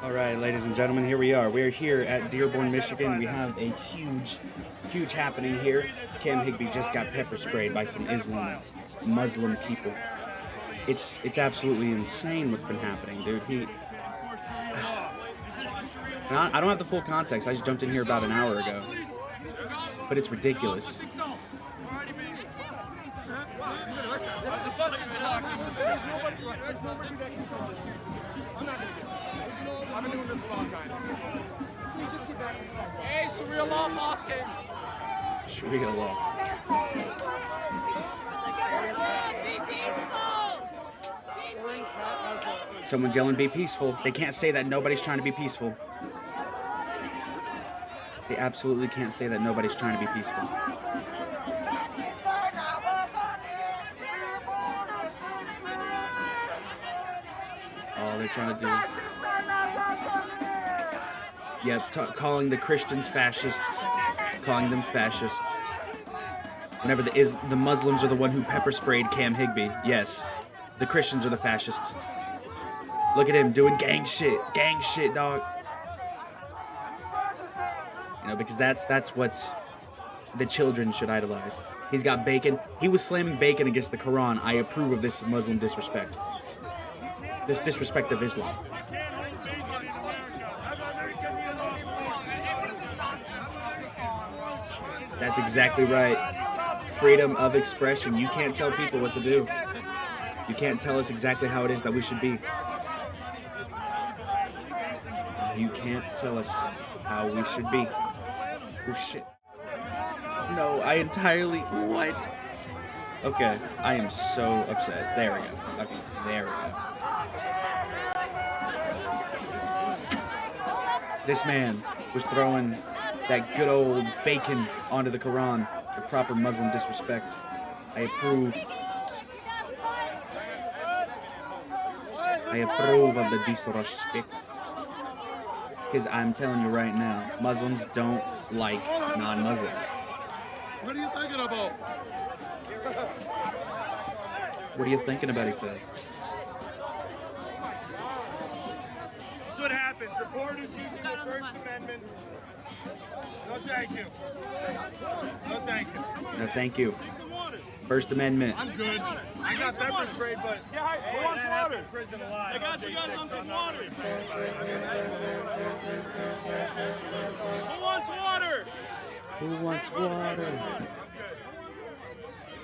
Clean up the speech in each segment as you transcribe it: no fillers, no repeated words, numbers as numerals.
All right, ladies and gentlemen, here we are. We're here at Dearborn, Michigan. We have a huge happening here. Cam Higbee just got pepper sprayed by some Muslim people. It's absolutely insane what's been happening, dude. I don't have the full context. I just jumped in here about an hour ago, but it's ridiculous. I've been doing this a long time. Please just get back inside. Hey, Sharia law, Mosque. Sharia law. Someone's yelling, "Be peaceful." They can't say that nobody's trying to be peaceful. They absolutely can't say that nobody's trying to be peaceful. All they're trying to do is... Yeah, calling the Christians fascists, calling them fascist. Whenever the Muslims are the one who pepper sprayed Cam Higbee, yes, the Christians are the fascists. Look at him doing gang shit, dog. You know, because that's what's the children should idolize. He's got bacon. He was slamming bacon against the Quran. I approve of this Muslim disrespect. This disrespect of Islam. That's exactly right. Freedom of expression. You can't tell people what to do. You can't tell us exactly how it is that we should be. You can't tell us how we should be. Oh shit. No, I entirely... What? Okay, I am so upset. There we go. Okay, there we go. This man was throwing that good old bacon onto the Quran, the proper Muslim disrespect. I approve. I approve of the disrespect. Because I'm telling you right now, Muslims don't like non-Muslims. What are you thinking about? What are you thinking about, he says. That's what happens. Reporters using the First Amendment. No thank you. No thank you. No, thank you. First Amendment. I'm good. I got pepper sprayed, but who wants water? Prison alive. I got you guys on some water. Who wants water? Who wants water?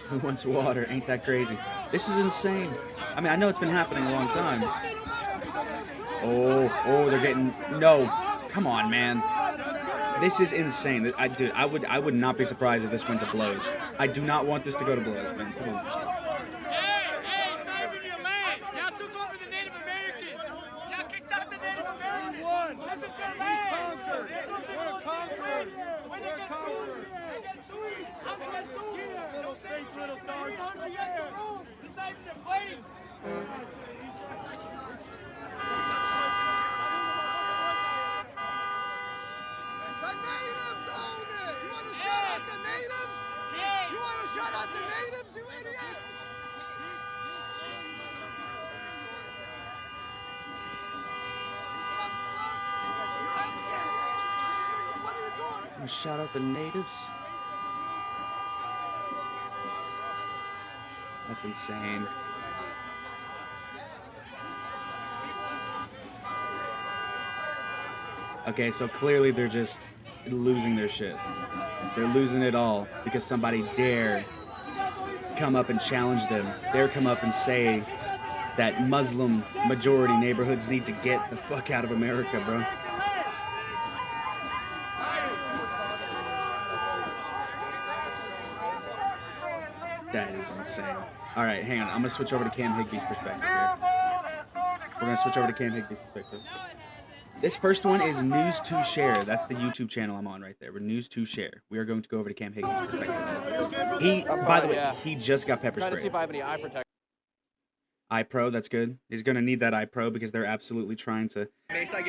Who wants water? Ain't that crazy? This is insane. I mean, I know it's been happening a long time. Oh, they're getting... No. Come on, man. This is insane. Dude, I would not be surprised if this went to blows. I do not want this to go to blows, man. Come on. Hey, it's not even your land. Y'all took over the Native Americans. Y'all kicked out the Native Americans. This is their land. We're conquerors. We're conquerors. How can I do it? Little fake little dogs. 300 years. It's not even their place. The natives own it! You want to shut out the natives? You want to shut out the natives, you idiots? You shout out the natives? That's insane. Okay, so clearly they're just losing their shit. They're losing it all because somebody dare come up and challenge them. Dare come up and say that Muslim majority neighborhoods need to get the fuck out of America, bro. That is insane. All right, hang on. I'm gonna switch over to Cam Higbee's perspective here. We're gonna switch over to Cam Higbee's perspective. This first one is News to Share. That's the YouTube channel I'm on right there. We're News to Share. We are going to go over to Cam Higbee's perspective. By the way, he just got pepper sprayed. Trying to see if I have any eye protection. Eye Pro, that's good. He's gonna need that Eye Pro because they're absolutely trying to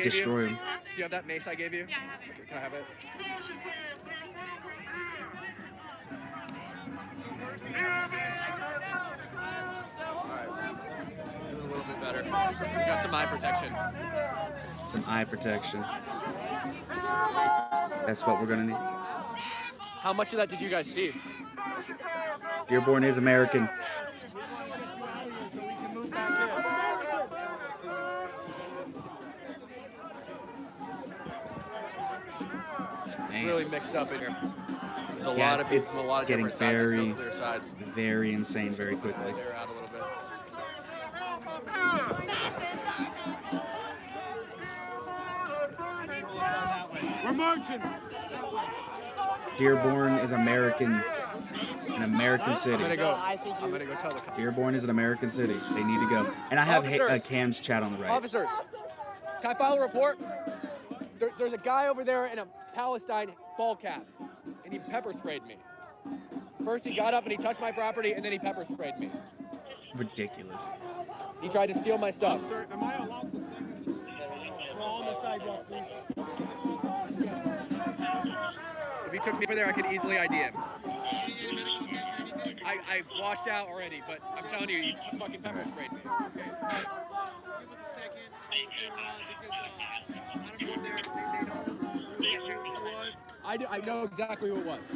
destroy him. Do you have that mace I gave you? Yeah, I have it. Can I have it? Alright. A little bit better. We got some eye protection. Some eye protection. That's what we're gonna need. How much of that did you guys see? Dearborn is American. It's really mixed up in here. There's a Yeah, lot of people it's from a lot of getting different sides. very- There's no clear sides. Very insane very quickly. Guys, air out a little bit. We're marching. Dearborn is American. An American city. I'm gonna go tell the cops. Dearborn is an American city. They need to go. And I have Officers. Cam's chat on the right. Officers, can I file a report? There's a guy over there in a Palestine ball cap, and he pepper sprayed me. First he got up and he touched my property, and then he pepper sprayed me. Ridiculous. He tried to steal my stuff. Sir, am I allowed to sing? We're all on the sidewalk, please. If he took me over there, I could easily ID him. I washed out already, but I'm telling you, he fucking pepper sprayed me. I know exactly who it was.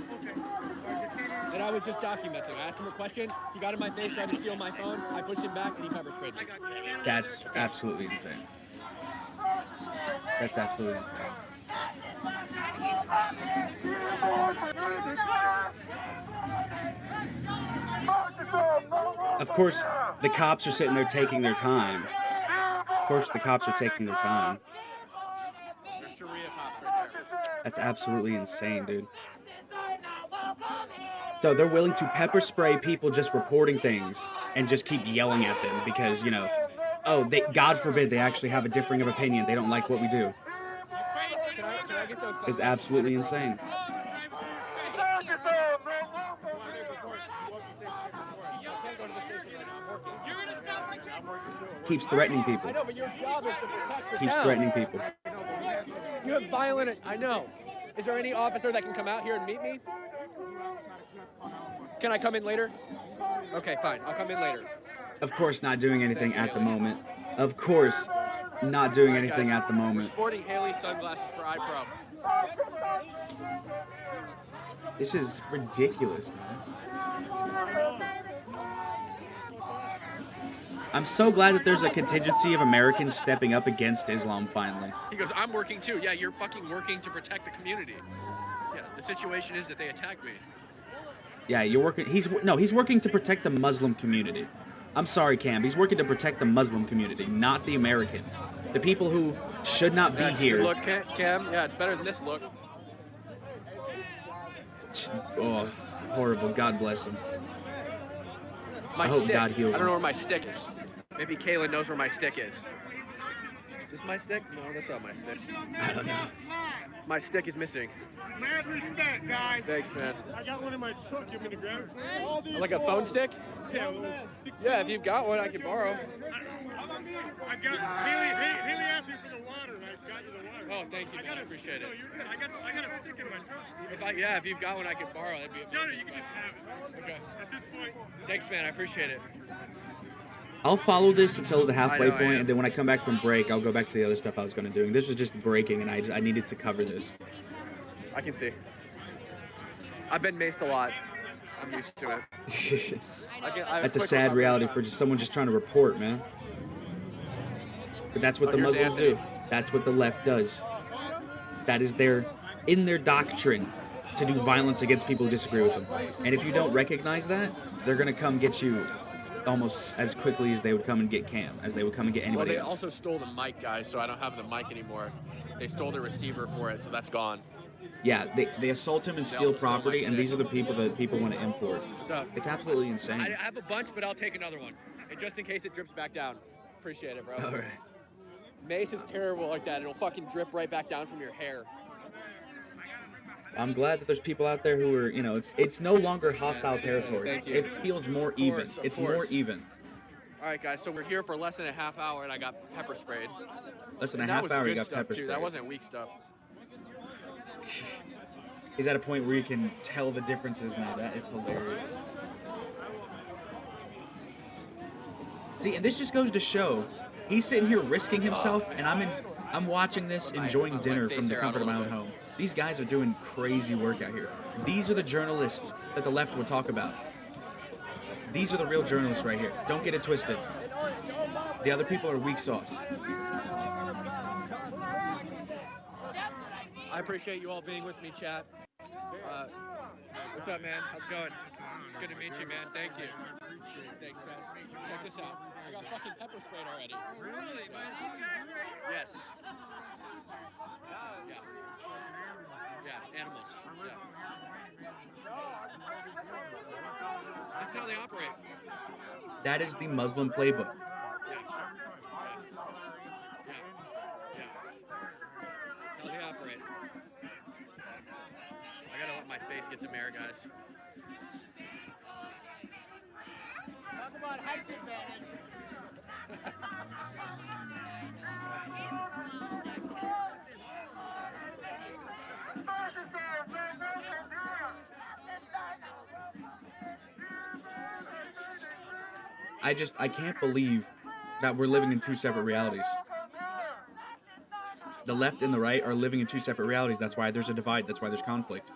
And I was just documenting. I asked him a question. He got in my face, tried to steal my phone. I pushed him back, and he pepper sprayed me. That's absolutely insane. That's absolutely insane. Of course, the cops are sitting there taking their time. Of course, the cops are taking their time. Those are Sharia cops right there. That's absolutely insane, dude. So they're willing to pepper spray people just reporting things and just keep yelling at them because, you know, oh, God forbid they actually have a differing of opinion. They don't like what we do. Can I get those? It's absolutely insane. Keeps threatening people. I know, but your job is to protect the Keeps town. threatening people. You have violent. I know. Is there any officer that can come out here and meet me? Can I come in later? Okay, fine. I'll come in later. Of course, not doing anything at the moment. Of course, not doing anything at the We're moment. sporting Haley sunglasses for iPro. This is ridiculous, man. I'm so glad that there's a contingency of Americans stepping up against Islam finally. He goes, I'm working too. Yeah, you're fucking working to protect the community. Yeah, the situation is that they attacked me. Yeah, you're working. He's working to protect the Muslim community. I'm sorry, Cam. He's working to protect the Muslim community, not the Americans. The people who should not be here. Good look, Cam. Yeah, it's better than this look. Oh, horrible. God bless him. My I hope stick. God heals I don't know him. where my stick is. Maybe Kaylin knows where my stick is. Is this my stick? No, that's not my stick. I don't know. My stick is missing. Mad respect, guys. Thanks, man. I got one in my truck. You want me to grab it? All these Like a phone stick? Yeah, well, stick. Yeah, if you've got one, I can borrow. I got Haley asked me for the water, and I got you the water. Oh, thank you, man. I appreciate it. No, you're good. I got a stick in my truck. If you've got one, I can borrow. That'd be amazing. No, you can just have it. Okay. At this point. Thanks, man. I appreciate it. I'll follow this until the halfway I know, I point, am. and then when I come back from break, I'll go back to the other stuff I was going to do. This was just breaking, and I needed to cover this. I can see. I've been maced a lot. I'm used to it. That's a sad reality for someone just trying to report, man. But that's what the here's Muslims Anthony. do. That's what the left does. That is in their doctrine to do violence against people who disagree with them. And if you don't recognize that, they're going to come get you almost as quickly as they would come and get Cam, as they would come and get Well, anybody they else. also stole the mic, guys, so I don't have the mic anymore. They stole the receiver for it, so that's gone. Yeah, they assault him and steal also stole my property, and stick. these are the people that people want to import. What's up? It's absolutely insane. I have a bunch, but I'll take another one. And just in case it drips back down. Appreciate it, bro. All right. Mace is terrible like that. It'll fucking drip right back down from your hair. I'm glad that there's people out there who are, you know, it's no longer hostile territory. Thank you. It feels more even. course, of It's course. more even. All right, guys, so we're here for less than a half hour, and I got pepper sprayed. Less than a And that half was hour, you good got stuff, pepper too. sprayed. That wasn't weak stuff. He's at a point where you can tell the differences now. That is hilarious. See, and this just goes to show, he's sitting here risking himself, and I'm watching this, Put my- enjoying my dinner face from the hair out comfort a of my own little home. These guys are doing crazy work out here. These are the journalists that the left would talk about. These are the real journalists right here. Don't get it twisted. The other people are weak sauce. I appreciate you all being with me, chat. What's up, man? How's it going? It's good to meet you, man. Thank you. Thanks, guys. Check this out. I got fucking pepper sprayed already. Really, man? Yes. Yeah. Yeah, animals. Yeah. This is how they operate. That is the Muslim playbook. Yeah. That's how they operate. I gotta let my face get some air, guys. Talk about height advantage. I can't believe that we're living in two separate realities. The left and the right are living in two separate realities. That's why there's a divide. That's why there's conflict.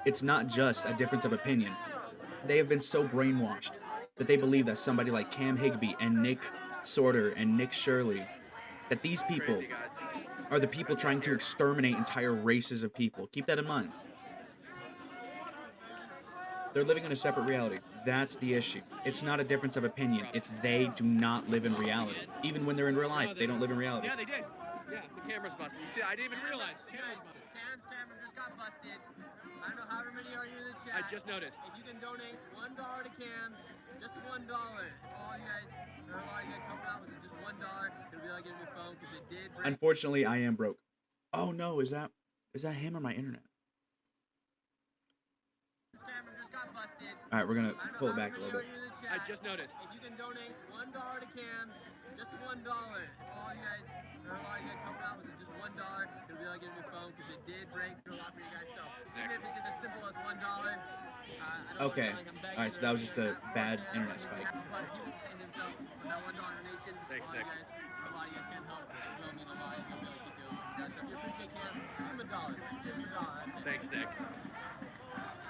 It's not just a difference of opinion. They have been so brainwashed that they believe that somebody like Cam Higbee and Nick Sorter and Nick Shirley, that these people Crazy, guys. are the people trying to exterminate entire races of people. Keep that in mind. They're living in a separate reality. That's the issue. It's not a difference of opinion. It's they do not live in reality. Even when they're in real life, they don't live in reality. Yeah, they did. Yeah, the camera's busted. You see, I didn't even realize. Camera's busted. Cam's camera just got busted. I don't know how many are you in the chat. I just noticed. If you can donate $1 to Cam, just $1. If all you guys, or a lot of you guys help out with just $1, it'll be like getting your phone because it did break. Unfortunately, I am broke. Oh no, is that him or my internet? Cam's camera just got busted. All right, we're gonna I don't know pull it how back a many little are bit. you in the I chat. just noticed. If you can donate $1 to Cam, just $1. If all you guys, or a lot of you guys help out with just $1, it'll be like getting your phone because it did break. It'll a lot for you guys. So even if it's just as simple as $1, I don't Okay. want to sound like I'm begging All right, so or that was just a anything. bad But internet spike. But he would send himself with that $1 donation. Thanks, a lot of Nick. you guys, a lot of you guys can help. It will mean a lot. You'll be able to do what he does. So if you appreciate Cam, just give him $1. Just give him $1. That's it. Thanks, Nick.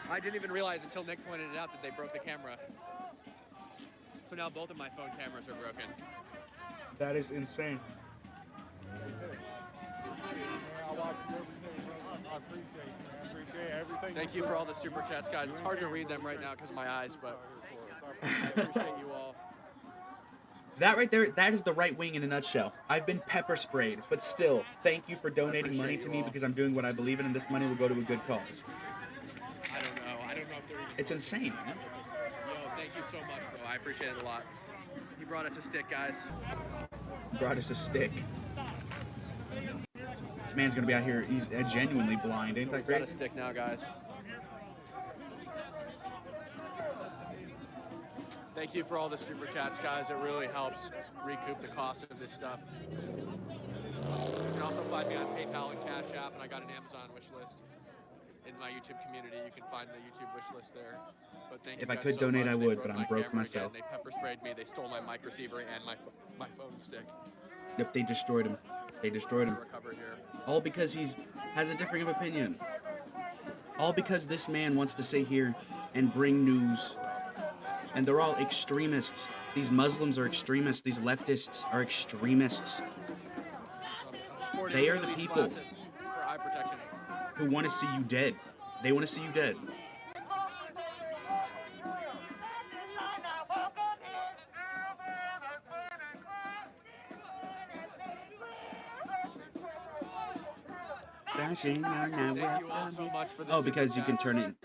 I didn't even realize until Nick pointed it out that they broke the camera. So now both of my phone cameras are broken. That is insane. Thank you for all the super chats, guys. It's hard to read them right now because of my eyes, but I appreciate you all. That right there, that is the right wing in a nutshell. I've been pepper sprayed, but still, thank you for donating money to you me all. because I'm doing what I believe in, and this money will go to a good cause. I don't know. I don't know if they're even. It's insane, man. Yo, thank you so much, bro. I appreciate it a lot. He brought us a stick, guys. Brought us a stick. This man's gonna be out here. He's genuinely blind. Ain't that We got a great? stick now, guys. Thank you for all the super chats, guys. It really helps recoup the cost of this stuff. You can also find me on PayPal and Cash App, and I got an Amazon wish list in my YouTube community. You can find the YouTube wish list there. But thank you If I guys could so donate, much. I They would, broke but I'm my broke camera myself. Again. They pepper sprayed me. They stole my mic receiver and my phone stick. Yep, they destroyed him. They destroyed him. Recover here. All because he's has a differing of opinion. All because this man wants to sit here and bring news. And they're all extremists. These Muslims are extremists. These leftists are extremists I'm supporting They are the release people. classes for eye protection. who want to see you dead. They want to see you dead. Thank you all so much for the Oh, super because you can chats. turn it.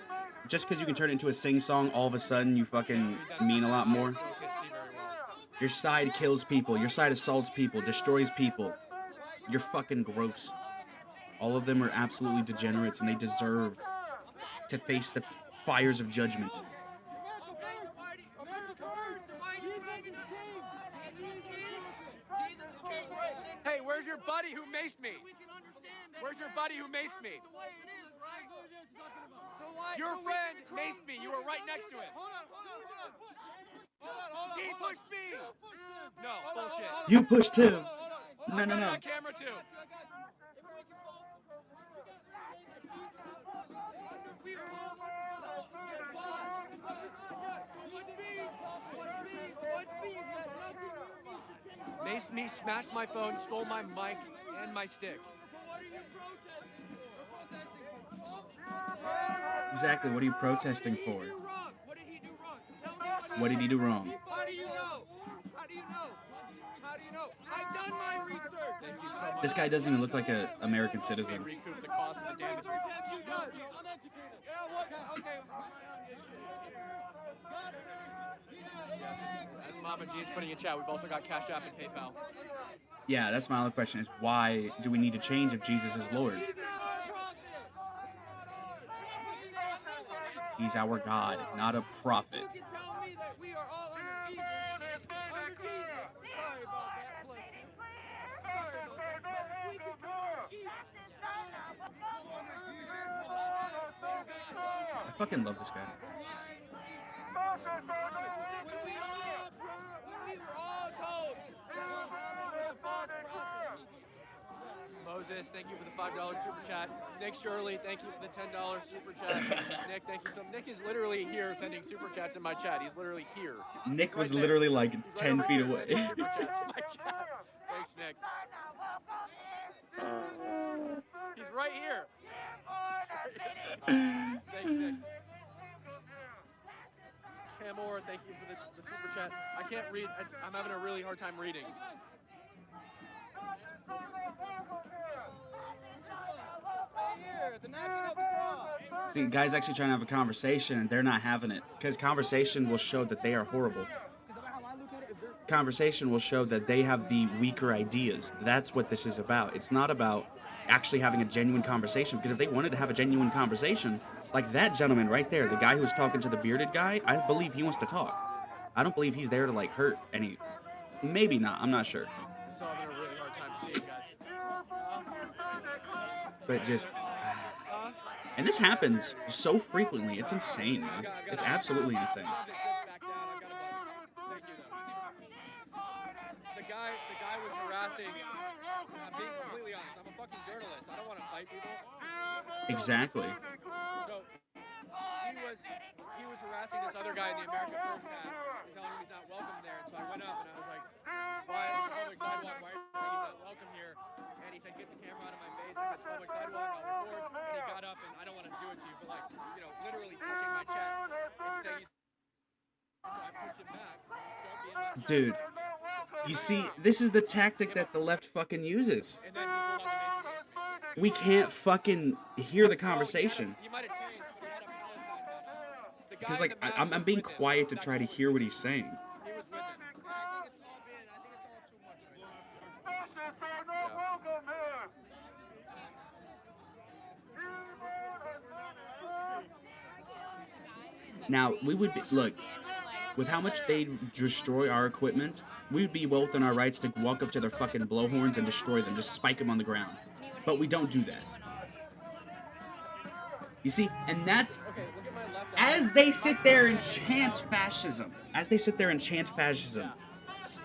Just because you can turn it into a sing-song, all of a sudden you fucking mean a lot more. I still can't see very well. Your side kills people. Your side assaults people, destroys people. You're fucking gross. All of them are absolutely degenerates, and they deserve to face the fires of judgment. Hey, where's your buddy who maced me? Where's your buddy who maced me? Your friend maced me. You were right next to him. He pushed me. No, bullshit. You pushed him. No, no, no. On camera too. Maced me, smashed my phone, stole my mic and my stick. What are you protesting for? Exactly. What are you protesting for? What did he do wrong? Tell me. What did he do wrong? How do you know? How do you know? How do you know? I've done my research. Thank you so much. This guy doesn't even look like an American citizen. Recoup the cost of the damage. What research have you done? Yeah, what? Okay. As Mama G is putting in chat, we've also got Cash App and PayPal. Yeah, that's my other question is why do we need to change if Jesus is Lord? He's not our prophet. He's our God, not a prophet. You can tell me that we are all under Jesus. Under Jesus. Sorry about that. Bless you. Sorry about that. But if we can come under Jesus. I fucking love this guy. When we were all told that Muhammad was a false prophet. Moses, thank you for the $5 super chat. Nick Shirley, thank you for the $10 super chat. Nick, thank you so much. Nick is literally here sending super chats in my chat. He's literally here. Nick was Right there. literally like He's 10 right feet over away. here sending super chats in my chat. Thanks, Nick. He's right here. Thanks, Nick. Cam Orr, thank you for the super chat. I can't read. I'm having a really hard time reading. Right here, the knocking of the cross. See, guys actually trying to have a conversation and they're not having it. Because conversation will show that they are horrible. Conversation will show that they have the weaker ideas. That's what this is about. It's not about actually having a genuine conversation. Because if they wanted to have a genuine conversation, like that gentleman right there, the guy who was talking to the bearded guy, I believe he wants to talk. I don't believe he's there to like hurt any. Maybe not. I'm not sure. I'm still having a really hard time seeing, guys. But just. And this happens so frequently. It's insane, man. It's absolutely insane. The guy was harassing. I'm being completely honest. I'm a fucking journalist. I don't want to fight people. Exactly. So he was harassing this other guy in the America First hat, telling him he's not welcome there. And so I went up and I was like, "Why? It's a public sidewalk. Why are you saying he's not welcome here?" And he said, "Get the camera out of my face." I said, "Public sidewalk. I'll record." And he got up and I don't want to do it to you, but like, you know, literally touching my chest and saying he's. So I pushed him back. Don't be in my. Dude, you see, this is the tactic that the left fucking uses. And then he pulled out the Mason. We can't fucking hear the conversation. He might have changed, but he had a Palestine hat. The guy Because, in like, the mask I'm was being with him. quiet to try to hear what he's saying. He was with him. I think it's all too much right now. Now, we would be, look, with how much they destroy our equipment, we would be well within our rights to walk up to their fucking blowhorns and destroy them, just spike them on the ground. But we don't do that. You see, and that's, Okay, look at my left eye. as they sit there and chant fascism,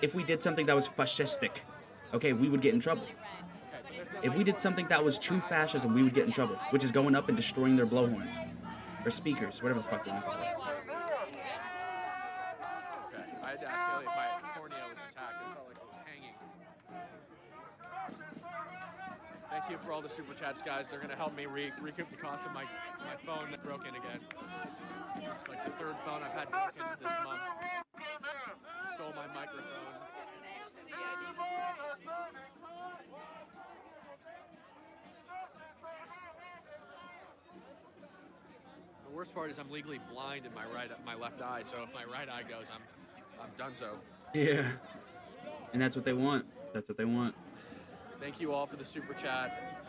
if we did something that was fascistic, okay, we would get in trouble. If we did something that was true fascism, we would get in trouble, which is going up and destroying their blowhorns. Or speakers, whatever the fuck they call it. Okay, I had to ask Ellie if my cornea was intact. It felt like it was hanging. Thank you for all the super chats, guys. They're gonna help me recoup the cost of my phone that broke in again. This is like the third phone I've had broken this month. Stole my microphone. The worst part is I'm legally blind in my left eye, so if my right eye goes, I'm donezo. Yeah. And that's what they want. That's what they want. Thank you all for the super chat.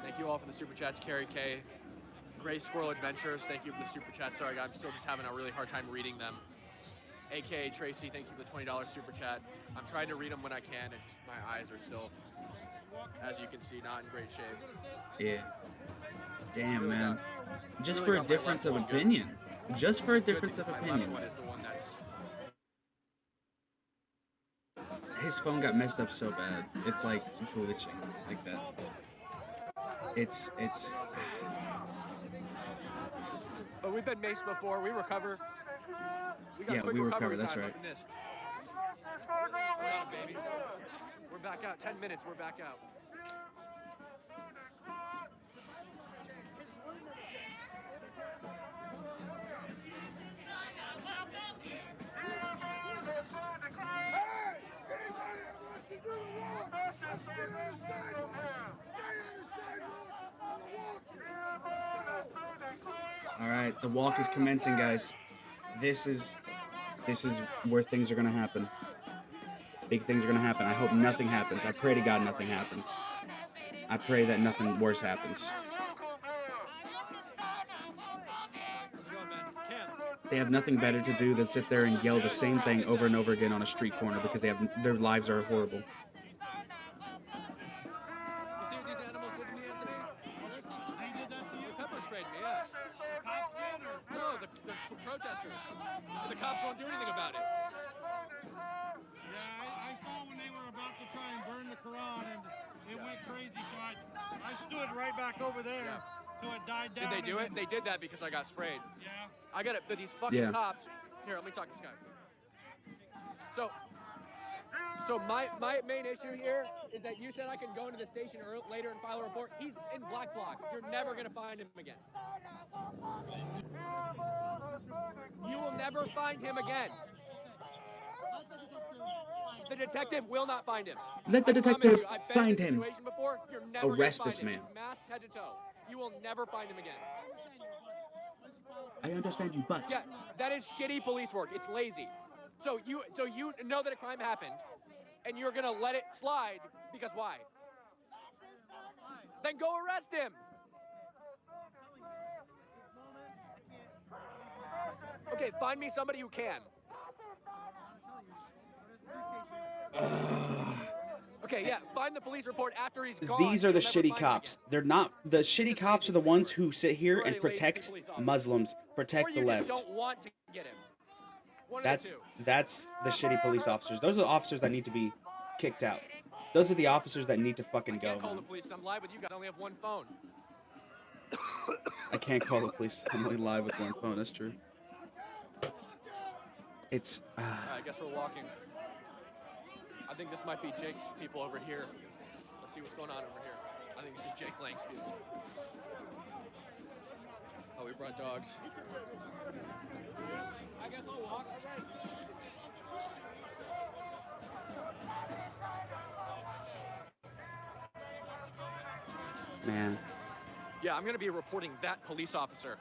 Thank you all for the super chats, Carrie K. Gray Squirrel Adventures, thank you for the super chat. Sorry, I'm still just having a really hard time reading them. AKA Tracy, thank you for the $20 super chat. I'm trying to read them when I can. It's just, my eyes are still, as you can see, not in great shape. Yeah. Damn, Really man. got- Just really for a got my difference left of one good. opinion. Just for a Which is good difference of because my opinion. left one is the one that's his phone got messed up so bad. It's like glitching like that. It's But we've been maced before. We recover. We got Yeah, quick we recovery recover, that's time right. on this. We're out, baby. We're back out. 10 minutes. We're back out. all right. The walk is commencing, guys. This is where things are gonna happen. Big things are gonna happen. I hope nothing happens. I pray to God nothing happens. I pray that nothing worse happens. How's it going, man? Cam. They have nothing better to do than sit there and yell the same thing over and over again on a street corner because their lives are horrible. You see what these animals did to me, Anthony? They did that to you? They pepper sprayed me, yeah. Cops did, or? No, the protesters. And the cops won't do anything about it. Yeah, I saw when they were about to try and burn the Quran, and it went crazy, so I stood right back over there till it died down. Did they do and it? They did that because I got sprayed. Yeah. I got it, but these fucking Yeah. cops. Here, let me talk to this guy. So my main issue here is that you said I can go into the station later and file a report. He's in black bloc. You're never gonna find him again. You will never find him again. The detective will not find him. Let the I promise detectives you, I've been find in this him. situation before. You're never gonna Arrest find this him. man. He's masked head to toe. You will never find him again. I understand you, but Yeah, that is shitty police work. It's lazy. So you know that a crime happened, and you're gonna let it slide because why? Then go arrest him. Okay, find me somebody who can. Okay, yeah, find the police report after he's gone. these are the You'll never shitty find him cops. again. They're not the shitty cops are the ones who sit here You're a and lazy protect police officer. Muslims, Or protect you the just left. don't want to get him. One of the two. That's the shitty police officers. Those are the officers that need to be kicked out. Those are the officers that need to fucking I go. can't call the Man. police. I'm live with you guys. I only have one phone. I can't call the police. I'm only live with one phone. That's true. It's All right, I guess we're walking. I think this might be Jake's people over here. Let's see what's going on over here. I think this is Jake Lang's people. Oh, we brought dogs. I guess I'll walk. man. Yeah, I'm gonna be reporting that police officer.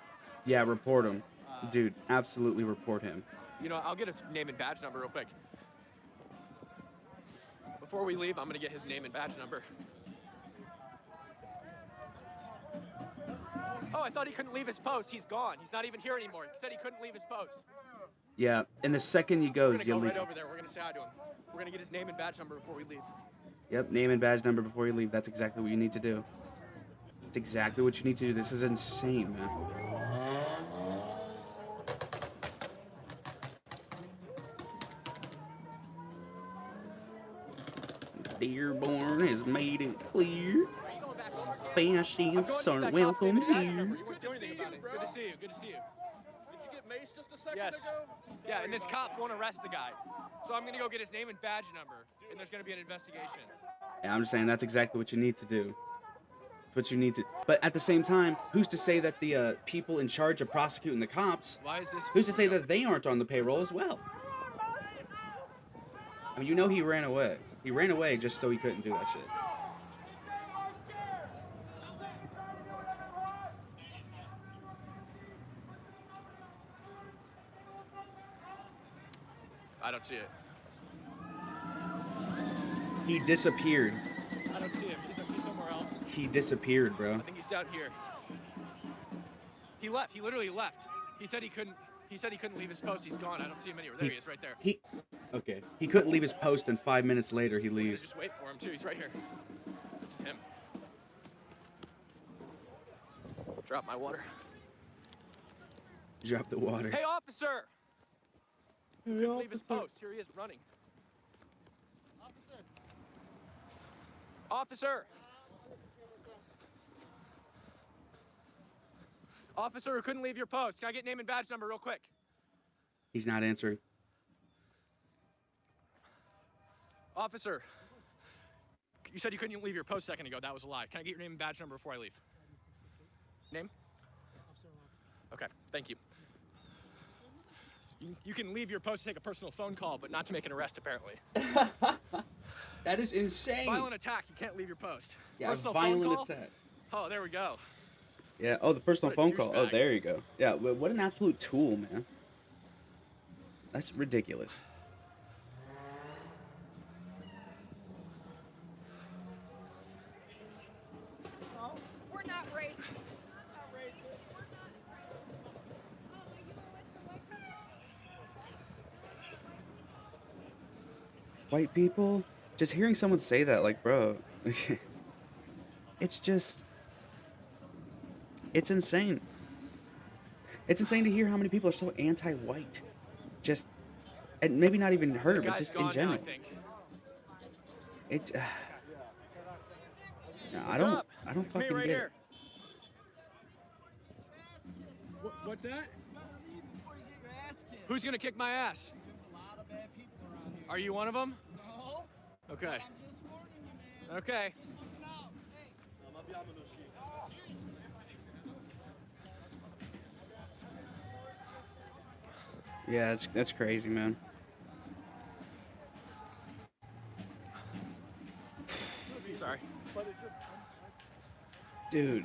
Yeah, report him, dude. Absolutely report him. You know, I'll get his name and badge number real quick. Before we leave, I'm gonna get his name and badge number. Oh, I thought he couldn't leave his post. He's gone. He's not even here anymore. He said he couldn't leave his post. Yeah, and the second he We're goes, gonna you'll go leave. right over there. We're gonna say hi to him. We're gonna get his name and badge number before we leave. Yep, name and badge number before you leave. That's exactly what you need to do. That's exactly what you need to do. This is insane, man. Dearborn has made it clear. Are you going back over, Cam? Fascists I'm going to aren't get that cop's name welcome and badge here. number. You wouldn't do anything about it. Good to see you. Good to see you. Did you get maced just a second Yes. ago? Yeah, and this cop won't arrest the guy. So I'm gonna go get his name and badge number, and there's gonna be an investigation. Yeah, I'm just saying that's exactly what you need to do. It's what you need to. But at the same time, who's to say that the people in charge of prosecuting the cops, Why is this? who's to say that they aren't on the payroll as well? I mean, you know he ran away. He ran away just so he couldn't do that shit. I don't see it. He disappeared. I don't see him. He's somewhere else. He disappeared, bro. I think he's down here. He left. He literally left. He said he couldn't. He said he couldn't leave his post. He's gone. I don't see him anywhere. There he is, right there. Okay. He couldn't leave his post, and 5 minutes later he I'm gonna leaves. just wait for him too. He's right here. This is him. Drop my water. Drop the water. Hey, officer! Couldn't leave his post. Here he is running. Officer! Officer who couldn't leave your post. Can I get name and badge number real quick? He's not answering. Officer, you said you couldn't leave your post a second ago. That was a lie. Can I get your name and badge number before I leave? Name? Okay, thank you. You can leave your post to take a personal phone call, but not to make an arrest, apparently. That is insane. Violent attack, you can't leave your post. Yeah, personal violent phone call? attack. Oh, there we go. Yeah, oh, the personal What a phone call. Oh, douchebag. there you go. Yeah, what an absolute tool, man. That's ridiculous. We're not racist. White people? Just hearing someone say that, like, bro, it's just, it's insane. It's insane to hear how many people are so anti-white. Just, and maybe not even her, The but guy's just gone in now, general. I think. It's, no, I What's don't up? fucking It's me right get here. it. What's that? You better leave before you get your ass kicked. Who's gonna kick my ass? There's a lot of bad people around here. Are you one of them? No. Okay. I'm just warning you, man. Okay. Just looking out. Hey. Yeah, that's crazy, man. Sorry. Dude.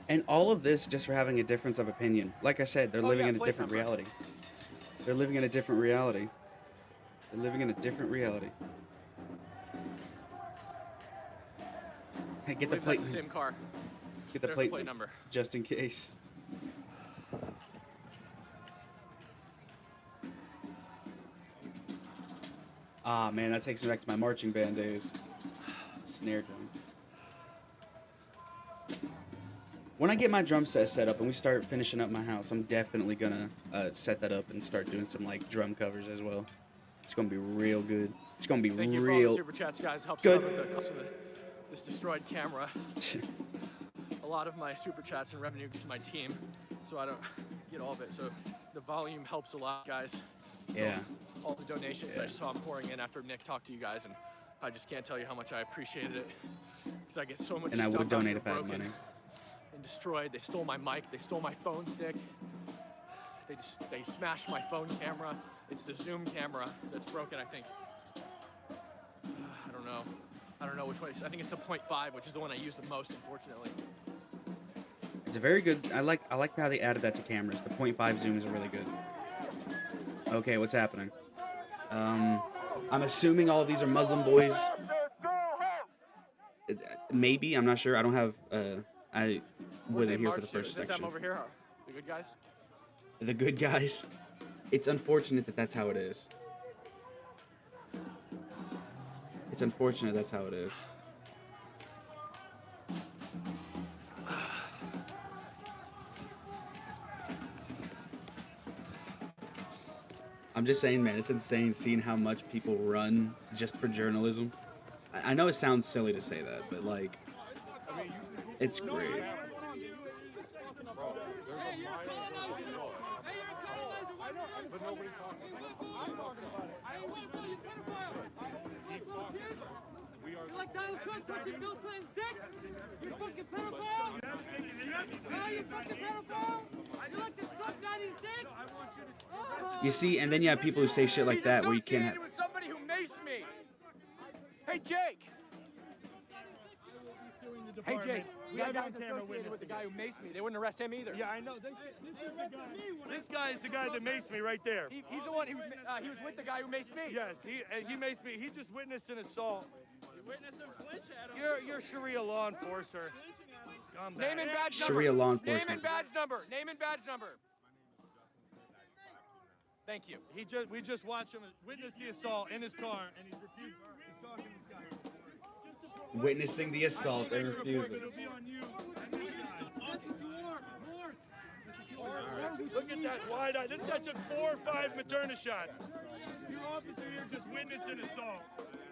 And all of this just for having a difference of opinion. Like I said, they're Oh, living yeah, in a plate different number. reality. They're living in a different reality. They're living in a different reality. Hey, get the I believe plate. that's the same car. Get the There's plate, plate number. just in case. Ah, man, that takes me back to my marching band days. Snare drum. When I get my drum set up and we start finishing up my house, I'm definitely gonna set that up and start doing some like drum covers as well. It's gonna be real good. It's gonna be Thank you for all real the super chats, guys. Helps good. cover the cost of this destroyed camera. A lot of my super chats and revenue goes to my team, so I don't get all of it. So the volume helps a lot, guys. So Yeah. all the donations I saw pouring in after Nick talked to you guys, and I just can't tell you how much I appreciated it, because I get so much And I stuff would out donate there if I had broken money. and destroyed. They stole my mic. They stole my phone stick. They smashed my phone camera. It's the Zoom camera that's broken, I think. I don't know. I don't know which one. I think it's the 0.5, which is the one I use the most, unfortunately. It's a very good. I like how they added that to cameras. The 0.5 zoom is really good. Okay, what's happening? I'm assuming all of these are Muslim boys. Maybe, I'm not sure. I don't have. I Where'd they wasn't here for march the to? first Is this section. them over here? The good guys? The good guys. It's unfortunate that that's how it is. It's unfortunate that's how it is. I'm just saying, man, it's insane seeing how much people run just for journalism. I know it sounds silly to say that, but like, it's great. Hey, you're colonizing us. Hey, you're colonizing what? But nobody's talking about it. I don't want to call you pedophile. You like Donald Trump touching Bill Clinton's dick? You fucking pedophile? No, you fucking pedophile? You like to suck daddy's dick? You see, and then you have people who say shit like He's that where you can't associated have. with somebody who maced me. Hey, Jake. Hey, Jake. We had guys associated with the guy who maced me. They wouldn't arrest him either. Yeah, I know. This guy is the guy that maced me right there. He's the one who he was with the guy who maced me. Yes, he maced me. He just witnessed an assault. You're Sharia law enforcer. Scumbag. Name and badge number. Sharia law Name enforcement. and badge number. Name and badge number. Thank you. We just watched him witness the assault in his car, and he's refused. He's talking to this guy. Witnessing the assault and refusing. It'll be on you. That's what you want. More. That's what you want. Look at that wide eye. This guy took 4 or 5 Materna shots. Your officer here just witnessed an assault.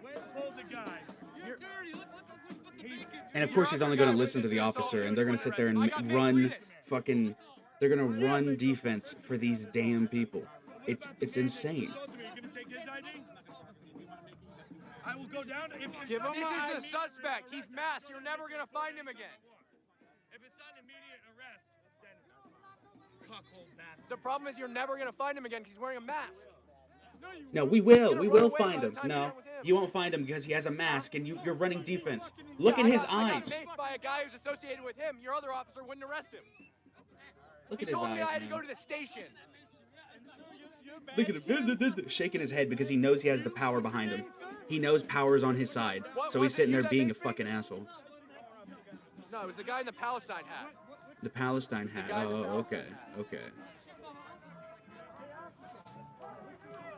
Went and pulled the guy. You're dirty. Look And of course, he's only going to listen to the officer, and they're going to sit there and run fucking. They're going to run defense for these damn people. It's insane. I will go down. Give him this is the suspect. He's masked. You're never gonna find him again. If it's not immediate arrest, then cuckold bastard. The problem is you're never gonna find him again because he's wearing a mask. No, we will find him. No, you won't find him because he has a mask, and you're running defense. Look at his I eyes. got maced by a guy who's associated with him. Your other officer wouldn't arrest him. Look He at his told me I eyes, had to go man. to the station. Look at him shaking his head because he knows he has the power behind him. He knows power's on his side, so he's sitting there being a fucking asshole. No, it was the guy in the Palestine hat. The Palestine hat. Oh, okay, okay.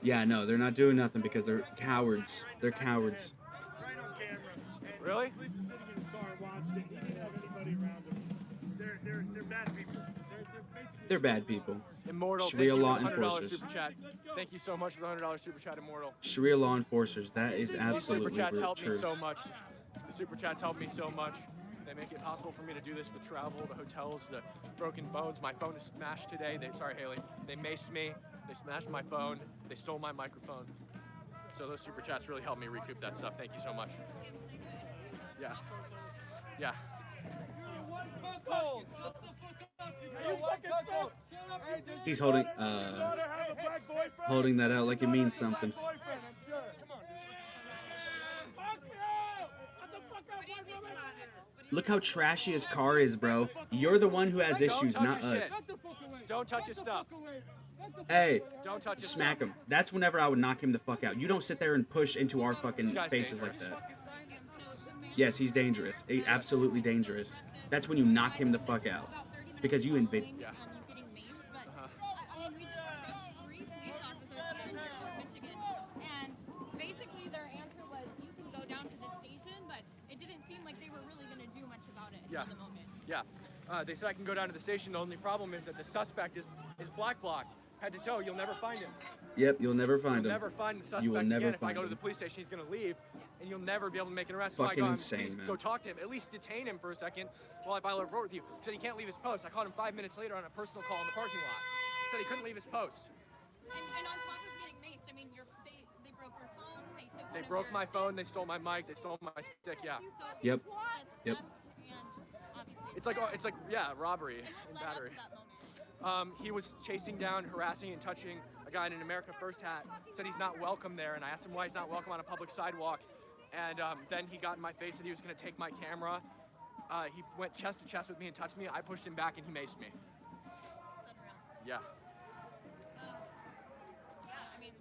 Yeah, no, they're not doing nothing because they're cowards. They're cowards. Right on camera. Really? Police is sitting in his car and watched it. He didn't have anybody around him. They're bad people. They're bad people. Immortal, Sharia thank you law for the $100 enforcers. super chat. Thank you so much for the $100 super chat, Immortal. Sharia law enforcers. That is These absolutely super chats help true. me so much. The super chats help me so much. They make it possible for me to do this. The travel, the hotels, the broken phones. My phone is smashed today. Sorry, Haley. They maced me. They smashed my phone. They stole my microphone. So those super chats really helped me recoup that stuff. Thank you so much. Yeah. Yeah. He's holding holding that out like it means something. Look how trashy his car is, bro. You're the one who has issues, Don't not touch his us. shit. Don't touch his stuff. Hey, Don't touch his smack stuff. him. That's whenever I would knock him the fuck out. You don't sit there and push into our fucking This guy's faces like dangerous. that. Yes, he's dangerous. Absolutely dangerous. That's when you knock him the fuck out. Because you invade. Yeah. Getting maced, but I mean, we just approached 3 police officers here in Dearborn, Michigan, and basically their answer was, you can go down to the station, but it didn't seem like they were really going to do much about it Yeah. at the moment. Yeah. They said I can go down to the station. The only problem is that the suspect is black blocked. Head to toe. You'll never find him. Yep, you'll never find You'll him. never find the suspect You will never again. If I find go to him. the police station, he's going to leave, and you'll never be able to make an arrest. Fucking so I go, insane, please man. go talk to him. At least detain him for a second while I file a report with you. He said he can't leave his post. I called him 5 minutes later on a personal call in the parking lot. He said he couldn't leave his post. And on top of getting maced, I mean, they broke your phone, they took They one of broke your my phone. They sticks. stole my mic. They stole my stick. Yeah. So Yep. that's Yep. theft, and obviously It's like yeah, robbery And and what led up battery. to that moment? He was chasing down, harassing, and touching a guy in an America First hat. Said he's not welcome there, and I asked him why he's not welcome on a public sidewalk. And then he got in my face and he was going to take my camera. He went chest to chest with me and touched me. I pushed him back and he maced me. Yeah. Yeah, I mean,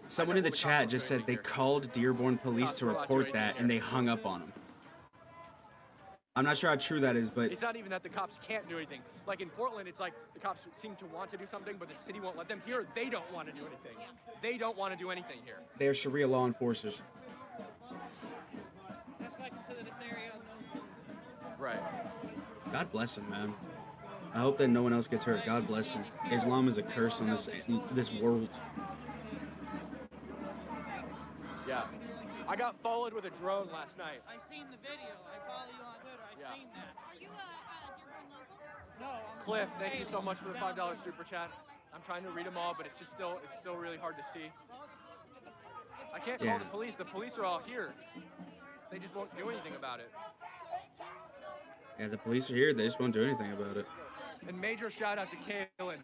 Someone in the chat just said they called Dearborn police to report that and they hung up on him. I'm not sure how true that is, but It's not even that the cops can't do anything. Like in Portland, it's like the cops seem to want to do something, but the city won't let them. Here, they don't want to do anything. They don't want to do anything here. they're Sharia law enforcers. That's why I consider this area Right. God bless him, man. I hope that no one else gets hurt. God bless him. Islam is a curse on this world. Yeah. I got followed with a drone last night. I seen the video. I follow you on Twitter. I Yeah. seen that. are you a Dearborn local? No, I'm Cliff, thank you so much for the $5 super chat. I'm trying to read them all, but it's still really hard to see. I can't call Yeah. the police. The police are all here. They just won't do anything about it. Yeah, the police are here. They just won't do anything about it. And major shout out to Kaylin.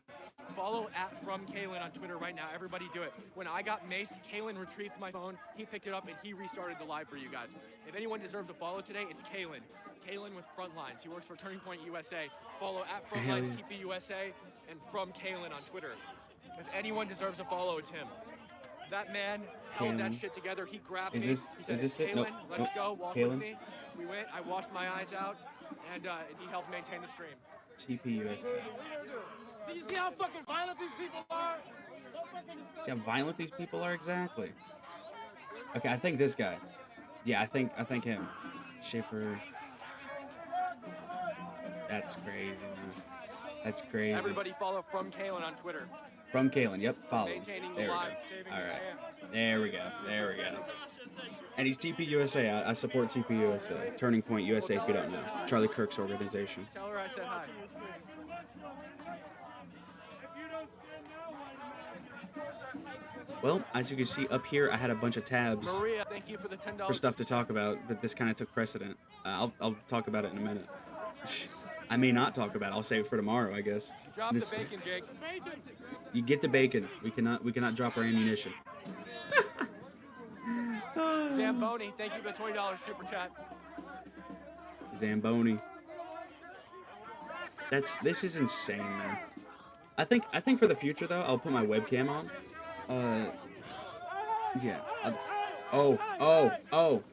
Follow @FromKaylin on Twitter right now. Everybody do it. When I got maced, Kaylin retrieved my phone. He picked it up and he restarted the live for you guys. If anyone deserves a follow today, it's Kaylin. Kaylin with Frontlines. He works for Turning Point USA. Follow @Frontlines Hell TP USA and from Kaylin on Twitter. If anyone deserves a follow, it's him. That man held that Kaylin. shit together. He grabbed Is me. this- He said, is this "It's it? Nope. Kaylin, let's Nope. go. Walk Kaylin. with me." We went. I washed my eyes out, and he helped maintain the stream. TPUS. Do you see how fucking violent these people are? See how violent these people are exactly. Okay, I think this guy. Yeah, I think him. Schaefer. That's crazy, man. That's crazy. Everybody follow From Kalen on Twitter. From Kalen, yep, follow him. Maintaining There the we live, go. saving All the right. fan. There we go. There we go. And he's TP USA. I support TP USA. Turning Point USA, if you don't know. Charlie Kirk's organization. Tell her I said hi. Well, as you can see up here, I had a bunch of tabs Maria, thank you for the $10. for stuff to talk about, but this kind of took precedent. I'll talk about it in a minute. I may not talk about it. I'll save it for tomorrow, I guess. Drop This- the bacon, Jake. You get the bacon. We cannot drop our ammunition. Zamboni, thank you for the $20 super chat. Zamboni. This is insane, man. I think for the future though, I'll put my webcam on. Yeah. Oh.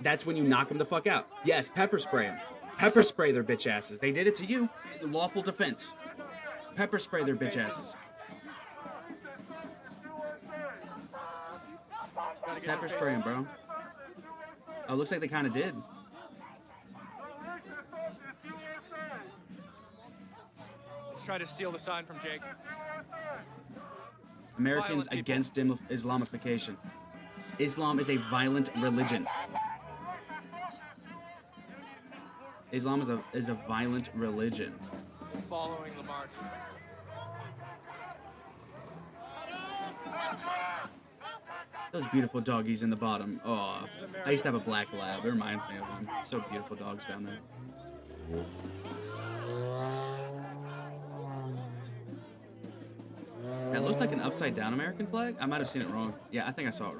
That's when you knock them the fuck out. Yes, pepper spray them. Pepper spray their bitch asses. They did it to you. Lawful defense. Pepper spray their bitch asses. Gotta get Pepper their spray them, faces. bro. Oh, looks like they kind of did. Let's try to steal the sign from Jake. Americans Violent people. against Islamification. Islam is a violent religion. Islam is a violent religion. Following the march. Those beautiful doggies in the bottom. Oh, I used to have a black lab. It reminds me of them. So beautiful dogs down there. That looked like an upside down American flag. I might have seen it wrong. Yeah, I think I saw it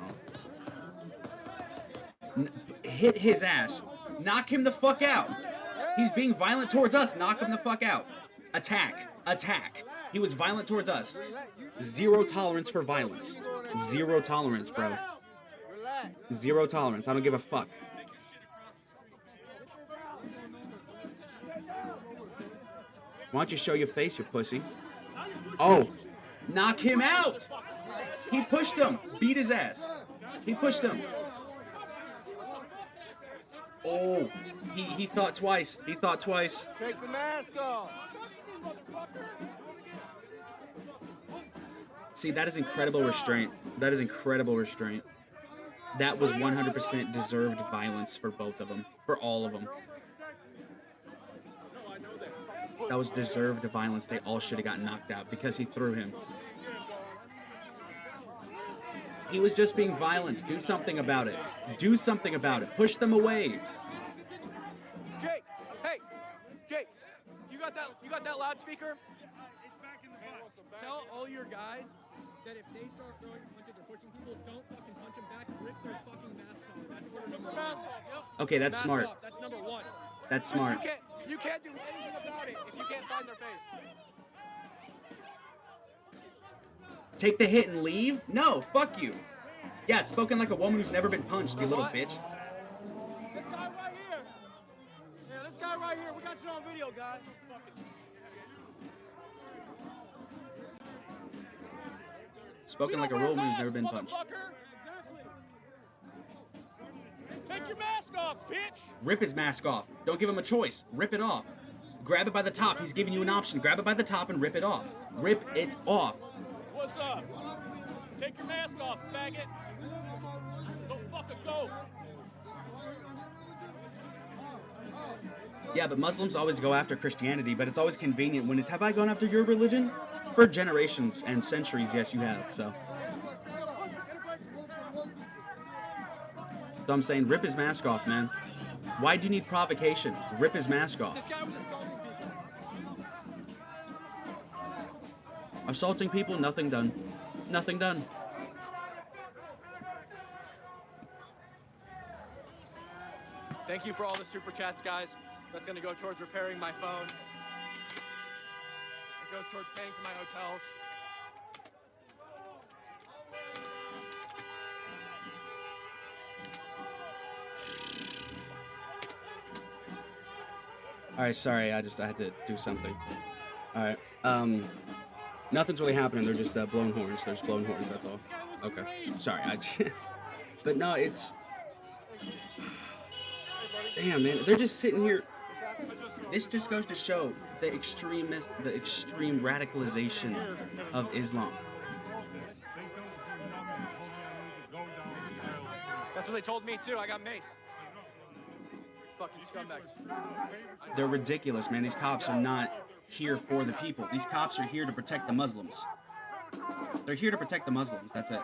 wrong. Hit his ass. Knock him the fuck out. He's being violent towards us. Knock him the fuck out. Attack. Attack. He was violent towards us. Zero tolerance for violence. Zero tolerance, bro. Zero tolerance. I don't give a fuck. Why don't you show your face, you pussy? Oh, knock him out. He pushed him. Beat his ass. He pushed him. Oh, he thought twice. He thought twice. Take the mask off. See, that is incredible restraint. That is incredible restraint. That was 100% deserved violence for both of them. For all of them. That was deserved violence. They all should have got knocked out because he threw him. He was just being violent. Do something about it. Do something about it. Push them away. Jake, hey, Jake, you got that loudspeaker? Tell all your guys that if they start throwing punches or pushing people, don't fucking punch them back. Rip their fucking masks off. That's order number one. Okay, that's Mask smart. off. That's number one. That's smart. You can't do anything about it if you can't find their face. Take the hit and leave? No, fuck you. Yeah, spoken like a woman who's never been punched, you little What? bitch. This guy right here. Yeah, this guy right here. We got you on video, guy. Spoken like a real woman who's never been punched. Take your mask off, bitch. Rip his mask off. Don't give him a choice. Rip it off. Grab it by the top. He's giving you an option. Grab it by the top and rip it off. Rip it off. What's up? Take your mask off, faggot. Go fucking go. Yeah, but Muslims always go after Christianity, but it's always convenient when it's, have I gone after your religion? For generations and centuries, yes, you have, so. So I'm saying, rip his mask off, man. Why do you need provocation? Rip his mask off. This guy was assaulting people. Assaulting people, nothing done. Nothing done. Thank you for all the super chats, guys. That's gonna go towards repairing my phone. It goes towards paying for my hotels. All right, sorry, I had to do something. All right, nothing's really happening. They're just blown horns. There's blown horns. That's all. Okay, sorry. But no, it's. Damn, man, they're just sitting here. this just goes to show the extreme radicalization of Islam. That's what they told me too. I got maced. Fucking scumbags. They're ridiculous, man. These cops are not here for the people. These cops are here to protect the Muslims. They're here to protect the Muslims. That's it.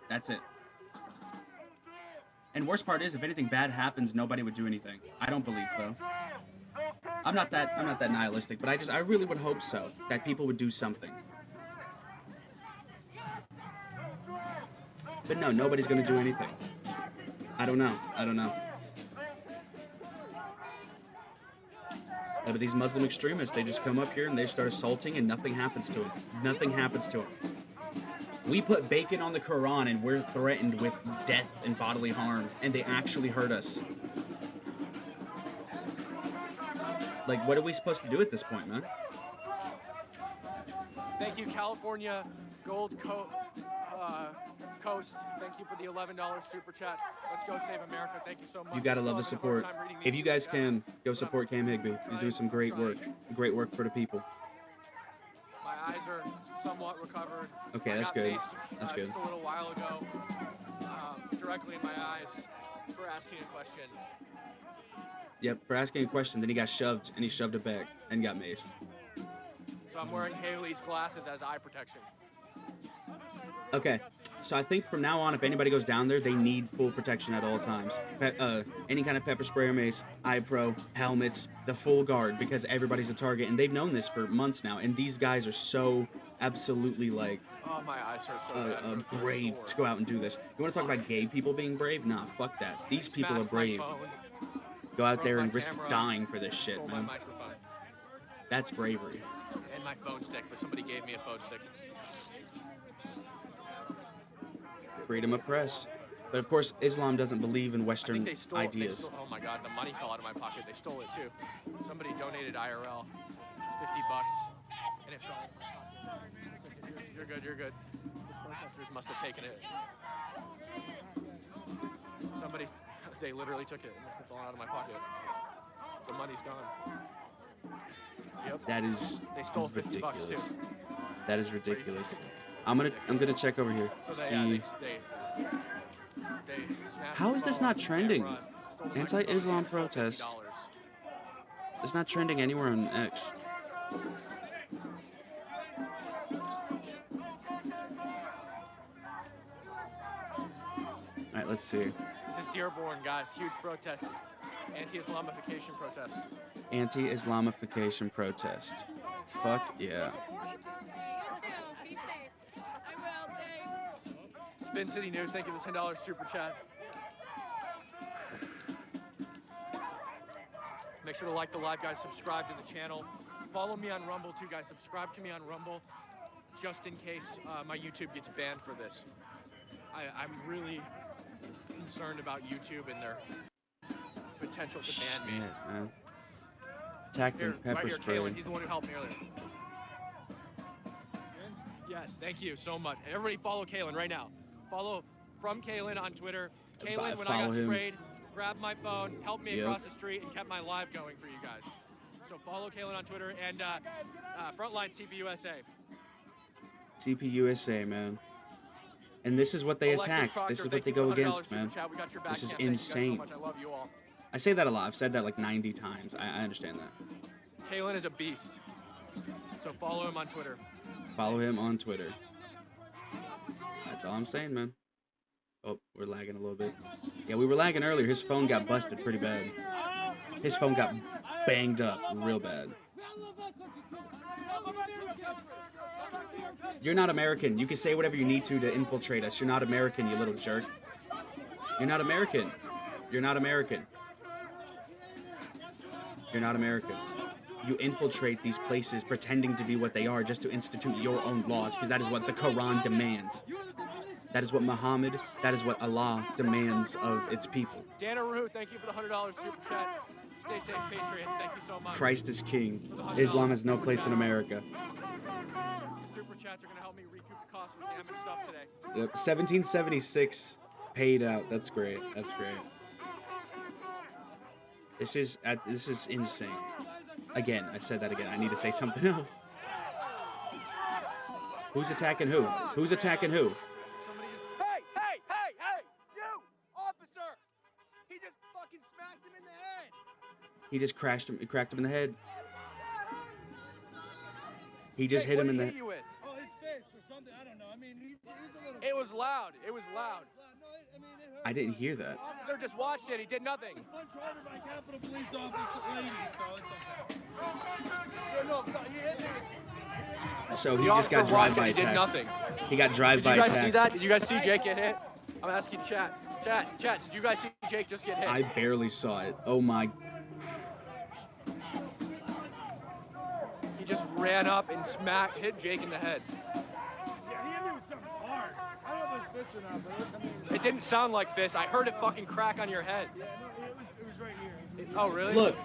That's it. And worst part is, if anything bad happens, nobody would do anything. I don't believe so. I'm not that nihilistic, but I really would hope so, that people would do something. But no, nobody's gonna do anything. I don't know. Yeah, but these Muslim extremists, they just come up here and they start assaulting and nothing happens to them. Nothing happens to them. We put bacon on the Quran and we're threatened with death and bodily harm, and they actually hurt us. Like, what are we supposed to do at this point, man? Thank you, California Gold Coast. Thank you for the $11 super chat. Let's go save America. Thank you so much. You gotta love the support. If you guys can, go support Cam Higbee. He's doing some great work. Great work for the people. My eyes are somewhat recovered. Okay, that's good. That's good. Just a little while ago, directly in my eyes for asking a question. Yep, for asking a question, then he got shoved, and he shoved it back, and got maced. So I'm wearing Haley's glasses as eye protection. Okay, so I think from now on, if anybody goes down there, they need full protection at all times. Any kind of pepper spray or mace, eye pro, helmets, the full guard, because everybody's a target, and they've known this for months now, and these guys are so absolutely, like, Oh, my eyes hurt so bad. brave to go out and do this. You want to talk about gay people being brave? Nah, fuck that. These people are Smashed my brave. phone, Go out broke there my and risk camera, dying for this shit, stole my man. microphone That's bravery. and my phone stick, but somebody gave me a phone stick. Freedom of press. But of course, Islam doesn't believe in I think Western they stole, ideas. oh my God, the money fell out of my pocket. They stole it too. Somebody donated IRL, $50, and it fell out of my pocket. You're good, you're good. The protesters must have taken it. Somebody, they literally took it. It must have fallen out of my pocket. The money's gone. Yep. That is They stole $50 ridiculous. too. That is ridiculous. I'm gonna check over here. So See. they smashed How the is this phone, not the trending? camera, stole the Anti-Islam microphone, and stole protest. $50. It's not trending anywhere on X. Alright, let's see. This is Dearborn, guys. Huge protest. Anti-Islamification protest. Anti-Islamification protest. Fuck yeah. Be safe. I will, thanks. Spin City News, thank you for the $10 super chat. Make sure to like the live, guys. Subscribe to the channel. Follow me on Rumble, too, guys. Subscribe to me on Rumble, just in case my YouTube gets banned for this. I'm really concerned about YouTube and their potential to ban me. Yeah, man. Attacked Here, in Pepper's right here, Kaylin. Kaylee. He's the one who helped me earlier. Yes, thank you so much. Everybody follow Kaylin right now. Follow from Kaylin on Twitter. Kaylin, when I got Follow him. sprayed, grabbed my phone, helped me Yep. across the street, and kept my live going for you guys. So follow Kaylin on Twitter and Frontline CPUSA. TPUSA, man. And this is what they Alexis attack. Proctor, This is thank what they you for go $100 against, super man. chat. We got your back, This is Cam. Thank insane. you guys so much. I love you all. I say that a lot. I've said that like 90 times. I understand that. Kaylin is a beast. So follow him on Twitter. Follow him on Twitter. That's all I'm saying, man. Oh, we're lagging a little bit. Yeah, we were lagging earlier. His phone got busted pretty bad. His phone got banged up real bad. You're not American. You can say whatever you need to infiltrate us. You're not American, you little jerk. You're not American. You're not American. You're not American. You infiltrate these places pretending to be what they are just to institute your own laws, because that is what the Quran demands. That is what Muhammad, that is what Allah demands of its people. Dana Rue, thank you for the $100 super chat. Stay safe, Patriots. Thank you so much. Christ is king. Islam has no place in America. The super chats are going to help me recoup the cost of the damaged stuff today. Yep, 1776 paid out. That's great. That's great. This is insane. Again, I said that again. I need to say something else. Who's attacking who? Who's attacking who? Hey! You! Officer! He just fucking smacked him in the head! He just cracked him in the head. He just hit him in the head. Hit you with? Oh, his fist or something. I don't know. I mean, he's a little. It was loud. It was loud. No, I mean, it hurt. I didn't hear that. Officer just watched it. He did nothing. He was punched harder by Capitol Police Officer lady, so it's okay. No, he hit me. So he The just got officer watched drive-by it. He did attacked. nothing. He got drive-by Did you attacked. guys see that? Did you guys see Jake get hit? I'm asking chat. Chat, did you guys see Jake just get hit? I barely saw it. Oh my. He just ran up and hit Jake in the head. Yeah, he hit me with something hard. I don't know if it was fist or not, but I mean. It didn't sound like fist. I heard it fucking crack on your head. Yeah, no, it was right here. Oh, really? Look,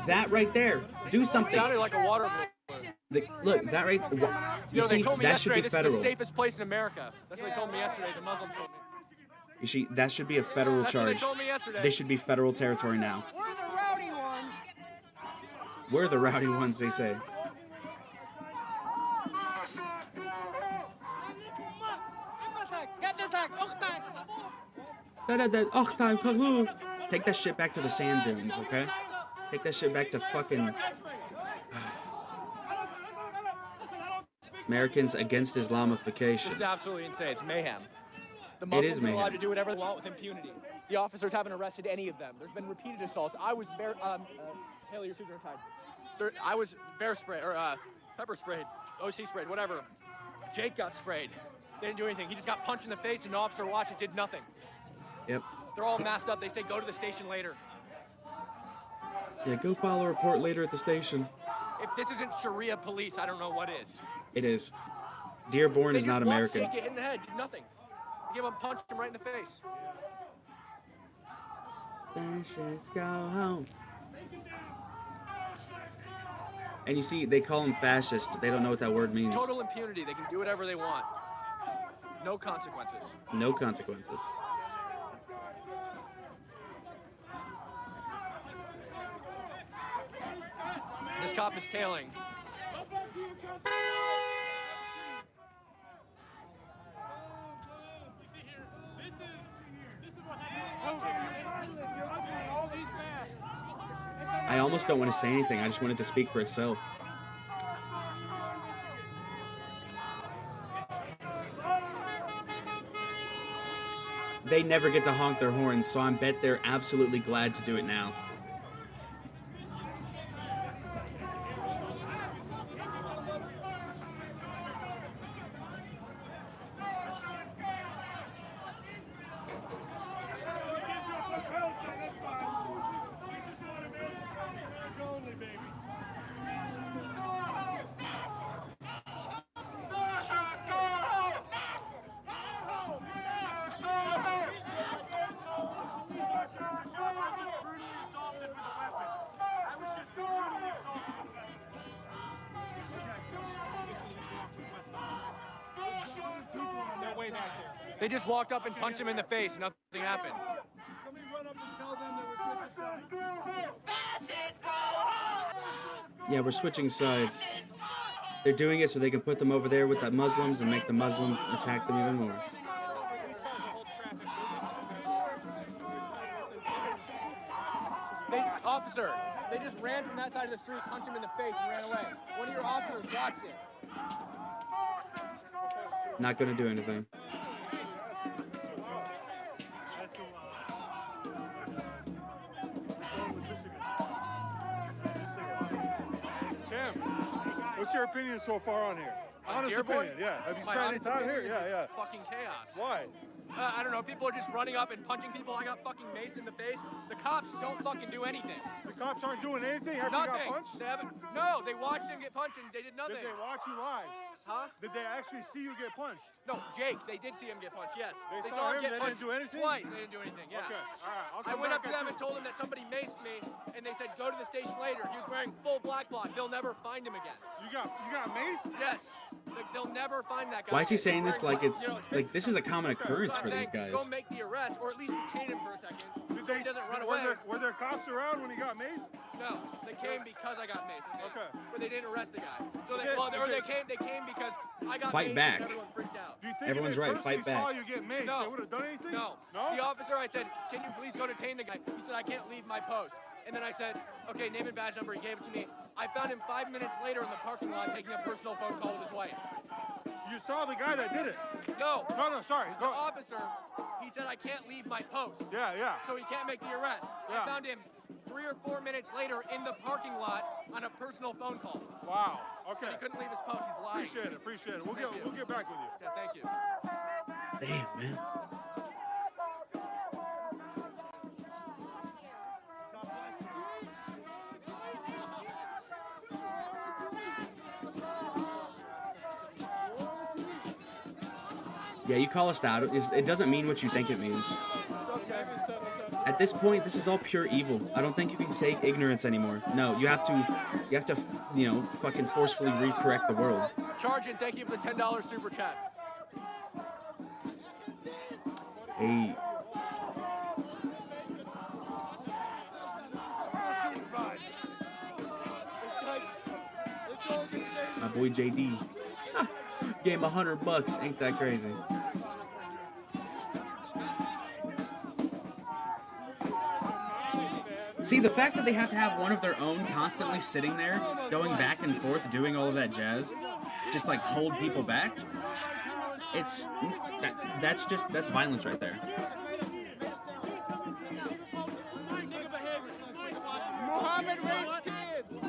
that right there. Do It something. sounded like a water balloon. Look, that right. You You know, they see, told me that should yesterday be this federal. is the safest place in America. That's what they told me yesterday. The Muslims told me. You see, that should be a federal That's what they charge. told me yesterday. This should be federal territory now. We're the rowdy ones. We're the rowdy ones, they say. Take that shit back to the sand dunes, okay? Take that shit back to fucking Americans against This Islamification. is absolutely insane. It's mayhem. The It Muslims is are allowed mayhem. to do whatever they want with impunity. The officers haven't arrested any of them. There's been repeated assaults. I was Haley, your shoes are tied. I was pepper sprayed, OC sprayed, whatever. Jake got sprayed. They didn't do anything. He just got punched in the face, and an officer watched it, did nothing. Yep. They're all masked up. They say go to the station later. Yeah, go file a report later at the station. If this isn't Sharia police, I don't know what is. It is. Dearborn They is just not watched American. Jake get hit in the head, did nothing. They gave him, punched him right in the face. Fascists go home. And you see, they call them fascist. They don't know what that word means. Total impunity. They can do whatever they want. No consequences. No consequences. This cop is tailing. I almost don't want to say anything. I just want it to speak for itself. They never get to honk their horns, so I bet they're absolutely glad to do it now. They just walked up and punched him in the face and nothing happened. Somebody run up and tell them that we're switching sides. Yeah, we're switching sides. They're doing it so they can put them over there with the Muslims and make the Muslims attack them even more. Officer, they just ran from that side of the street, punched him in the face, and ran away. One of your officers watched it. Not gonna do anything. Cam, what's your opinion so far on here? Honest Dearborn? opinion, yeah. Have you My spent any honest time here? opinion is Yeah, it's fucking chaos. Why? I don't know. People are just running up and punching people. I got fucking maced in the face. The cops don't fucking do anything. The cops aren't doing anything after you got Nothing. punched? They haven't. No, they watched him get punched and they did nothing. Did they watch you live? Huh? Did they actually see you get punched? No, Jake. They did see him get punched. Yes. They saw him, get they didn't punched do anything? twice. They didn't do anything. Yeah. Okay, all right. I'll I come went back up to at them you. and told them that somebody maced me, and they said go to the station later. He was wearing full black bloc. They'll never find him again. You got maced? Yes. Like, they'll never find that guy. Why is he again. saying this like it's You know, like this is a common occurrence I'm for these saying, guys? Go make the arrest, or at least detain him for a second, so he doesn't run away. Were there cops around when he got maced? No, they came because I got maced. Okay. But they didn't arrest the guy. So Okay, they came because I got Fight maced back. and everyone freaked out. Do you think Everyone's if they right, fight personally saw back. you get maced, No. they would have done anything? No. No? The officer, I said, can you please go detain the guy? He said, I can't leave my post. And then I said, okay, name and badge number. He gave it to me. I found him 5 minutes later in the parking lot taking a personal phone call with his wife. You saw the guy that did it? No. No, sorry. The Go. officer, he said, I can't leave my post. Yeah. So he can't make the arrest. Yeah. I found him 3 or 4 minutes later in the parking lot on a personal phone call. Wow. So Okay. he couldn't leave his post. He's lying. Appreciate it. We'll Thank you. get back with you. Yeah, thank you. Damn, man. Yeah, you call us out. It doesn't mean what you think it means. At this point, this is all pure evil. I don't think you can say ignorance anymore. No, you have to, fucking forcefully recorrect the world. Chargent, thank you for the $10 super chat. Hey, my boy JD. Gave him $100. Ain't that crazy? See, the fact that they have to have one of their own constantly sitting there, going back and forth, doing all of that jazz, just like hold people back, that's violence right there. Muhammad rapes kids.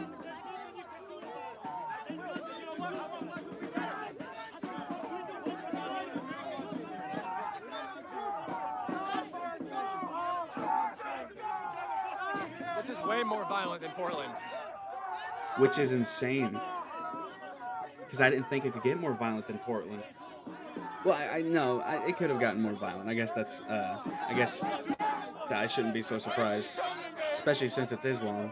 This is way more violent than Portland. Which is insane. Because I didn't think it could get more violent than Portland. Well, I know it could have gotten more violent. I guess I shouldn't be so surprised, especially since it's Islam.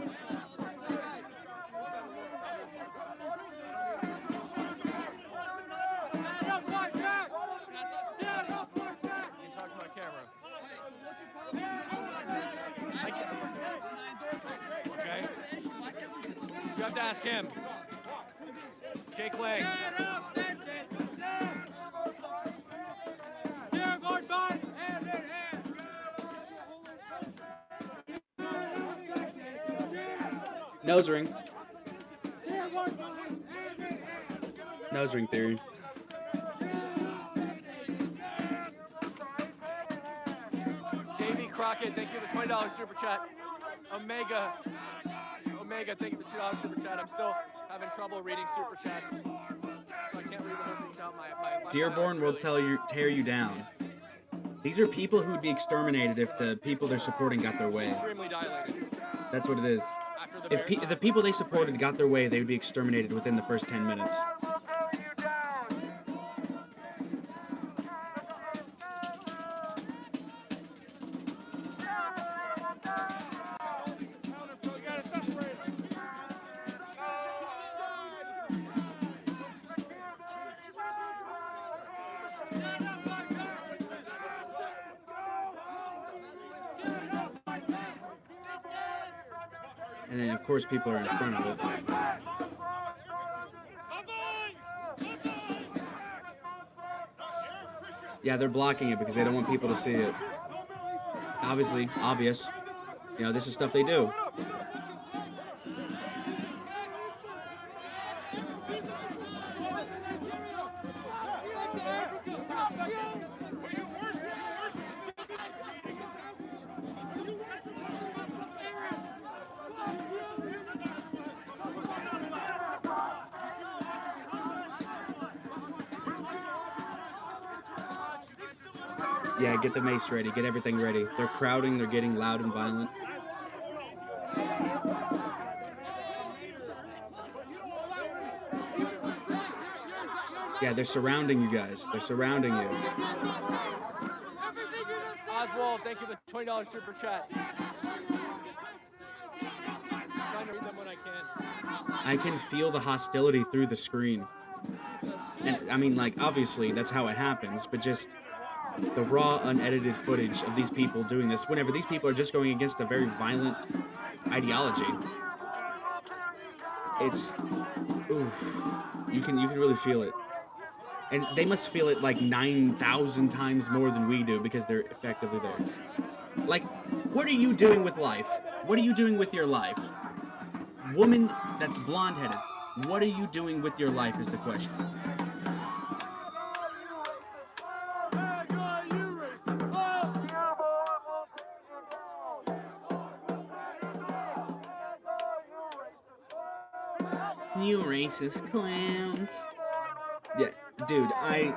Talk to my camera. Okay. You have to ask him. Jake Lang. Dearborn fights hand in hand. Nose ring. Nose ring theory. Davey Crockett, thank you for the $20 super chat. Omega, thank you for $2 super chat. I'm still having trouble reading super chats, so I can't read the whole things out. My Dearborn will tear you down. These are people who would be exterminated if the people they're supporting got their way. extremely dilated. That's what it is. After the If the people they supported got their way, they would be exterminated within the first 10 minutes. And then, of course, people are in front of it. Yeah, they're blocking it because they don't want people to see it. Obvious. This is stuff they do. Yeah, get the mace ready. Get everything ready. They're crowding. They're getting loud and violent. Yeah, they're surrounding you guys. They're surrounding you. Oswald, thank you for the $20 super chat. I'm trying to read them when I can. I can feel the hostility through the screen. And I mean, like, obviously, that's how it happens, but just the raw, unedited footage of these people doing this, whenever these people are just going against a very violent ideology. It's, oof, you can really feel it. And they must feel it like 9,000 times more than we do because they're effectively there. Like, what are you doing with life? What are you doing with your life? Woman that's blonde-headed, what are you doing with your life is the question. You racist clowns. Yeah, dude, I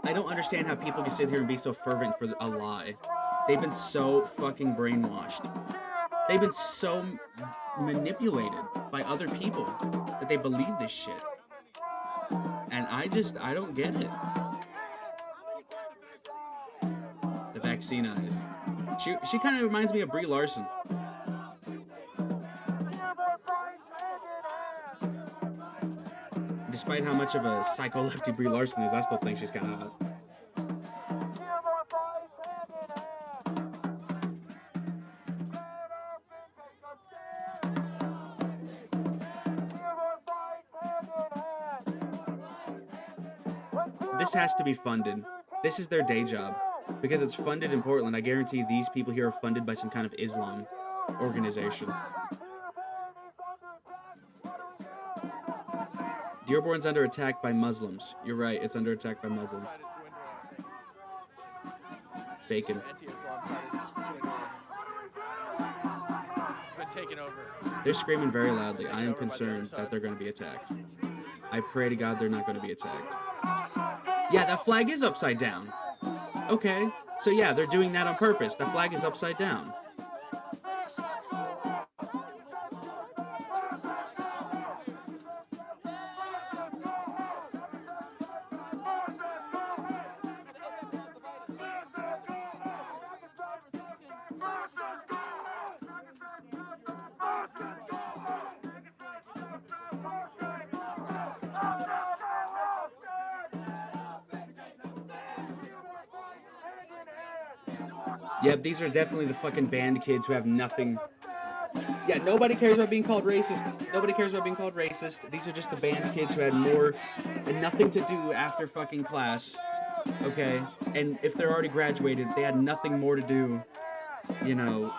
don't understand how people can sit here and be so fervent for a lie. They've been so fucking brainwashed. They've been so manipulated by other people that they believe this shit. And I don't get it. The vaccine eyes. She kind of reminds me of Brie Larson. Despite how much of a psycho lefty Brie Larson is, I still think she's kind of hot. This has to be funded. This is their day job. Because it's funded in Portland, I guarantee these people here are funded by some kind of Islam organization. Dearborn's under attack by Muslims. You're right, it's under attack by Muslims. Bacon. Taken over. They're screaming very loudly. I am concerned that they're going to be attacked. I pray to God they're not going to be attacked. Yeah, that flag is upside down. Okay, so yeah, they're doing that on purpose. The flag is upside down. Yep, these are definitely the fucking band kids who have nothing. Yeah, nobody cares about being called racist. Nobody cares about being called racist. These are just the band kids who had more and nothing to do after fucking class. Okay? And if they're already graduated, they had nothing more to do. You know.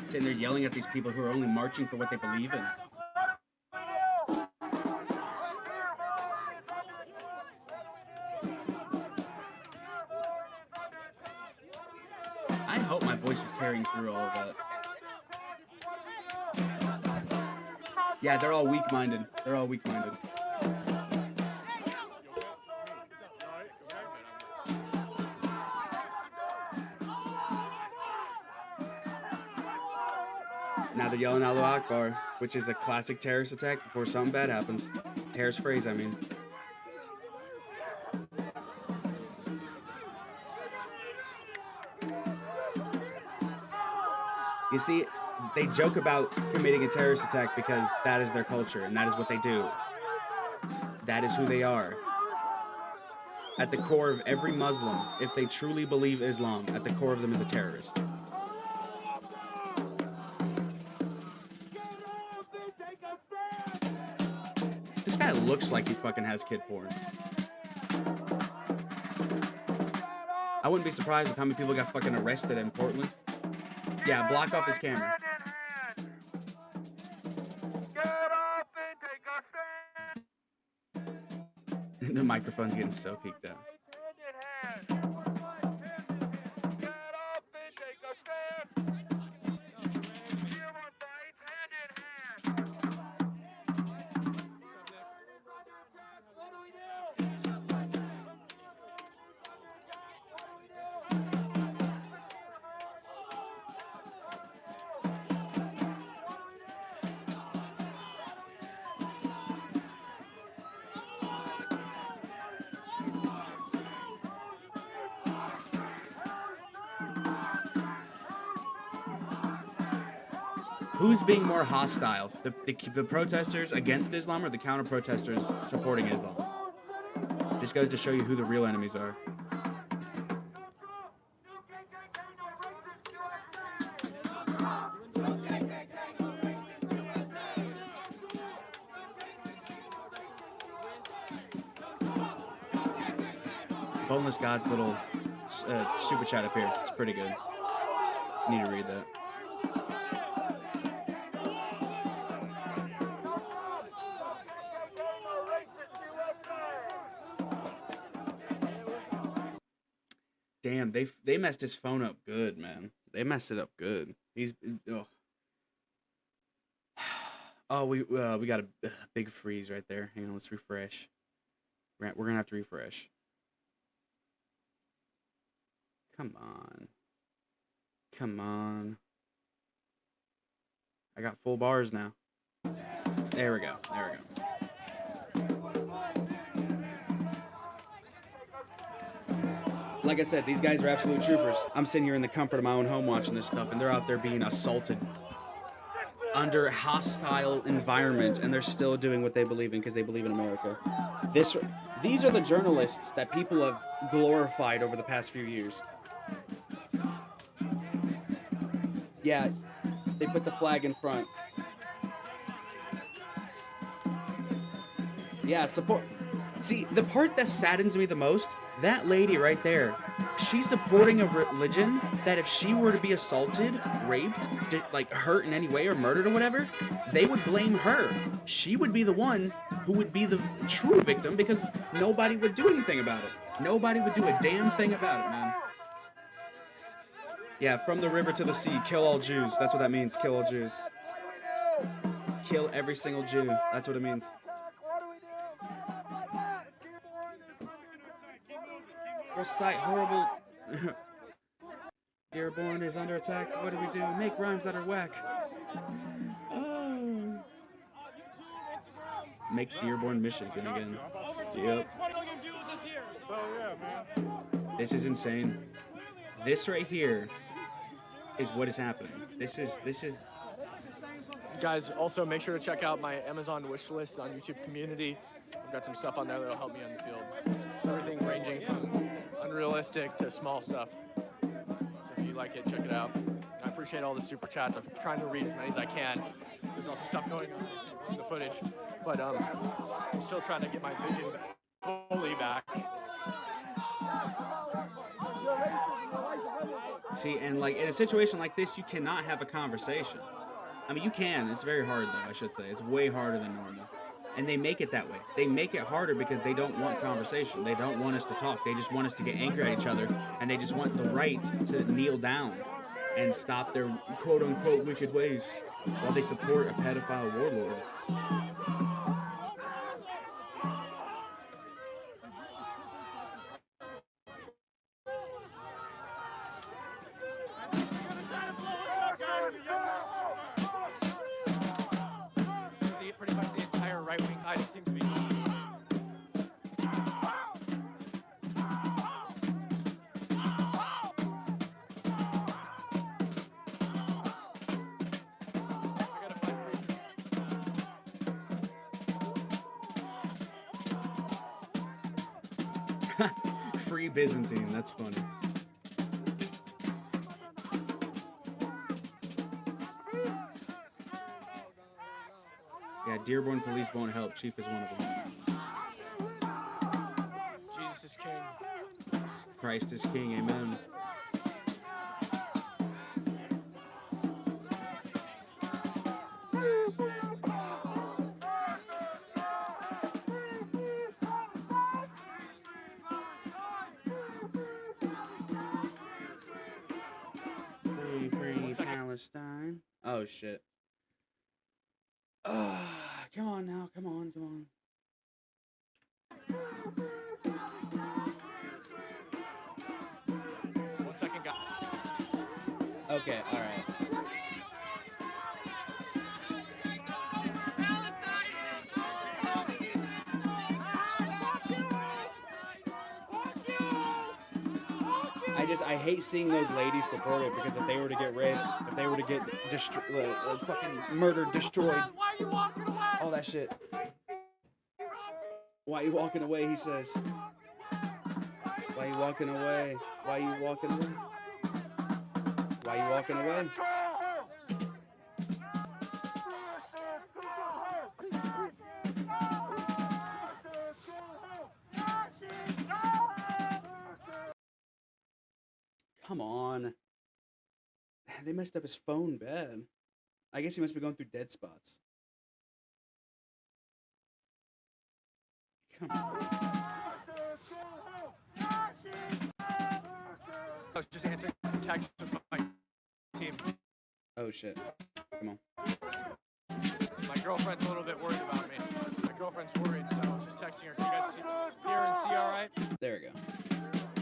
Sitting there yelling at these people who are only marching for what they believe in. I hope my voice was carrying through all of that. Yeah, they're all weak-minded. They're all weak-minded. Now they're yelling Allahu Akbar, which is a classic terrorist attack before something bad happens. Terrorist phrase, I mean. You see, they joke about committing a terrorist attack because that is their culture and that is what they do. That is who they are. At the core of every Muslim, if they truly believe Islam, at the core of them is a terrorist. This guy looks like he fucking has kid porn. I wouldn't be surprised with how many people got fucking arrested in Portland. Yeah, block off his camera. The microphone's getting so peaked out. Who's being more hostile? The protesters against Islam or the counter protesters supporting Islam? Just goes to show you who the real enemies are. Boneless God's little super chat up here. It's pretty good. Need to read that. Damn, they messed his phone up good, man. They messed it up good. He's oh, we got a big freeze right there. Hang on, let's refresh. We're gonna have to refresh. Come on. Come on. I got full bars now. There we go. There we go. Like I said, these guys are absolute troopers. I'm sitting here in the comfort of my own home watching this stuff, and they're out there being assaulted under a hostile environment, and they're still doing what they believe in because they believe in America. These are the journalists that people have glorified over the past few years. Yeah, they put the flag in front. Yeah, support. See, the part that saddens me the most, that lady right there, she's supporting a religion that if she were to be assaulted, raped, like hurt in any way or murdered or whatever, they would blame her. She would be the one who would be the true victim because nobody would do anything about it. Nobody would do a damn thing about it, man. Yeah, from the river to the sea, kill all Jews. That's what that means, kill all Jews. Kill every single Jew. That's what it means. Recite horrible. Dearborn is under attack. What do we do? Make rhymes that are whack. Oh. Make Dearborn, Michigan again. Yep. This is insane. This right here is what is happening. This is. Guys, also make sure to check out my Amazon wish list on YouTube community. I've got some stuff on there that'll help me on the field. Everything ranging from unrealistic to small stuff. So if you like it, check it out. I appreciate all the super chats. I'm trying to read as many as I can. There's also stuff going on in the footage, but I'm still trying to get my vision fully back. See, and like in a situation like this, you cannot have a conversation. I mean, you can. It's very hard, though, I should say. It's way harder than normal. And they make it that way. They make it harder because they don't want conversation. They don't want us to talk. They just want us to get angry at each other. And they just want the right to kneel down and stop their quote-unquote wicked ways while they support a pedophile warlord. Pretty much the entire right-wing side seems to be. Free Byzantine, that's funny. Yeah, Dearborn police won't help. Chief is one of them. Jesus is king. Christ is king, amen. Free Palestine. Oh, shit. Come on now, come on. One second, guys. Okay, alright. I hate seeing those ladies support it because if they were to get raped, if they were to get fucking murdered, destroyed, Why are you walking away? all that shit. Why you walking away? He says. Why you walking away? Why you walking away? Why you walking away? Come on. They messed up his phone bad. I guess he must be going through dead spots. Come on. I was just answering some texts with my team. Oh shit. Come on. My girlfriend's a little bit worried about me. My girlfriend's worried, so I was just texting her. Can you guys hear and see all right? There we go.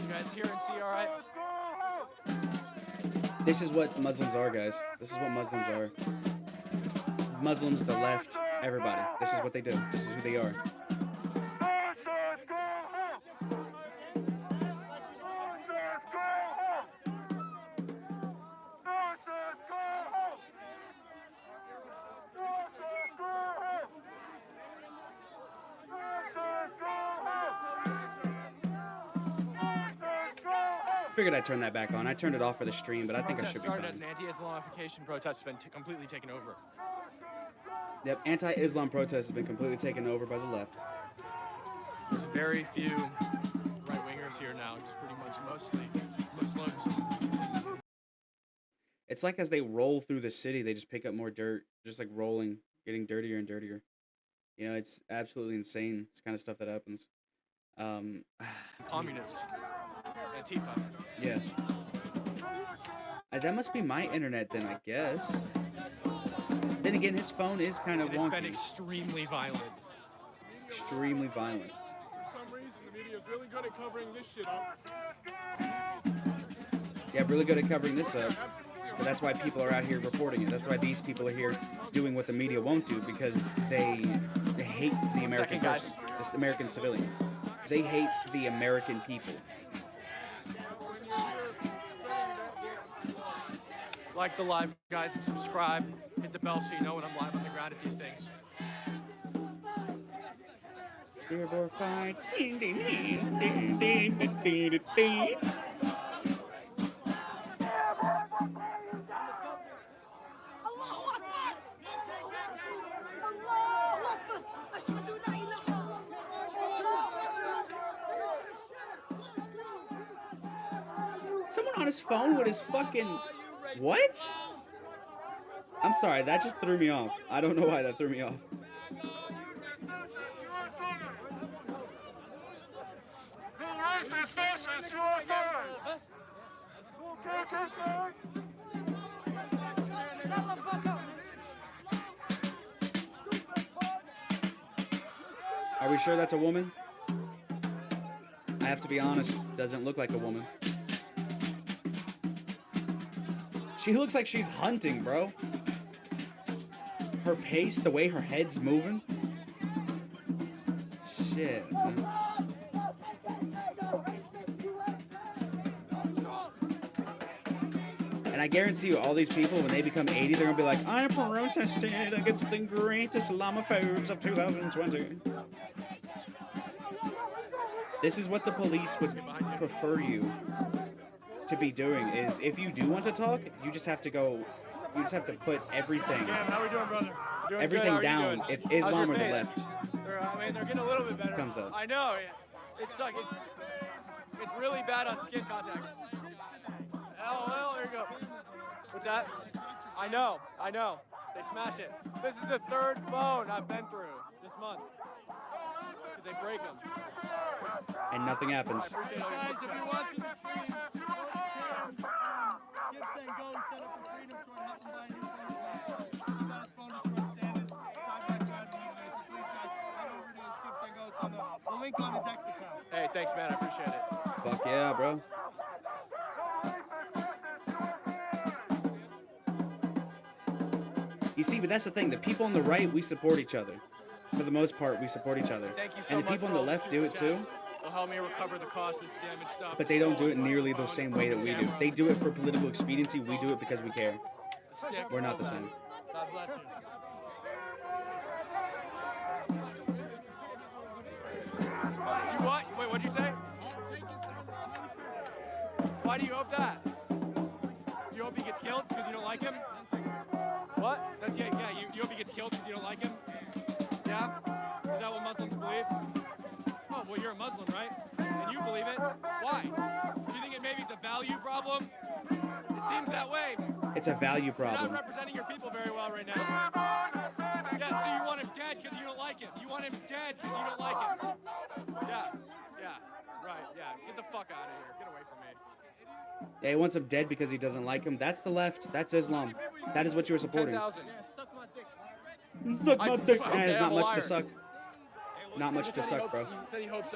You guys hear and see all right? This is what Muslims are, guys. This is what Muslims are. Muslims, the left, everybody. This is what they do. This is who they are. Figured I'd turn that back on. I turned it off for the stream, but I think I should be fine. Started as an anti-Islamification protest, has been completely taken over. Yep, anti-Islam protests have been completely taken over by the left. There's very few right-wingers here now. It's pretty much mostly Muslims. It's like as they roll through the city, they just pick up more dirt, just like rolling, getting dirtier and dirtier. You know, it's absolutely insane. It's the kind of stuff that happens. Communists. Antifa. Yeah. That must be my internet then, I guess. Then again, his phone is kind of It's wonky. been extremely violent. Extremely violent. For some reason, the media is really good at covering this shit up. Yeah, really good at covering this up. But that's why people are out here reporting it. That's why these people are here doing what the media won't do, because they hate the American person, the American civilian. They hate the American people. Like the live, guys, and subscribe. Hit the bell so you know when I'm live on the ground at these things. Dearborn fights. Someone on his phone with his fucking... What? I'm sorry, that just threw me off. I don't know why that threw me off. Are we sure that's a woman? I have to be honest, doesn't look like a woman. She looks like she's hunting, bro. Her pace, the way her head's moving. Shit. And I guarantee you, all these people, when they become 80, they're gonna be like, I protested against the greatest Islamophobes of 2020. This is what the police would prefer you to be doing, is if you do want to talk, you just have to go, you just have to put everything, How we doing, brother? Doing everything good. How are you down, doing? if Islam How's or your the face? left. They're getting a little bit better. Comes up. I know. It sucks. It's really bad on skin contact. Well, there you go. What's that? I know. They smashed it. This is the third phone I've been through this month. Because they break them. And nothing happens. I appreciate all your Guys, if success. you're watching the stream, give Sango set up for freedom so I help him buy a new phone. You got his phone just run standing side by side with me today. So please, guys, head over to Skip Sango. It's on the link on his X account. Hey, thanks, man. I appreciate it. Fuck yeah, bro. You see, but that's the thing. The people on the right, we support each other. For the most part, we support each other. Thank you so And the much people for on the all left super do it too. chats. They'll help me recover the cost of this damaged stuff. But they don't do it Stolen nearly the phone, same way that we do. camera, They do it for political expediency. We do it because we care. stick, We're not all the that. same. God bless you. You what? Wait, what'd you say? Why do you hope that? You hope he gets killed because you don't like him? What? That's yeah. You hope he gets killed because you don't like him? Yeah. Is that what Muslims believe? Oh, well, you're a Muslim, right? And you believe it. Why? Do you think maybe it's a value problem? It seems that way. It's a value You're problem. not representing your people very well right now. Yeah, so you want him dead because you don't like him. You want him dead because you don't like him. Yeah, right, yeah. Get the fuck out of here. Get away from me. Yeah, he wants him dead because he doesn't like him. That's the left. That's Islam. That is what you were supporting. 10,000. Suck my dick. Okay, There's not I'm a much to liar. suck. Not much to suck, bro. He said he hopes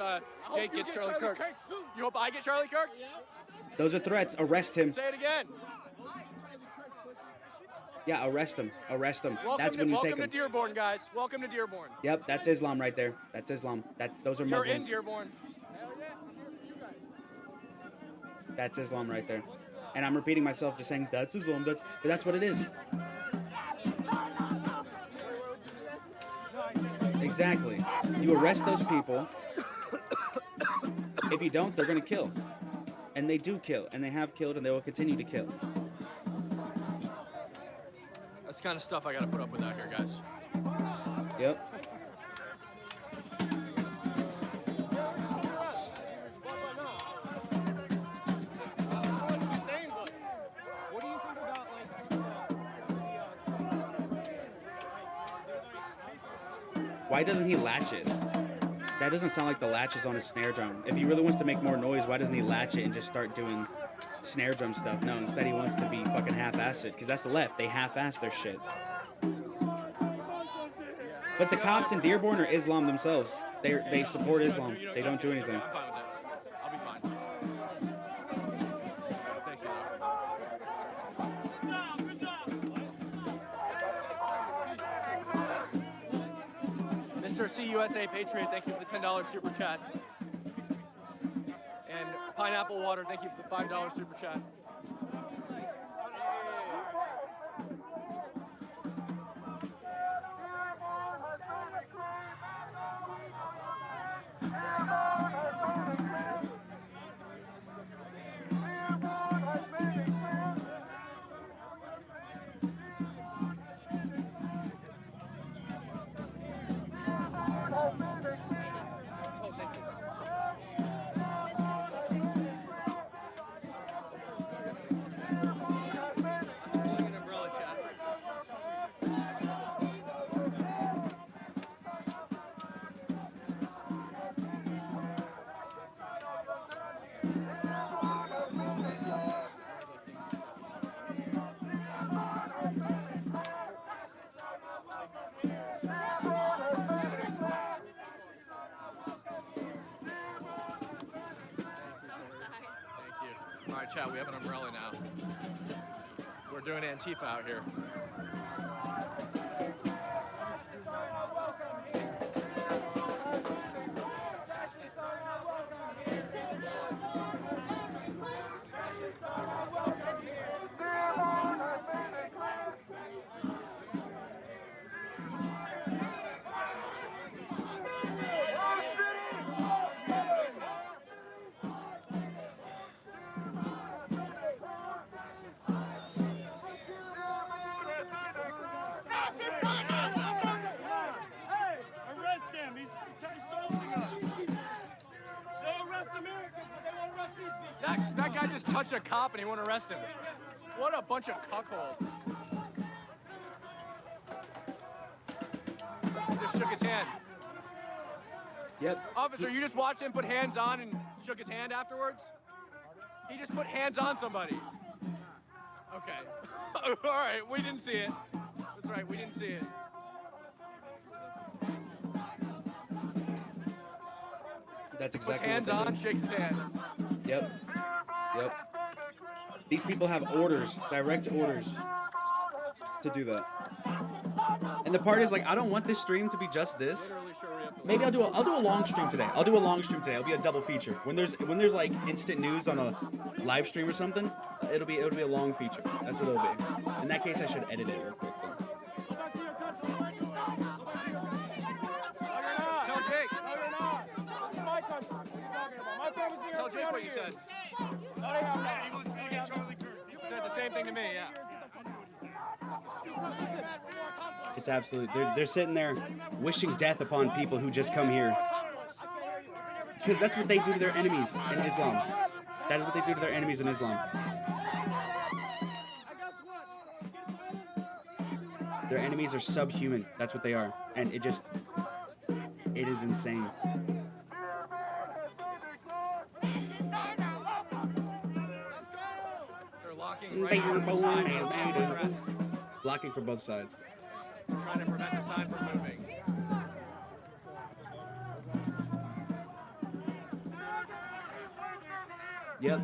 Jake gets Charlie Kirk. You hope I get Charlie Kirk? Those are threats. Arrest him. Say it again. Yeah, arrest him. Arrest him. Welcome That's to, when you welcome take to him. Dearborn, guys. Welcome to Dearborn. Yep, that's Islam right there. That's Islam. Those are You're in Muslims. Dearborn. That's Islam right there. And I'm repeating myself, just saying that's Islam. But that's what it is. Exactly. You arrest those people. If you don't, they're gonna kill. And they do kill, and they have killed, and they will continue to kill. That's the kind of stuff I gotta put up with out here, guys. Yep. Why doesn't he latch it? That doesn't sound like the latch is on his snare drum. If he really wants to make more noise, why doesn't he latch it and just start doing snare drum stuff? No, instead he wants to be fucking half-assed, because that's the left. They half-ass their shit. But the cops in Dearborn are Islam themselves. They support Islam. They don't do anything. I'm fine with that. I'll be fine. Thank you, though. Mr. CUSA Patriot, thank you for the $10 super chat. And Pineapple Water, thank you for the $5 super chat. All right, chat, we have an umbrella now. We're doing Antifa out here. That guy just touched a cop and he won't arrest him. What a bunch of cuckolds. Just shook his hand. Yep. Officer, you just watched him put hands on and shook his hand afterwards? He just put hands on somebody. Okay. All right, we didn't see it. That's right, we didn't see it. That's Puts exactly hands what they on, do. shakes his hand. Yep. Yep. These people have orders, direct orders to do that. And the part is like, I don't want this stream to be just this. Literally Sharia Maybe I'll do a long stream today. I'll do a long stream today. It'll be a double feature. When there's like instant news on a live stream or something, it'll be a long feature. That's what it'll be. In that case, I should edit it real quick though. Tell Jake. Tell Jake what you said. He said the same thing to me, yeah. It's absolute. They're sitting there wishing death upon people who just come here. Because that's what they do to their enemies in Islam. That is what they do to their enemies in Islam. Their enemies are subhuman. That's what they are. And it is insane. They're locking right on both sides of the press. Blocking for both sides. Trying to prevent the sign from moving. Yep.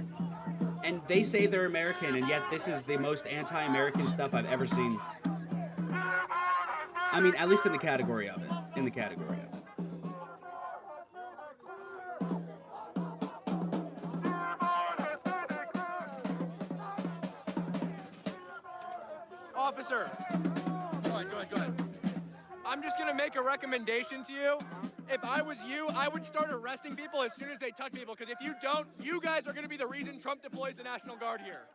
And they say they're American, and yet this is the most anti-American stuff I've ever seen. I mean, at least in the category of it. In the category of it. Officer. Go ahead. I'm just gonna make a recommendation to you. If I was you, I would start arresting people as soon as they touch people, because if you don't, you guys are gonna be the reason Trump deploys the National Guard here.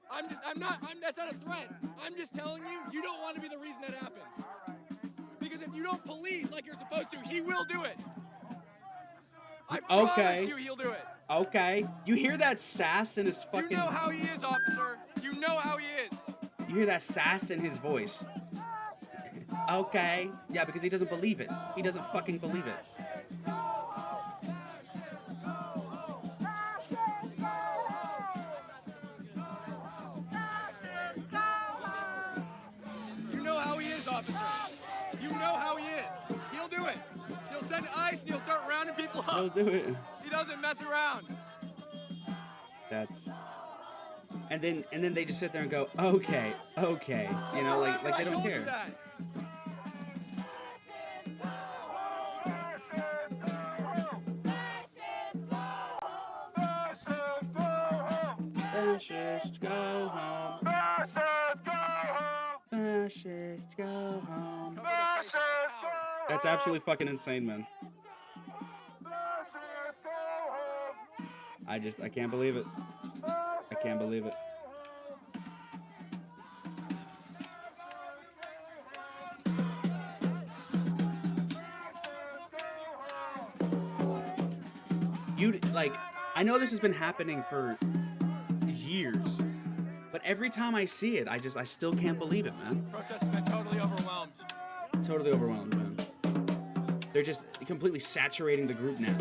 That's not a threat. I'm just telling you, you don't want to be the reason that happens. Because if you don't police like you're supposed to, he will do it. I promise you he'll do it. Okay. You hear that sass in his fucking... You know how he is, officer. You know how he is. You hear that sass in his voice. Okay. Yeah, because he doesn't believe it. He doesn't fucking believe it. You know how he is, officer. You know how he is. He'll do it. He'll send ICE and he'll start rounding people up. He'll do it. He doesn't mess around. That's... And then they just sit there and go, okay. You know, like they don't care. Fascists go home. Fascists go home. That's absolutely fucking insane, man. I can't believe it. I can't believe it. I know this has been happening for years, but every time I see it, I still can't believe it, man. Protesters have been totally overwhelmed. Totally overwhelmed, man. They're just completely saturating the group now.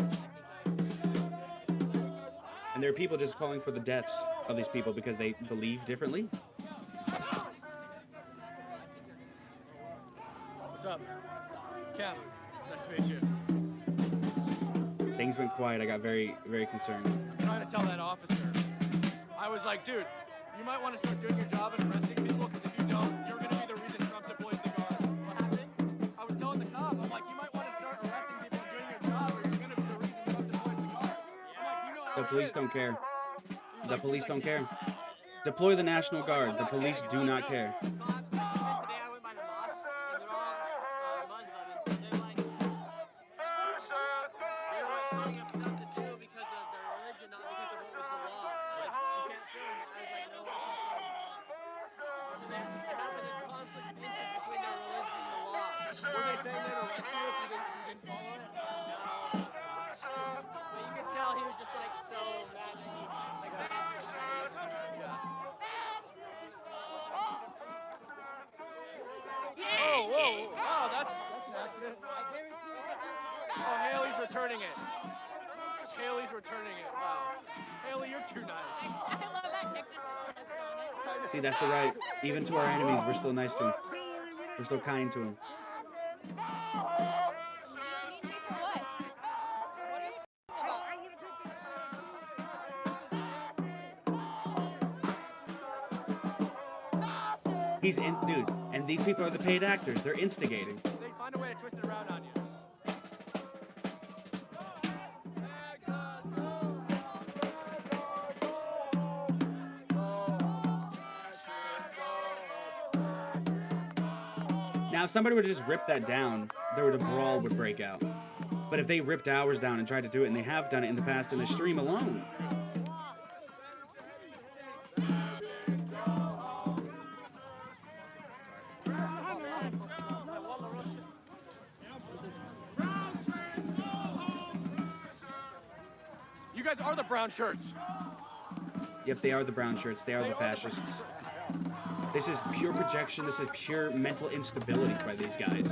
And there are people just calling for the deaths of these people because they believe differently. What's up? Cap, nice to meet you. Things went quiet. I got very, very concerned. I'm trying to tell that officer. I was like, dude, you might want to start doing your job and arresting people, because if you don't, you're going to be the reason Trump deploys the guard. What happened? I was telling the cop, I'm like, you might want to start arresting people and doing your job, or you're going to be the reason Trump deploys the guard. I'm like, you know how The police don't care. The police don't care. Deploy the National Guard. The police do not care. Wow, that's an accident. Oh, Haley's returning it. Haley's returning it. Wow. Haley, you're too nice. I love that Nick just See, that's the right. Even to our enemies, we're still nice to them. We're still kind to them. need me for what? What are you talking about? He's in, dude. And these people are the paid actors. They're instigating. They find a way to twist it around on you. Now, if somebody would just rip that down, there would a brawl would break out. But if they ripped ours down and tried to do it, and they have done it in the past in the stream alone. You guys are the brown shirts. Yep, they are the brown shirts. They are the fascists. This is pure projection. This is pure mental instability by these guys.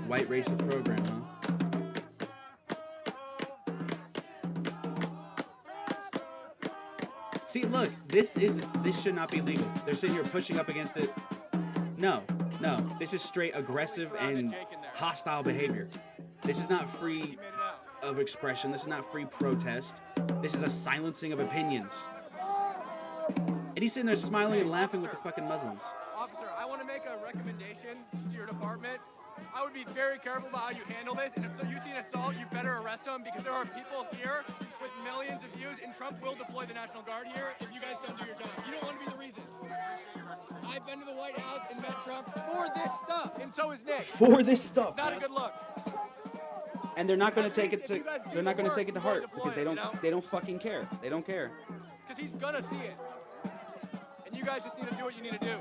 White racist program, huh? See, look, this should not be legal. They're sitting here pushing up against it. No, this is straight aggressive and hostile behavior. This is not free of expression. This is not free protest. This is a silencing of opinions. And he's sitting there smiling and laughing with the fucking Muslims. Officer, I want to make a recommendation to your department. I would be very careful about how you handle this, and if you see an assault, you better arrest them, because there are people here with millions of views, and Trump will deploy the National Guard here if you guys don't do your job. You don't want to be the reason. I've been to the White House and met Trump for this stuff, and so is Nick. For this stuff. Not a good look. And they're not going to take it to heart, because they don't fucking care. They don't care. Because he's gonna see it. And you guys just need to do what you need to do.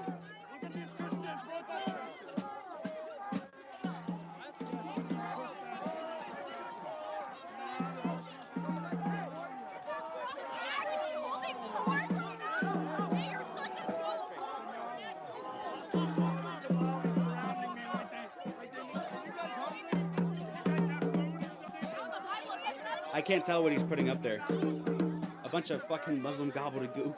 I can't tell what he's putting up there. A bunch of fucking Muslim gobbledygook.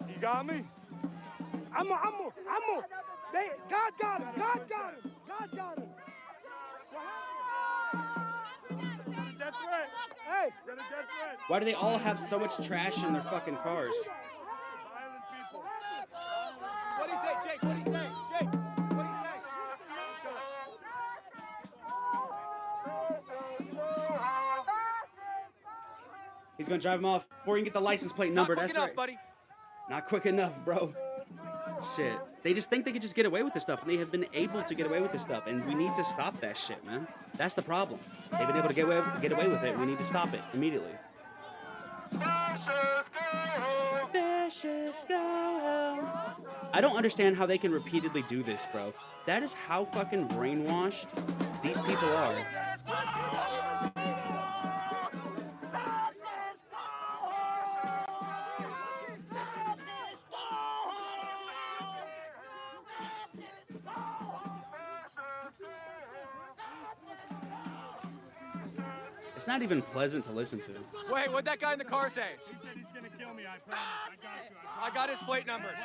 You got me? I'm a. God got him. God got him. God got him. Death threat. Hey, is that a death threat? Why do they all have so much trash in their fucking cars? Violent people. What'd he say, Jake? What'd he say? Jake, what'd he say? He's gonna drive him off before he can get the license plate number. Not quick That's enough, right. buddy. Not quick enough, bro. Shit. They just think they can just get away with this stuff, and they have been able to get away with this stuff, and we need to stop that shit, man. That's the problem. They've been able to get away with it. We need to stop it immediately. Fascists go home. I don't understand how they can repeatedly do this, bro. That is how fucking brainwashed these people are. It's not even pleasant to listen to. Wait, what'd that guy in the car say? He said he's gonna kill me. I promise. I got you. I got his plate numbers.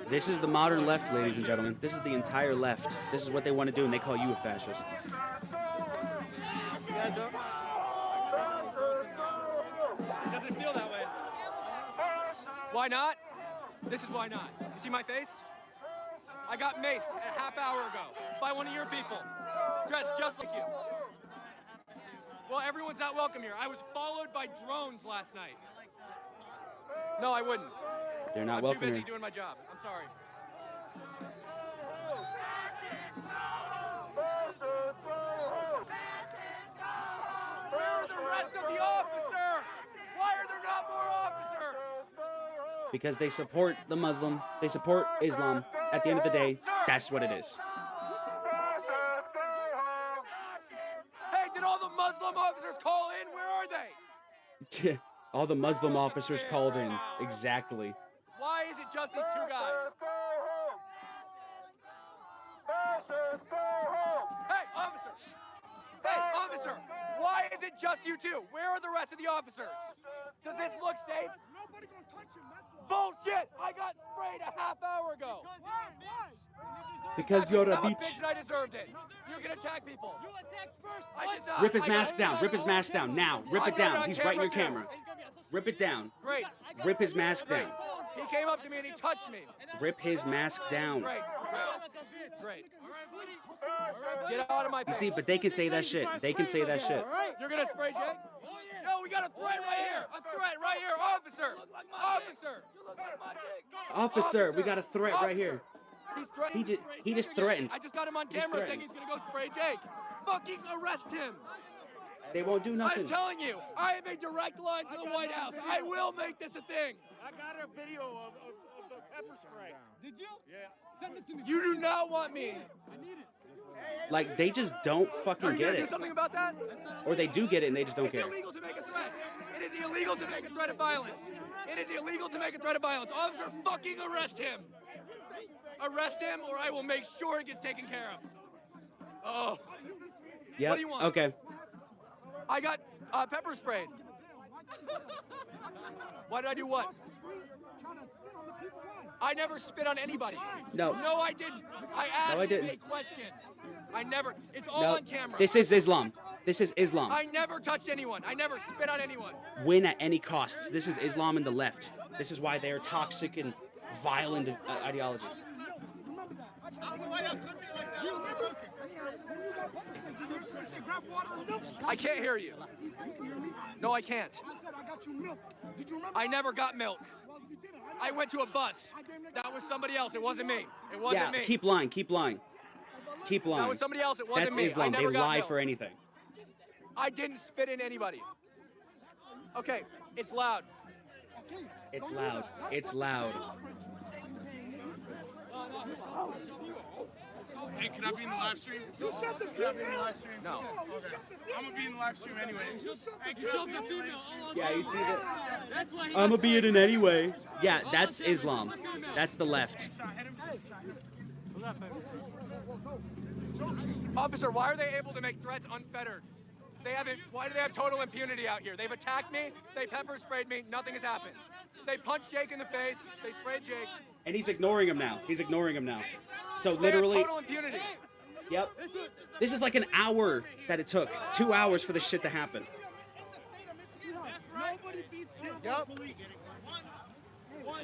This is the modern left, ladies and gentlemen. This is the entire left. This is what they want to do, and they call you a fascist. It doesn't feel that way. Why not? This is why not. You see my face? I got maced a half hour ago by one of your people, dressed just like you. Well, everyone's not welcome here. I was followed by drones last night. No, I wouldn't. They're not I'm welcome too busy here. doing my job. I'm sorry. Where are the rest of the officers? Why are there not more officers? Because they support the Muslim. They support Islam. At the end of the day, that's what it is. Hey, did all the Muslim officers call in? Where are they? All the Muslim officers called in. Exactly. Why is it just these two guys? Hey, officer! Hey, officer! Why is it just you two? Where are the rest of the officers? Does this look safe? Nobody gonna touch him. That's why. Bullshit! I got sprayed a half hour ago. Why? Because you're a I'm bitch. and I deserved it. You're gonna attack people. You attacked first. I did not. Rip his I mask got- down. Rip his mask down now. Rip it down. He's right in your camera. Rip it down. Great. Rip his mask Great. down. He came up to me and he touched me. Rip his mask down. Great. Great. Get out of my You face. see, but they can say that shit. They can say that shit. You're gonna spray Jake? No, we got a threat right here. A threat right here. Officer. Officer. Officer, we got a threat right here. He's threatening. He just threatened. I just got him on Just camera saying threatened. he's gonna go spray Jake. Fucking arrest him. They won't do nothing. I'm telling you, I have a direct line to the White House. I will make this a thing. I got a video of the pepper spray. Did you? Yeah. Send it to me. You do not want me. I need it. Like, they just don't Are fucking you get gonna do it. something about that? Or they do get it and they just don't It's care. illegal to make a threat. It is illegal to make a threat of violence. It is illegal to make a threat of violence. Officer, fucking arrest him. Arrest him or I will make sure it gets taken care of. Oh. Yep. What do you want? Okay. I got pepper sprayed. Why did I do what? I never spit on anybody. No. No, I didn't. I asked I you didn't. a question. I never. It's all No. on camera. This is Islam. This is Islam. I never touched anyone. I never spit on anyone. Win at any cost. This is Islam and the left. This is why they are toxic and violent ideologies. I can't hear you. No, I can't. I said I got you milk. Did you remember? I never got milk. Well, you didn't. I went to a bus. That was somebody else. It wasn't me. It wasn't Yeah, me. keep lying. Keep lying. Keep That lying. was somebody else. It wasn't That's me. I Islam. They never got lie milk. for anything. I didn't spit in anybody. Okay, it's loud. It's loud. It's loud. Hey, can I be in the live stream? You shut the Can I be in the female. live stream? No. Okay. I'm gonna be in the live stream anyway. You showed the female. Oh, Yeah, you see that? That's why he I'm got gonna be it in sprayed. anyway. Yeah, that's Islam. That's the left. Officer, why are they able to make threats unfettered? They haven't. Why do they have total impunity out here? They've attacked me. They pepper sprayed me. Nothing has happened. They punched Jake in the face. They sprayed Jake. And he's ignoring him now. He's ignoring him now. So They have literally, total impunity. yep. This is like an hour that it took. 2 hours for this shit to happen. Nobody beats Yep.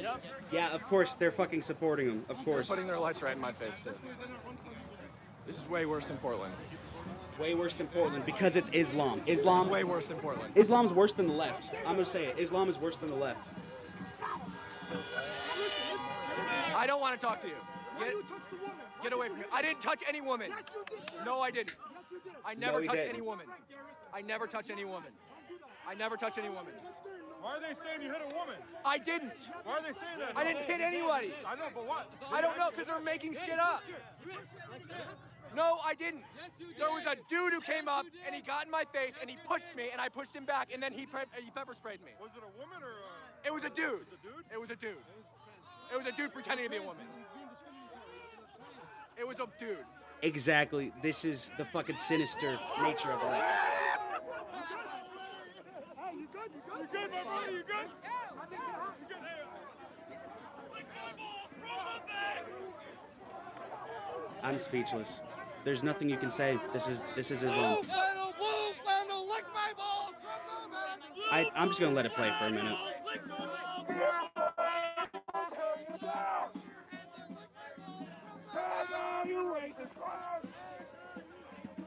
Yep. Yeah, of course they're fucking supporting him. Of course. Putting their lights right in my face too. This is way worse than Portland. Way worse than Portland because it's Islam. This is Islam. way worse than Portland. Islam's worse than the left. I'm gonna say it. Islam is worse than the left. I don't want to talk to you. Why you touch the woman? Get away from me. I didn't touch any woman. Yes, you did, sir. No, I didn't. Yes, you did. I never he touched didn't. any woman. I never touched any woman. I never touched any woman. Why are they saying you hit a woman? I didn't. Why are they saying that? I didn't hit anybody. I know, but what? I don't know because they're making shit up. No, I didn't. There was a dude who came up and he got in my face and he pushed me and I pushed him back and then he pepper sprayed me. Was it a woman or It was a dude. a dude? It was a dude. It was a dude pretending to be a woman. It was a dude. Exactly. This is the fucking sinister nature of the left. Hey, you good? You good? You good, my brother? You good? I think you're hot. You good? I'm speechless. There's nothing you can say. This is Islam. Blue flannel, lick my balls from the back. I'm just gonna let it play for a minute.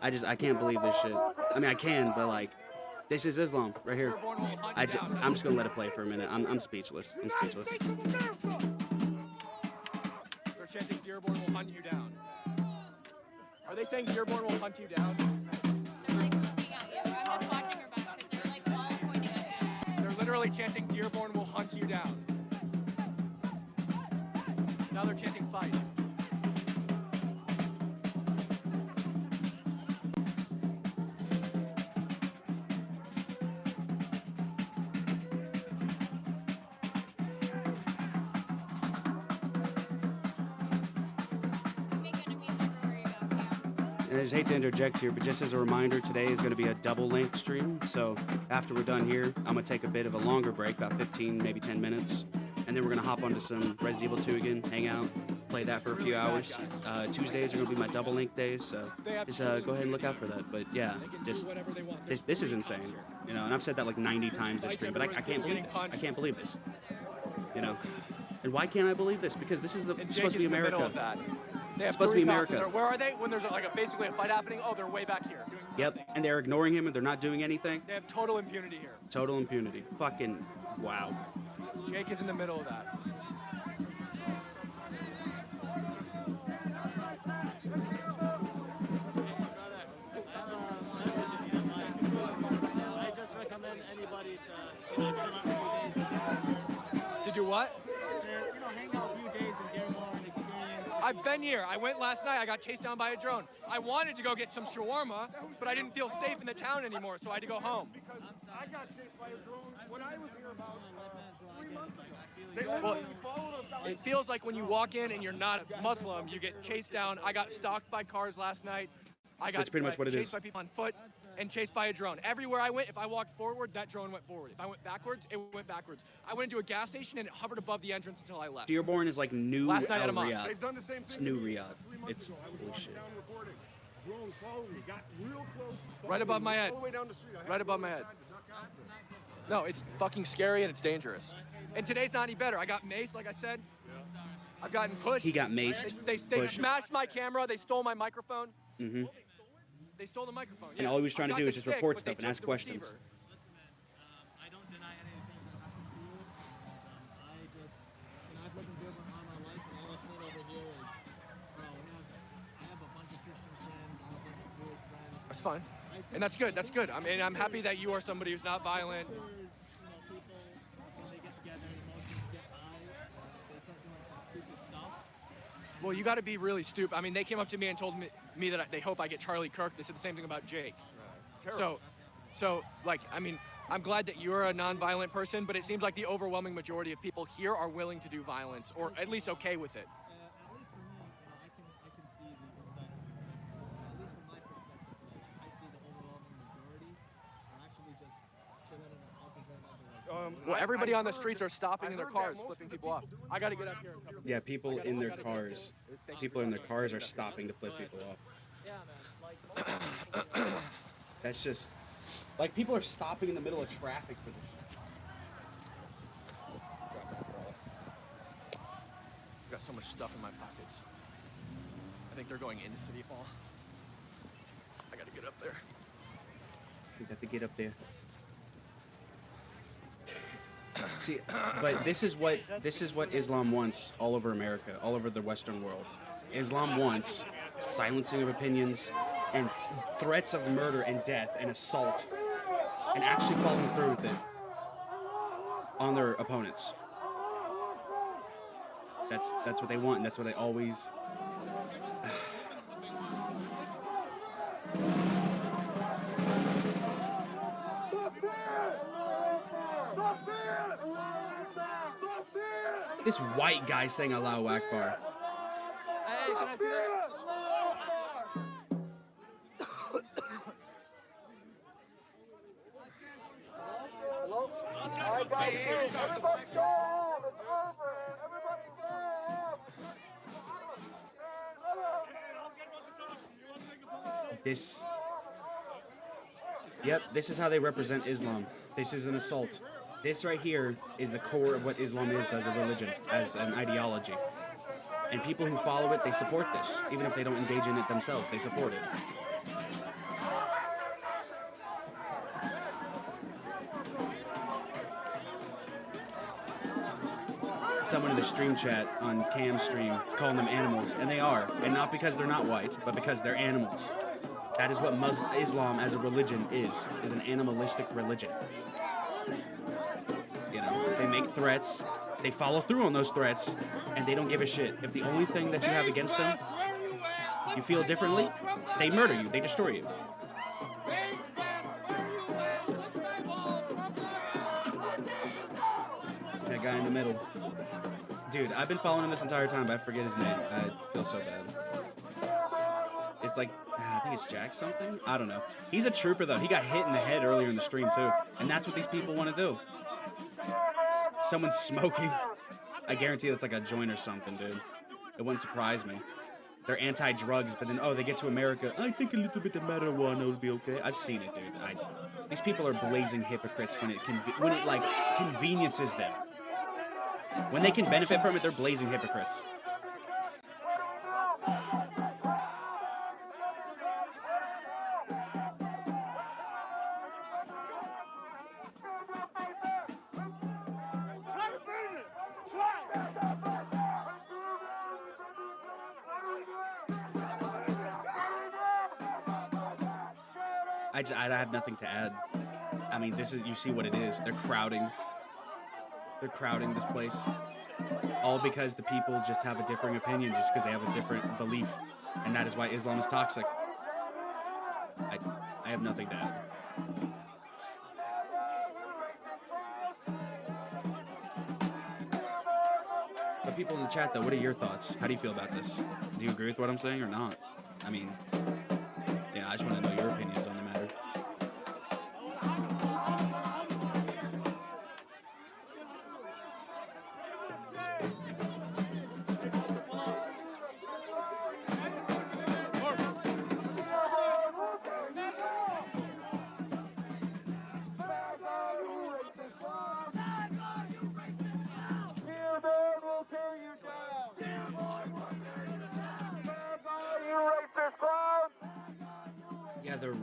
I can't believe this shit. I mean, I can, but like, this is Islam right here. I'm just gonna let it play for a minute. I'm speechless. I'm speechless. They're chanting Dearborn will hunt you down. Are they saying Dearborn will hunt you down? They're like looking at you. I'm just watching her back because they're like all pointing at you. They're literally chanting Dearborn will hunt you down. Now they're chanting fight. Make enemies everywhere you go, Cam. And I just hate to interject here, but just as a reminder, today is going to be a double-length stream. So after we're done here, I'm going to take a bit of a longer break, about 15, maybe 10 minutes. And then we're going to hop onto some Resident Evil 2 again, hang out, play that for a few hours. Tuesdays are gonna be my double link days, so just go ahead and look out for that. But yeah, just this is insane, you know. And I've said that like 90 times this stream, but I can't believe this. I can't believe this, you know. And why can't I believe this? Because this is supposed to be America. It's supposed to be America. Where are they when there's like basically a fight happening? Oh, they're way back here. Yep, and they're ignoring him and they're not doing anything. They have total impunity here. Total impunity. Fucking wow. Jake is in the middle of that. I just recommend anybody to, chill out a few days. To do what? To, hang out a few days in Dearborn and experience. I've been here. I went last night. I got chased down by a drone. I wanted to go get some shawarma, but I didn't feel safe in the town anymore, so I had to go home. Because I got chased by a drone when I was here about 3 months ago. They Well, literally followed us down. it feels like when you walk in and you're not a Muslim, you get chased down. I got stalked by cars last night. I got That's pretty much what it chased is. by people on foot and chased by a drone. Everywhere I went, if I walked forward, that drone went forward. If I went backwards, it went backwards. I went into a gas station and it hovered above the entrance until I left. Dearborn is like new Last night at El a mosque. Riyadh. They've done the same thing. It's new to me. Riyadh. 3 months It's ago, I was holy walking shit. down reporting. Drone followed me, got real close. Right above my head. All the way down the street. I had Right to above go my head. inside to duck out there. No, it's fucking scary and it's dangerous. And today's not any better. I got maced, like I said. I've gotten pushed. He got maced. They pushed. smashed my camera. They stole my microphone. Mm-hmm. They stole the microphone. And yeah. all he was trying to I got do the is just stick, report but they stuff and took ask the questions. receiver. Listen, man, I don't deny any of the things that happened to you. I just, I've lived in Dearborn all my life, and all I've seen over here is, I have a bunch of Christian friends, I have a bunch of Jewish friends. That's fine. And that's good. That's good. I mean, I'm happy that you are somebody who's not violent. There's, people, when they get together, emotions get high, they start doing some stupid stuff. Well, you got to be really stupid. I mean, they came up to me and told me that they hope I get Charlie Kirk. They said the same thing about Jake. So, like, I mean, I'm glad that you're a non-violent person, but it seems like the overwhelming majority of people here are willing to do violence, or at least okay with it. At least for me, I can see the inside of this. At least from my perspective, I see the overwhelming majority are actually just chilling in their houses right now. Well, everybody on the streets are I stopping in their heard that cars, most flipping of the people off. doing I got to this get are up here and cover. Yeah, people in their cars. People in their cars are stopping to flip people off. Yeah, man. Like, That's just like people are stopping in the middle of traffic for this shit. I've got so much stuff in my pockets. I think they're going into City Hall. I got to get up there. You got to get up there. See, but this is what Islam wants all over America, all over the Western world. Islam wants silencing of opinions and threats of murder and death and assault and actually following through with it on their opponents. That's what they want, and that's what they always. This white guy saying Allahu Akbar. hey, can I see that? This is how they represent Islam. This is an assault. This right here is the core of what Islam is as a religion, as an ideology. And people who follow it, they support this. Even if they don't engage in it themselves, they support it. Someone in the stream chat on Cam's stream calling them animals, and they are. And not because they're not white, but because they're animals. That is what Islam as a religion is an animalistic religion. You know, they make threats, they follow through on those threats, and they don't give a shit. If the only thing that you have against them, you feel differently, they murder you, they destroy you. That guy in the middle. Dude, I've been following him this entire time, but I forget his name. I feel so bad. It's like, I think it's Jack something? I don't know. He's a trooper, though. He got hit in the head earlier in the stream, too. And that's what these people want to do. Someone's smoking. I guarantee that's like a joint or something, dude. It wouldn't surprise me. They're anti-drugs, but then, oh, they get to America. I think a little bit of marijuana will be okay. I've seen it, dude. These people are blazing hypocrites when it like conveniences them. When they can benefit from it, they're blazing hypocrites. I have nothing to add. I mean, you see what it is. They're crowding this place. All because the people just have a differing opinion, just because they have a different belief. And that is why Islam is toxic. I have nothing to add. But people in the chat, though, what are your thoughts? How do you feel about this? Do you agree with what I'm saying or not? I mean, yeah, I just want to know your opinions on the matter. Yeah, they're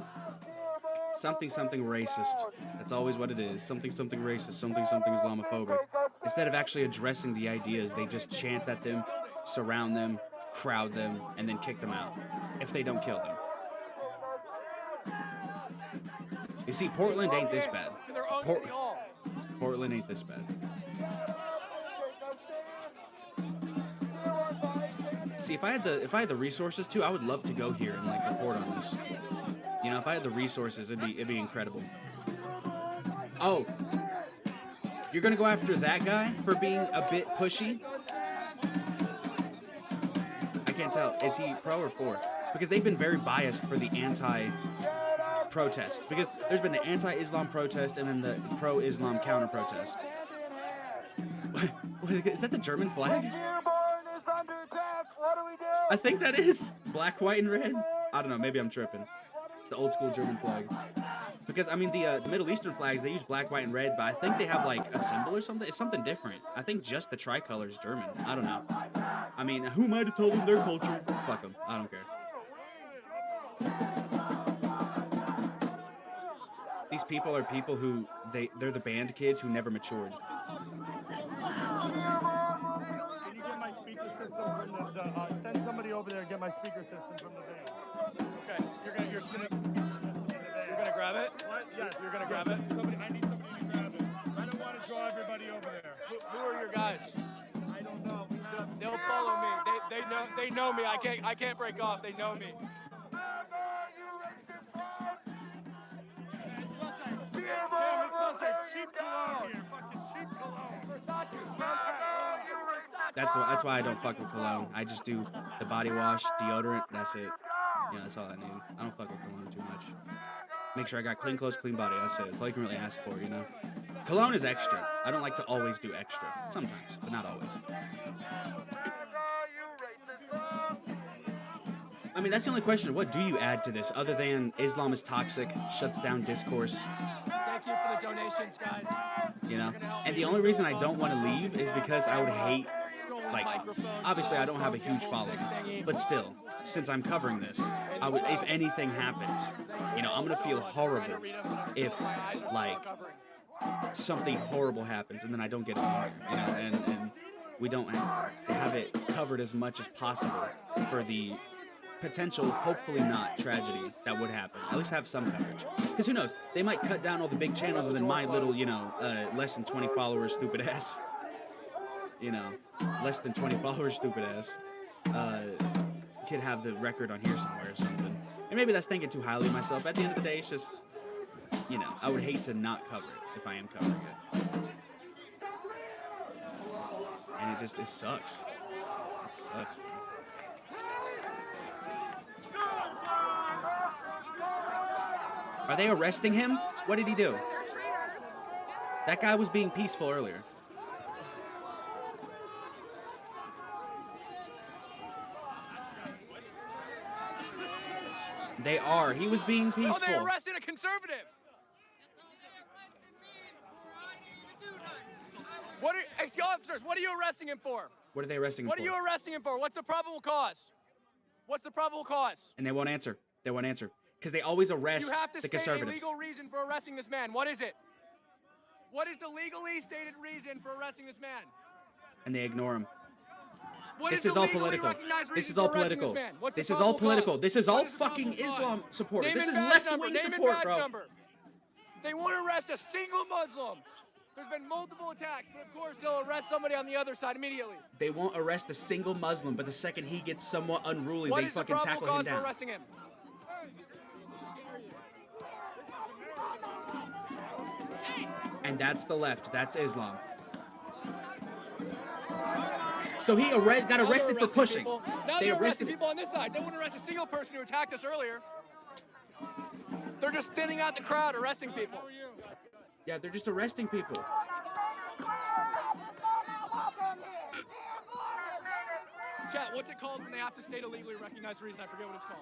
something racist. That's always what it is. Something racist, something Islamophobic. Instead of actually addressing the ideas, they just chant at them, surround them, crowd them, and then kick them out if they don't kill them. You see, Portland ain't this bad. Portland ain't this bad. See, if I had the resources too, I would love to go here and like report on this. You know, if I had the resources, it'd be incredible. Oh, you're gonna go after that guy for being a bit pushy? I can't tell. Is he pro or for? Because they've been very biased for the anti-protest. Because there's been the anti-Islam protest and then the pro-Islam counter-protest. Is that the German flag? I think that is black, white, and red. I don't know. Maybe I'm tripping. It's the old school German flag. Because, I mean, the Middle Eastern flags, they use black, white, and red, but I think they have, like, a symbol or something. It's something different. I think just the tricolor is German. I don't know. I mean, who am I to tell them their culture? Fuck them. I don't care. These people are people who, they're the band kids who never matured. Can you get my speaker system from send somebody over there and get my speaker system from the van. Okay, you're just gonna speaker system from the van. You're gonna grab it? What? Yes. You're gonna grab it? I need somebody to grab it. I don't want to draw everybody over there. Who are your guys? I don't know. They'll follow me. They know me. I can't break off. They know me. It smells like cheap cologne here. Fucking cheap cologne. That's why I don't fuck with cologne. I just do the body wash, deodorant, that's it. Yeah, that's all I need. I don't fuck with cologne too much. Make sure I got clean clothes, clean body, that's it. That's all you can really ask for, you know? Cologne is extra. I don't like to always do extra. Sometimes, but not always. I mean, that's the only question. What do you add to this other than Islam is toxic, shuts down discourse? Thank you for the donations, guys. You know? And the only reason I don't want to leave is because I would hate, like, obviously I don't have a huge following, but still, since I'm covering this, I would, if anything happens, you know, I'm going to feel horrible if, like, something horrible happens and then I don't get it on, you know, and we don't have it covered as much as possible for the potential, hopefully not, tragedy that would happen. At least have some coverage. Because who knows, they might cut down all the big channels and then my little, you know, less than 20 followers stupid ass, you know, less than 20 followers stupid ass, could have the record on here somewhere or something. And maybe that's thinking too highly of myself. At the end of the day, it's just, you know, I would hate to not cover it if I am covering it. And it sucks. It sucks, man. Are they arresting him? What did he do? That guy was being peaceful earlier. They are. He was being Oh, they peaceful. arrested a conservative. Excuse officers, what are you arresting him for? What are they arresting him What for? are you arresting him for? What's the probable cause? What's the probable cause? And they won't answer. They won't answer. Because they always arrest You have to the state a conservatives. legal reason for arresting this man. What is it? What is the legally stated reason for arresting this man? And they ignore him. What This the is all legally political. recognized This reason is all for arresting political. This man? What's This the is all probable political. cause? This is What all the fucking probable Islam cause? supporters. Name This is and badge number. left-wing Name and support, badge bro. number. They won't arrest a single Muslim. There's been multiple attacks, but of course they'll arrest somebody on the other side immediately. They won't arrest a single Muslim, but the second he gets somewhat unruly, What they is the fucking probable tackle him cause for down. arresting him? And that's the left. That's Islam. So he got Now they're arrested for arresting pushing. people. Now They they're arresting arrested people on this side. They wouldn't arrest a single person who attacked us earlier. They're just thinning out the crowd, arresting people. Yeah, they're just arresting people. Chat, what's it called when they have to state a legally recognized reason? I forget what it's called.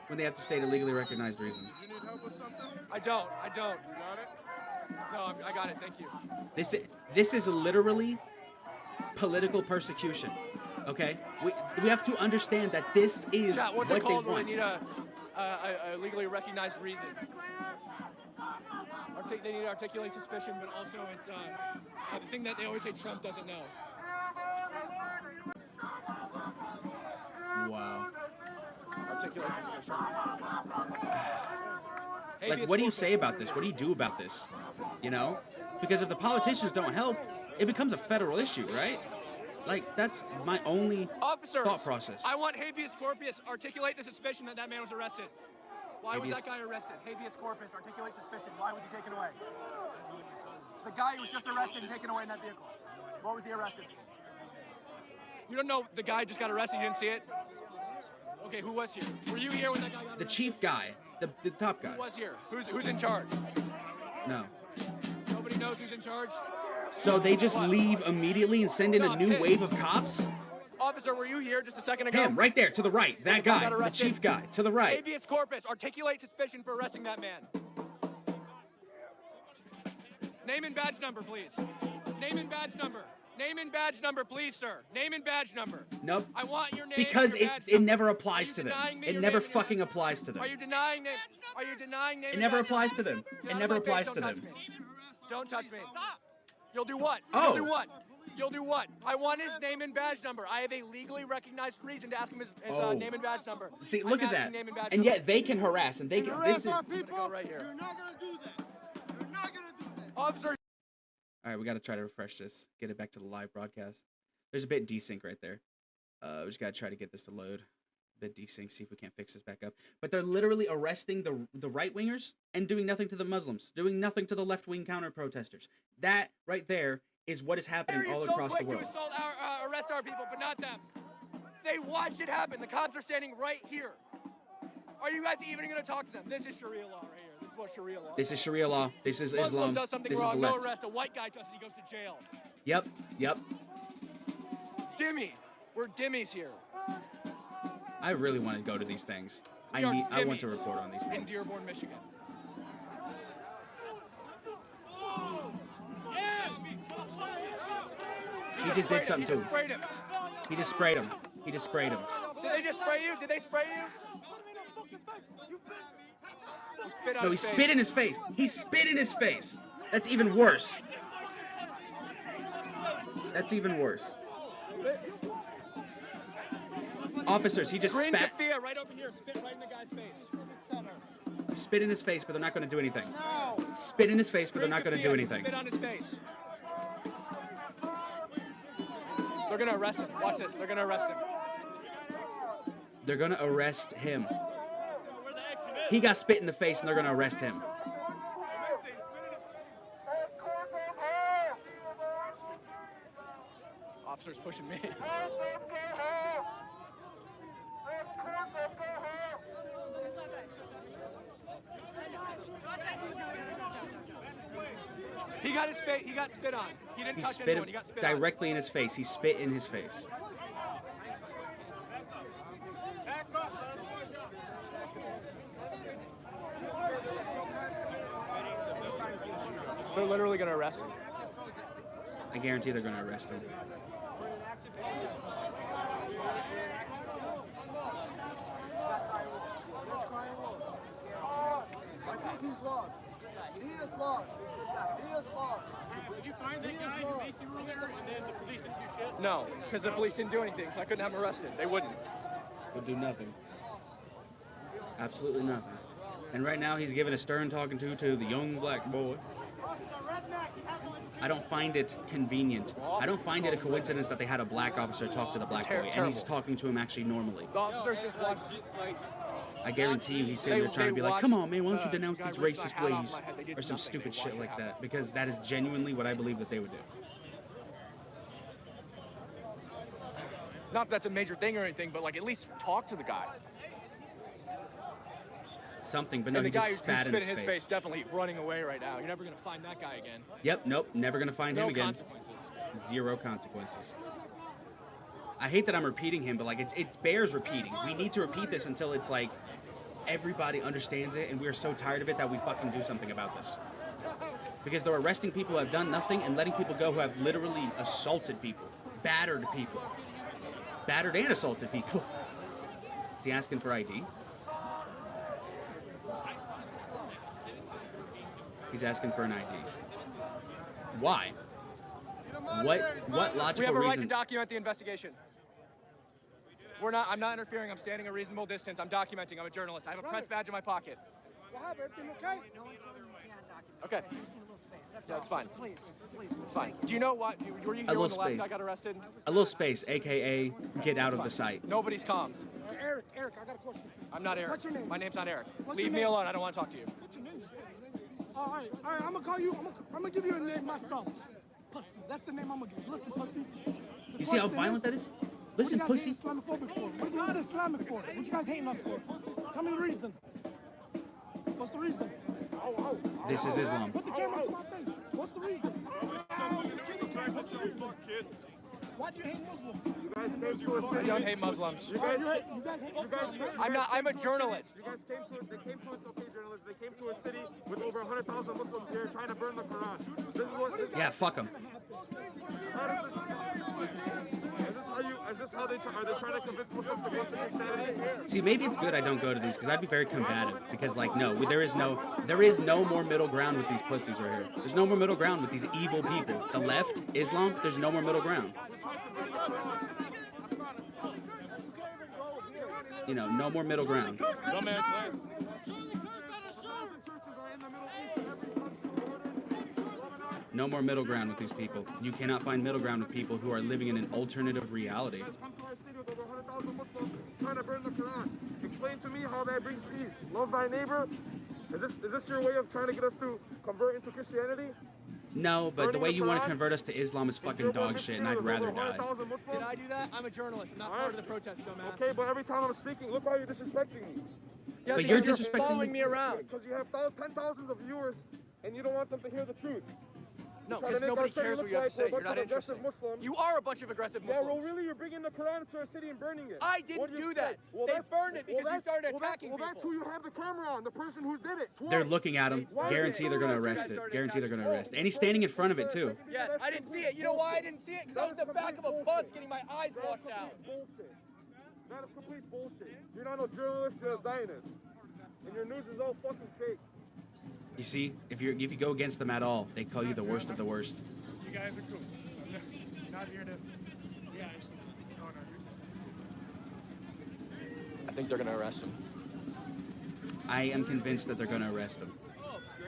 When they have to state a legally recognized reason. You need help with something? I don't. You got it? No, I got it. Thank you. This is literally political persecution. Okay? We have to understand that this is Chat, what's what it called they when want. they need a legally recognized reason? They need to articulate suspicion, but also it's the thing that they always say Trump doesn't know. Wow. Articulate suspicion. Like, what do you say about this? What do you do about this? You know? Because if the politicians don't help, it becomes a federal issue, right? Like, that's my only Officers, thought process. I want habeas corpus. Articulate the suspicion that that man was arrested. Why was Habeas- that guy arrested? Habeas corpus. Articulate suspicion. Why was he taken away? The guy who was just arrested and taken away in that vehicle. What was he arrested for? You don't know the guy just got arrested. You didn't see it? Okay, who was here? Were you here when that guy got arrested? The chief guy, the top guy. Who was here? Who's in charge? No. Nobody knows who's in charge? So they just leave immediately and send in a new wave of cops? Officer, were you here just a second ago? Him, right there, to the right. That guy guy, got the arrested. chief guy, to the right. Habeas corpus. Articulate suspicion for arresting that man. Name and badge number, please. Name and badge number. Name and badge number, please, sir. Name and badge number. Nope. I want your name Because and your badge it number. never Are applies you to them. denying me It your never name and your fucking badge applies to them. Are you denying name? Are you denying name? It and never badge applies number? to them. Get It out never of my face. applies to Don't them. touch me. Don't touch me. Stop. You'll do what? Oh. You'll do what? You'll do what? I want his name and badge number. I have a legally recognized reason to ask him his Oh. name and badge number. See, I'm look at asking that. Name and badge And number. yet they can harass and they can. This is. Our people, go right here. you're not gonna do that. You're not gonna do that. Officer. All right, we got to try to refresh this. Get it back to the live broadcast. There's a bit desync right there. We just got to try to get this to load. A bit desync, see if we can't fix this back up. But they're literally arresting the right-wingers and doing nothing to the Muslims, doing nothing to the left-wing counter-protesters. That right there is what is happening You're all so across the quick world. to arrest our people, but not them. They watched it happen. The cops are standing right here. Are you guys even going to talk to them? This is Sharia law right here. This is what Sharia law is. This is Sharia law. This is Muslim Islam. does something This is wrong, the no left. arrest. A white guy does it, he goes to jail. Yep, yep. Dimmy. We're dimmies here. I really want to go to these things. We are I want to dimmies report on these in things. Dearborn, Michigan. He just did something to He him. just sprayed him. He just sprayed him. He just sprayed him. Did they just spray you? Did they spray you? He spit on No, he his face. spit in his face. He spit in his face. That's even worse. That's even worse. Officers, he just Green spat. keffiyeh right over here. Spit right in the guy's face. Spit in his face, but they're not going to do anything. No. Spit in his face, but they're not going to do Keffiyeh, anything. Spit on his face. They're gonna arrest him. Watch this. They're gonna arrest him. They're going to arrest him. He got spit in the face, and they're going to arrest him. Officer's pushing me. He got his face. He got spit on. He didn't He touch spit anyone. him He got spit on. directly in his face. He spit in his face. They're literally gonna arrest him. I guarantee they're gonna arrest him. I think he's lost. He is lost. He is lost. Did you find that guy who based you earlier and then the police didn't do shit? No, because the police didn't do anything, so I couldn't have him arrested. They wouldn't. Would do nothing. Absolutely nothing. And right now he's giving a stern talking to the young black boy. I don't find it convenient. I don't find it a coincidence that they had a black officer talk to the black boy, and he's talking to him actually normally. The officers just watched. I guarantee you he's sitting there trying to be like, come on, man, why don't you denounce these racist ways? Or some stupid shit like that, because that is genuinely what I believe that they would do. Not that that's a major thing or anything, but like at least talk to the guy. Something, but no, And he the guy just who's spat spit in his face. definitely running away right now. You're never gonna find that guy again. Yep, nope, never gonna find him No again. consequences. Zero consequences. I hate that I'm repeating him, but like it bears repeating. We need to repeat this until it's like everybody understands it, and we are so tired of it that we fucking do something about this. Because they're arresting people who have done nothing and letting people go who have literally assaulted people, battered people, battered and assaulted people. Is he asking for ID? He's asking for an ID. Why? What logical We have a right to reason? document the investigation. I'm not interfering. I'm standing a reasonable distance. I'm documenting. I'm a journalist. I have a press badge in my pocket. What happened? Everything okay? Okay. Yeah, it's fine. It's fine. Do you know what? Were you here when the last guy got arrested? A little space, aka get out of the sight. Nobody's calm. Eric, I got a question for you. I'm not Eric. What's your name? My name's not Eric. What's Leave your me name? alone. I don't want to talk to you. What's your name? All right, I'm gonna call you. I'm gonna give you a name myself. Pussy. That's the name I'm gonna give you. Listen, pussy. You see how violent that is? Listen, what are you guys pussy. hating Islamophobic for? What's Islamic for? What you guys hating us for? Tell me the reason. What's the reason? This is Islam. Put the camera to my face. What's the reason? What's the reason? Why do you hate Muslims? I don't hate Muslims. You guys hate Muslims, right? I'm a journalist. You guys they came to us, okay, journalists. They came to a city with over 100,000 Muslims here trying to burn the Quran. This is what. Yeah, fuck them. Is this how are they trying to convince Muslims to go to Christianity? See, maybe it's good I don't go to these because I'd be very combative. Because like, no, there is no more middle ground with these pussies right here. There's no more middle ground with these evil people. The left, Islam, there's no more middle ground. You know, no more middle ground. No more middle ground with these people. You cannot find middle ground with people who are living in an alternative reality. Come to our city with over 100,000 Muslims trying to burn the Quran. Explain to me how that brings peace. Love thy neighbor. Is this your way of trying to get us to convert into Christianity? No, but the way you want to convert us to Islam is fucking dog shit, and I'd rather die. Did I do that? I'm a journalist. I'm not part of the protest, dumbass. Okay, but every time I'm speaking, look how you're disrespecting me. Yeah, But you're because disrespecting following me. me around. Because you have 10,000s of viewers and you don't want them to hear the truth. No, Trying to because make nobody our city cares look what you have to like say. we're a You're bunch not of aggressive interesting. Muslims. You are a bunch of aggressive Yeah, Muslims. well, really, you're bringing the Quran to our city and burning it. I didn't do that. They burned it because you started attacking people. Well, that's who you have the camera on, the person who did it. They're looking at him. Guarantee they're gonna arrest it. Guarantee they're gonna arrest. And he's standing in front of it too. Yes, I didn't see it. You know why I didn't see it? Because I was in the back of a bus getting my eyes washed out. Bullshit. That is complete bullshit. You're not a journalist, you're a Zionist. And your news is all fucking fake. You see, if you go against them at all, they call you the worst of the worst. You guys are cool. Not here to... Yeah, I think they're going to arrest him. I am convinced that they're gonna arrest him.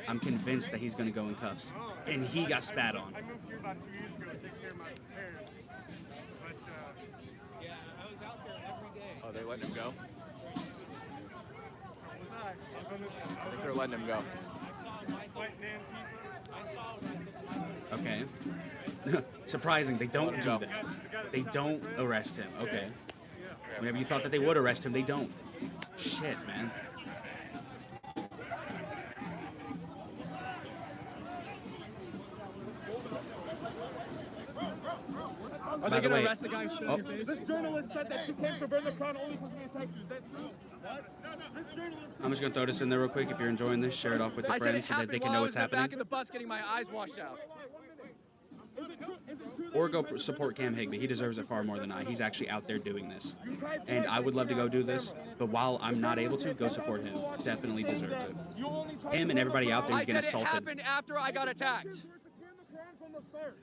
I'm convinced that he's gonna go in cuffs. And he got spat on. I moved here about 2 years ago to take care of my parents. But, Yeah, I was out there every day. Oh, they letting him go? was I? I was on this side. I think they're letting him go. I saw Michael. Fighting Antifa. I saw Michael. Okay. Surprising, they don't do that. They don't arrest him. Okay. Whenever you thought that they would arrest him, they don't. Shit, man. Are by they the gonna way, arrest the guy who spit in your face? This journalist said that she came to burn the crown only because we attacked you. Is that true? What? This journalist. I'm just gonna throw this in there real quick. If you're enjoying this, share it off with your I said friends it so that happened they can while know I what's was in the back happening. of the bus getting my eyes washed out. Or go support Cam Higbee. He deserves it far more than I. He's actually out there doing this. And I would love to go do this, but while I'm not able to, go support him. Definitely deserves it. Him and everybody out there I who's getting said it assaulted. happened after I got attacked.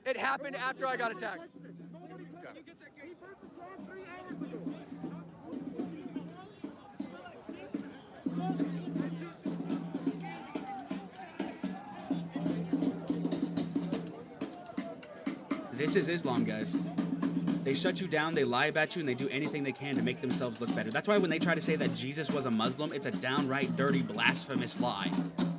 It happened after I got attacked. This is Islam, guys. They shut you down, they lie about you, and they do anything they can to make themselves look better. That's why when they try to say that Jesus was a Muslim, it's a downright dirty, blasphemous lie.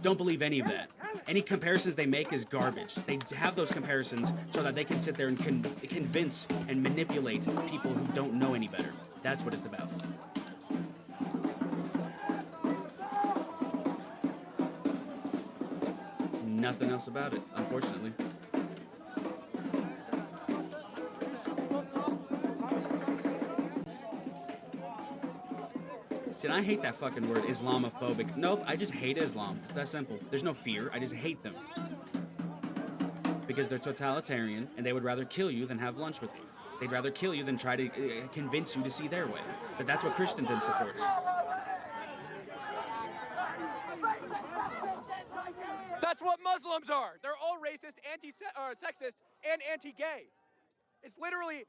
Don't believe any of that. Any comparisons they make is garbage. They have those comparisons so that they can sit there and convince and manipulate people who don't know any better. That's what it's about. Nothing else about it, unfortunately. See, and I hate that fucking word, Islamophobic. Nope, I just hate Islam. It's that simple. There's no fear. I just hate them. Because they're totalitarian, and they would rather kill you than have lunch with you. They'd rather kill you than try to convince you to see their way. But that's what Christendom supports. That's what Muslims are. They're all racist, sexist, and anti-gay. It's literally,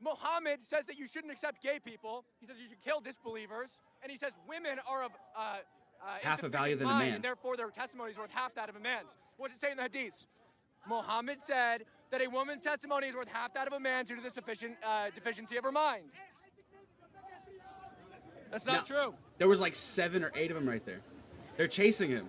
Muhammad says that you shouldn't accept gay people. He says you should kill disbelievers. And he says women are of half a value than a mind, man. and therefore their testimony is worth half that of a man's. What does it say in the Hadiths? Muhammad said that a woman's testimony is worth half that of a man's due to the deficiency of her mind. That's not true. There was like 7 or 8 of them right there. They're chasing him.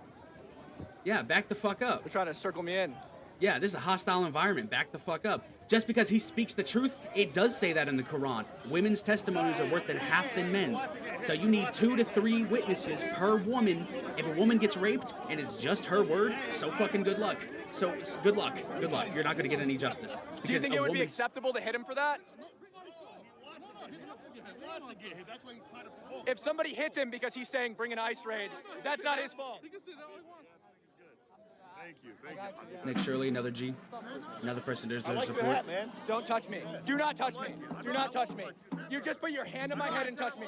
Yeah, back the fuck up. They're trying to circle me in. Yeah, this is a hostile environment. Back the fuck up. Just because he speaks the truth, it does say that in the Quran. Women's testimonies are worth half than men's. So you need 2 to 3 witnesses per woman. If a woman gets raped and it's just her word, so fucking good luck. So good luck. Good luck. You're not going to get any justice. Do you think it would be acceptable to hit him for that? If somebody hits him because he's saying bring an ice raid, that's not his fault. Thank you. Thank you. Nick Shirley, another G. Another person deserves support. man. Don't touch me. Do not touch me. Do not touch me. You just put your hand on my head and touch me.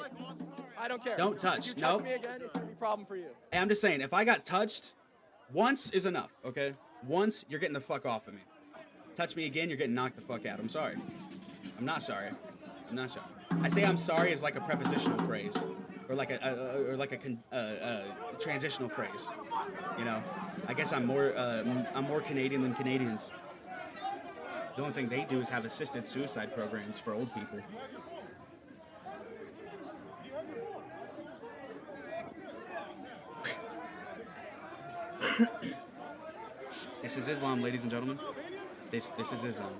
I don't care. Don't touch. If you Nope. touch me again, it's going to be a problem for you. Hey, I'm just saying, if I got touched, once is enough, okay? Once, you're getting the fuck off of me. Touch me again, you're getting knocked the fuck out. I'm sorry. I'm not sorry. I'm not sorry. I say I'm sorry is like a prepositional phrase, or like a transitional phrase. You know, I guess I'm more Canadian than Canadians. The only thing they do is have assisted suicide programs for old people. This is Islam, ladies and gentlemen. This is Islam.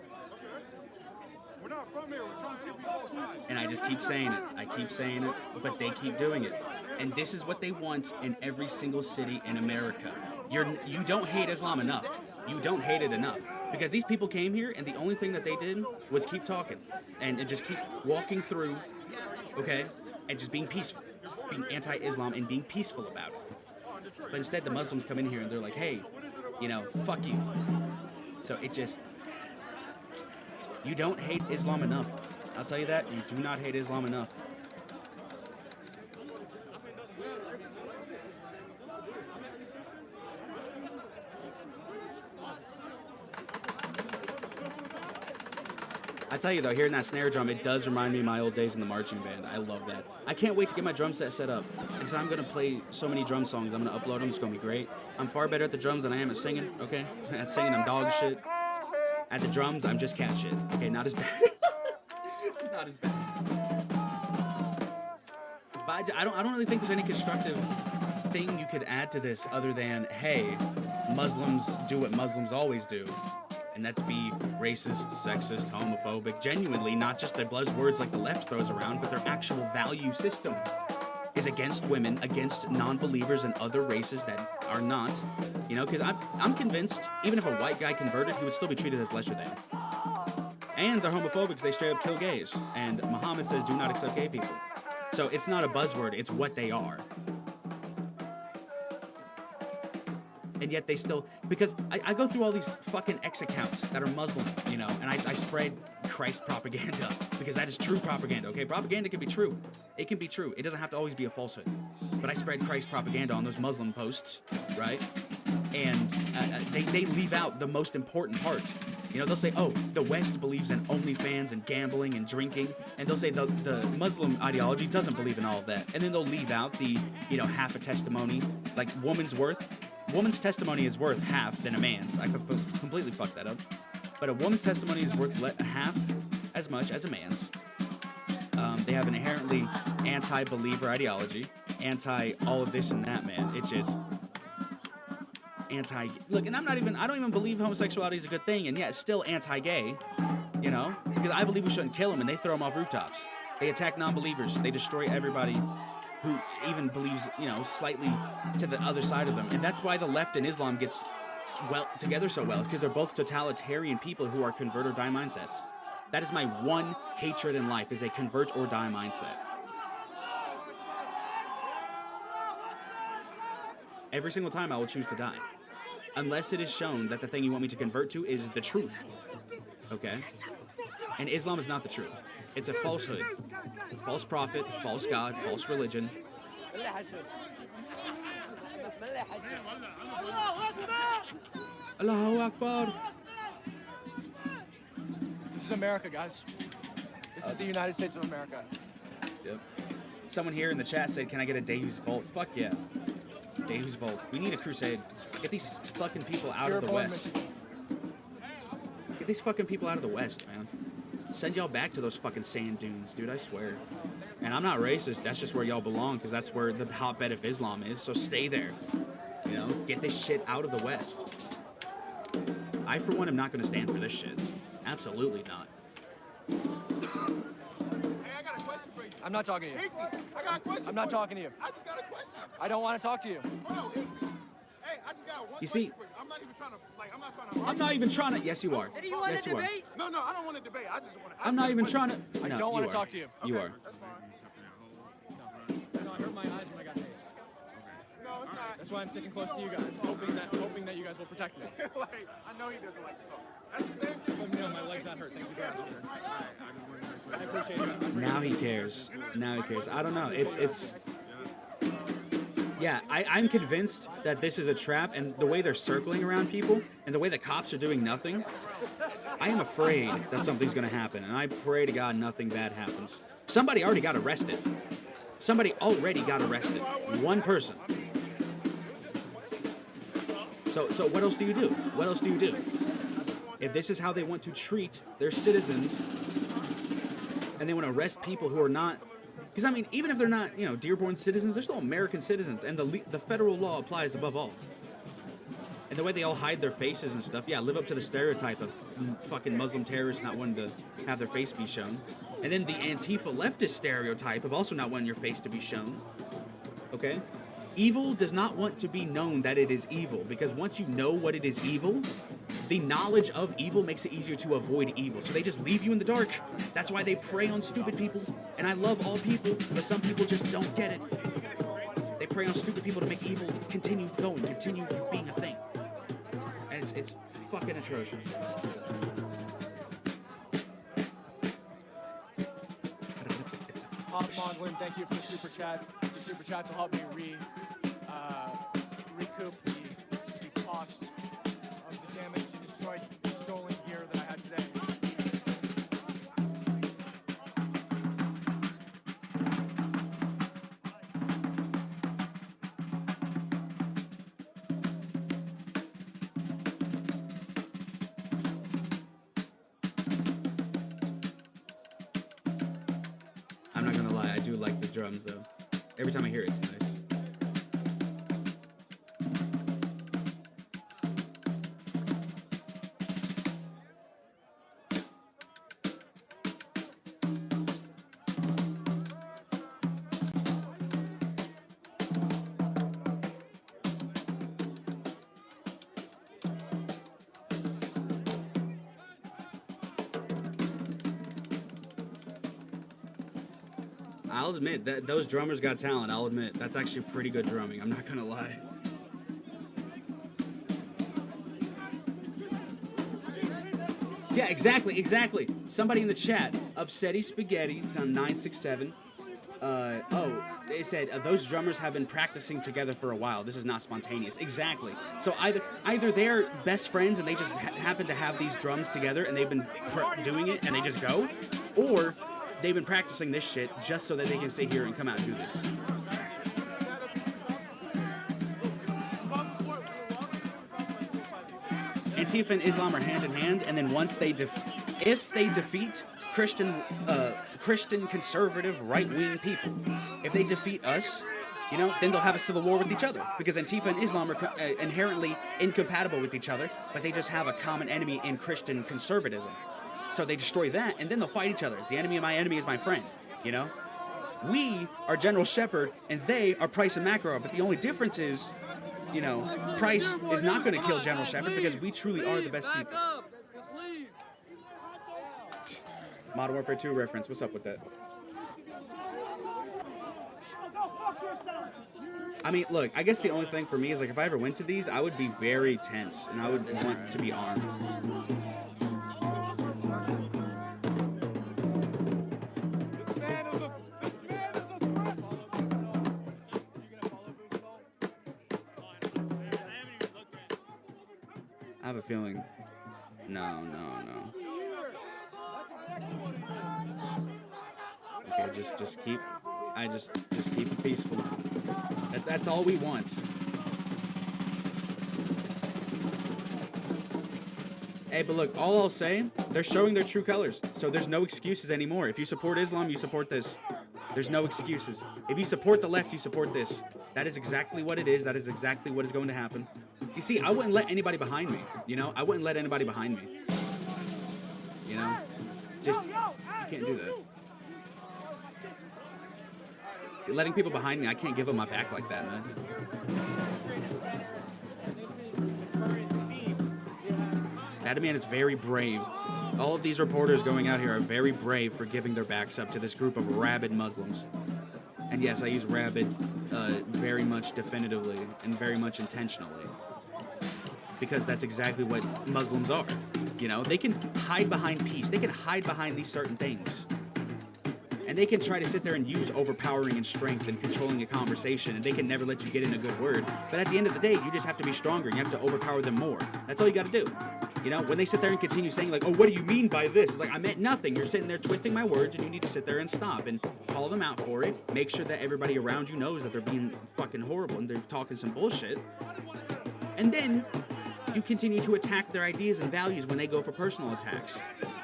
We're not from here. We're trying to get both sides. And I just keep saying it. I keep saying it, but they keep doing it. And this is what they want in every single city in America. You don't hate Islam enough. You don't hate it enough. Because these people came here, and the only thing that they did was keep talking. And just keep walking through, okay? And just being peaceful. Being anti-Islam and being peaceful about it. But instead, the Muslims come in here, and they're like, hey, you know, fuck you. So it just... You don't hate Islam enough. I'll tell you that. You do not hate Islam enough. I tell you though, hearing that snare drum, it does remind me of my old days in the marching band. I love that. I can't wait to get my drum set up because I'm going to play so many drum songs. I'm going to upload them. It's going to be great. I'm far better at the drums than I am at singing, okay? At singing, I'm dog shit. At the drums, I'm just cat shit. Okay, not as bad. It's not as bad. But I don't really think there's any constructive thing you could add to this other than, hey, Muslims do what Muslims always do. And that's be racist, sexist, homophobic, genuinely, not just their buzzwords like the left throws around, but their actual value system is against women, against non-believers and other races that are not, you know, because I'm convinced even if a white guy converted, he would still be treated as lesser than. And they're homophobic. They straight up kill gays. And Muhammad says, do not accept gay people. So it's not a buzzword. It's what they are. And yet they still, because I go through all these fucking X accounts that are Muslim, you know, and I spread Christ propaganda because that is true propaganda, okay? Propaganda can be true. It can be true. It doesn't have to always be a falsehood. But I spread Christ propaganda on those Muslim posts, right? And they leave out the most important parts. You know, they'll say, oh, the West believes in OnlyFans and gambling and drinking. And they'll say the Muslim ideology doesn't believe in all of that. And then they'll leave out the, you know, half a testimony, like woman's testimony is worth half than a man's. I could completely fuck that up. But a woman's testimony is worth half as much as a man's. They have an inherently anti-believer ideology, anti all of this and that, man. It's just anti. Look, and I don't even believe homosexuality is a good thing, and yet it's still anti-gay, you know? Because I believe we shouldn't kill them, and they throw them off rooftops. They attack non-believers. They destroy everybody who even believes, you know, slightly to the other side of them. And that's why the left and Islam gets together so well. It's because they're both totalitarian people who are convert or die mindsets. That is my one hatred in life, is a convert or die mindset. Every single time I will choose to die. Unless it is shown that the thing you want me to convert to is the truth. Okay? And Islam is not the truth. It's a falsehood. False prophet, false God, false religion. Allahu Akbar. This is America, guys. This is the United States of America. Yep. Someone here in the chat said, can I get a Deus Vault? Fuck yeah. Deus Vault. We need a crusade. Get these fucking people out of the Dearborn, West. Michigan. Get these fucking people out of the West, man. Send y'all back to those fucking sand dunes, dude, I swear. And I'm not racist, that's just where y'all belong, because that's where the hotbed of Islam is, so stay there. You know, get this shit out of the West. I, for one, am not going to stand for this shit. Absolutely not. Hey, I got a question for you. I'm not talking to you. Higby, I got a question. I'm not talking to you. I just got a question. I don't want to talk to you. Hold on, Higby. Hey, I just got one You question see, for you. I'm not even trying to, like, I'm not trying to. I'm not even trying to. Yes, you are. Did you want Yes, to you are. debate? No, I don't want to debate. I just want to. I'm not even trying to. I No, don't want you to are. talk to you. You are. That's fine. No, I hurt my eyes when I got tased. No, it's not. That's why I'm sticking close to you guys, hoping that you guys will protect me. Like, I know he doesn't like to talk. That's the same thing. But no, my leg's not hurt. Thank you for asking. I appreciate it. Now he cares. Now he cares. I don't know. It's. Yeah, I'm convinced that this is a trap, and the way they're circling around people, and the way the cops are doing nothing, I am afraid that something's going to happen, and I pray to God nothing bad happens. Somebody already got arrested. Somebody already got arrested. One person. So what else do you do? What else do you do? If this is how they want to treat their citizens, and they want to arrest people who are not, because I mean, even if they're not, you know, Dearborn citizens, they're still American citizens, and the federal law applies above all. And the way they all hide their faces and stuff, yeah, live up to the stereotype of fucking Muslim terrorists not wanting to have their face be shown. And then the Antifa leftist stereotype of also not wanting your face to be shown. Okay? Evil does not want to be known that it is evil, because once you know what it is evil, the knowledge of evil makes it easier to avoid evil. So they just leave you in the dark. That's why they prey on stupid people. And I love all people, but some people just don't get it. They prey on stupid people to make evil continue going, continue being a thing. And it's fucking atrocious. Monglin, thank you for the super chat. The super chats will help me recoup the cost of the damage to destroyed stolen gear that I had today. I'm not gonna lie, I do like the drums though. Every time I hear it, it's nice. I'll admit that those drummers got talent. I'll admit that's actually pretty good drumming. I'm not gonna lie. Yeah, exactly. Somebody in the chat, Upsetty Spaghetti, it's on 967. They said those drummers have been practicing together for a while. This is not spontaneous. Exactly. So either they're best friends and they just happen to have these drums together and they've been doing it and they just go, or they've been practicing this shit just so that they can sit here and come out and do this. Antifa and Islam are hand in hand, and then once they if they defeat Christian conservative right-wing people, if they defeat us, you know, then they'll have a civil war with each other, because Antifa and Islam are inherently incompatible with each other, but they just have a common enemy in Christian conservatism. So they destroy that, and then they'll fight each other. The enemy of my enemy is my friend, you know? We are General Shepard, and they are Price and Makarov, but the only difference is, you know, Price is not going to kill General Shepard because we truly are the best people. Modern Warfare 2 reference. What's up with that? I mean, look, I guess the only thing for me is, like, if I ever went to these, I would be very tense, and I would want to be armed. I have a feeling. No. Okay, just keep. Just keep it peaceful. That's all we want. Hey, but look, all I'll say, they're showing their true colors, so there's no excuses anymore. If you support Islam, you support this. There's no excuses. If you support the left, you support this. That is exactly what it is. That is exactly what is going to happen. You see, I wouldn't let anybody behind me, you know? I wouldn't let anybody behind me. You know? Just, you can't do that. See, letting people behind me, I can't give them my back like that, man. That man is very brave. All of these reporters going out here are very brave for giving their backs up to this group of rabid Muslims. And yes, I use rabid very much definitively and very much intentionally. Because that's exactly what Muslims are. You know, they can hide behind peace. They can hide behind these certain things. And they can try to sit there and use overpowering and strength and controlling a conversation, and they can never let you get in a good word. But at the end of the day, you just have to be stronger, and you have to overpower them more. That's all you got to do. You know, when they sit there and continue saying, like, oh, what do you mean by this? It's like, I meant nothing. You're sitting there twisting my words, and you need to sit there and stop and call them out for it. Make sure that everybody around you knows that they're being fucking horrible and they're talking some bullshit. And then you continue to attack their ideas and values when they go for personal attacks.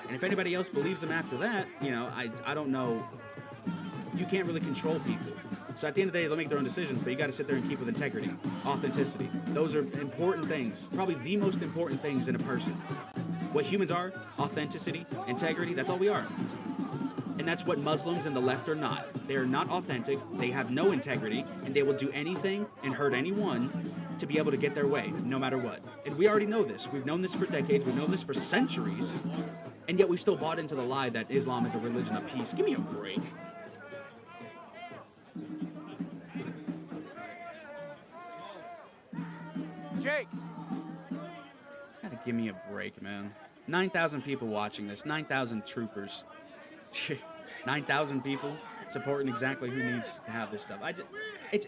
And if anybody else believes them after that, you know, I don't know. You can't really control people. So at the end of the day, they'll make their own decisions, but you got to sit there and keep with integrity, authenticity. Those are important things, probably the most important things in a person. What humans are, authenticity, integrity, that's all we are. And that's what Muslims and the left are not. They are not authentic, they have no integrity, and they will do anything and hurt anyone to be able to get their way, no matter what. And we already know this. We've known this for decades. We've known this for centuries. And yet we still bought into the lie that Islam is a religion of peace. Give me a break. Jake! Gotta give me a break, man. 9,000 people watching this. 9,000 troopers. 9,000 people supporting exactly who needs to have this stuff. It's...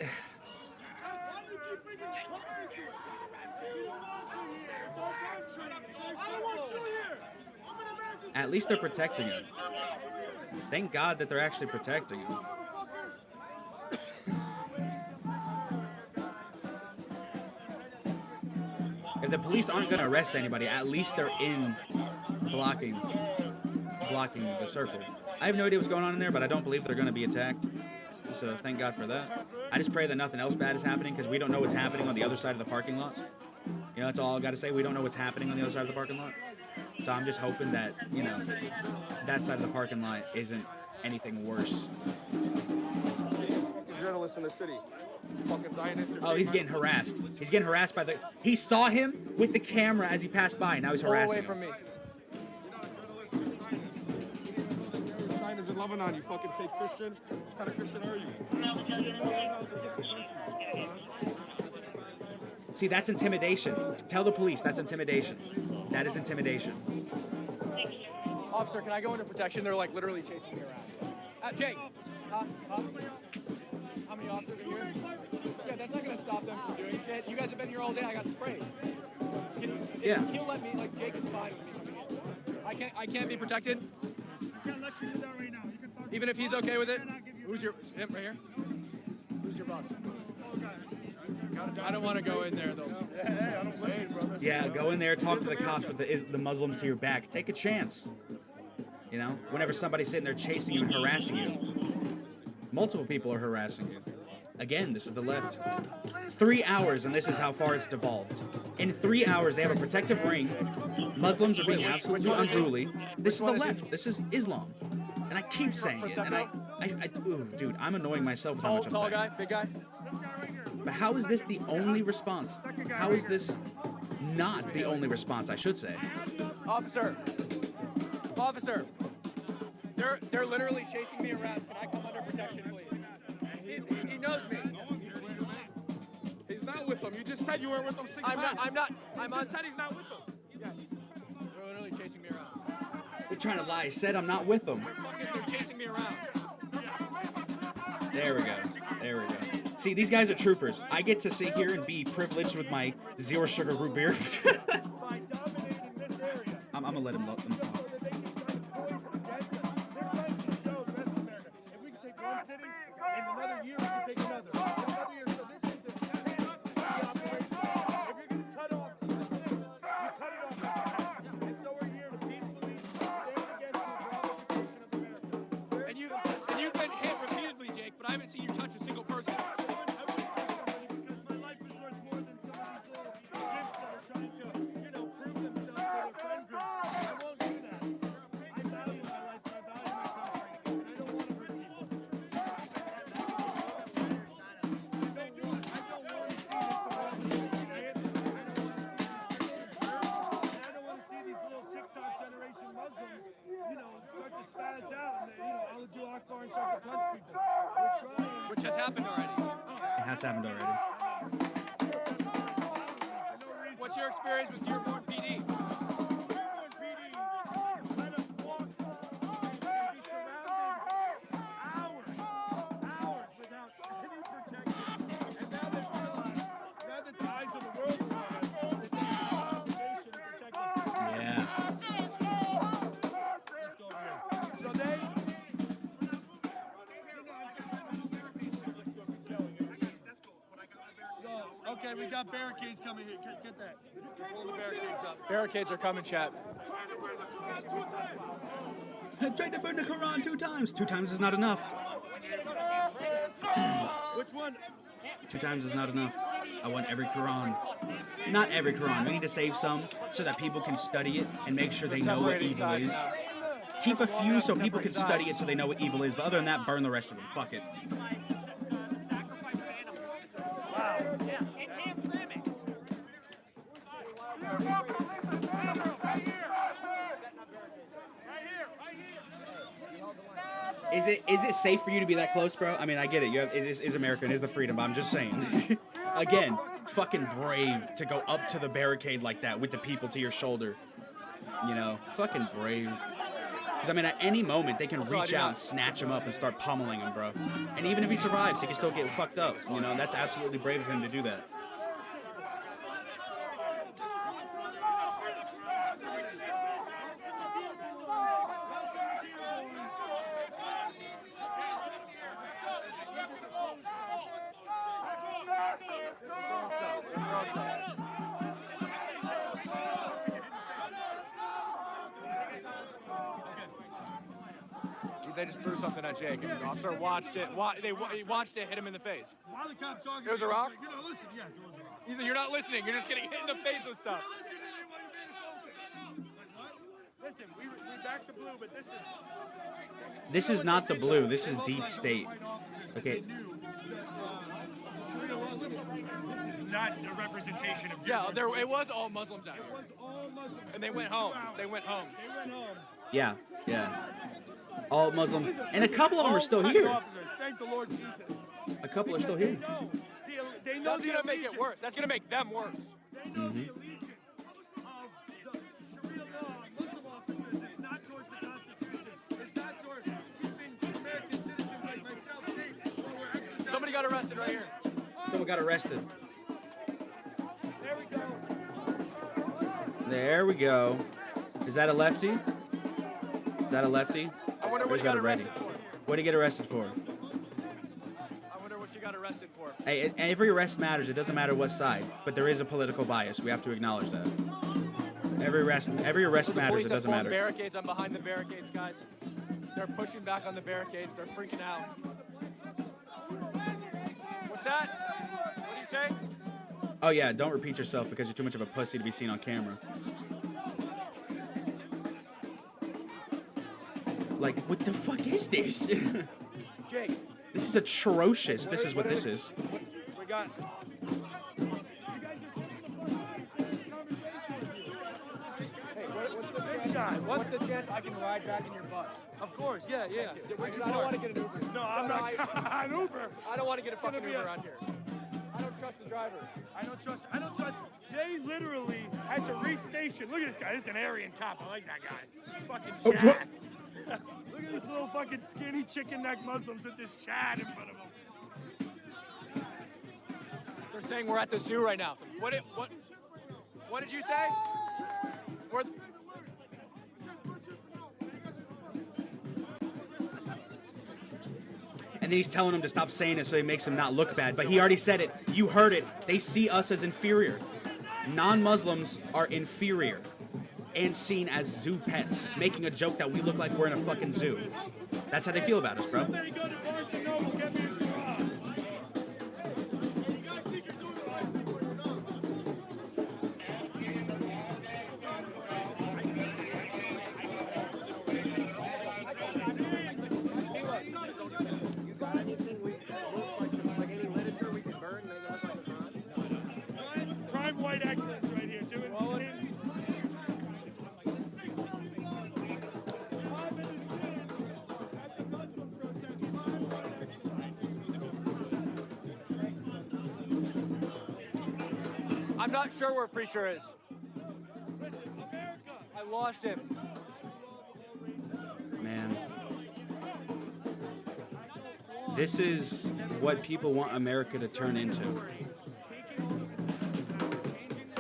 At least they're protecting him. Thank God that they're actually protecting him. If the police aren't going to arrest anybody, at least they're in blocking the circle. I have no idea what's going on in there, but I don't believe they're going to be attacked. So thank God for that. I just pray that nothing else bad is happening, because we don't know what's happening on the other side of the parking lot. You know, that's all I got to say. We don't know what's happening on the other side of the parking lot. So I'm just hoping that, you know, that side of the parking lot isn't anything worse. Fucking journalists in the city. Fucking Zionists. Oh, he's getting harassed. He's getting harassed by the... He saw him with the camera as he passed by, and now he's harassing him. Pull away from me. Zionism in Lebanon, you fucking fake Christian. What kind of Christian are you? Lebanon's a Christian country. See, that's intimidation. Tell the police that's intimidation. That is intimidation. Officer, can I go into protection? They're like literally chasing me around. Jake, how many officers are here? Yeah, that's not gonna stop them from doing shit. You guys have been here all day. I got sprayed. He'll let me. Like Jake is fine with me coming in. I can't be protected. Can't let you do that right now. You can talk Even if he's okay with it. Who's him right here? Who's your boss? I don't want to go in there though. Hey, I don't blame you, brother. Yeah, go in there, talk to the cops with the Muslims to your back. Take a chance. You know, whenever somebody's sitting there chasing you and harassing you. Multiple people are harassing you. Again, this is the left. 3 hours, and this is how far it's devolved. In 3 hours, they have a protective ring. Muslims are being absolutely unruly. This is the left. This is Islam. And I keep saying it. And ooh, dude, I'm annoying myself with how much I'm saying. Tall guy, big guy. But how is this the only response? How is this not the only response, I should say? Officer, they're literally chasing me around. Can I come under protection, please? He knows me. He's not with them. You just said you weren't with them 6 I'm not. You just said he's not with them. Yes. They're literally chasing me around. They're trying to lie. I said I'm not with them. They're chasing me around. There we go. There we go. See, these guys are troopers. I get to sit here and be privileged with my zero sugar root beer. By dominating this area. I'm gonna let him look. So that they can try to poison against us. They're trying to show the rest of America. If we can take one city, in another year we can take another. Another year. So this is the operation. If you're going to cut off the city, you cut it off at the head. And so we're here to peacefully stand against this ramification of America. And you've been hit repeatedly, Jake, but I haven't seen you touch a single person. I wouldn't take somebody because my life is worth more than some of these little shits that are trying to, prove themselves to their friend groups. I won't do that. I value my life and I value my country. And I don't want to hurt people. I don't want to see this development. I don't want to see these little TikTok generation Muslims, start to spaz out and I'll do Akbar and start to punch people. We're trying. Which has happened already. It has happened already. What's your experience with Dearborn PD? Dearborn PD let us walk and be surrounded hours without any protection. And now they realize, now that the eyes of the world are on us, that they have an obligation to protect us. Yeah. Let's go over here. So they... Okay, we got barricades coming here. Get that. Pull the barricades up. Barricades are coming, chat. Trying to burn the Quran 2 times. Tried to burn the Quran 2 times. 2 times is not enough. Which one? 2 times is not enough. I want every Quran. Not every Quran. We need to save some so that people can study it and make sure they know what evil is. Keep a few so people can study it so they know what evil is. But other than that, burn the rest of them. Fuck it. Is it safe for you to be that close, bro? I mean, I get it. It is America. It is the freedom. But I'm just saying. Again, fucking brave to go up to the barricade like that with the people to your shoulder. Fucking brave. Because, I mean, at any moment, they can reach out and snatch him up and start pummeling him, bro. And even if he survives, he can still get fucked up. That's absolutely brave of him to do that. They just threw something at Jake, and the officer watched it. He watched it hit him in the face. While the cop's talking, It was a rock? Listen, yes, it was a rock. He said, "You're not listening. You're just getting hit in the face with stuff." Listen, we backed the blue, but this is... This is not the blue. This is deep state. Okay. This is not a representation of... Yeah, it was all Muslims out here. It was all Muslims. And they went home. They went home. They went home. Yeah. All Muslims, and a couple of them are still all here. officers, thank the Lord Jesus. A couple are still Because here. They know That's the gonna make it allegiance. worse. That's gonna make them worse. They know the allegiance of the Sharia law, Muslim officers. It's not towards the Constitution. It's not towards keeping American citizens like myself safe while we're exercising. Somebody got arrested right here. Someone got arrested. There we go. There we go. Is that a lefty? Is that a lefty? I wonder Or what is he got that a righty? arrested for. What did he get arrested for? I wonder what she got arrested for. Hey, every arrest matters. It doesn't matter what side, but there is a political bias. We have to acknowledge that. Every arrest So matters. the It police have doesn't formed matter. barricades. I'm behind the barricades, guys. They're pushing back on the barricades. They're freaking out. What's that? What do you say? Oh yeah, don't repeat yourself because you're too much of a pussy to be seen on camera. Like, what the fuck is this? Jake, This is atrocious. This is what this is. we got. Hey, what's the chance I can ride back in your bus? Of course, yeah. I don't want to get an Uber. No, I'm not an Uber. I don't want to get a fucking be Uber a- around here. I don't trust the drivers. I don't trust. They literally had to restation. Look at this guy. This is an Aryan cop. I like that guy. Fucking Chad. Look at this little fucking skinny chicken neck Muslims with this Chad in front of them. They're saying we're at the zoo right now. What did you say? We're, And then he's telling them to stop saying it so he makes him not look bad. But he already said it. You heard it. They see us as inferior. Non-Muslims are inferior and seen as zoo pets, making a joke that we look like we're in a fucking zoo. That's how they feel about us, bro. Somebody go to Barnes and Noble, get me a Quran. You got anything looks like any literature we can burn? Make it look like a Quran? Prime white excellence right here, doing sins. I'm not sure where Preacher is. Listen, America. I lost him. Man. This is what people want America to turn into.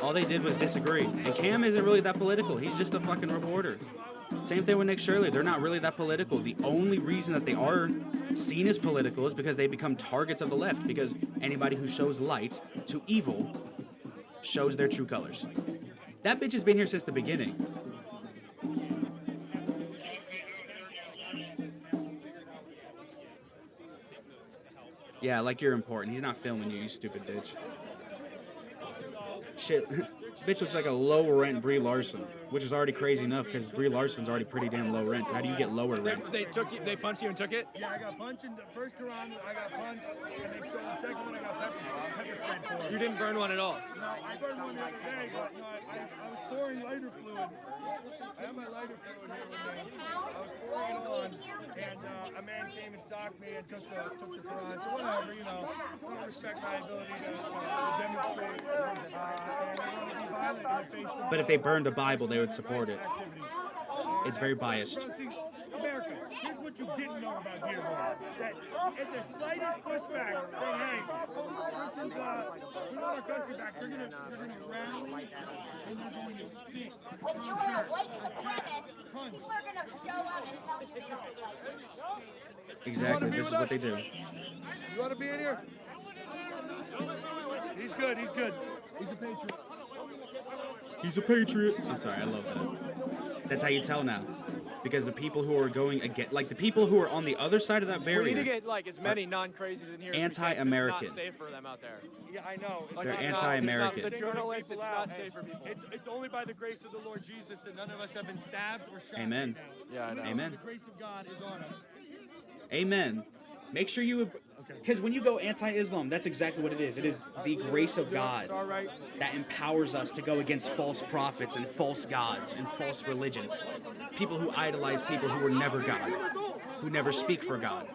All they did was disagree. And Cam isn't really that political. He's just a fucking reporter. Same thing with Nick Shirley. They're not really that political. The only reason that they are seen as political is because they become targets of the left. Because anybody who shows light to evil shows their true colors. That bitch has been here since the beginning. Yeah, like you're important. He's not filming you, you stupid bitch. Shit. Bitch looks like a low rent Brie Larson, which is already crazy enough because Brie Larson's already pretty damn low rent. So how do you get lower rent? They took you, they punched you and took it? Yeah, I got punched in the first Quran. I got punched, and they said the second one I got pepper sprayed for. You didn't burn one at all. No, I burned one the other day, but you know, I was pouring lighter fluid. I have my lighter fluid here with me. I was pouring it on, and a man came and socked me and took the Quran. So whatever, you know, I don't respect my ability to demonstrate. And I want to be violent in the face of But if they burned a Bible, they would support it. activity. It's very biased. Bro, see, America, here's what you didn't know about Dearborn. That if the slightest pushback, then hey, Christians, we want our country back. They're gonna rally and they're going to speak. When you are a white supremacist, people are going to show up and tell you they don't like you. Exactly, this is what they do. You want to be in here? He's good. He's good. He's a patriot. He's a patriot. I'm sorry, I love that. That's how you tell now. Because the people who are going against, like the people who are on the other side of that barrier, We need to get like as many non-crazies in here. as we can, 'cause anti-American. It's not safe for them out there. Yeah, I know. Like, They're it's not- anti-American. it's not- The journalists, it's not Hey, safe for people. It's only by the grace of the Lord Jesus that none of us have been stabbed or shot. Amen. Right now. Yeah, I know. Amen. The grace of God is on us. Amen. Make sure you, because when you go anti-Islam, that's exactly what it is. It is the grace of God It's all right. that empowers us to go against false prophets and false gods and false religions. People who idolize people who were never God. who never speak for God.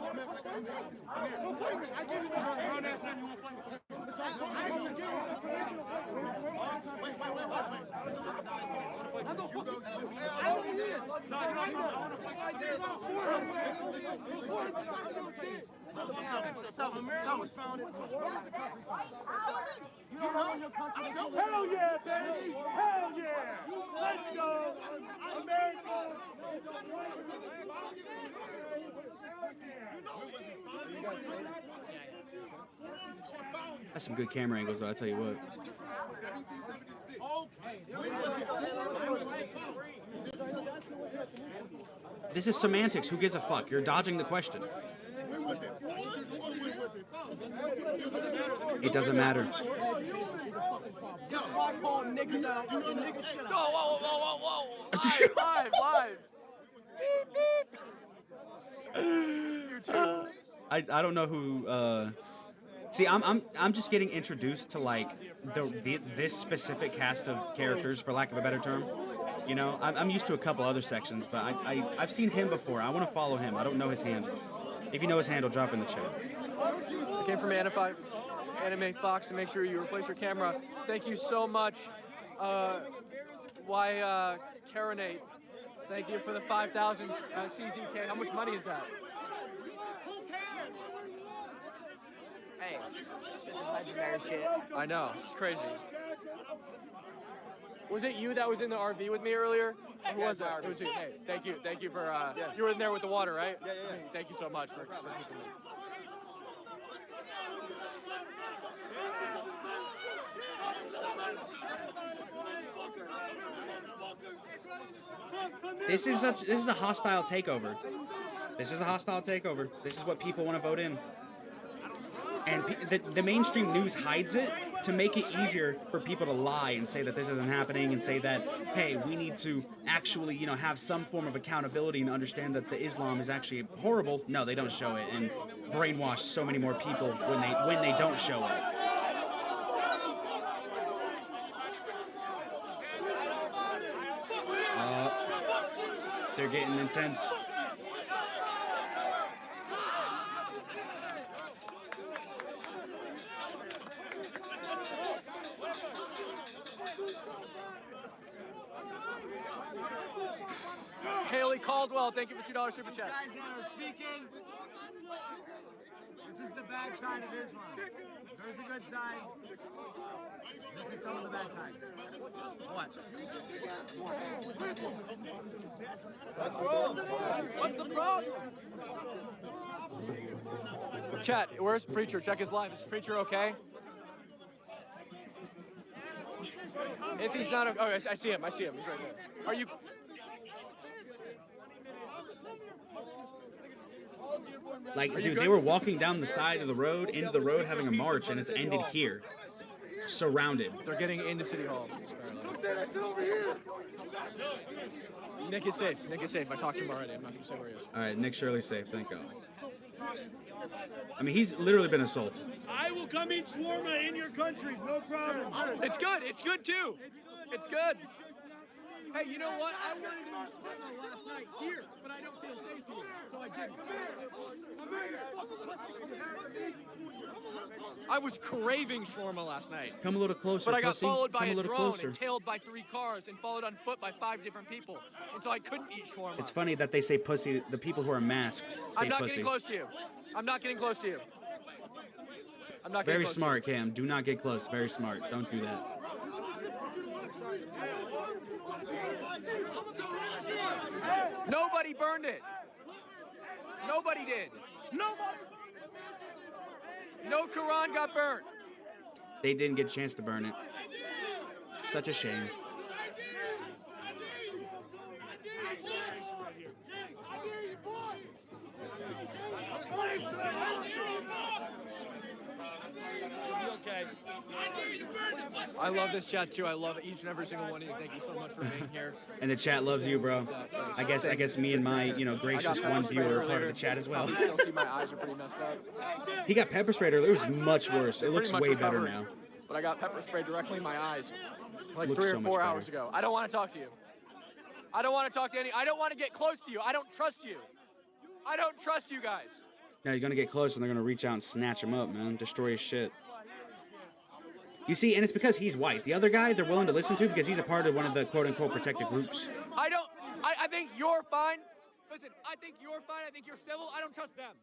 Hell yeah, baby! Hell yeah! Let's go! America! That's some good camera angles, though. I'll tell you what. This is semantics. Who gives a fuck? You're dodging the question. It doesn't matter. This is why I call niggas out and niggas shit out. Whoa! Live! You too. I don't know who. See, I'm just getting introduced to like this specific cast of characters, for lack of a better term. You know, I'm used to a couple other sections, but I've seen him before. I want to follow him. I don't know his handle. If you know his handle, drop in the chat. I came from Anime Fox to make sure you replace your camera. Thank you so much. Karenate. Thank you for the 5,000 CZK. How much money is that? Hey, this is legendary shit. I know, it's crazy. Was it you that was in the RV with me earlier? Who was that? It was you. Hey, thank you for, you were in there with the water, right? Yeah. Thank you so much for keeping me. This is a hostile takeover. This is a hostile takeover. This is what people want to vote in. And the mainstream news hides it to make it easier for people to lie and say that this isn't happening and say that, hey, we need to actually, you know, have some form of accountability and understand that the Islam is actually horrible. No, they don't show it, and brainwash so many more people when they don't show it. They're getting intense. Haley Caldwell, thank you for $2 super chat. Guys that are speaking, this is the bad side of Islam. There's a good side. This is some of the bad side. Watch. What's the problem? Chat, where's Preacher? Check his live. Is Preacher okay? If he's not, oh, I see him. He's right there. Are you? Like, dude, they were walking down the side of the road, into the road, having a march, and it's ended here. Surrounded. They're getting into City Hall. Nick is safe. I talked to him already. I'm not going to say where he is. All right, Nick Shirley's safe, thank God. I mean, he's literally been assaulted. I will come eat shawarma in your countries, no problem. It's good. It's good, too. It's good. Hey, you know what? I wanted to eat shawarma last night here, but I don't feel safe here, so I didn't. I was craving shawarma last night. Come a little closer, but I got pussy. followed by Come a little drone closer. and tailed by 3 cars and followed on foot by 5 different people. And so I couldn't eat shawarma. It's funny that they say pussy. The people who are masked say I'm not pussy. getting close to you. I'm not getting close to you. I'm not getting Very close smart, Cam. Do not get close. Very smart. Don't do that. Nobody burned it. Nobody did. No Quran got burnt. They didn't get a chance to burn it. Such a shame. I love this chat too. I love each and every single one of you. Thank you so much for being here. And the chat loves you, bro. I guess me and my, gracious one viewer are part of the chat as well. You still see my eyes are pretty messed up. He got pepper sprayed earlier. It was much worse. It looks Pretty much way better recovered, now. But I got pepper sprayed directly in my eyes like Looks 3 so or much 4 better. hours ago. I don't want to talk to you. I don't want to talk to any. I don't want to get close to you. I don't trust you. I don't trust you guys. Now you're gonna get close and they're gonna reach out and snatch him up, man. Destroy his shit. You see, and it's because he's white. The other guy, they're willing to listen to because he's a part of one of the quote-unquote protected groups. I think you're fine. Listen, I think you're fine. I think you're civil. I don't trust them.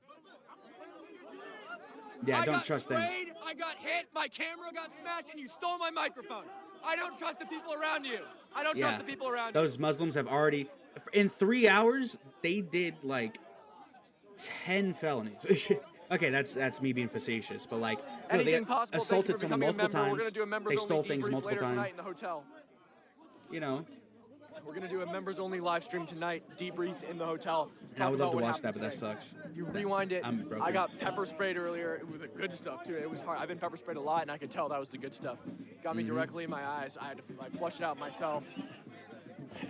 Yeah, don't trust them. I got hit, my camera got smashed, and you stole my microphone. I don't trust the people around you. I don't trust the people around you. Those Muslims have already, in 3 hours, they did like 10 felonies. Okay, that's me being facetious, but like, no, they assaulted someone multiple times. We're gonna do a members they only stole things debrief multiple later times. tonight in the hotel. You know. We're gonna do a members only live stream tonight, debrief in the hotel. And I would love to watch that, but that sucks. You rewind it. I'm broken. I got pepper sprayed earlier with the good stuff too. It was hard. I've been pepper sprayed a lot, and I could tell that was the good stuff. Got me directly in my eyes. I flushed it out myself.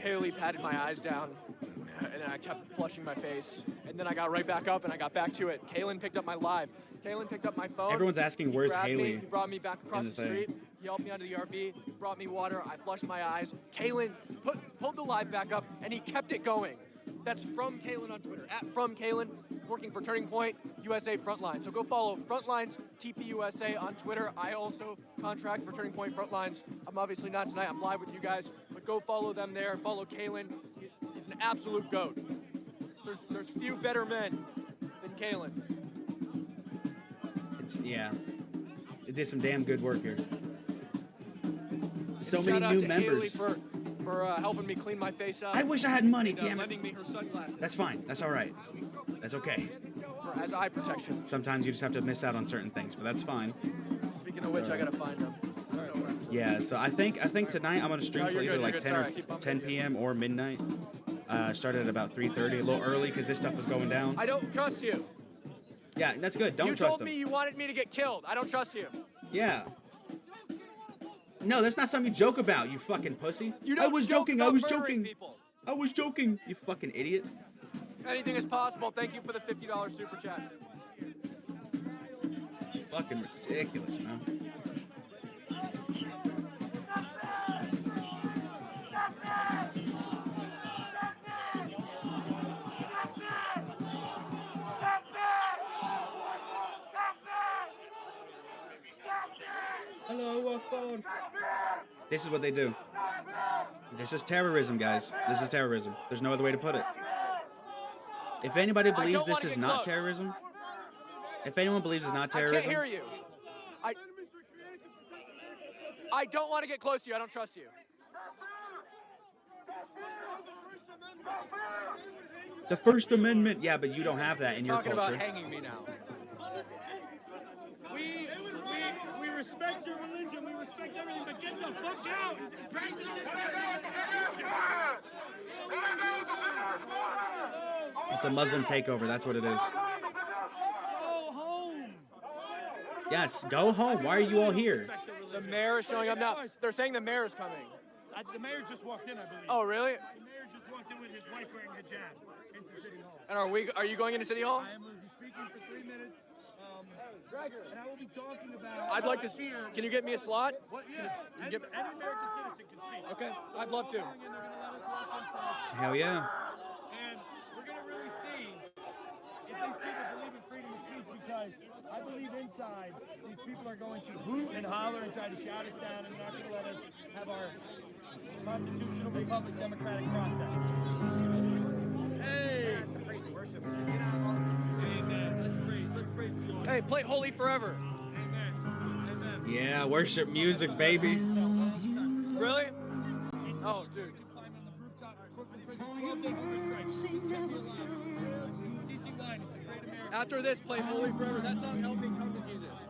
Haley patted my eyes down, and then I kept flushing my face. And then I got right back up, and I got back to it. Kaylin picked up my live. Kaylin picked up my phone. Everyone's asking, where's Haley? He brought me back across the street. He helped me onto the RV, brought me water. I flushed my eyes. Kaylin pulled the live back up, and he kept it going. That's from Kaylin on Twitter, @FromKaylin, working for Turning Point USA Frontline. So go follow Frontlines TPUSA on Twitter. I also contract for Turning Point Frontlines. I'm obviously not tonight. I'm live with you guys, but go follow them there. Follow Kaylin. He's an absolute goat. There's few better men than Kaylin. Yeah, it did some damn good work here. So Shout many out new to members. Haley for helping me clean my face up. I wish I had money, and, damn it. lending me her sunglasses. That's fine. That's all right. That's okay. As eye protection. Sometimes you just have to miss out on certain things, but that's fine. Speaking of which, I gotta find them. Yeah, so I think tonight I'm gonna stream No, till you're either good, like you're 10 good. or Sorry, 10 p.m. or midnight. Started at about 3:30, a little early because this stuff was going down. I don't trust you. Yeah, that's good. Don't You trust told them. me you wanted me to get killed. I don't trust you. Yeah. No, that's not something you joke about, you fucking pussy. You I don't was joke joking. I about was murdering joking. people. I was joking. You fucking idiot. Anything is possible. Thank you for the $50 super chat. Fucking ridiculous, man. Hello, Akbar. This is what they do. This is terrorism, guys. This is terrorism. There's no other way to put it. If anybody believes this is not terrorism, if anyone believes it's not terrorism, I can't hear you. I don't want to get close to you. I don't trust you. the First Amendment, yeah, but you don't have that in your Talking culture. about hanging me now. We respect your religion, we respect everything, but get the fuck out! It's a Muslim takeover. That's what it is. Go home! Yes, go home. Why are you all here? The mayor is showing up now. They're saying the mayor is coming. The mayor just walked in, I believe. Oh, really? The mayor just walked in with his wife wearing hijab into City Hall. And are you going into City Hall? I am going to be speaking for 3 minutes. And I will be talking about... I'd like to... Can you get me a slot? What? Yeah. Any American citizen can speak. Okay, I'd love to. And they're going to let us walk in first. Hell yeah. And we're going to really see if these people believe in freedom of speech, because I believe inside these people are going to hoot and holler and try to shout us down, and they're not going to let us have our constitutional republic democratic process. Hey! Worship. Amen. Let's praise the Lord. Hey, play Holy Forever. Amen. Yeah, worship music, baby. Really? Oh, dude. After this, play Holy Forever. That song helped me come to Jesus.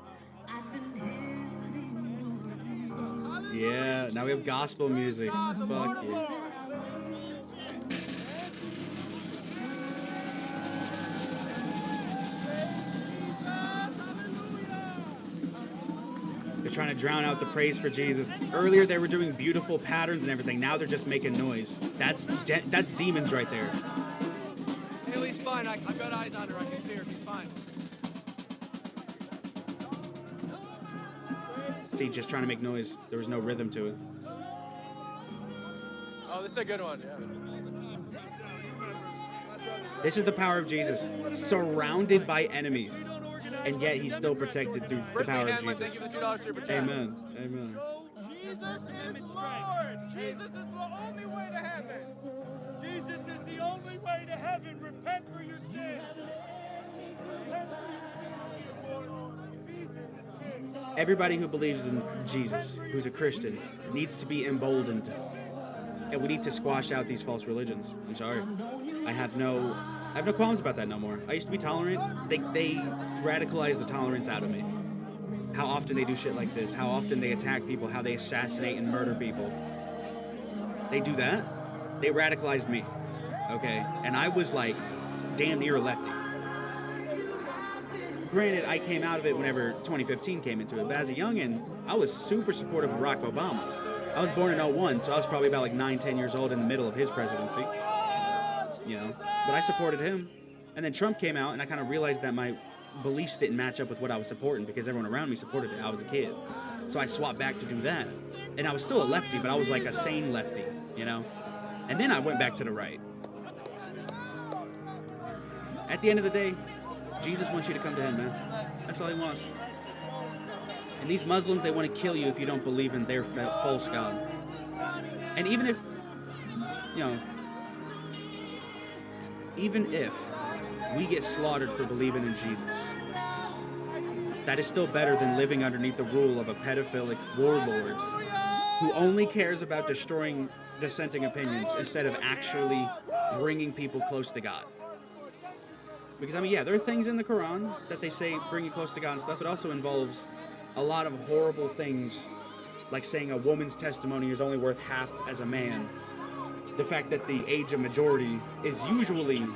Yeah, now we have gospel music. Fuck yeah. They're trying to drown out the praise for Jesus. Earlier they were doing beautiful patterns and everything. Now they're just making noise. That's demons right there. Haley's fine. I've got eyes on her. I can see her. She's fine. See, just trying to make noise. There was no rhythm to it. Oh, this is a good one. Yeah. This is the power of Jesus, surrounded by enemies, and yet he's still protected through the power of Jesus. Thank you for the $2 super chat. Amen. Amen. Jesus is Lord. Jesus is the only way to heaven. Jesus is the only way to heaven. Repent for your sins. Repent for your sins, Lord. Jesus is King. Everybody who believes in Jesus, who's a Christian, needs to be emboldened. And we need to squash out these false religions. I'm sorry. I have no qualms about that no more. I used to be tolerant. They radicalized the tolerance out of me. How often they do shit like this, how often they attack people, how they assassinate and murder people. They do that. They radicalized me. Okay? And I was like damn near a lefty. Granted, I came out of it whenever 2015 came into it, but as a youngin', I was super supportive of Barack Obama. I was born in 01, so I was probably about like 9, 10 years old in the middle of his presidency. You know, but I supported him. And then Trump came out, and I kind of realized that my beliefs didn't match up with what I was supporting because everyone around me supported it. I was a kid. So I swapped back to do that. And I was still a lefty, but I was like a sane lefty, you know? And then I went back to the right. At the end of the day, Jesus wants you to come to him, man. That's all he wants. And these Muslims, they want to kill you if you don't believe in their false God. And even if, you know, even if we get slaughtered for believing in Jesus, that is still better than living underneath the rule of a pedophilic warlord who only cares about destroying dissenting opinions instead of actually bringing people close to God. Because, I mean, yeah, there are things in the Quran that they say bring you close to God and stuff. It also involves a lot of horrible things, like saying a woman's testimony is only worth half as a man. The fact that the age of majority is usually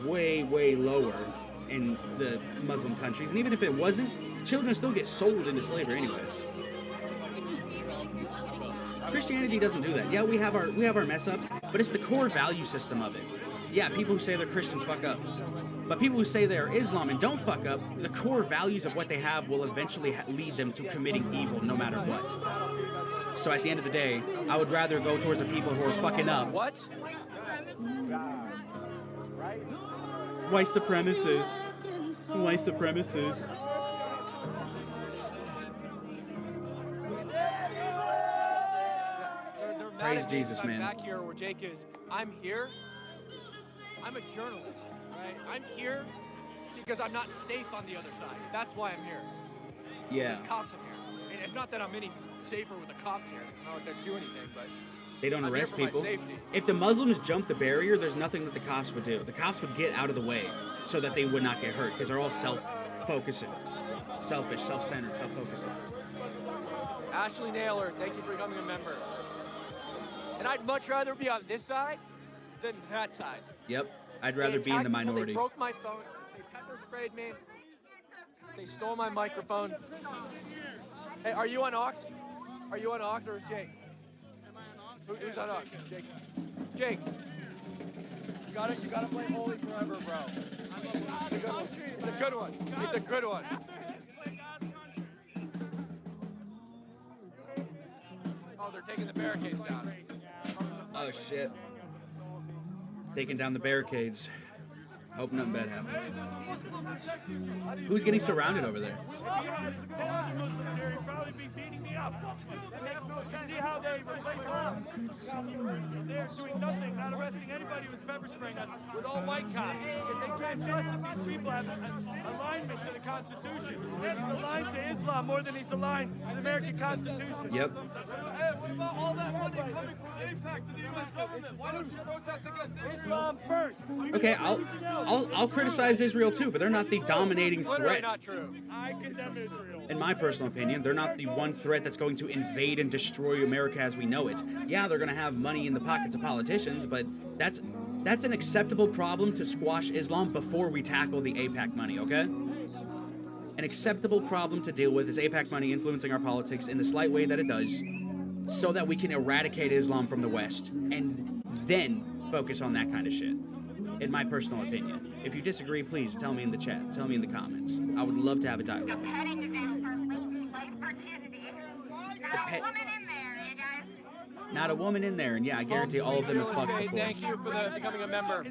way, way lower in the Muslim countries. And even if it wasn't, children still get sold into slavery anyway. Christianity doesn't do that. Yeah, we have our mess ups, but it's the core value system of it. Yeah, people who say they're Christians fuck up. But people who say they're Islam and don't fuck up, the core values of what they have will eventually lead them to committing evil no matter what. So at the end of the day, I would rather go towards the people who are fucking up. What? White supremacists. White supremacists. They're mad Praise at me Jesus, because I'm man. back here where Jake is. I'm here. I'm a journalist, right? I'm here because I'm not safe on the other side. That's why I'm here. Yeah. There's cops in here. And it's not that I'm any safer with the cops here. It's not like they do anything, but They don't I'm here arrest for my people. safety. If the Muslims jumped the barrier, there's nothing that the cops would do. The cops would get out of the way so that they would not get hurt because they're all self-focusing. Selfish, self-centered, self-focusing. Ashley Naylor, thank you for becoming a member. And I'd much rather be on this side than that side. Yep. I'd rather be in the minority. They broke my phone. They pepper sprayed me. They stole my microphone. Hey, are you on aux? Are you on aux or is Jake? Am I on aux? Who's on aux? Jake. Jake. You gotta play Holy Forever, bro. It's a good one. It's a good one. Oh, they're taking the barricades down. Oh shit. Taking down the barricades. Hope nothing bad happens. Who's getting surrounded over there? If you had a Muslims here, he'd probably be beating me up. You see how they replace them? They're doing nothing, not arresting anybody who's pepper spraying us with all white cops. Because they can't trust that these people have alignment to the Constitution. He's aligned to Islam more than he's aligned to the American Constitution. Yep. Hey, what about all that money coming from AIPAC to the U.S. government? Why don't you protest against Islam first. Okay, I'll criticize Israel too, but they're not the dominating Literally threat. not true. I condemn Israel. In my personal opinion, they're not the one threat that's going to invade and destroy America as we know it. Yeah, they're going to have money in the pockets of politicians, but that's an acceptable problem to squash Islam before we tackle the AIPAC money, okay? An acceptable problem to deal with is AIPAC money influencing our politics in the slight way that it does, so that we can eradicate Islam from the West, and then focus on that kind of shit. In my personal opinion. If you disagree, please tell me in the chat. Tell me in the comments. I would love to have a dialogue. Petting zoo for life opportunity. There's a woman in there, you guys. Not a woman in there, and yeah, I guarantee all of them have fucked before. Thank you for becoming a member.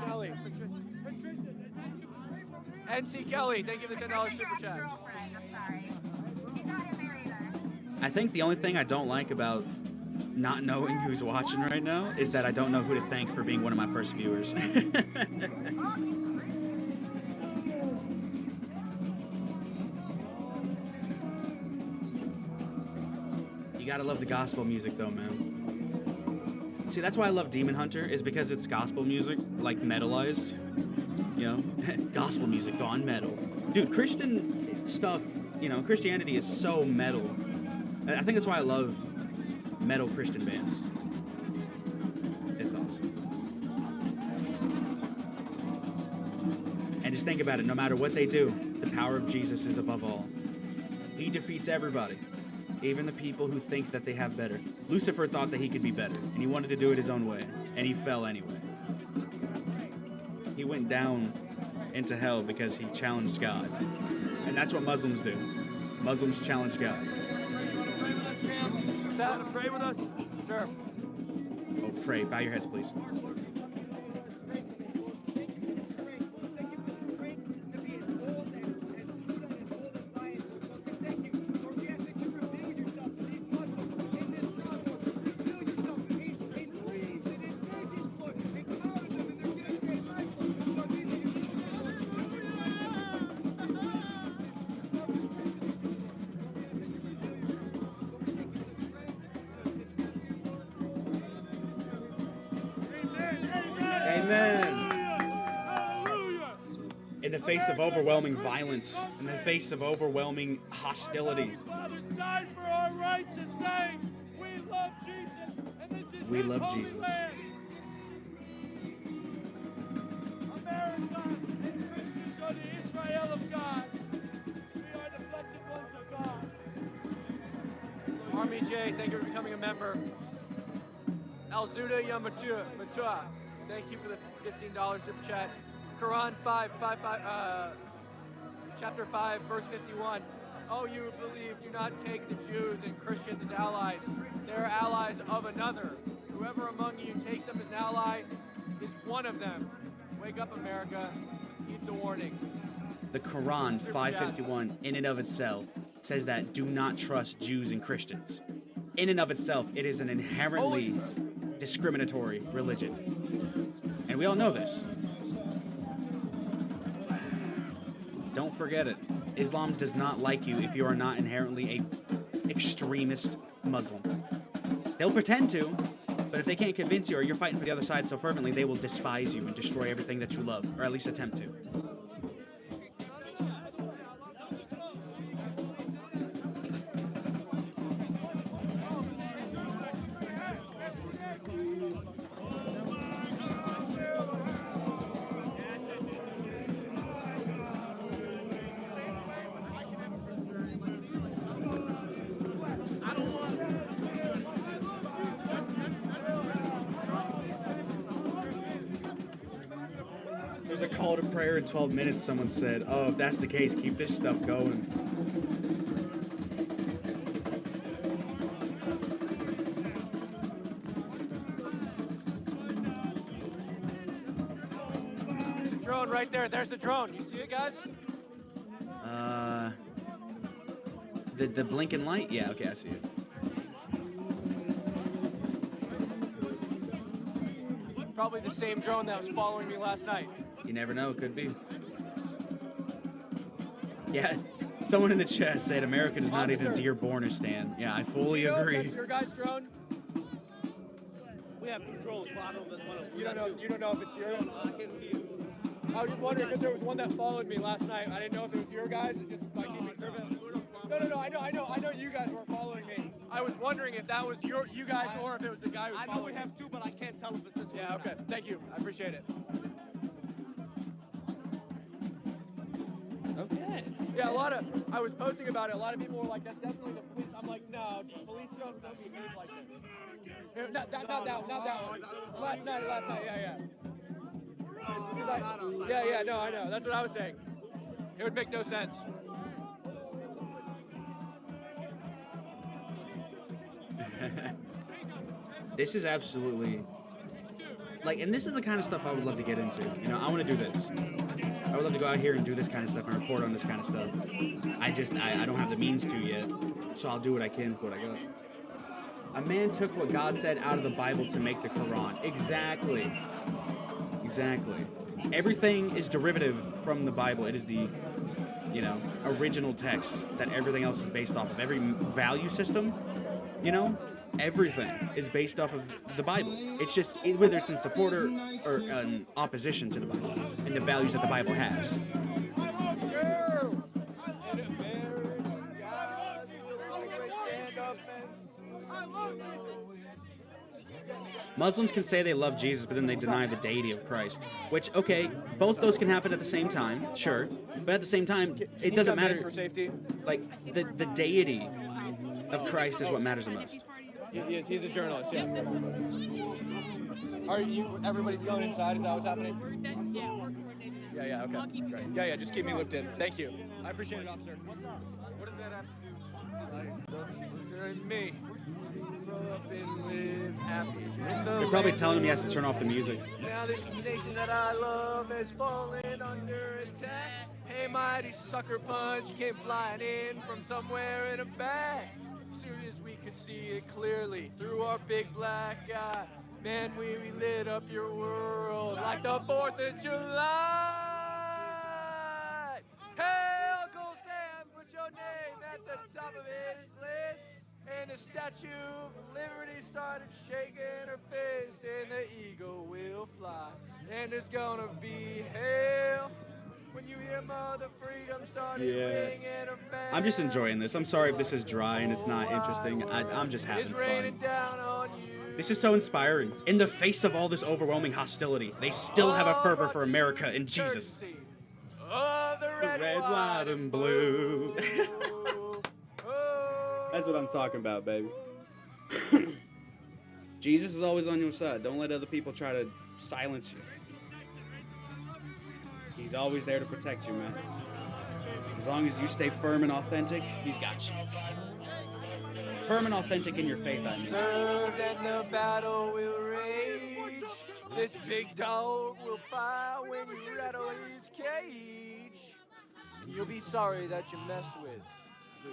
Kelly. NC Kelly, thank you for the $10 super chat. I think the only thing I don't like about not knowing who's watching right now is that I don't know who to thank for being one of my first viewers. You gotta love the gospel music though, man. See, that's why I love Demon Hunter, is because it's gospel music, like metalized. You know, gospel music gone metal. Dude, Christian stuff, you know, Christianity is so metal. I think that's why I love metal Christian bands. It's awesome. And just think about it, no matter what they do, the power of Jesus is above all. He defeats everybody, even the people who think that they have better. Lucifer thought that he could be better, and he wanted to do it his own way, and he fell anyway. He went down into hell because he challenged God. And that's what Muslims do. Muslims challenge God. Pray with us? Sure. Oh, pray. Bow your heads, please. In the face of overwhelming violence, in the face of overwhelming hostility, Fathers died for our right to say, we love Jesus, and this is we his love holy Jesus. land. America and Christians are the Israel of God. We are the blessed ones of God. Army J, thank you for becoming a member. Alzuda Yamatua, thank you for the $15 super chat. Quran 5, chapter 5, verse 51. Oh, you who believe, do not take the Jews and Christians as allies. They are allies of another. Whoever among you takes them as an ally is one of them. Wake up, America. Heed the warning. The Quran 551, in and of itself, says that do not trust Jews and Christians. In and of itself, it is an inherently discriminatory religion. And we all know this. Don't forget it. Islam does not like you if you are not inherently a extremist Muslim. They'll pretend to, but if they can't convince you or you're fighting for the other side so fervently, they will despise you and destroy everything that you love, or at least attempt to. There's a call to prayer in 12 minutes, someone said. Oh, if that's the case, keep this stuff going. There's a drone right there. There's the drone. You see it, guys? The blinking light? Yeah, okay, I see it. Probably the same drone that was following me last night. You never know, it could be. Yeah, someone in the chat said America does not even Dearbornistan. Yeah, I fully agree. That's your guy's drone? We have two drones, but I don't know if that's one of them. You don't know if it's yours? I can't see it. I was just wondering because there was one that followed me last night. I didn't know if it was your guys and just like keeping surveillance. No. I know you guys weren't following me. I was wondering if that was you guys or if it was the guy who was following me. I know we have two, but I can't tell if it's this one. Yeah, okay. Thank you. I appreciate it. Okay. Yeah, I was posting about it. A lot of people were like, that's definitely the police. I'm like, no, police drones don't behave like this. Here, not that one. Last night, yeah. Yeah, no, I know. That's what I was saying. It would make no sense. This is absolutely like, and this is the kind of stuff I would love to get into. You know, I want to do this. I would love to go out here and do this kind of stuff and report on this kind of stuff. I don't have the means to yet, so I'll do what I can with what I got. A man took what God said out of the Bible to make the Quran. Exactly. Exactly. Everything is derivative from the Bible. It is the, you know, original text that everything else is based off of. Every value system, you know, everything is based off of the Bible. It's just whether it's in support or in opposition to the Bible and the values that the Bible has. Muslims can say they love Jesus, but then they deny the deity of Christ. Which, okay, both those can happen at the same time, sure. But at the same time, it doesn't matter. For safety. Like, the deity of Christ is what matters the most. He's a journalist, yeah. Are you, everybody's going inside? Is that what's happening? Yeah, we're coordinating that. Yeah, okay. I'll keep you Great. Yeah, just keep me looped in. Thank you. I appreciate it, officer. What does that have to do? Me. Grow up and live happy. They're probably telling him he has to turn off the music. Now this nation that I love has fallen under attack. Hey, mighty sucker punch came flying in from somewhere in a bag. As soon as we could see it clearly through our big black eye, man, we lit up your world like the 4th of July. Hey, Uncle Sam, put your name at the top of his list. And the Statue of Liberty started shaking her fist, and the eagle will fly. And there's gonna be hell when you hear Mother Freedom started ringing her bell. I'm just enjoying this. I'm sorry if this is dry and it's not interesting. I'm just having fun. Down on you. This is so inspiring. In the face of all this overwhelming hostility, they still have a fervor for America and Jesus. Of the Red, white, and blue. That's what I'm talking about, baby. Jesus is always on your side. Don't let other people try to silence you. He's always there to protect you, man. As long as you stay firm and authentic, he's got you. Firm and authentic in your faith, I mean. Served and the battle will rage. This big dog will fire when you rattle his cage. And you'll be sorry that you messed with the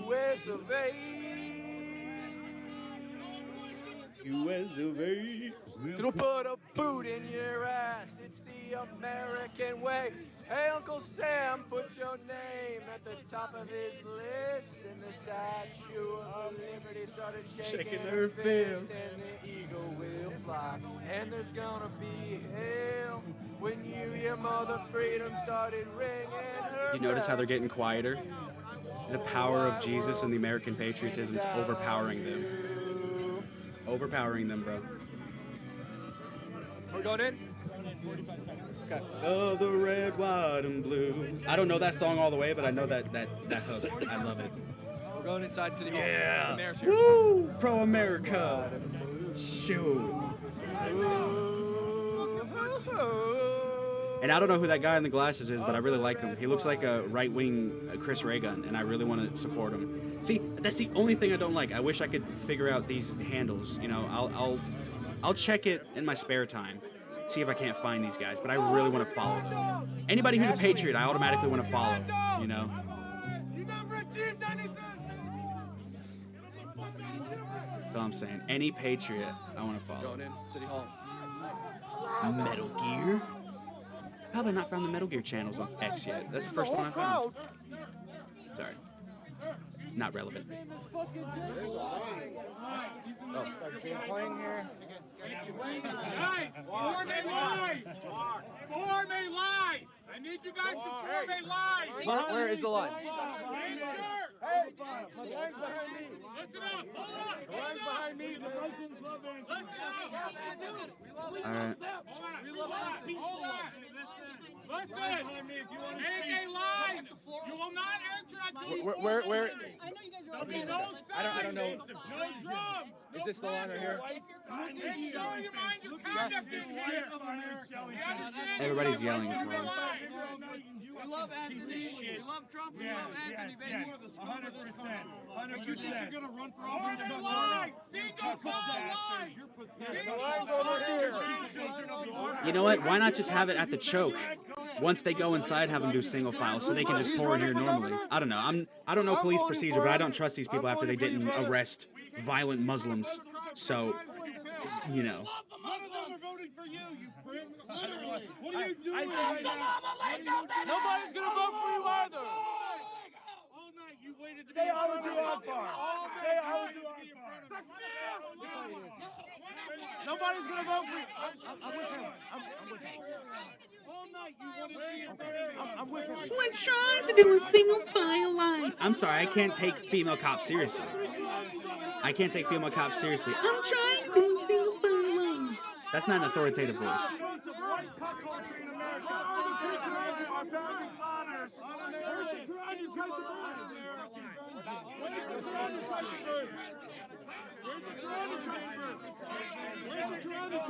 U.S. of A. U.S. of A. It'll put a boot in your ass. It's the American way. Hey, Uncle Sam, put your name at the top of his list. And the Statue of Liberty started shaking her fist. And the eagle will fly. And there's gonna be hell when you hear Mother Freedom started ringing her. You notice how they're getting quieter? The power of Jesus and the American patriotism is overpowering them. Overpowering them, bro. We're going in? 45 seconds. Okay. Oh, the red, white, and blue. I don't know that song all the way, but I know that hook. I love it. We're going inside City Hall. Yeah. The mayor's here. Woo! Pro-America. Shoot. And I don't know who that guy in the glasses is, but I really like him. He looks like a right-wing Chris Ray gun, and I really want to support him. See, that's the only thing I don't like. I wish I could figure out these handles. You know, I'll check it in my spare time, see if I can't find these guys. But I really want to follow them. Anybody who's a patriot, I automatically want to follow. You know. You never achieved anything. That's all I'm saying. Any patriot, I want to follow. Going in City Hall. Metal Gear. Probably not found the Metal Gear channels on X yet. That's the first one I found. Sorry. Not relevant. Oh, playing here. Guys, form a line! Form a line! I need you guys to form a line! Where is the line? Hey, my line's behind me. Listen up! Hold on! The line's behind me, dude. All right. Listen! Make a line! You will not enter until you Where? I know you guys are Okay, no I don't know. No drum! Is this the line right here? And show your mind your conduct in here! Everybody's yelling as well. fucking love piece of Anthony. shit. We love Trump. We Yes, love Anthony, yes, baby. yes. 100%. 100%. You're gonna run for Morning office. line! Single file line! The line's over here. You know what? Why not just have it at the choke? Once they go inside, have them do single file, so they can just pour in here normally. I don't know. I don't know police procedure, but I don't trust these people after they didn't arrest violent Muslims. So, you know. None of them are voting for you, you prick. Literally. What are you doing? Nobody's gonna vote for you either. All night you waited to Say be I would do Akbar. Akbar. All night Say you I would waited do to be in front of Akbar. me. Nobody's gonna vote for you. I'm with him. I'm with him. All night you wanted to be in front of me. I'm with him. We're trying to do a single file line. I'm sorry, I can't take female cops seriously. I can't take female cops seriously. I'm trying to do a single file line. That's not an authoritative voice.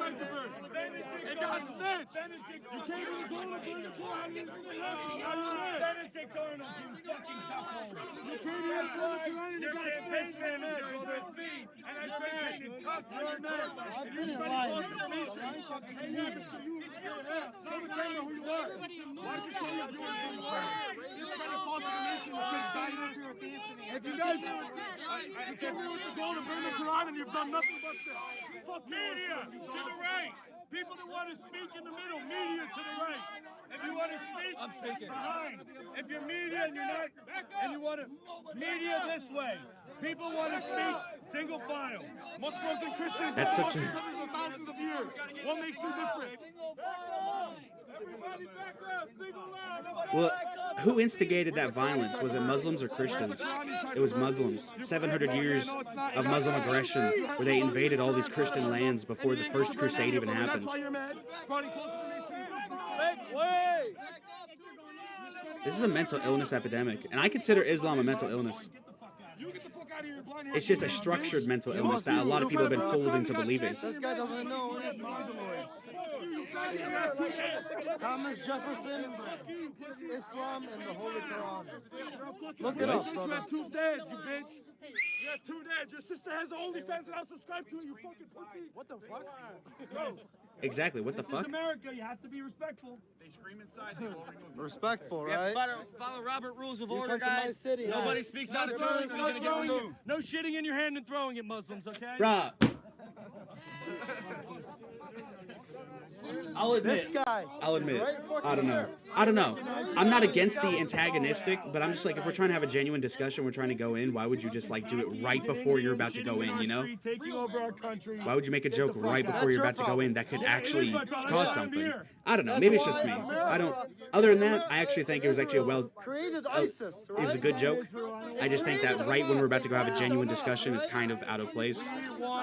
It got snitched. You came to the corner, bring the Quran in. Benedict Arnold, you fucking cuckold. You came here for the Quran and you got snitched. With me, and I've been painted tough for your man. And you're spreading false information. Hey, yeah, Mr. You, show the camera who you are. Why don't you show your viewers who you are? You're spreading false information with good science. If you guys, you came here with the goal to bring the Quran and you've done nothing but this. Fuck media to the right. People that want to speak in the middle, media to the right. If you want to speak, I'm speaking. Behind. If you're media and you're not, and you want to, media this way. People want to speak single file. Muslims and Christians That's have such a- watched each other for thousands of years. What makes you different? Everybody back up, single line. Well, who instigated that violence? Was it Muslims or Christians? It was Muslims. 700 years of Muslim aggression where they invaded all these Christian lands before the first crusade even happened. That's why you're mad. Spreading false information. Make way. This is a mental illness epidemic, and I consider Islam a mental illness. You get the fuck out of here, blind hair. It's just a structured mental illness that a lot of people have been fooled into believing. This guy doesn't know anything. Thomas Jefferson, Islam, and the Holy Quran. Look it up, You brother. have two dads, you bitch. You have two dads. Your sister has an OnlyFans and I'm subscribed to it, you fucking pussy. What the fuck? Bro, Exactly, what the this is fuck? America. You have to be respectful. They scream inside. Respectful, right? Follow Robert rules of You order, come to my guys. city. Nobody Nice. speaks out of No turn. throwing, You're gonna get removed. no shitting in your hand and throwing it, Muslims, okay? Bruh. I'll This admit. guy. I'll admit. Right fucking I don't know. here. I don't know. I'm not against the antagonistic, but I'm just like, if we're trying to have a genuine discussion, we're trying to go in, why would you just like do it right before you're about to go in, you know? Taking over our country. Why would you make a joke right before you're about to go in that could actually cause something? I don't know. That's Maybe it's just why me. America- I don't. Other than that, I actually think it was actually a well. Created ISIS, right? It was a good joke. I just think that right when we're about to go have a genuine discussion, it's kind of out of place.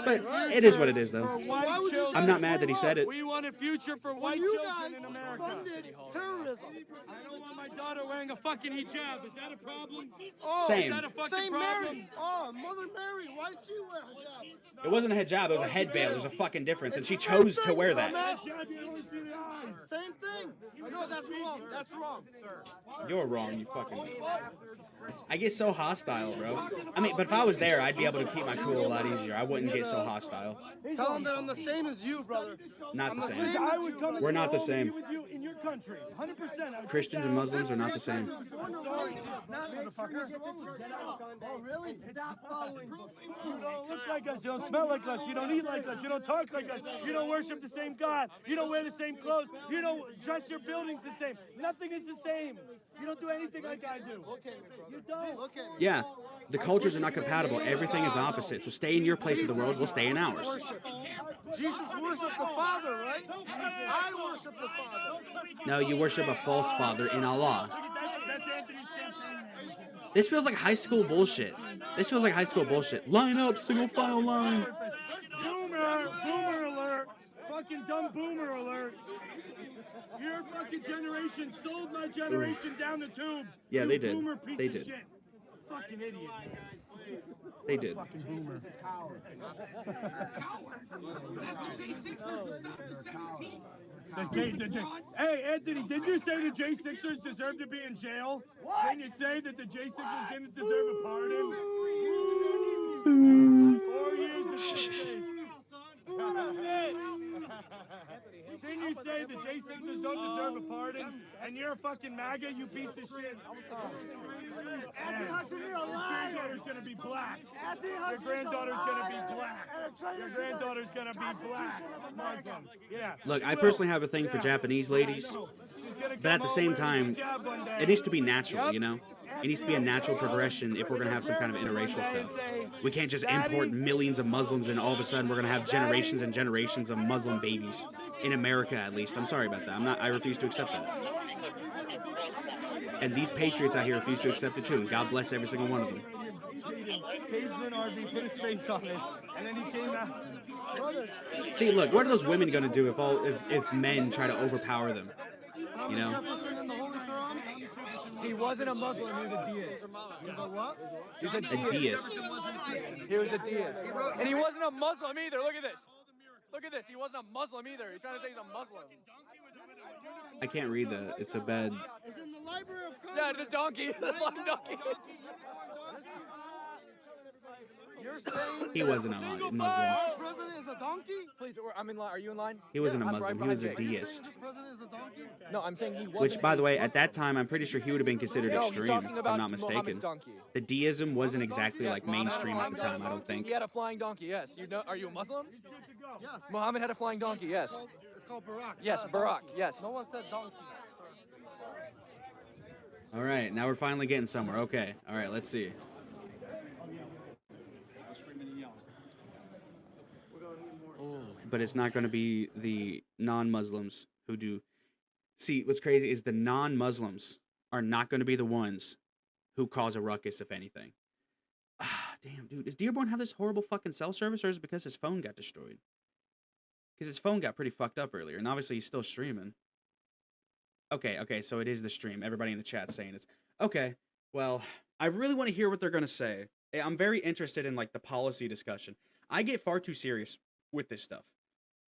But it is what it is, though. White children. I'm not mad that he said it. We want a future for When white you children guys in America. funded terrorism. I don't want my daughter wearing a fucking hijab. Is that a problem? Oh, Same. Is that a fucking Saint problem? Mary. Oh, Mother Mary. Why'd she wear hijab? It wasn't a hijab, it was a head veil. There's a fucking difference, and she chose to wear that. Hijab, you only see the eyes. Same thing. No, that's wrong. That's wrong, sir. You're wrong, you fucking. I get so hostile, bro. I mean, but if I was there, I'd be able to keep my cool a lot easier. I wouldn't get so hostile. Tell them that I'm the same as you, brother. Not the same. I would come into We're not the home same. and be with you in your country. 100%. Christians and Muslims are not the same. Sorry, not motherfucker. Oh, really? Stop following. You don't look like us. You don't smell like us. You don't eat like us. You don't talk like us. You don't worship the same God. You don't wear the same clothes. You don't dress your buildings the same. Nothing is the same. You don't do anything like I do. You don't. Look at me. Yeah, the cultures are not compatible. Everything is opposite. So stay in your place of the world. We'll stay in ours. Worship. Jesus worshiped the Father, right? I worship the Father. No, you worship a false father in Allah. That's Anthony's campaign. This feels like high school bullshit. This feels like high school bullshit. Line up, single file line. Boomer alert. Fucking dumb boomer alert. Your fucking generation sold my generation down the tubes. Yeah, You they did. Boomer piece They of did. Shit. Fucking idiot. They did. Fucking boomer. Coward. That's the J6ers to stop the 17. Hey, Anthony, did you say the J6ers deserve to be in jail? Didn't you say that the J6ers didn't deserve a pardon? 4 years in those days. Didn't you say the J6ers don't deserve a pardon? And you're a fucking MAGA, you piece of shit. Anthony Hudson, you're a Your liar. granddaughter's gonna be black. Anthony Your Hudson's granddaughter's a gonna be liar black. and a traitor Your to the granddaughter's gonna be black. Constitution of America. Muslim. Yeah. Look, she I will. personally have a thing for Yeah. Japanese ladies, I know. She's gonna but at come the same over and time, hijab one day. it needs to be natural, Yep. you know? It needs to be a natural progression if we're going to have some kind of interracial stuff. We can't just import millions of Muslims and all of a sudden we're going to have generations and generations of Muslim babies. In America, at least. I'm sorry about that. I refuse to accept that. And these patriots out here refuse to accept it too. And God bless every single one of them. Paid for an RV, put his face on it, and then he came out. See, look, what are those women going to do if men try to overpower them? You know? He wasn't a Muslim, he was a deist. He was a what? He was a deist. He was a deist. And he wasn't a Muslim either. Look at this. Look at this. He wasn't a Muslim either. He's trying to say he's a Muslim. I can't read that. It's a bad. It's in the Library of Congress. Yeah, the donkey. The flying donkey. You're saying He wasn't a Muslim. the president is a donkey? Please, I'm in line. Are you in line? He wasn't a I'm right Muslim. He was a behind Jake. deist. This president is a donkey? No, I'm saying he wasn't. Which, by the way, a at that time, I'm pretty sure he would have been considered No, he's extreme, talking if I'm about not Muhammad's mistaken. donkey. The deism wasn't exactly like mainstream at the Muhammad had a time, I don't donkey. think. He had a flying donkey, yes. You know, are you a Muslim? Yes. Muhammad had a flying donkey, yes. It's called Barack. Yes, not a Barack, donkey. yes. No one said donkey. All right, now we're finally getting somewhere. Okay, all right, let's see. But it's not going to be the non-Muslims who do. See, what's crazy is the non-Muslims are not going to be the ones who cause a ruckus, if anything. Ah, damn, dude. Does Dearborn have this horrible fucking cell service, or is it because his phone got destroyed? Because his phone got pretty fucked up earlier, and obviously he's still streaming. Okay, so it is the stream. Everybody in the chat saying it's... Okay, well, I really want to hear what they're going to say. I'm very interested in, like, the policy discussion. I get far too serious with this stuff.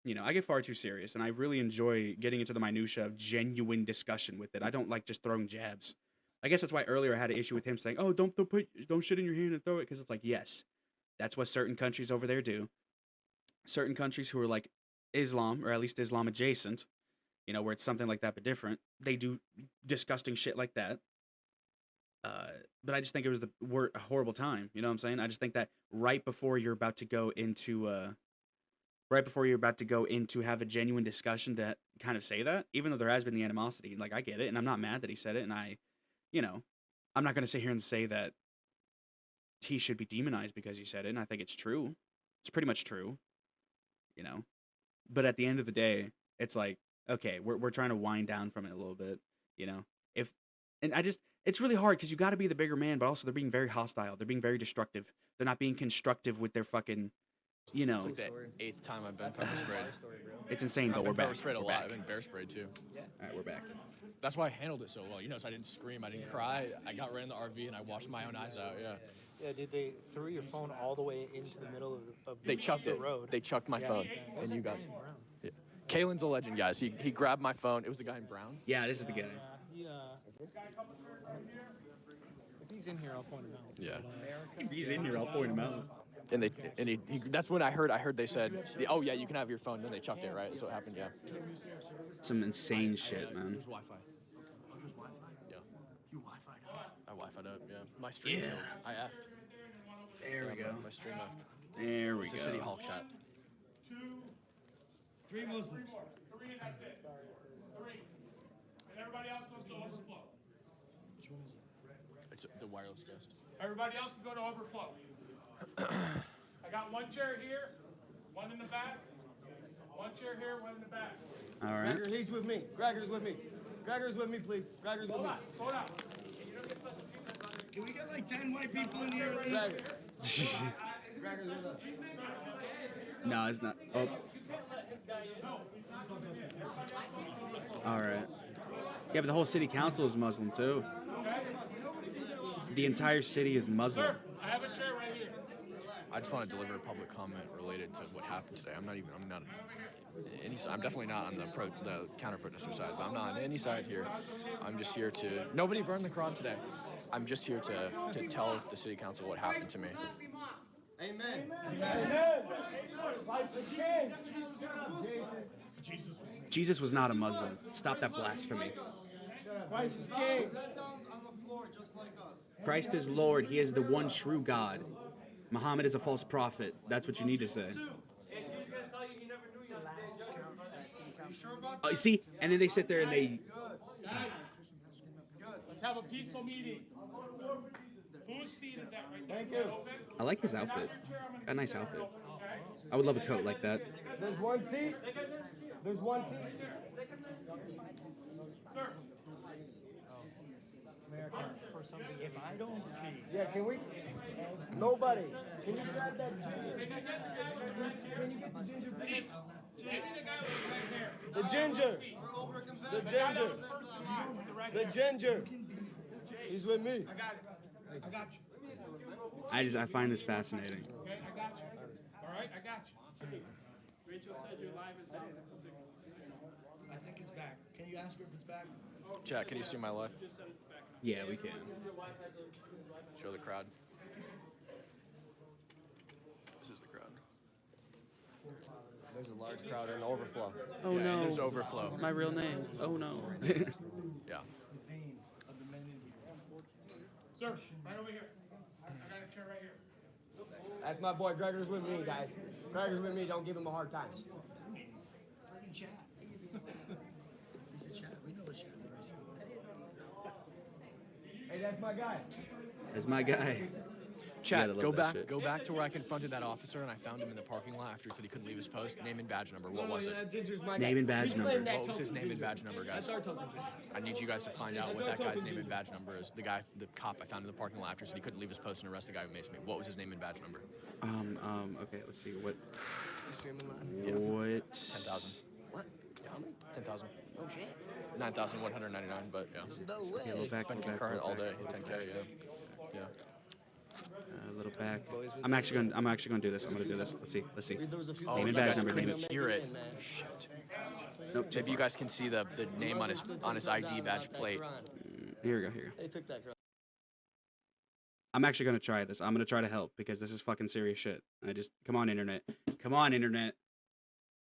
You know, I get far too serious, and I really enjoy getting into the minutia of genuine discussion with it. I don't like just throwing jabs. I guess that's why earlier I had an issue with him saying, "Oh, don't shit in your hand and throw it," because it's like, yes, that's what certain countries over there do. Certain countries who are like Islam, or at least Islam adjacent, you know, where it's something like that but different, they do disgusting shit like that. But I just think it was a horrible time. You know what I'm saying? I just think that right before you're about to go into have a genuine discussion to kind of say that, even though there has been the animosity, like, I get it, and I'm not mad that he said it, and I'm not going to sit here and say that he should be demonized because he said it, and I think it's true. It's pretty much true, you know? But at the end of the day, it's like, okay, we're trying to wind down from it a little bit, you know? It's really hard because you got to be the bigger man, but also they're being very hostile. They're being very destructive. They're not being constructive with their fucking, you know. It's like the 8th time I've been pepper sprayed. It's insane, but we're back. Pepper sprayed a We're lot. back. I've been bear sprayed too. All right, we're back. That's why I handled it so well. You know, so I didn't scream, I didn't cry. I got right in the RV and I washed my own eyes out. Yeah. Yeah, dude, they threw your phone all the way into the middle of They chucked the it. road. They chucked my phone, Was and it you got. Brian Brown? Yeah. Kalen's a legend, guys. He grabbed my phone. It was the guy in brown. Yeah, this is the guy. If he's in here, I'll point him out. Yeah. If he's in here, I'll point him out. And he that's when I heard they said, "Oh yeah, you can have your phone." Then they chucked it, right? That's what happened. Yeah. Some insane shit, man. There's Wi-Fi. Yeah. You Wi-Fi'd up. I Wi-Fi'd up. Yeah. My stream. Yeah. Failed. I effed. There we go. My stream effed. There we It's go. the City Hall chat. 3 Muslims. 3, and that's it. 3. And everybody else goes to overflow. It's the wireless guest. Everybody else can go to overflow. I got 1 chair here, 1 in the back, 1 chair here, 1 in the back. All right. Gregor, he's with me. Gregor's with me. Gregor's with me, please. Gregor's with me. Hold on. Can we get like 10 white people in here at least? Gregor's with us. No, it's not. Oh. All right. Yeah, but the whole city council is Muslim too. The entire city is Muslim. I have a chair right here. I just want to deliver a public comment related to what happened today. I'm definitely not on the counter protester side, but I'm not on any side here. I'm just here to, nobody burned the Quran today. I'm just here to tell the city council what happened to me. Amen. Jesus was not a Muslim. Stop that blasphemy. Christ is king. Christ is Lord. He is the one true God. Muhammad is a false prophet. That's what you need to say. Oh, you see? And then they sit there and they... Let's have a peaceful meeting. Whose seat is that right there? Thank you. I like his outfit. A nice outfit. I would love a coat like that. There's one seat. There's one seat. If I don't see. Yeah, can we? Nobody. Can you grab that ginger? Can you get the ginger, please? The ginger. The ginger. The ginger. He's with me. I got you. I find this fascinating. Okay, I got you. All right, I got you. Rachel said your live is down as a signal. I think it's back. Can you ask her if it's back? Chat, can you see my live? Yeah, we can. Show the crowd. This is the crowd. There's a large crowd and overflow. Oh yeah, no. And there's overflow. My real name. Oh no. Yeah. Sir, right over here. I got a chair right here. That's my boy Gregor's with me, guys. Gregor's with me. Don't give him a hard time. Chat. He's a chat. We know a chat. Hey, that's my guy. That's my guy. Chat, go back to where I confronted that officer and I found him in the parking lot after he said he couldn't leave his post. Name and badge number. What was it? Ginger's my Name and badge number. What was his name and badge number, guys? That's our token ginger. I need you guys to find out what that guy's name and badge number is. The cop I found in the parking lot after said he couldn't leave his post and arrest the guy who maced me. What was his name and badge number? Okay, let's see. What? Yeah. What? 10,000. What? Yeah. 10,000. Oh shit. 9,199, but yeah. No way. Okay, a little back, Been a little back, concurrent a all little day. back. 10K, yeah. A little back. I'm actually gonna do this. I'm gonna do this. Let's see. There was a few Oh, Name you and badge guys number. couldn't Name it. hear it. man. Shit. Nope. Maybe you guys can see the name on his ID badge plate. Here we go. They took that girl. I'm actually gonna try this. I'm gonna try to help because this is fucking serious shit. Come on, internet. Come on, internet.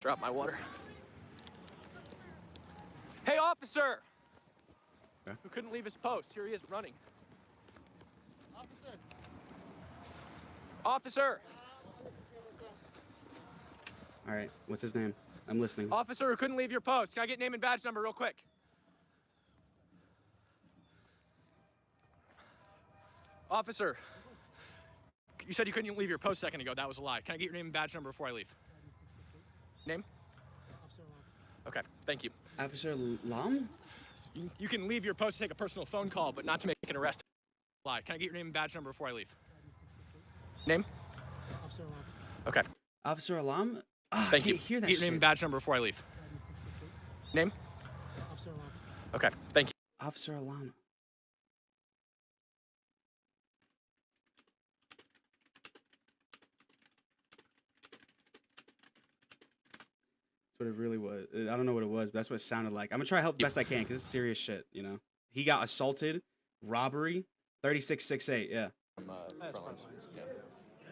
Drop my water. Hey, officer! Okay. Who couldn't leave his post. Here he is running. Officer! All right. What's his name? I'm listening. Officer who couldn't leave your post. Can I get name and badge number real quick? Officer, you said you couldn't leave your post a second ago. That was a lie. Can I get your name and badge number before I leave? Name? Okay, thank you. Officer Lam? You can leave your post to take a personal phone call, but not to make an arrest. Lie. Can I get your name and badge number before I leave? Name? Okay. Officer Alam? Ah, Thank I you. can't hear that Get your name shit. and badge number before I leave. Name? Okay, thank you. Officer Alam. That's what it really was. I don't know what it was, but that's what it sounded like. I'm gonna try to help best I can because it's serious shit, you know. He got assaulted, robbery, 3668. Yeah. Yeah.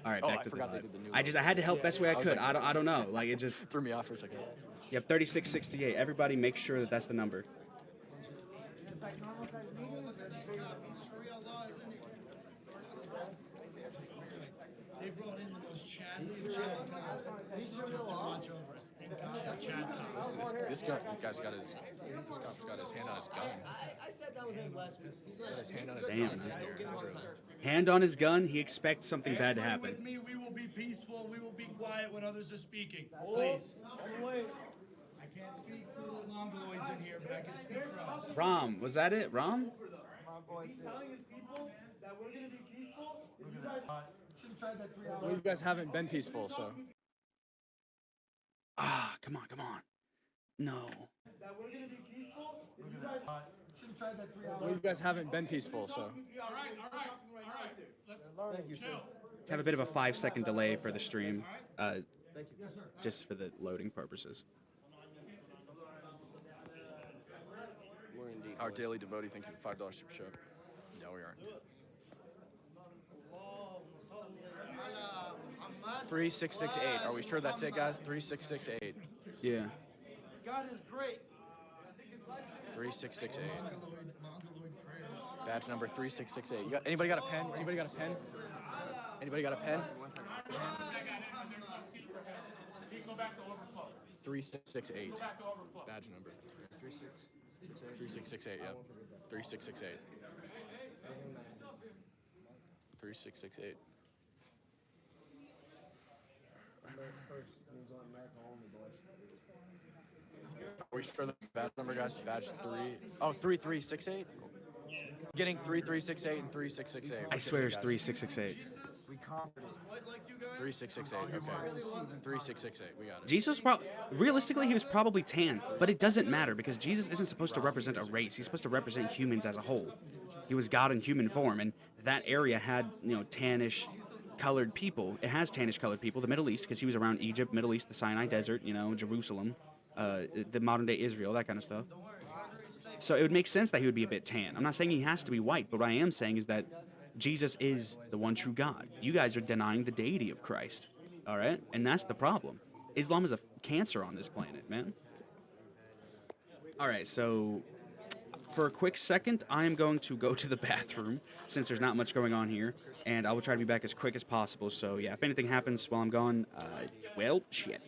All right, Oh, back I to the forgot they live. did the new I had to help best way I I was could. like- I don't know. Like it just Threw me off for a second. Yep, 3668. Everybody make sure that that's the number. They brought in the most chat to watch over us. Thank God for chat. This guy's got his hand on his gun. I sat down with him last week. He's Got his hand on his Damn, gun. man. Don't get him on time. Hand on his gun. He expects something bad to Everybody happen. with me, we will be peaceful. We will be quiet when others are speaking. Please. I can't speak for the Mongoloids in here, but I can speak for us. Ram, was that it? Ram? He's telling his people that we're going to be peaceful. If you guys should have tried that 3 hours. Well, you guys haven't been peaceful, so. Ah, come on. No. That we're going to be peaceful. If you guys should have Well, you guys haven't been peaceful, so. Thank you, sir. Have a bit of a 5-second delay for the stream, just for the loading purposes. Our daily devotee, thank you for $5 super show. Yeah, we are. 3668. Are we sure that's it, guys? 3668. Yeah. God is great. 3668. Badge number 3668. Anybody got a pen? Anybody got a pen? Anybody got a pen? 3668. Badge number. 3668, yeah. 3668. 3668. Are we sure that's badge number, guys? Badge 3. Oh, 3368? Getting 3368 and 3668. I swear it's 3668. We conquered it. 3668, okay. 3668, we got it. Jesus, realistically, he was probably tan, but it doesn't matter because Jesus isn't supposed to represent a race. He's supposed to represent humans as a whole. He was God in human form, and that area had, tannish colored people. It has tannish colored people, the Middle East, because he was around Egypt, Middle East, the Sinai Desert, Jerusalem, the modern day Israel, that kind of stuff. So it would make sense that he would be a bit tan. I'm not saying he has to be white, but what I am saying is that Jesus is the one true God. You guys are denying the deity of Christ, all right? And that's the problem. Islam is a cancer on this planet, man. All right, so for a quick second, I am going to go to the bathroom since there's not much going on here, and I will try to be back as quick as possible. So yeah, if anything happens while I'm gone, well, shit.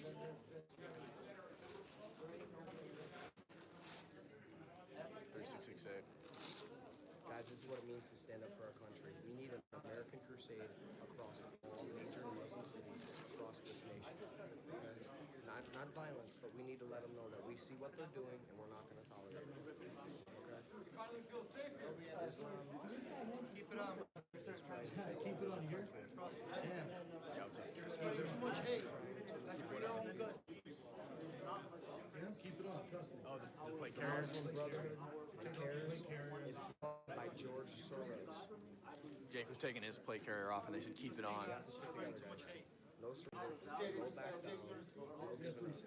Guys, this is what it means to stand up for our country. We need an American crusade across all major Muslim cities across this nation. Okay? Not violence, but we need to let them know that we see what they're doing and we're not going to tolerate it. Okay? Islam. Keep it on. Is trying to take Keep it on here. Trust me. There's too much hate. That's for their own good. Keep it on, trust me. Oh, the plate carriers? Muslim Brotherhood, the CARES, is funded by George Soros. Jake was taking his plate carrier off, and they said keep it on. We have to stick together, guys. No surrender, no back down, no giving up.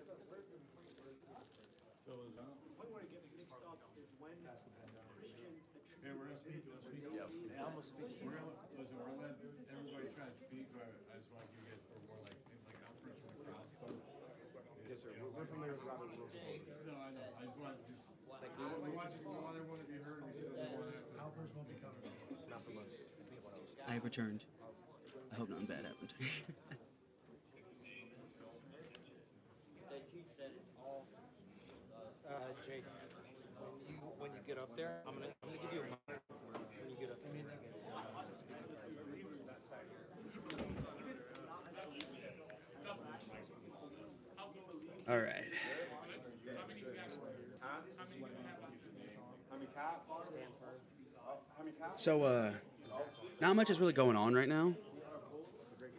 Hey, we're gonna speak. Let's speak. Yeah. Yeah, I'm gonna speak. We're gonna listen. We're gonna let everybody try to speak, but I just want you guys for more like outbursts from the crowd stuff. Yes, sir. We're familiar with Robert Rules. No, I know. I just want we want everyone to be heard. We just don't want to. Outbursts won't be coming. Not from us. I have returned. I hope nothing bad happened. Jake, when you get up there, I'm gonna give you a mic. When you get up there. All right. So, not much is really going on right now.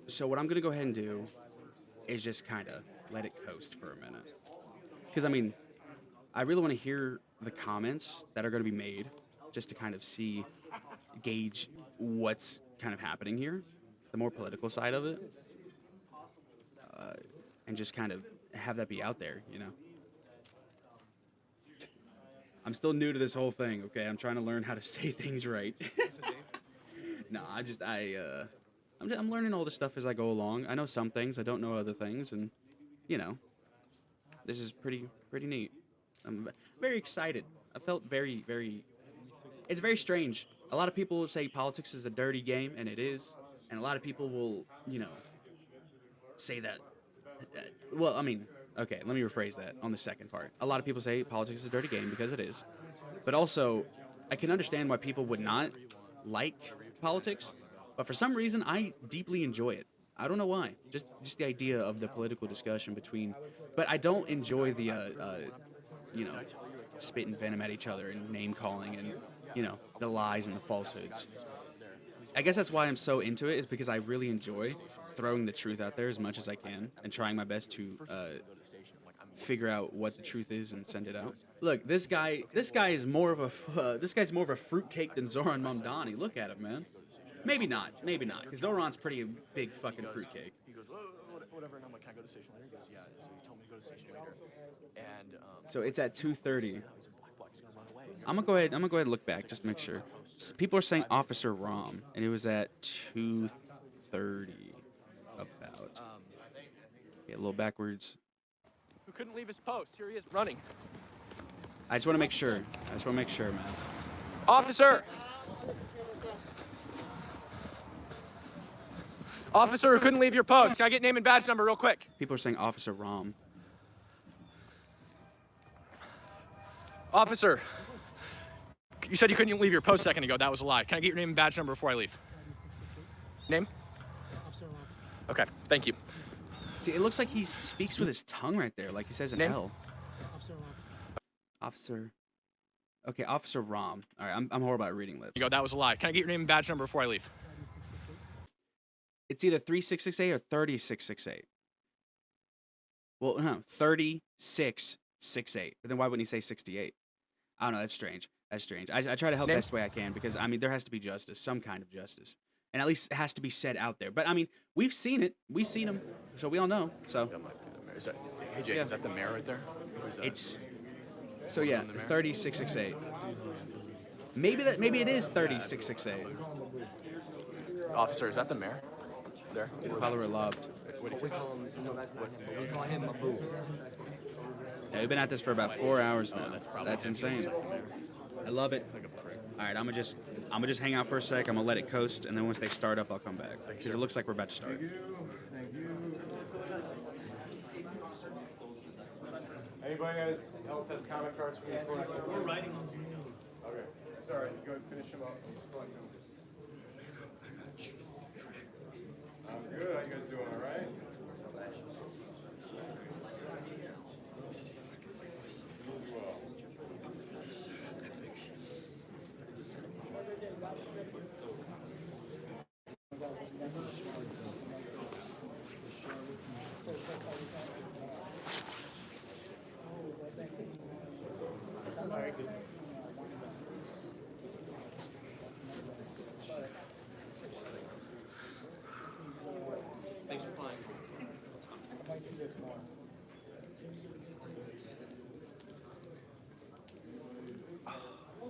So what I'm going to go ahead and do is just kind of let it coast for a minute. Because, I really want to hear the comments that are going to be made just to kind of gauge what's kind of happening here, the more political side of it, and just kind of have that be out there, I'm still new to this whole thing, okay? I'm trying to learn how to say things right. No, I'm learning all this stuff as I go along. I know some things, I don't know other things, and, this is pretty neat. I'm very excited. I felt very, it's very strange. A lot of people will say politics is a dirty game, and it is. And a lot of people will, say that. Okay, let me rephrase that on the second part. A lot of people say politics is a dirty game because it is. But also, I can understand why people would not like politics. But for some reason, I deeply enjoy it. I don't know why. Just the idea of the political discussion between. But I don't enjoy the, spitting venom at each other and name calling and, the lies and the falsehoods. I guess that's why I'm so into it, is because I really enjoy throwing the truth out there as much as I can and trying my best to figure out what the truth is and send it out. Look, this guy is more of a this guy's more of a fruitcake than Zoran Mamdani. Look at him, man. Maybe not, because Zoran's pretty big fucking fruitcake. He goes, whatever, and I'm like, can I go to the station later? He goes, yeah. So he told me to go to the station later. And So it's at 2:30. he's in black, he's gonna run away. I'm gonna go ahead and look back just to make sure. People are saying Officer Rom, and it was at 2:30 about. Yeah, a little backwards. Who couldn't leave his post? Here he is running. I just want to make sure. Man. Officer! Officer who couldn't leave your post. Can I get name and badge number real quick? People are saying Officer Rom. Officer, you said you couldn't leave your post a second ago. That was a lie. Can I get your name and badge number before I leave? Name? Okay, thank you. See, it looks like he speaks with his tongue right there, like he says an Name? L. Officer. Okay, Officer Rom. All right, I'm horrible at reading lips. You go. That was a lie. Can I get your name and badge number before I leave? It's either 3668 or 3668. Well, 3668. But then why wouldn't he say 68? I don't know. That's strange. I try to help Name? best way I can because, I mean, there has to be justice, some kind of justice. And at least it has to be said out there. But, I mean, we've seen it. We've seen him. So we all know. So. Is that, hey, Jake, Yeah. is that the mayor right there? Or is that It's. So, yeah, on the mayor? 3668. Maybe it is 3668. Officer, is that the mayor? There? Follower loved. What do you We say? call him, no, that's not him, but we call him Mabu. Yeah, we've been at this for about 4 hours now. probably That's him. insane. I love it. All right, I'm gonna just hang out for a sec. I'm gonna let it coast, and then once they start up, I'll come back. Because it looks like we're about to start. Thank you. Anybody else has comment cards for me? We're writing on Zoom. Okay, sorry. Go ahead and finish them up. I'm good. How you guys doing? All right? Thanks for flying.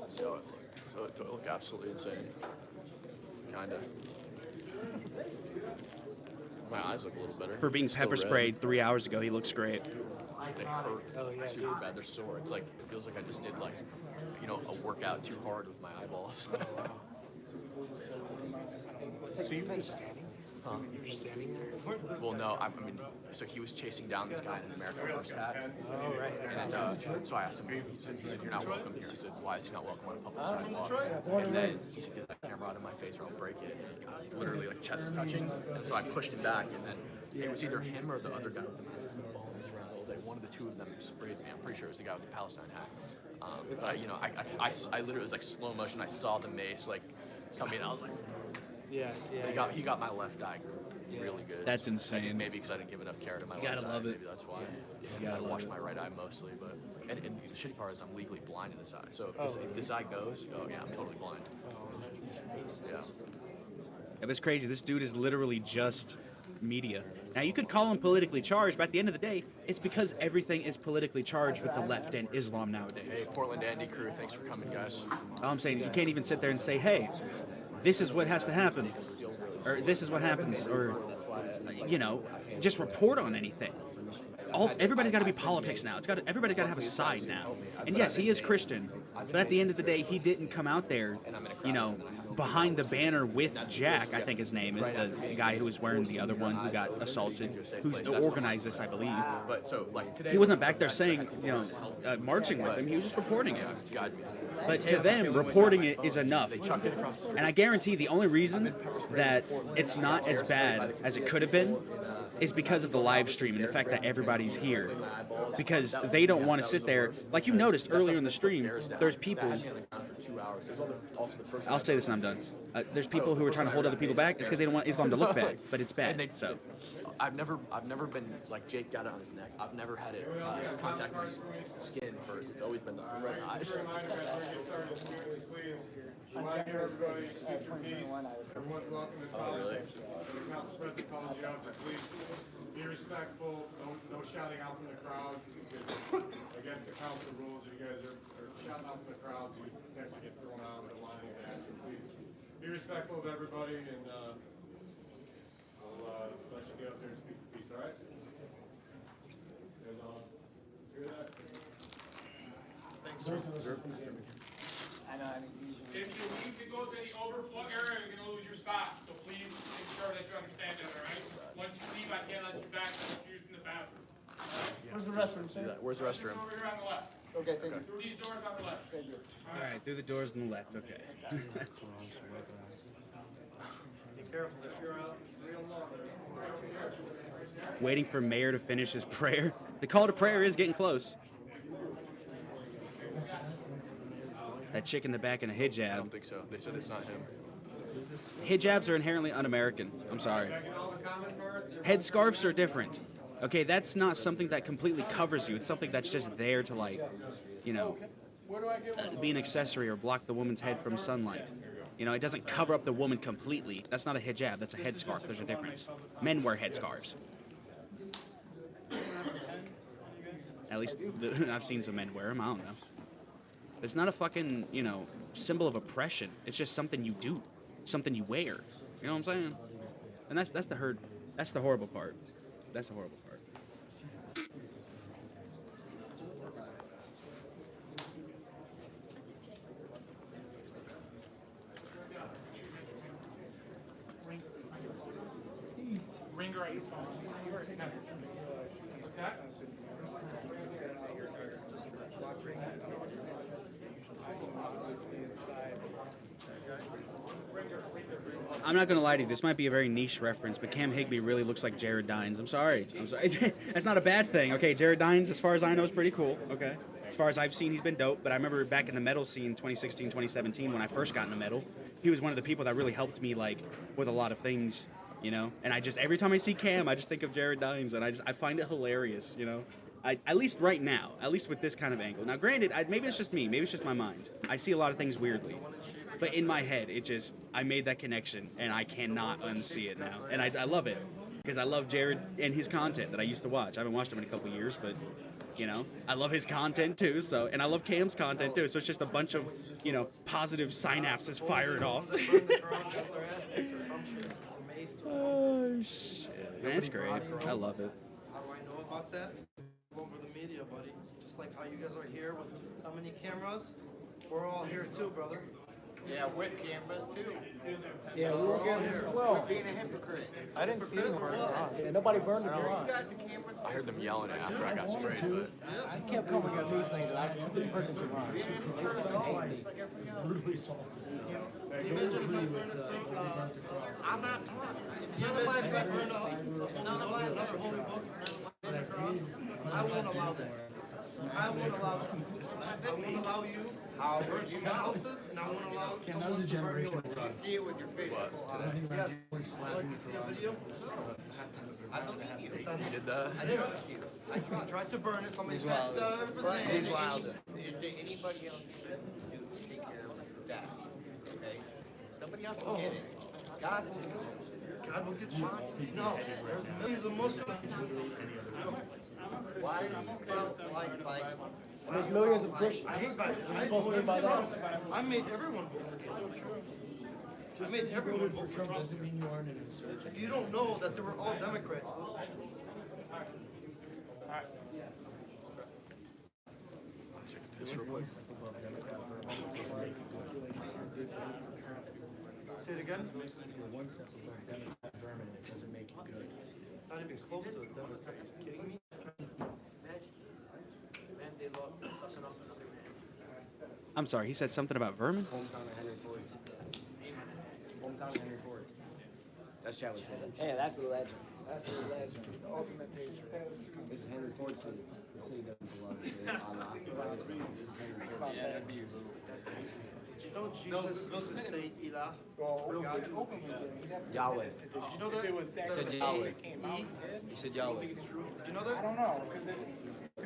So it look absolutely insane. Kinda. My eyes look a little better. For being Still pepper red. sprayed 3 hours ago, he looks great. They hurt super bad. They're sore. It's like it feels like I just did like, a workout too hard with my eyeballs. So you've been standing? Huh? You're standing there? Well, no. I mean, so he was chasing down this guy in an American First hat. Oh, right. And so I asked him. He said, "You're not welcome here." I said, "Why is he not welcome on a public sidewalk?" And then he said, "Get that camera out of my face, or I'll break it." And literally, like chest touching. And so I pushed him back, and then it was either him or the other guy with the bombs around all day. One of the two of them sprayed me. I'm pretty sure it was the guy with the Palestine hat. But I literally was like slow motion. I saw the mace like come in. I was like, Yeah. He got my left eye really good. That's I think insane. maybe because I didn't give enough care to my You left gotta eye. love it. Maybe that's why. You gotta I love wash it. my right eye mostly, but and the shitty part is I'm legally blind in this eye. So if this eye goes, oh yeah, I'm totally blind. Yeah. It was crazy. This dude is literally just media. Now, you could call him politically charged, but at the end of the day, it's because everything is politically charged with the left and Islam nowadays. Hey, Portland Andy crew, thanks for coming, guys. All I'm saying is you can't even sit there and say, hey, this is what has to happen, or this is what happens, or, just report on anything. Everybody's got to be politics now. Everybody's got to have a side now. And yes, he is Christian, but at the end of the day, he didn't come out there, behind the banner with Jack, I think his name is, the guy who was wearing the other one who got assaulted, who organized this, I believe. But so like today, He wasn't back there saying, marching with them. He was just reporting it. But to them, reporting it is enough. And I guarantee the only reason that it's not as bad as it could have been is because of the live stream and the fact that everybody's here. Because they don't want to sit there. Like you noticed earlier in the stream, there's people. I'll say this and I'm done. There's people who are trying to hold other people back. It's because they don't want Islam to look bad, but it's bad. So I've never been like Jake got it on his neck. I've never had it contact my skin first. It's always been the red eyes. Just a reminder, guys, we're gonna get started immediately, please. Remind everybody, speak your piece. Everyone's welcome to talk. really? The council president calls you up, but please be respectful. No shouting out from the crowds. Against the council rules, if you guys are shouting out from the crowds, you potentially get thrown out. We don't want any of that. So please be respectful of everybody, and I'll let you get up there and speak your piece. All right? You guys all hear that? Thanks, Sir. I know. If you need to go to the overflow area, you're gonna lose your spot. So please make sure that you understand that, all right? Once you leave, I can't let you back unless you're using the bathroom. Where's the restroom, Do sir? that. Where's the restroom? Over here on the left. Okay, thank you. Through these doors on the left. Thank you. All right, through the doors on the left. Okay. Be careful if you're out real long. Waiting for Mayor to finish his prayer. The call to prayer is getting close. That chick in the back in a I hijab. don't think so. They said it's not him. Hijabs are inherently un-American. I'm sorry. Headscarves are different. Okay, that's not something that completely covers you. It's something that's just there to, like, you know, be an accessory or block the woman's head from sunlight. You know, it doesn't cover up the woman completely. That's not a hijab. That's a headscarf. There's a difference. Men wear headscarves. At least I've seen some men wear them. I don't know. It's not a fucking, you know, symbol of oppression. It's just something you do, something you wear. You know what I'm saying? And that's the horrible part. That's the horrible part. Ringer at your phone. What's that? I'm not gonna lie to you. This might be a very niche reference, but Cam Higbee really looks like Jared Dines. I'm sorry. That's not a bad thing. Okay, Jared Dines, as far as I know, is pretty cool. Okay, as far as I've seen, he's been dope. But I remember back in the metal scene, 2016, 2017, when I first got into metal, he was one of the people that really helped me, like, with a lot of things, you know. And I just, every time I see Cam, I just think of Jared Dines, and I find it hilarious, you know. At least right now, at least with this kind of angle. Now, granted, maybe it's just me, maybe it's just my mind. I see a lot of things weirdly. But in my head, I made that connection, and I cannot unsee it now. And I love it, because I love Jared and his content that I used to watch. I haven't watched him in a couple years, but, you know, I love his content too, so, and I love Cam's content too, so it's just a bunch of, you know, positive synapses firing off. Oh, shit. Man, it's great. I love it. How do I know about that? Over the media, buddy. Just like how you guys are here with how many cameras? We're all here too, brother. Yeah, with cameras too. Yeah, we were getting Well, being a hypocrite. I didn't see them burn around. Yeah, nobody burned the garage. I heard them yelling after I got sprayed, but I kept coming at me saying that I didn't burn the garage. They fucking hate me. Brutally salted. So I don't agree with burnt across. I'm not talking. None of my members, none of my Another holy book. But I did. I won't allow that. I won't allow that. I won't allow you to burn someone else's, and I won't allow Cam, that was a generational you problem. see it with your face. I think Yes. Randy was Would you slapping like me to for see a running video? I believe you. you did that? I did. I tried to burn it. Somebody snatched it out of his hand. He's wild. Is there anybody else to take care of that? Okay? Somebody else will get it. God will get it. God will get you. No, there's millions of Muslims. Why do you felt like There's millions of Christians. I hate Biden. I supposed to voted be by for that. Trump. I made everyone vote for Trump. I made If you everyone voted vote for for Trump Trump. doesn't mean you aren't an insurgent. If you don't know that they were all Democrats, You're one step above Democrat vermin. It doesn't make you good. say it again. You're one step above Democrat vermin, and it doesn't make you good. Not even close to it. Democrat. Are you kidding me? I'm sorry, he said something about vermin? Hometown of Henry Ford. Hometown of Henry Ford. That's Chadwick. Hey, that's the legend. That's the legend. The ultimate patriot. This is Henry Ford City. The city doesn't belong to Allah. This is Henry Ford City. Don't Jesus used to say, Eli, Ilah. Yahweh. Did you know that? He said Yahweh. He said Yahweh. Did you know that? I don't know, because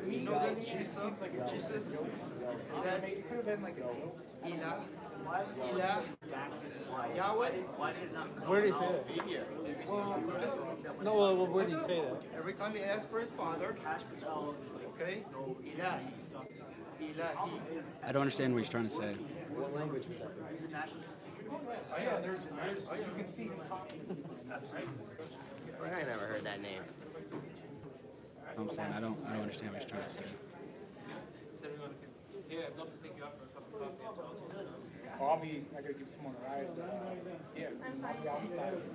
Did you know that Jesus said Ilah, Ilah, Yahweh? Where did he say that? No, well, where did he say that? Every time he asked for his father, okay, Ilahi, Ilahi. I don't understand what he's trying to say. What language was that? I never heard that name. I'm saying I don't understand what he's trying to say. Yeah, I'd love to take you out for a cup of coffee after all this. I gotta give someone a ride. Yeah,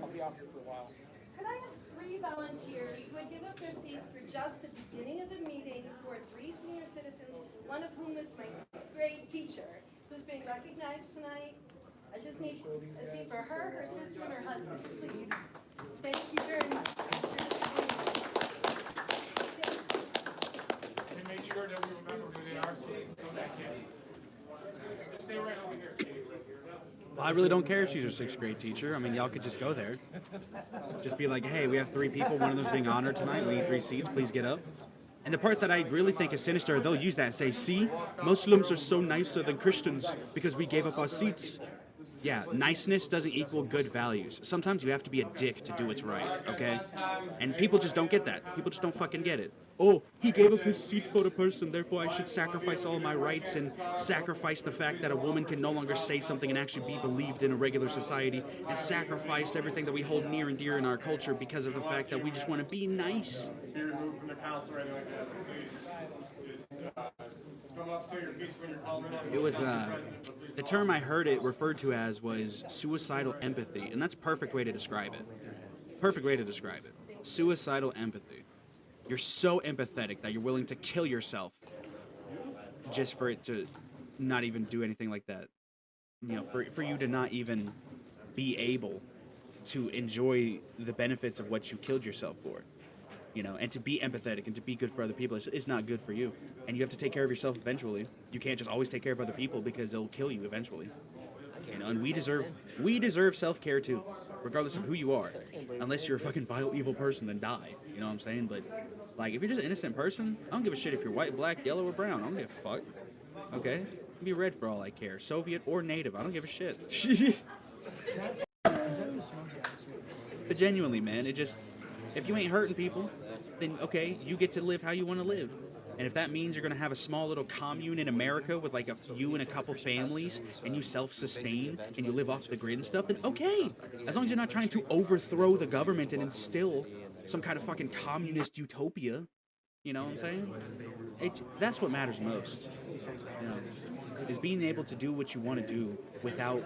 I'll be out here for a while. Could I have 3 volunteers who would give up their seats for just the beginning of the meeting for 3 senior citizens, one of whom is my 6th grade teacher, who's being recognized tonight? I just need a seat for her, her sister, and her husband, please. Thank you very much. And make sure that we remember who they are, so they can come back in. Stay right over here. Well, I really don't care if she's your 6th grade teacher. I mean, y'all could just go there. Just be like, hey, we have 3 people. One of them's being honored tonight. We need 3 seats. Please get up. And the part that I really think is sinister, they'll use that and say, see, Muslims are so nicer than Christians because we gave up our seats. Yeah, niceness doesn't equal good values. Sometimes you have to be a dick to do what's right, okay? And people just don't get that. People just don't fucking get it. Oh, he gave up his seat for the person, therefore I should sacrifice all my rights and sacrifice the fact that a woman can no longer say something and actually be believed in a regular society, and sacrifice everything that we hold near and dear in our culture because of the fact that we just want to be nice. Be removed from the council or anything like that, so please, just come up, say your piece when you're called in. It was, the term I heard it referred to as was suicidal empathy, and that's a perfect way to describe it. Perfect way to describe it. Suicidal empathy. You're so empathetic that you're willing to kill yourself just for it to not even do anything like that. You know, for you to not even be able to enjoy the benefits of what you killed yourself for. You know, and to be empathetic and to be good for other people is not good for you. And you have to take care of yourself eventually. You can't just always take care of other people because they'll kill you eventually. You know, and we deserve self-care too, regardless of who you are. Unless you're a fucking vile, evil person, then die. You know what I'm saying? But, like, if you're just an innocent person, I don't give a shit if you're white, black, yellow, or brown. I don't give a fuck. Okay? You can be red for all I care. Soviet or native. I don't give a shit. Is that the smoke gas? But genuinely, man, it just... If you ain't hurting people, then, okay, you get to live how you want to live. And if that means you're going to have a small little commune in America with like you and a couple families and you self-sustain and you live off the grid and stuff, then okay. As long as you're not trying to overthrow the government and instill some kind of fucking communist utopia. You know what I'm saying? That's what matters most. You know, is being able to do what you want to do without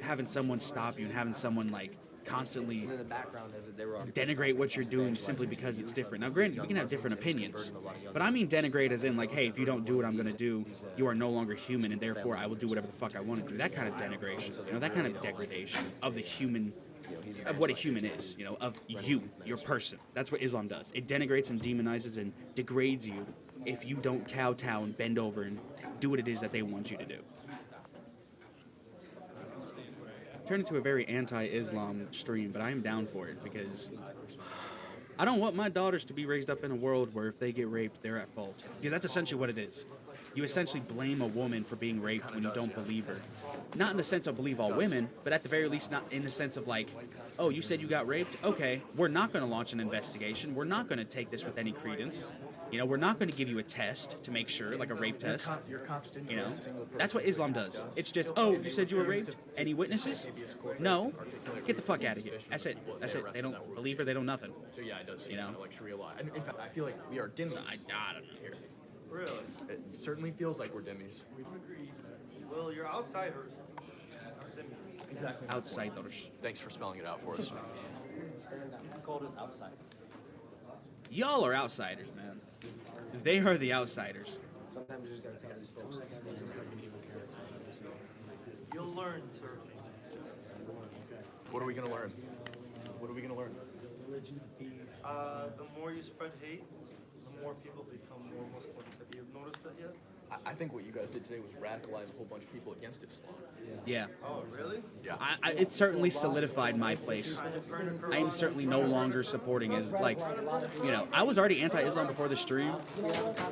having someone stop you and having someone like constantly denigrate what you're doing simply because it's different. Now, granted, we can have different opinions, but I mean denigrate as in like, hey, if you don't do what I'm going to do, you are no longer human, and therefore I will do whatever the fuck I want to do. That kind of denigration, you know, that kind of degradation of the human, of what a human is, you know, of you, your person. That's what Islam does. It denigrates and demonizes and degrades you if you don't kowtow and bend over and do what it is that they want you to do. Turned into a very anti-Islam stream, but I am down for it because I don't want my daughters to be raised up in a world where if they get raped, they're at fault. Because that's essentially what it is. You essentially blame a woman for being raped when you don't believe her. Not in the sense of believe all women, but at the very least not in the sense of like, oh, you said you got raped? Okay, we're not going to launch an investigation. We're not going to take this with any credence. You know, we're not going to give you a test to make sure, like a rape test. You know, that's what Islam does. It's just, oh, you said you were raped? Any witnesses? No. Get the fuck out of here. That's it. That's it. They don't believe her. They don't nothing. So yeah, it does seem You know? like Sharia law. And in fact, I feel like we are dhimmis. So I don't know. Here. Really? It certainly feels like we're dhimmis. Well, you're outsiders. Aren't they? Exactly. Outsiders. Thanks for spelling it out for us. It's called as outside. Y'all are outsiders, man. They are the outsiders. Sometimes you just gotta tell these folks to stand like an evil character. You'll learn, sir. What are we gonna learn? What are we gonna learn? Religion of peace. The more you spread hate, the more people become more Muslims. Have you noticed that yet? I think what you guys did today was radicalize a whole bunch of people against Islam. Yeah. Oh, really? Yeah. It certainly solidified my place. I am certainly no longer supporting is like, I was already anti-Islam before the stream,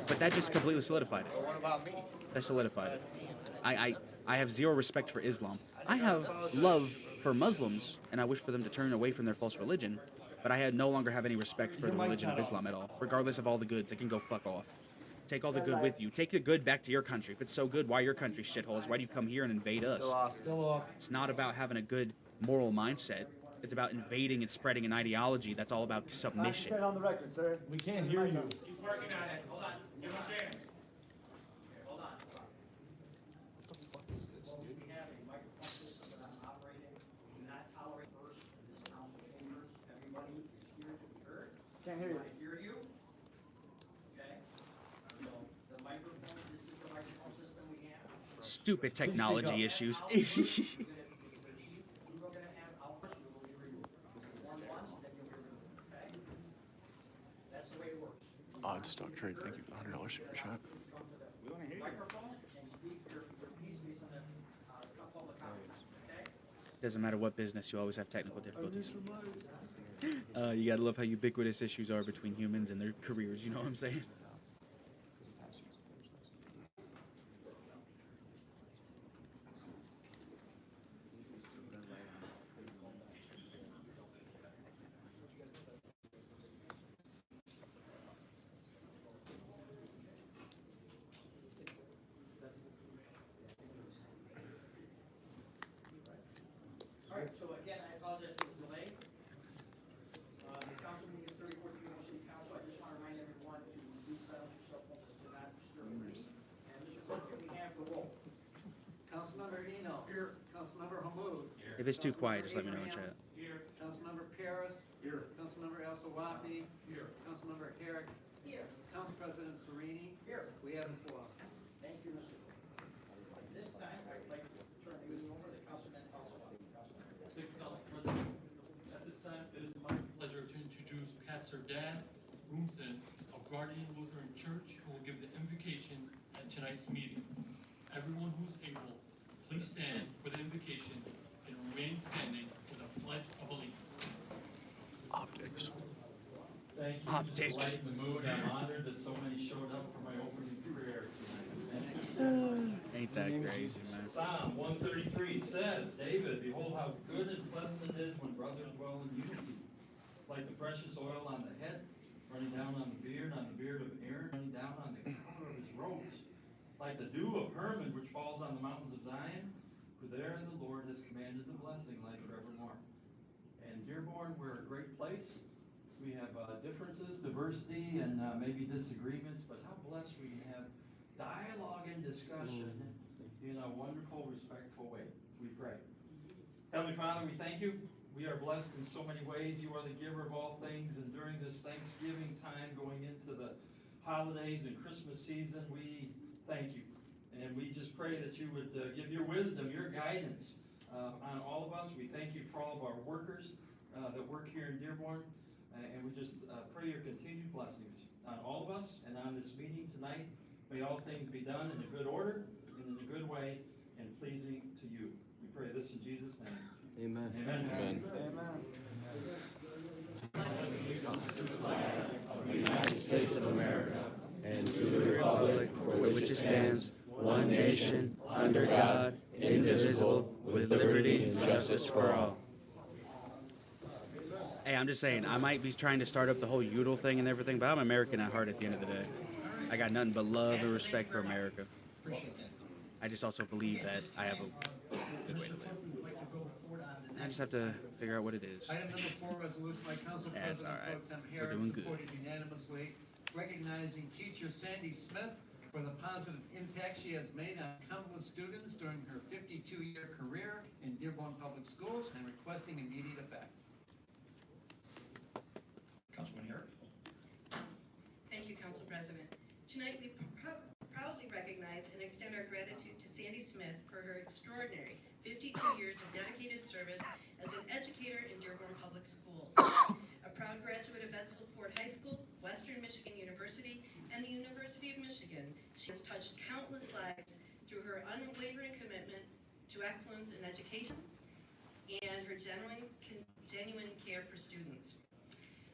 but that just completely solidified it. What about me? That solidified it. I have zero respect for Islam. I have love for Muslims, and I wish for them to turn away from their false religion, but I no longer have any respect for the religion of Islam at all, regardless of all the goods. It can go fuck off. Take all the good with you. Take the good back to your country. If it's so good, why your country, shitholes? Why do you come here and invade us? Still off. It's not about having a good moral mindset. It's about invading and spreading an ideology that's all about submission. Say it on the record, sir. We can't hear you. He's working on it. Hold on. Give him a chance. Hold on. What the fuck is this, dude? We have a microphone system that I'm operating. We do not tolerate bursts in this council chambers. Everybody is here to be heard. Can't hear you. I hear you. Okay. So the microphone, this is the microphone system we have. Stupid technology issues. That's the way it works. Odd stock trade. Thank you. $100 super chat. Microphone and speak your piece based on the public comment. Okay? Doesn't matter what business, you always have technical difficulties. You gotta love how ubiquitous issues are between humans and their careers, you know what I'm saying? All right, so again, I apologize for the delay. The council meeting is 34th Annual City Council. I just want to remind everyone to please silence yourself phones, do not disturb the meeting. And Mr. Clerk, can we have the roll? Councilmember Eno. Here. Councilmember Hammoud. If it's too quiet, just let me know in chat. Here. Councilmember Paris. Here. Councilmember El Sawafi. Here. Councilmember Herrick. Here. Council President Sereni. Here. We have a quorum. Thank you, Mr. Clerk. At this time, I'd like to turn the meeting over to Councilman Councilman. Thank you, Council President. At this time, it is my pleasure to introduce Pastor Dan Roomton of Guardian Lutheran Church, who will give the invocation at tonight's meeting. Everyone who's able, please stand for the invocation and remain standing for the Pledge of Allegiance. Optics. Thank you. Optics. To lighten the mood, I'm honored that so many showed up for my opening prayer tonight. Ain't that crazy, man? Psalm 133 says, David, behold how good and pleasant it is when brothers dwell in unity. Like the precious oil on the head, running down on the beard of Aaron, running down on the collar of his robes. Like the dew of Hermon, which falls on the mountains of Zion, for there the Lord has commanded the blessing like forevermore. And Dearborn, we're a great place. We have differences, diversity, and maybe disagreements, but how blessed we have dialogue and discussion in a wonderful, respectful way. We pray. Heavenly Father, we thank you. We are blessed in so many ways. You are the giver of all things, and during this Thanksgiving time going into the holidays and Christmas season, we thank you. And we just pray that you would give your wisdom, your guidance on all of us. We thank you for all of our workers that work here in Dearborn. And we just pray your continued blessings on all of us and on this meeting tonight. May all things be done in a good order and in a good way and pleasing to you. We pray this in Jesus' name. Amen. Amen. Of the United States of America and to the republic for which it stands, one nation, under God, indivisible, with liberty and justice for all. Hey, I'm just saying, I might be trying to start up the whole Udall thing and everything, but I'm American at heart at the end of the day. I got nothing but love and respect for America. I just also believe that I have a good way to live. I just have to figure out what it is. Item number 4, resolution by Council That's President all right. Pro Tem We're Herrick, doing good. supported unanimously, recognizing teacher Sandy Smith for the positive impact she has made on countless students during her 52-year career in Dearborn Public Schools and requesting immediate effect. Councilman Herrick. Thank you, Council President. Tonight, we proudly recognize and extend our gratitude to Sandy Smith for her extraordinary 52 years of dedicated service as an educator in Dearborn Public Schools. A proud graduate of Edsel Ford High School, Western Michigan University and the University of Michigan. She has touched countless lives through her unwavering commitment to excellence in education and her genuine care for students.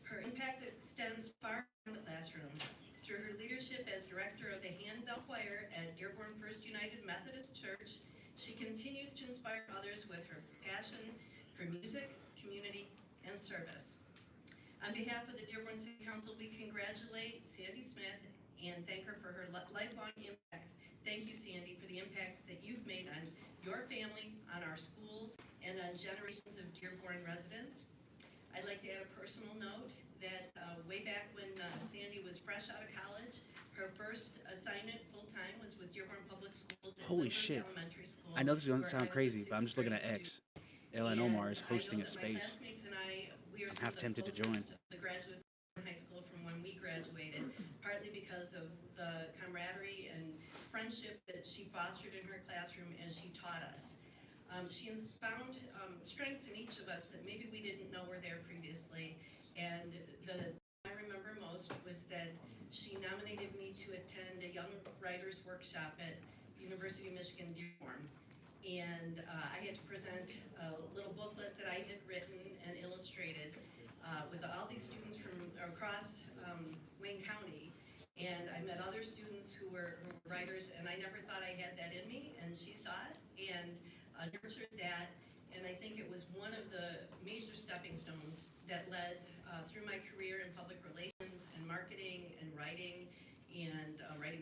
Her impact extends far beyond the classroom. Through her leadership as director of the Handbell Choir at Dearborn First United Methodist Church, she continues to inspire others with her passion for music, community, and service. On behalf of the Dearborn City Council, we congratulate Sandy Smith and thank her for her lifelong impact. Thank you, Sandy, for the impact that you've made on your family, on our schools, and on generations of Dearborn residents. I'd like to add a personal note that way back when Sandy was fresh out of college, her first assignment full-time was with Dearborn Public Schools at Holy Lindbergh shit. Elementary School. I know this is going to where sound I was a crazy, but I'm just looking at sixth X. grade Ellen student. Omar is And hosting I a know that my space. classmates and we are I'm some half of the tempted to closest join. the graduates in high school from when we graduated, partly because of the camaraderie and friendship that she fostered in her classroom as she taught us. She found strengths in each of us that maybe we didn't know were there previously. And the I remember most was that she nominated me to attend a Young Writers Workshop at the University of Michigan Dearborn. And I had to present a little booklet that I had written and illustrated with all these students from across Wayne County. And I met other students who were writers, and I never thought I had that in me, and she saw it and nurtured that. And I think it was one of the major stepping stones that led through my career in public relations and marketing and writing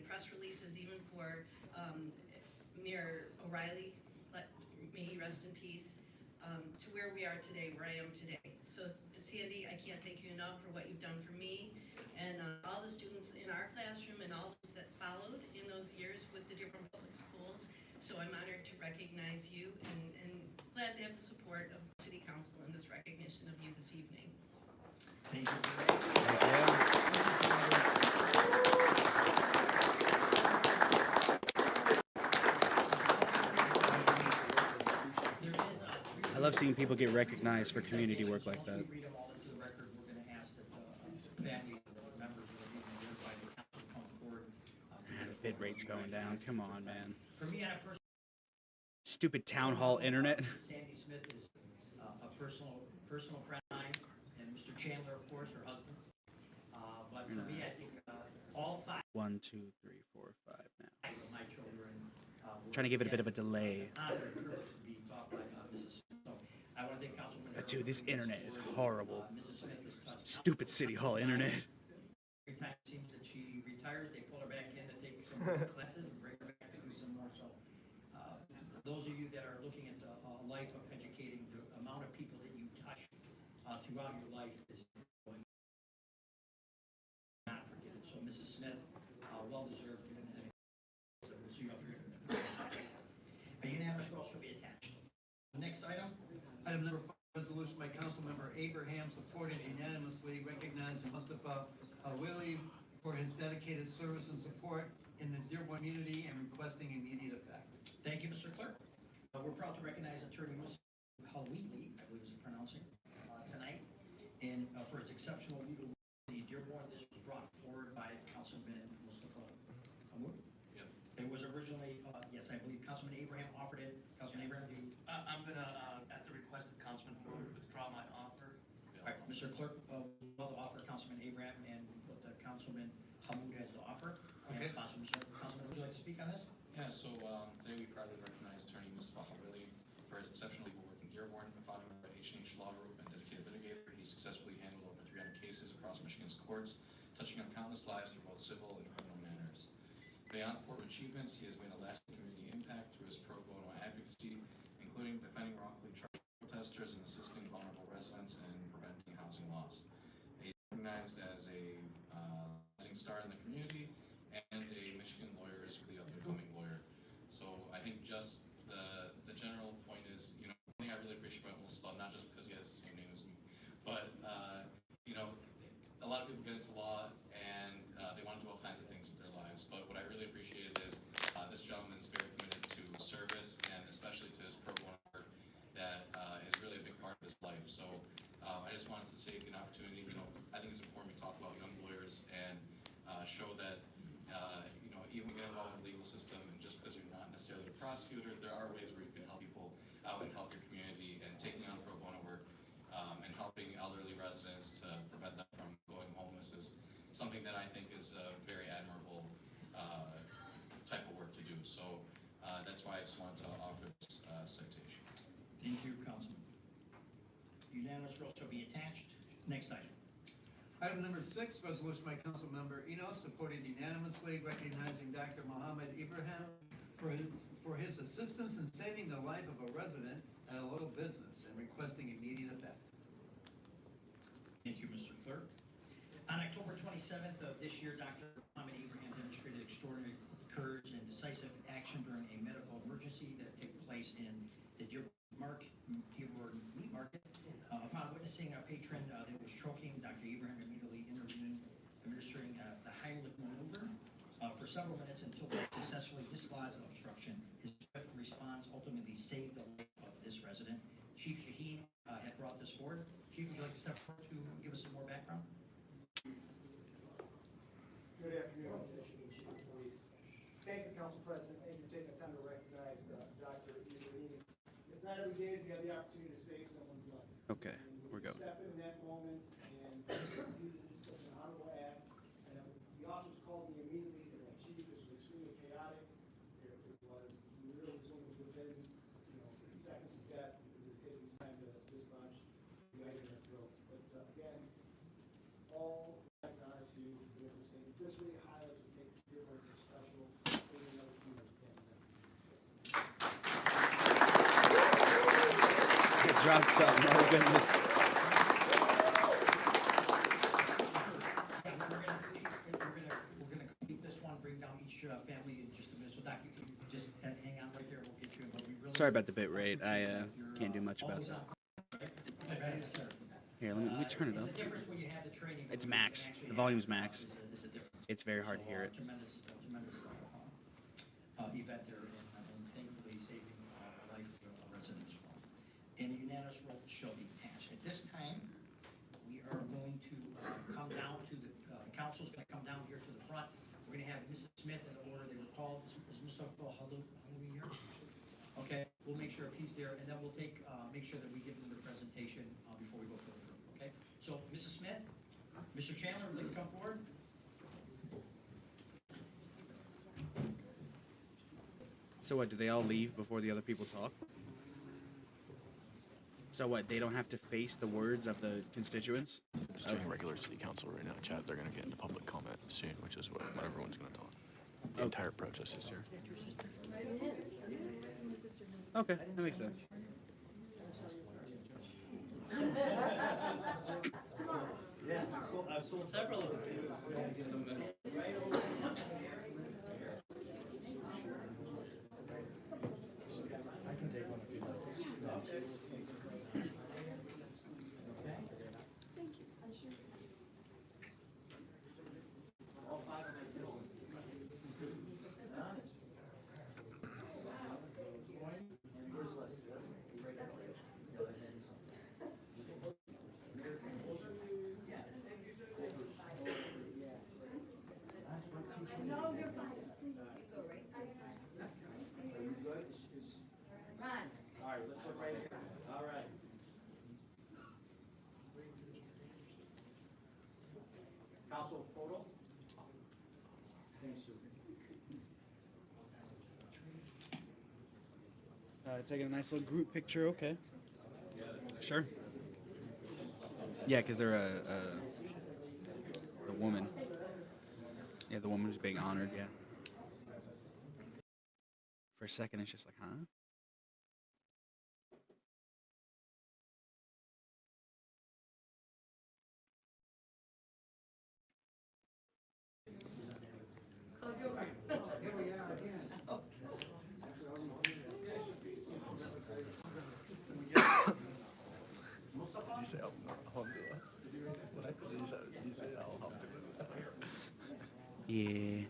press releases, even for Mayor O'Reilly, may he rest in peace, to where we are today, where I am today. So Sandy, I can't thank you enough for what you've done for me and all the students in our classroom and all those that followed in those years with the Dearborn Public Schools. So I'm honored to recognize you and glad to have the support of the City Council in this recognition of you this evening. Thank you. I love seeing people get recognized for community work like that. Read them all into the record. We're going to ask that families or members of the by the council come forward. Man, the bid rate's going down. Come on, man. For me, on a personal Stupid town hall internet. Sandy Smith is a personal friend of mine, and Mr. Chandler, of course, her husband. But for me, I think all 5 1, 2, 3, 4, 5 now. of my children Trying to give it a bit of a delay. honored and privileged to be taught by Mrs. Smith. So I want to thank Councilwoman. Dude, this internet is horrible. Mrs. Smith has touched Stupid City Hall internet. every time it seems that she retires, they pull her back in to take some classes and bring her back to do some more. So those of you that are looking at the life of educating, the amount of people that you touch throughout your life is not forget it. So Mrs. Smith, well deserved, and we'll see you up here. A unanimous roll shall be attached. Next item. Item number 5, resolution by Councilmember Abraham, supported unanimously, recognizing Mustafa Willie for his dedicated service and support in the Dearborn community and requesting immediate effect. Thank you, Mr. Clerk. We're proud to recognize Attorney Mustafa Willie, I believe is pronouncing, tonight, and for his exceptional legal work in Dearborn. This was brought forward by Councilman Mustafa Hamoud. Yep. It was originally, yes, I believe Councilman Abraham offered it. Councilman Abraham, do you? I'm gonna, at the request of Councilman Hamoud, withdraw my offer. All right, Mr. Clerk, we'll offer Councilman Abraham and what the Councilman Hamoud has to offer. Okay. And sponsor, Councilman, would you like to speak on this? Yeah, so today we proudly recognize Attorney Mustafa Willie for his exceptional legal work in Dearborn, a founding member of H&H Law Group and dedicated litigator. He successfully handled over 300 cases across Michigan's courts, touching on countless lives through both civil and criminal manners. Beyond important achievements, he has made a lasting community impact through his pro bono advocacy, including defending wrongfully charged protesters and assisting vulnerable residents in preventing housing loss. He's recognized as a rising star in the community and a Michigan Lawyers for the Up-and-Coming Lawyer. So I think just the general point is, you know, one thing I really appreciate about Mustafa, not just because he has the same name as me, but you know, a lot of people get into law and they want to do all kinds of things with their lives. But what I really appreciated is this gentleman is very committed to service and especially to his pro bono work that is really a big part his life. So I just wanted to take an opportunity, I think it's important we talk about young lawyers and show that, even get involved in the legal system, and just because you're not necessarily a prosecutor, there are ways where you can help people out and help your community, and taking on pro bono work and helping elderly residents to prevent them from going homeless is something that I think is a very admirable type of work to do. So that's why I just wanted to offer this citation. Thank you, Councilman. Unanimous roll shall be attached. Next item. Item number 6, resolution by Council Member Enos, supported unanimously, recognizing Dr. Mohammed Ibrahim for his assistance in saving the life of a resident at a local business and requesting immediate effect. Thank you, Mr. Clerk. On October 27th of this year, Dr. Mohammed Ibrahim demonstrated extraordinary courage and decisive action during a medical emergency that took place in the Dearborn meat market. Upon witnessing a patron that was choking, Dr. Ibrahim immediately intervened, administering the Heimlich maneuver for several minutes until he successfully dislodged the obstruction. His swift response ultimately saved the life of this resident. Chief Shaheen had brought this forward. Chief, would you like to step forward to give us some more background? Good afternoon, Mr. Shaheen, Chief of Police. Thank you, Council President. Thank you for taking the time to recognize Dr. Ibrahim. It's not every day that you have the opportunity to save someone's life. Okay, we're going. Step in that moment and do such an honorable act. And the officers called me immediately. They were like, Chief, this was extremely chaotic. It was literally was within 50 seconds of death because it takes time to dislodge the item in the throat. But again, all honor to you for this thing. This really highlights what makes Dearborn so special. Saving other people's family. Drop something, oh goodness. We're gonna complete this one, bring down each family in just a minute. So Doc, you can just hang on right there, we'll get you. But we really Sorry about the bit rate. I can't do much about that. Here, let me turn it up. It's a difference when you have the training. It's max. The volume's max. It's very hard to hear it. Tremendous event there, and thankfully saving the life of a resident as well. And unanimous roll shall be attached. At this time, we are going to come down to the council's going to come down here to the front. We're going to have Mrs. Smith in the order they were called. Is Mr. Halloumi here? Okay, we'll make sure if he's there, and then we'll take make sure that we give them the presentation before we go further. Okay, so Mrs. Smith, Mr. Chandler, would you come forward? So what, do they all leave before the other people talk? So what, they don't have to face the words of the constituents? Just doing regular city council right now, Chad. They're going to get into public comment soon, which is when everyone's going to talk. The entire protest is here. Okay, that makes sense. Yeah, I've sold several of them. I can take one if you like. All five of my kills. Where's Leslie? No, you're fine. Please, go right. Are you good? Run. All right, let's look right here. All right. Council photo. Thanks, Sue. Taking a nice little group picture, okay. Sure. Yeah, because they're a woman. Yeah, the woman who's being honored, yeah. For a second, it's just like, huh? Here we are again. Did you say Alhamdulillah? Did you say Alhamdulillah? Yeah.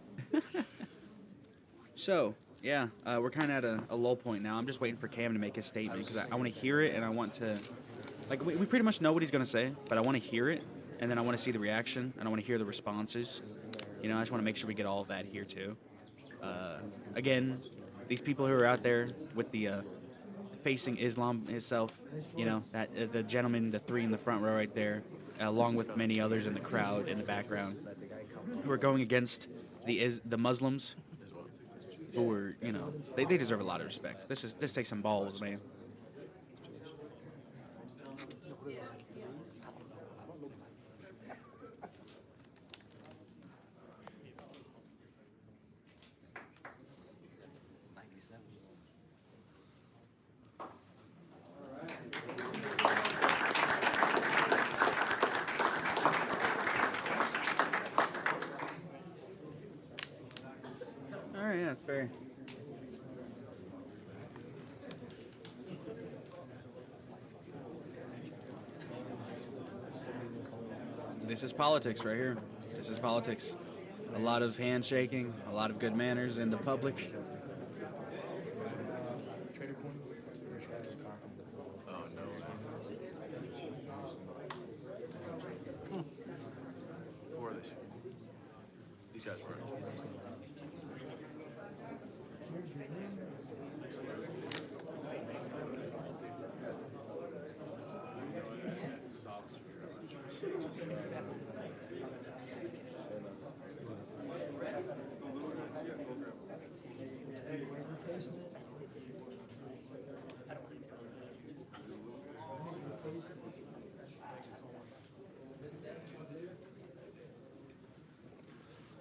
So, yeah, we're kind of at a low point now. I'm just waiting for Cam to make his statement because I want to hear it and I want to Like, we pretty much know what he's going to say, but I want to hear it, and then I want to see the reaction, and I want to hear the responses. You know, I just want to make sure we get all of that here, too. Again, these people who are out there with the facing Islam itself, you know, that the gentleman, the three in the front row right there, along with many others in the crowd in the background, who are going against the Muslims, who are, you know, they deserve a lot of respect. This takes some balls, man. All right, yeah, that's fair. This is politics right here. This is politics. A lot of handshaking, a lot of good manners in the public. Trader coins? Oh no. Who are these? These guys were.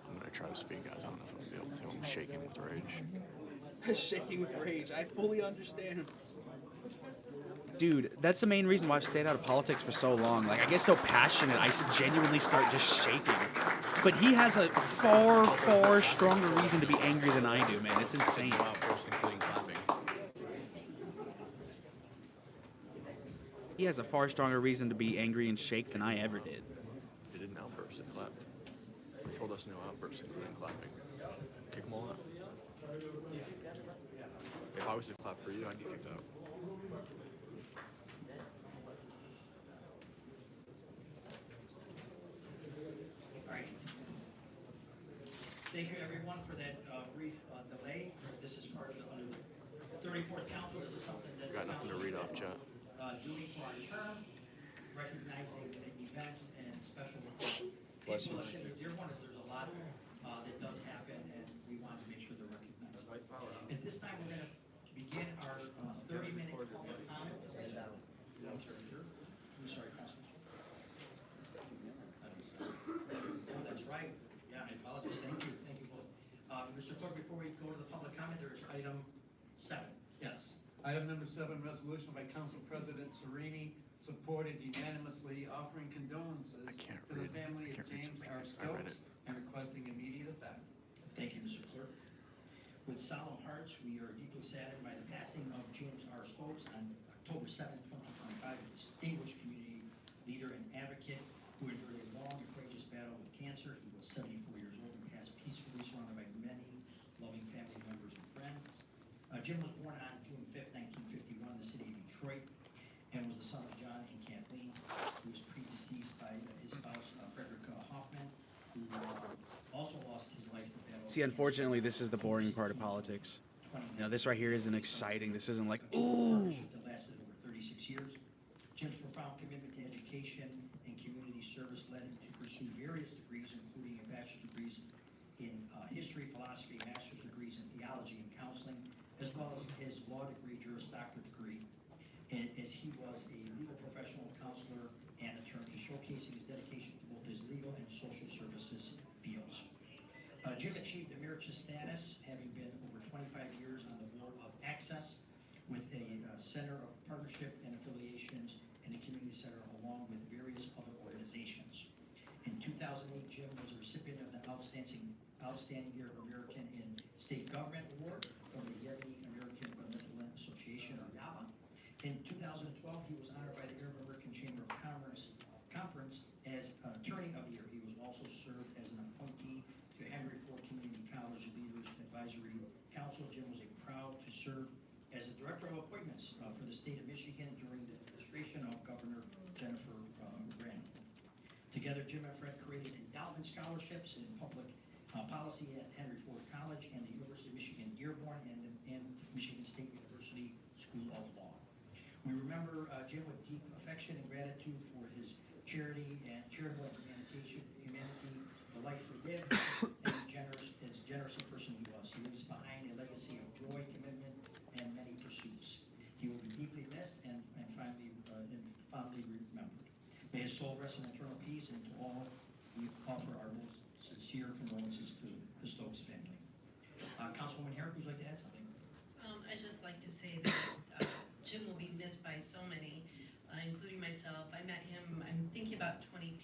I'm gonna try to speak, guys. I don't know if I'm gonna be able to. I'm shaking with rage. Shaking with rage. I fully understand. Dude, that's the main reason why I've stayed out of politics for so long. Like, I get so passionate, I genuinely start just shaking. But he has a far, far stronger reason to be angry than I do, man. It's insane. He has a far stronger reason to be angry and shake than I ever did. They didn't outburst and clap. They told us no outbursts, including clapping. Kick them all out. If I was to clap for you, I'd get kicked out. All right. Thank you, everyone, for that brief delay. This is part of the 34th Council. This is something that Got nothing to read off, chat. Doing for our term, recognizing events and special Bless you. people in Dearborn, there's a lot that does happen, and we want to make sure they're recognized. At this time, we're going to begin our 30-minute public comments. I'm sorry, sir. I'm sorry, Councilman. Oh, that's right. Yeah, I apologize. Thank you. Thank you both. Mr. Clerk, before we go to the public comment, there is item 7. Yes. Item number 7, resolution by Council President Sereni, supported unanimously, offering condolences to the family of James R. Stokes and requesting immediate effect. Thank you, Mr. Clerk. With solemn hearts, we are deeply saddened by the passing of James R. Stokes on October 7, 2025, a distinguished community leader and advocate who endured a long and courageous battle with cancer. He was 74 years old and passed peacefully, surrounded by many loving family members and friends. Jim was born on June 5, 1951, in the city of Detroit, and was the son of John and Kathleen, who was predeceased by his spouse, Frederica Hoffman, who also lost his life in battle. See, unfortunately, this is the boring part of politics. You know, this right here isn't exciting. This isn't like, ooh. That lasted over 36 years. Jim's profound commitment to education and community service led him to pursue various degrees, including a bachelor's degrees in history, philosophy, master's degrees in theology and counseling, as well as his law degree, Juris Doctor degree, and as he was a legal professional counselor and attorney, showcasing his dedication to both his legal and social services fields. Jim achieved emeritus status, having been over 25 years on the board of Access, with a Center of Partnership and Affiliations and a Community Center, along with various other organizations. In 2008, Jim was a recipient of the Outstanding Year of American in State Government Award from the Yemeni American Benevolent Association, or YABA. In 2012, he was honored by the Arab American Chamber of Commerce Conference as Attorney of the Year. He was also served as an appointee to Henry Ford Community College Leaders Advisory Council. Jim was proud to serve as the Director of Appointments for the state of Michigan during the administration administration of Governor Jennifer Granholm. Together, Jim and Fred created endowment scholarships in public policy at Henry Ford College and the University of Michigan Dearborn and Michigan State University School of Law. We remember Jim with deep affection and gratitude for his charity and charitable humanity, the life he lived, and as generous a person he was. He leaves behind a legacy of joy, commitment, and many pursuits. He will be deeply missed and fondly remembered. May his soul rest in eternal peace, and to all we offer our most sincere condolences to the Stokes family. Councilwoman Herrick, would you like to add something? I'd just like to say that Jim will be missed by so many, including myself. I met him, I'm thinking about 2010,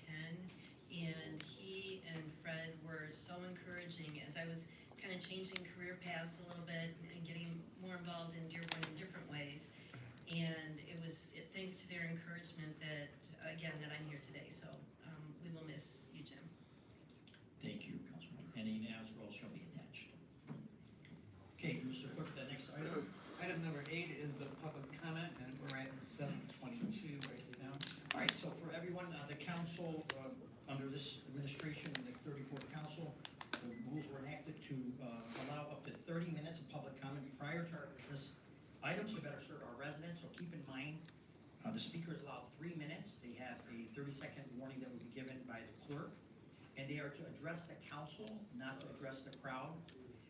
and he and Fred were so encouraging as I was kind of changing career paths a little bit and getting more involved in Dearborn in different ways. And it was thanks to their encouragement that, again, that I'm here today. So we will miss you, Jim. Thank you, Councilwoman. Any as rolls shall be attached. Okay, Mr. Clerk, the next item. Item number 8 is a public comment, and we're at 7:22 right now. All right, so for everyone, the council, under this administration and the 34th council, the rules were enacted to allow up to 30 minutes of public comment prior to our business items to better serve our residents. So keep in mind, the speaker is allowed 3 minutes. They have a 30-second warning that will be given by the clerk, and they are to address the council, not to address the crowd.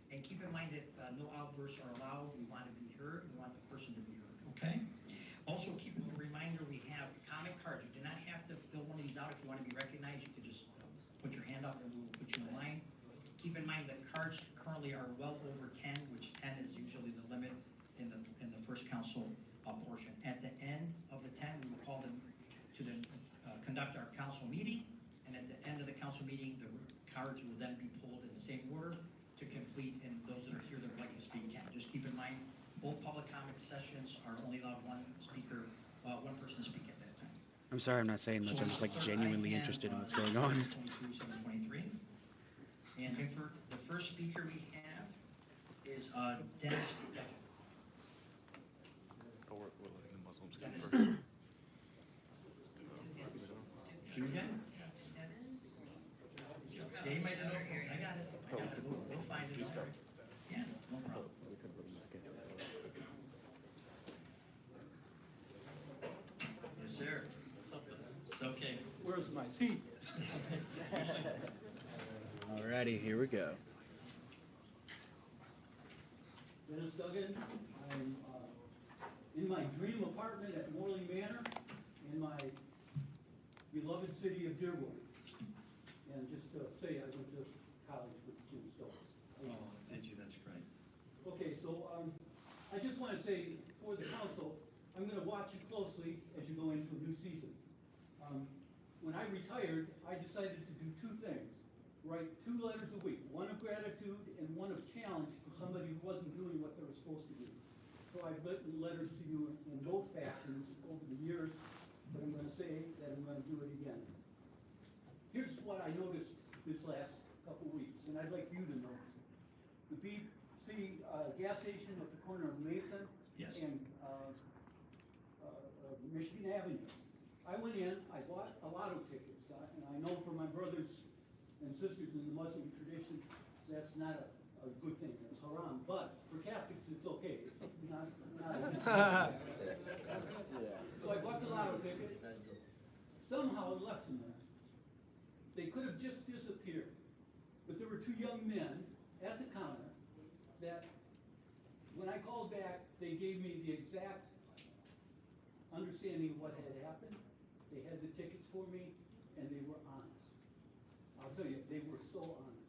And keep in mind that no outbursts are allowed. We want to be heard. We want the person to be heard, okay? Also, keep a reminder, we have comment cards. You do not have to fill one of these out. If you want to be recognized, you can just put your hand up and we'll put you in line. Keep in mind that cards currently are well over 10, which 10 is usually the limit in the first council portion. At the end of the 10, we will call them to conduct our council meeting, and at the end of the council meeting, the cards will then be pulled in the same order to complete, and those that are here that would like to speak can. Just keep in mind, both public comment sessions are only allowed one person to speak at that time. I'm sorry, I'm not saying much. I'm just like genuinely interested in what's going on. 723. And for the first speaker we have is Dennis. Oh, we're letting the Muslims go Dennis. first. Do again? Stay my microphone. I got it. We'll find it. Yeah, no problem. Yes, sir. It's okay. Where's my seat? Alrighty, here we go. Dennis Duggan. I'm in my dream apartment at Morley Manor in my beloved city of Dearborn. And just to say, I went to college with Jim Stokes. Oh, thank you. That's great. Okay, so I just want to say for the council, I'm going to watch you closely as you go into a new season. When I retired, I decided to do 2 things. Write 2 letters a week, one of gratitude and one of challenge to somebody who wasn't doing what they were supposed to do. So I've written letters to you in both fashions over the years, but I'm going to say that I'm going to do it again. Here's what I noticed this last couple weeks, and I'd like you to know. The BC gas station at the corner of Mason and Michigan Avenue. I went in, I bought a lotto tickets, and I know for my brothers and sisters in the Muslim tradition, that's not a good thing, it's haram, but for Catholics, it's okay. It's not So I bought the lotto ticket, somehow left them there. They could have just disappeared, but there were 2 young men at the counter that, when I called back, they gave me the exact understanding of what had happened. They had the tickets for me, and they were honest. I'll tell you, they were so honest.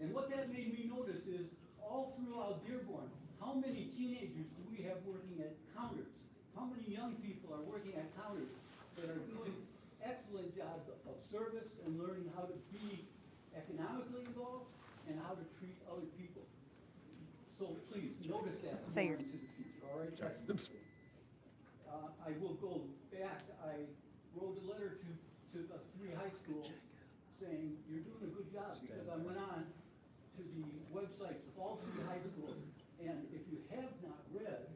And what that made me notice is, all throughout Dearborn, how many teenagers do we have working at counters? How many young people are working at counters that are doing excellent jobs of service and learning how to be economically involved and how to treat other people? So please, notice that into the future, all right? I will go back. I wrote a letter to the 3 high schools saying, you're doing a good job, because I went on to the websites of all 3 high schools, and if you have not read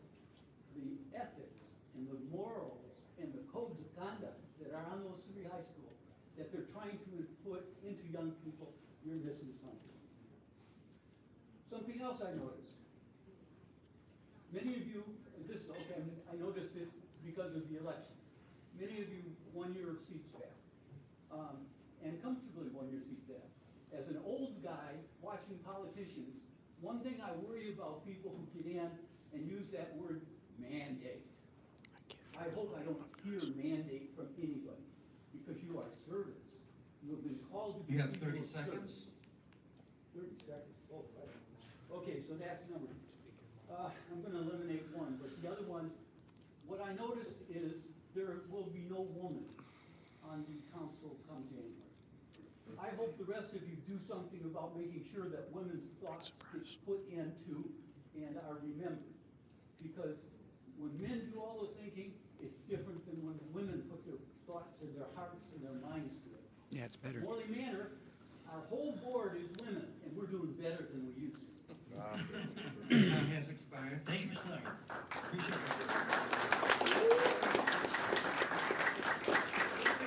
the ethics and the morals and the that they're trying to put into young people, you're missing something. Something else I noticed. Many of you, I noticed it because of the election. Many of you won your seats back, and comfortably won your seats back. As an old guy watching politicians, one thing I worry about people who get in and use that word mandate. I hope I don't hear mandate from anybody, because you are servants. You have been called to be You have people 30 of seconds. service. 30 seconds, oh, right. Okay, so that's number. I'm gonna eliminate one, but the other one, what I noticed is there will be no woman on the council come January. I hope the rest of you do something about making sure that women's thoughts get put into and are remembered. Because when men do all the thinking, it's different than when women put their thoughts and their hearts and their minds to it. Yeah, it's better. Morley Manor, our whole board is women, and we're doing better than we used to. Time has expired. Thank you, Mr. Leonard. Appreciate it.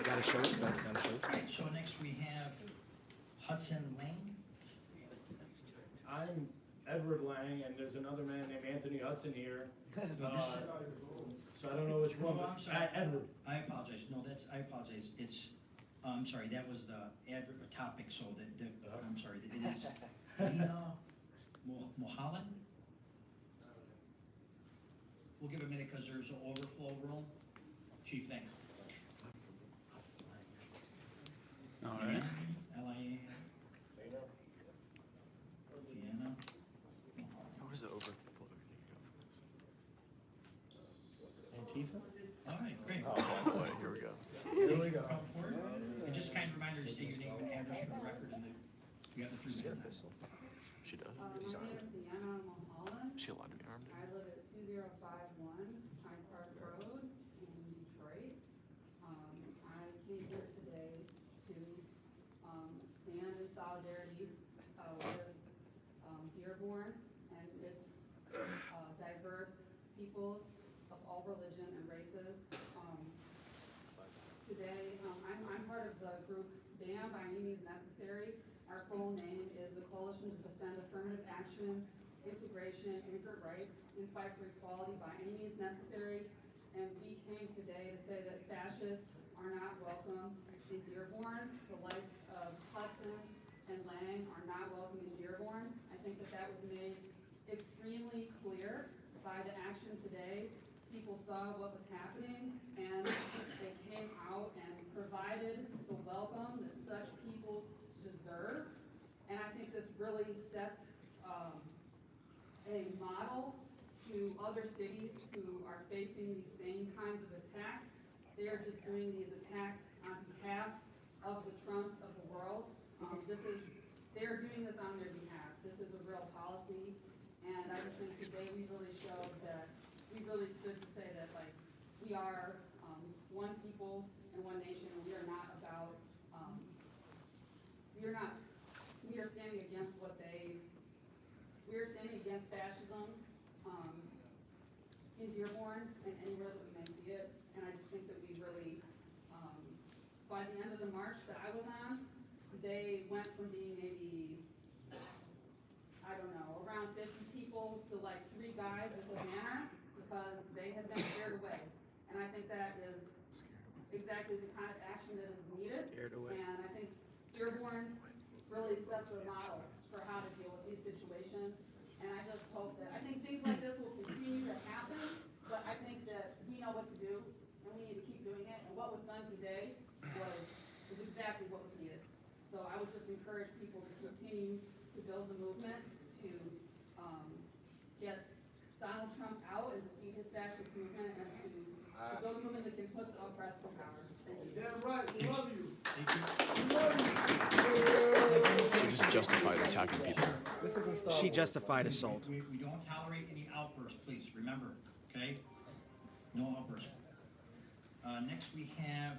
Gotta show respect, gotta show respect. Right, so next we have Hudson Lane. I'm Edward Lang, and there's another man named Anthony Hudson here. So I don't know which one. Oh, I'm sorry. Edward. I apologize. No, I apologize. It's, I'm sorry, that was the topic, so I'm sorry, it is Lena Mulholland. We'll give a minute because there's an overflow room. Chief, thanks. All right. L-I-A. Leanna. Where's the overflow? Antifa? All right, great. Oh boy, here we go. Here we go. Come forward. And just a kind reminder to state your name and address for the record, and you have the 3 minutes. She does. My name is Deanna Mulholland. Is she allowed to be armed? I live at 2051 Hyde Park Road in Detroit. I came here today to stand in solidarity with Dearborn and its diverse peoples of all religion and races. Today, I'm part of the group BAM, by any means necessary. Our full name is the Coalition to Defend Affirmative Action, Integration, Immigrant Rights, and Fight for Equality by any means necessary. And we came today to say that fascists are not welcome in Dearborn. The likes of Hudson and Lang are not welcome in Dearborn. I think that was made extremely clear by the action today. People saw what was happening, and they came out and provided the welcome that such people deserve. And I think this really sets a model to other cities who are facing these same kinds of attacks. They are just doing these attacks on behalf of the Trumps of the world. They're doing this on their behalf. This is a real policy, and I just think today we really showed that we really stood to say that, like, we are one people and one nation, and we are not about, we are standing against we are standing against fascism in Dearborn and anywhere that we may see it. And I just think that we really, by the end of the march that I was on, they went from being maybe, I don't know, around 50 people to like 3 guys with a banner, because they had been scared away. And I think that is exactly the kind of action that is needed. Scared away. And I think Dearborn really sets a model for how to deal with these situations. And I just hope that, I think things like this will continue to happen, but I think that we know what to do, and we need to keep doing it. And what was done today was exactly what was needed. So I would just encourage people to continue to build the movement, to get Donald Trump out and defeat his fascist movement, and to build a movement that can put the oppressed in power. Thank you. Damn right, we love you. She just justified attacking people. She justified assault. We don't tolerate any outbursts, please, remember, okay? No outbursts. Next we have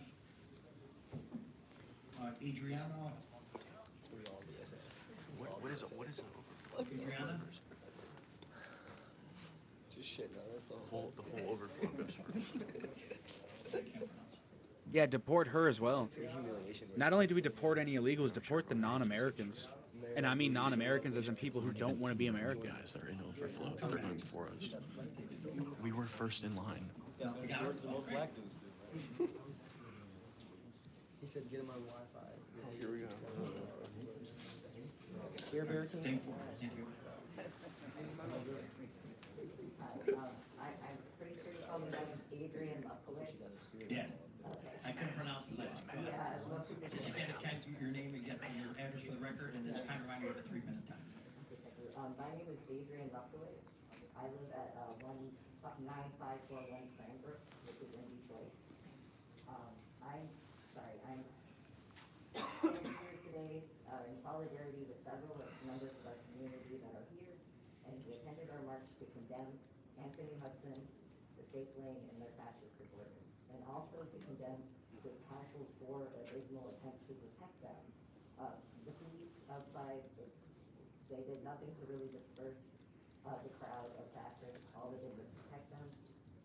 Adriana. What is it? What is it? Adriana? Just shit, no, that's the whole overflow goes first. I can't pronounce. Yeah, deport her as well. It's a humiliation. Not only do we deport any illegals, deport the non-Americans. And I mean non-Americans as in people who don't want to be American. Guys that are in overflow, they're going before us. We were first in line. He said, get him on Wi-Fi. Here we go. Here, Barrington. Thank you. I'm pretty sure you called me that Adrian Lefkowitz. Yeah. Okay. I couldn't pronounce the last name. Just if you had to kind of your name and get your address for the record, and then just kind of remind me of a 3-minute time. My name is Adrian Lefkowitz. I live at 19541 Cranbrook, which is in Detroit. I'm here today in solidarity with several members of our community that are here and who attended our march to condemn Anthony Hudson, the Jake Lang, and their fascist supporters, and also to condemn the council's 4 abysmal attempts to protect them. The police outside, they did nothing to really disperse the crowd of fascists. All they did was protect them,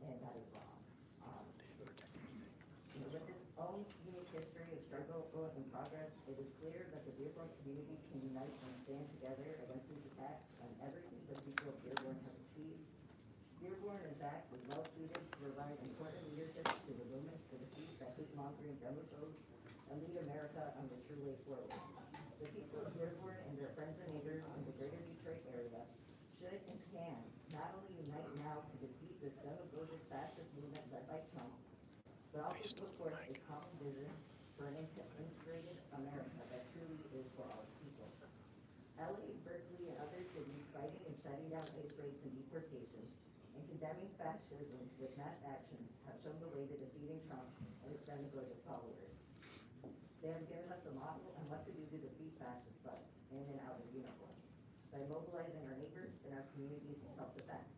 and that is wrong. With its own unique history of struggle and progress, it is clear that the Dearborn community can unite and stand together against these attacks on everything the people of Dearborn have achieved. Dearborn, in fact, is well suited to provide important leadership to the movement to defeat that hate-mongering demophobes and lead America on the true way forward. The people of Dearborn and their friends and neighbors in the greater Detroit area should and can not only unite now to defeat this demagogic fascist movement led by Trump, but also support a common vision for an integrated America that truly is for all people. LA, Berkeley, and other cities fighting and shutting down ICE raids and deportations and condemning fascism with mass actions have shown the way to defeating Trump and his demagogic followers. They have given us a model on what to do to defeat fascist thugs in and out of uniform by mobilizing our neighbors and our communities in self-defense.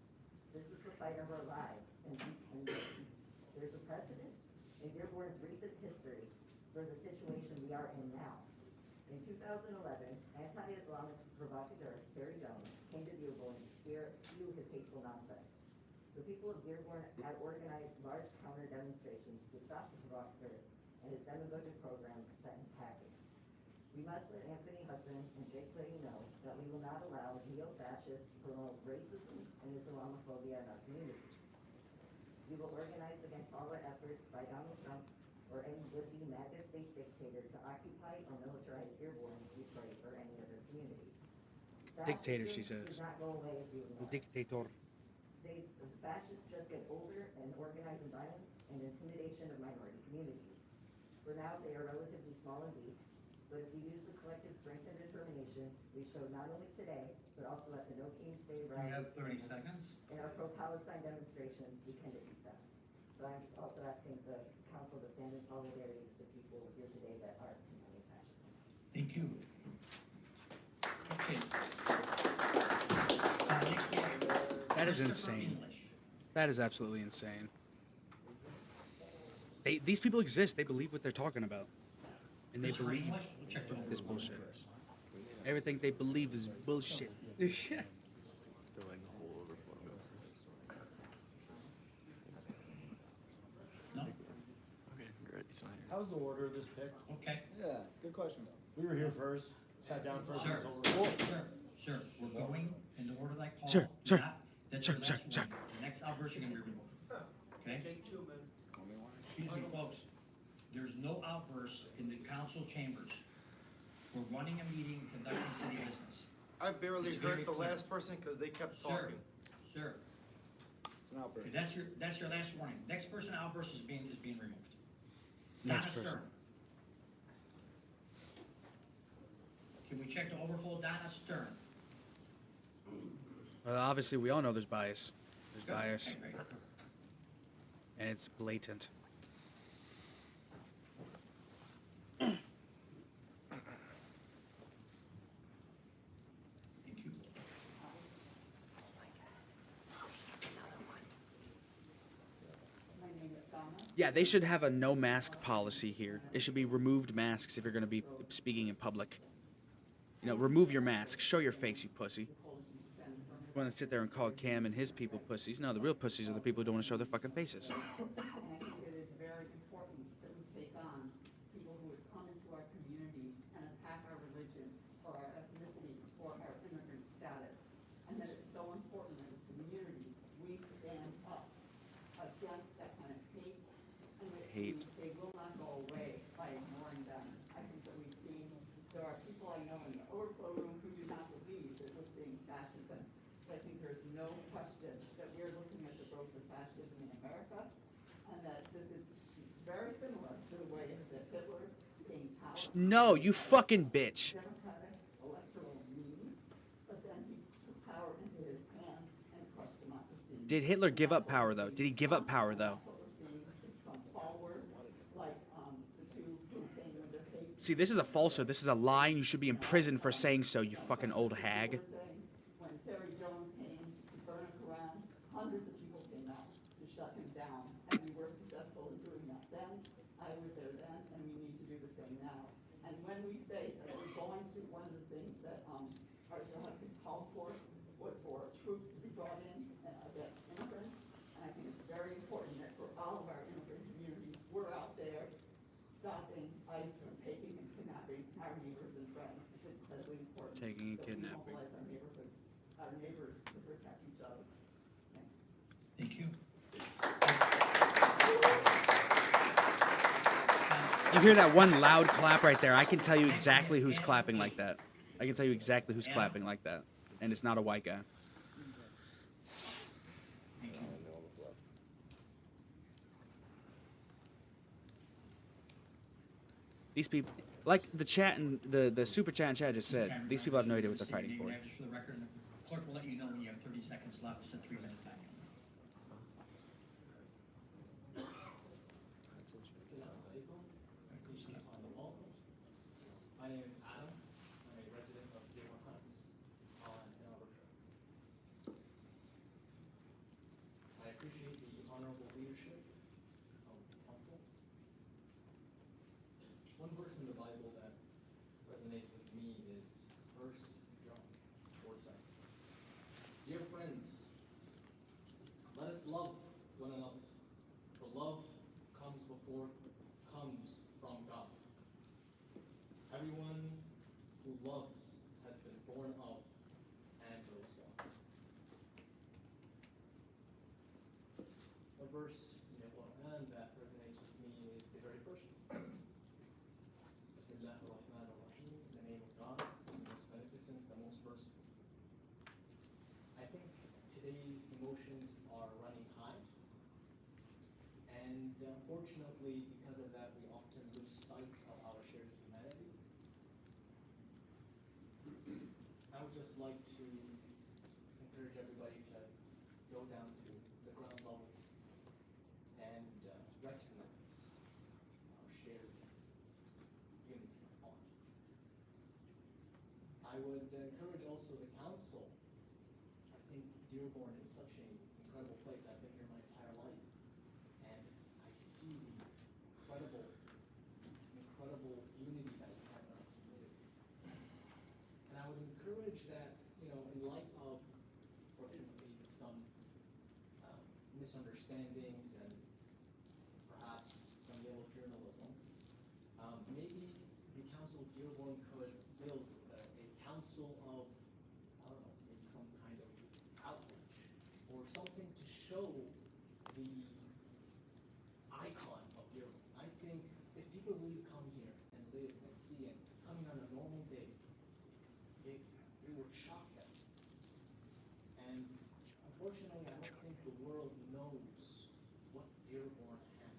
This is the fight of our lives, and we can win. There's a precedent in Dearborn's recent history for the situation we are in now. In 2011, anti-Islamic provocateur Terry Jones came to Dearborn to spew his hateful nonsense. The people of Dearborn had organized large counter demonstrations to stop the provocateur and his demagogic program set in packing. We must let Anthony Hudson and Jake Lang know that we will not allow neo-fascists to promote racism and Islamophobia in our community. We will organize against all our efforts by Donald Trump or any would-be MAGA state dictator to occupy or militarize Dearborn, Detroit, or any other community. Dictator, she Fascism says. does not go away if you ignore it. Dictator. Fascists just get older and organize in violence and intimidation of minority communities. For now, they are relatively small and weak, but if we use the collective strength and determination we showed not only today, but also at the No Kings Day rally. You have 30 seconds. In our pro-Palestine demonstrations, we can defeat them. So I'm just also asking the council to stand in solidarity with the people here today that are condemning fascism. Thank you. Okay. That is insane. That is absolutely insane. These people exist. They believe what they're talking about. And they believe this bullshit. Everything they believe is bullshit. They're like the whole overflow. No? Okay, great. He's not here. How's the order of this pick? Okay. Yeah, good question. We were here first, sat down first. Sir, and it's over. sir, we're going in the order that I called. Sir, sir, That's sir, your sir, last sir. one. The next outburst, you're gonna be removed. Okay? Excuse me, folks. There's no outburst in the council chambers. We're running a meeting, conducting city business. I barely It's very heard the clear. last person because they kept Sir, talking. sir, It's an outburst. okay, that's your last warning. Next person outburst is being removed. Next Donna person. Stern. Can we check the overflow, Donna Stern? Well, obviously, we all know there's bias. There's Good. bias. Okay, great. And it's blatant. Thank you. My name is Donna. Yeah, they should have a no mask policy here. It should be removed masks if you're going to be speaking in public. You know, remove your mask. Show your face, you pussy. You want to sit there and call Cam and his people pussies. No, the real pussies are the people who don't want to show their fucking faces. And I think it is very important that we take they will not go away by ignoring them. I think that we've seen, there are people I know in the overflow room who do not believe that we're seeing fascism. But I think there's no question that we're looking at the growth of fascism in America, and that this is very similar to the way that Hitler gained power. No, you fucking bitch. Democratic electoral means, but then he took power into his hands and crushed democracy. Did Hitler give up power though? Did he give up power though? That's what we're seeing with Trump followers, like the two who came with their hate. See, this is a falsehood. This is a lie, and you should be in prison for saying so, you fucking old hag. When Terry Jones came to burn a Quran, hundreds of people came out to shut him down, and we were successful in doing that then. I was there then, and we need to do the same now. And when we face, as we're going to, one of the things that Arthur Hudson called for was for troops to be brought in against immigrants. And I think it's very important that for all of our immigrant communities, we're out there stopping ICE from taking and kidnapping our neighbors and friends. It's incredibly important. Taking and that we kidnapping. mobilize our neighbors to protect each other. Thank you. You hear that one loud clap right there? I can tell you exactly who's clapping like that. I can tell you exactly who's clapping like that. And it's not a white guy. These people, like the chat and the super chat and chat just said, these people have no idea what they're fighting for. Just for the record, the clerk will let you know when you have 30 seconds left. It's a 3-minute time. My name is Adam. I'm a resident of Dearborn Heights in Alberta. I appreciate the honorable leadership of the council. One verse in the Bible that resonates with me is 1 John 4:7. Dear friends, let us love one another, for love comes from God. Everyone who loves has been born of and knows God. A verse in the Quran that resonates with me is the very first one. Bismillah ar-Rahman ar-Rahim, in the name of God, the most beneficent, the most merciful. I think today's emotions are running high, and unfortunately, because of that, we often lose sight of our shared humanity. I would just like to encourage everybody to go down to the ground level and recognize our shared unity of heart. I would encourage also the council. I think Dearborn is such an incredible place. I've been here my entire life, and I see the incredible unity that we have in our community. And I would encourage that, in light of, fortunately, some misunderstandings and perhaps some yellow journalism, maybe the Council of Dearborn could build a council of, I don't know, maybe some kind of outreach or something to show the icon of Dearborn. I think if people really come here and live and see it, coming on a normal day, it would shock them. And unfortunately, I don't think the world knows what Dearborn has.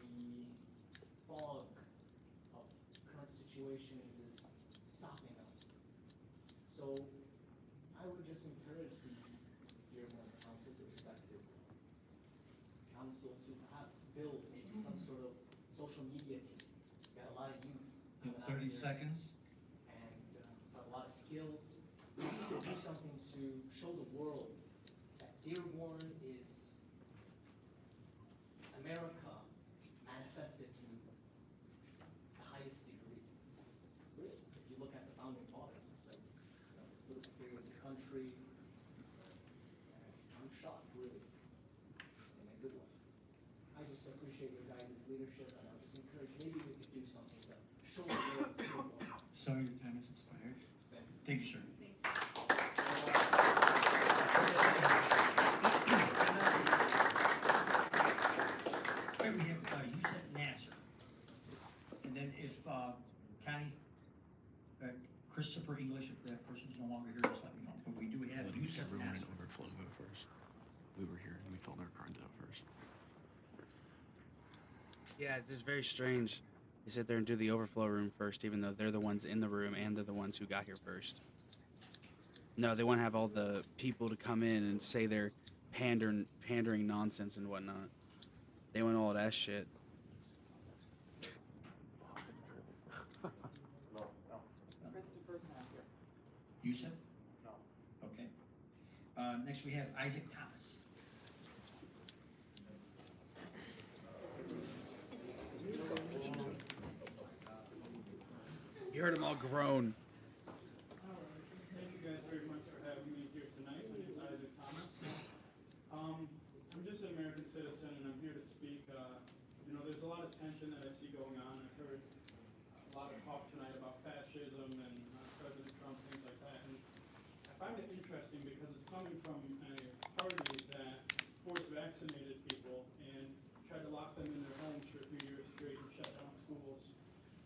The fog of current situations is stopping us. So I would just encourage the Dearborn Council, the respective council, to perhaps build maybe some sort of social media team. Got a lot of youth You coming have out 30 here seconds. and have a lot of skills. We need to do something to show the world that Dearborn is America manifested to the highest degree. Really, if you look at the founding fathers and say, what is the theory of this country? I'm shocked, really, in a good way. I just appreciate your guys' leadership, and I'll just encourage, maybe we could do something to show the world Dearborn. Sorry, your time has expired. Thank you, sir. Right, we have Yusef Nasser. And then if Connie, Christopher English, if that person's no longer here, just let me know. But we do have Yusef Everyone in Nasser. overflow go first. We were here and we filled our cards out first. Yeah, it's just very strange. They sit there and do the overflow room first, even though they're the ones in the room and they're the ones who got here first. No, they want to have all the people to come in and say their pandering nonsense and whatnot. They want all that shit. Christopher's not here. Yusef? No. Okay. Next we have Isaac Thomas. You heard them all groan. Thank you guys very much for having me here tonight. My name is Isaac Thomas. I'm just an American citizen and I'm here to speak. There's a lot of tension that I see going on. I've heard a lot of talk tonight about fascism and President Trump, things like that. And I find it interesting because it's coming from a party that force vaccinated people and tried to lock them in their homes for 3 years straight and shut down schools.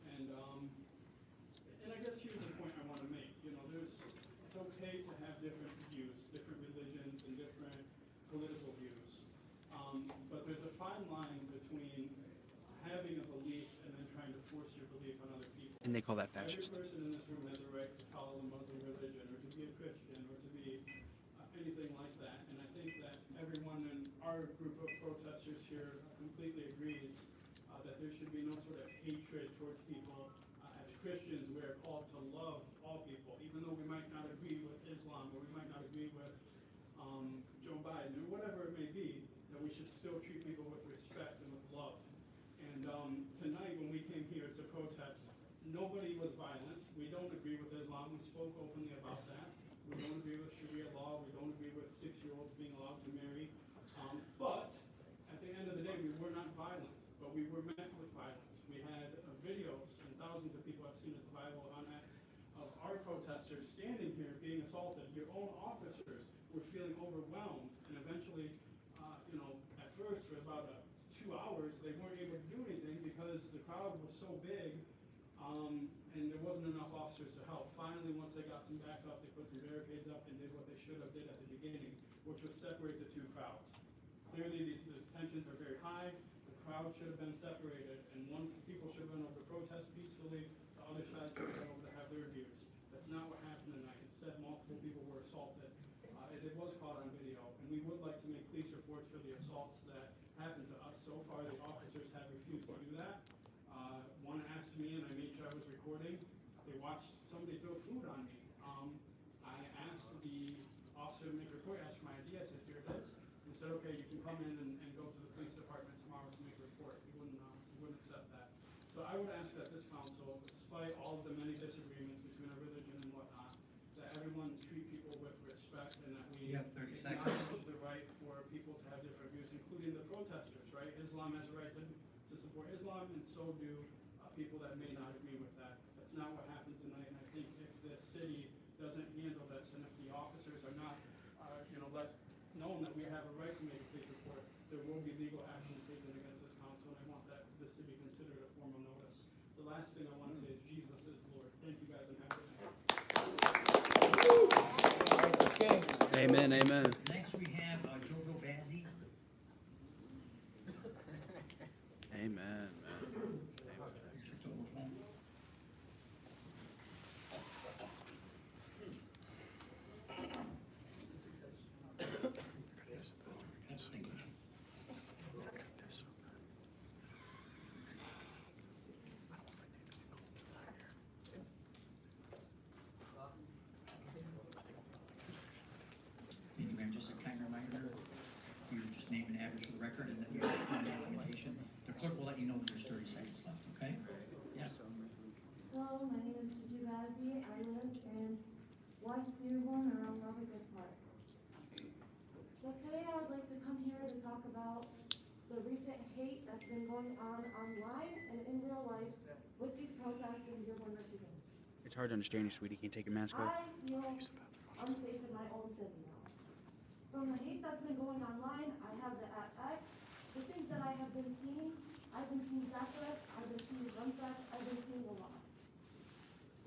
And I guess here's the point I want to make. It's okay to have different views, different religions, and different political views. But there's a fine line between having a belief and then trying to force your belief on other people. And they call that fascist. Every person in this room has a right to follow the Muslim religion, or to be a Christian, or to be anything like that. And I think that everyone in our group of protesters here completely agrees that there should be no sort of hatred towards people. As Christians, we are called to love all people, even though we might not agree with Islam, or we might not agree with Joe Biden, or whatever it may be, that we should still treat people with respect and with love. And tonight, when we came here to protest, nobody was violent. We don't agree with Islam. We spoke openly about that. We don't agree with Sharia law. We don't agree with 6-year-olds being allowed to marry. But at the end of the day, we were not violent, but we were met with violence. We had videos, and thousands of people have seen this viral on X, of our protesters standing here being assaulted. Your own officers were feeling overwhelmed, and eventually, at first for about 2 hours, they weren't able to do anything because the crowd was so big, and there wasn't enough officers to help. Finally, once they got some backup, they put some barricades up and did what they should have did at the beginning, which was separate the two crowds. Clearly, these tensions are very high. The crowd should have been separated, and people should have been able to protest peacefully. The other side should have been able to have their views. That's not what happened tonight. Instead, multiple people were assaulted. It was caught on video, and we would like to make police reports for the assaults that happened to us. So far, the officers have refused to do that. One asked me, and I made sure I was recording. They watched somebody throw food on me. I asked the officer to make a report, asked for my ID. I said, here it is. He said, okay, you can come in and go to the police department tomorrow to make a report. He wouldn't accept that. So I would ask that this council, despite all of the many disagreements between our religion and whatnot, that everyone treat people with respect and that we You have 30 seconds. acknowledge the right for people to have different views, including the protesters, right? Islam has a right to support Islam, and so do people that may not agree with that. That's not what happened tonight, and I think if the city doesn't handle this, and if the officers are not, let known that we have a right to make a police report, there will be legal action taken against this council, and I want this to be considered a formal notice. The last thing I want to say is Jesus is Lord. Thank you guys, and have a good night. Amen, amen. Next we have Jojo Bazzi. Amen, man. Thank you, ma'am. Just a kind reminder, your just name and address for the record, and then your documentation. The clerk will let you know when there's 30 seconds left, okay? Yes. Hello, my name is Gigi Bazzi. I live in West Dearborn around Robert Park. So today I would like to come here to talk about the recent hate that's been going on online and in real life with these protests in Dearborn, Michigan. It's hard to understand you, sweetie. Can you take your mask off? I feel unsafe in my own city now. From the hate that's been going online, I have the at X, the things that I have been seeing, death threats, I've been seeing gun threats, I've been seeing a lot.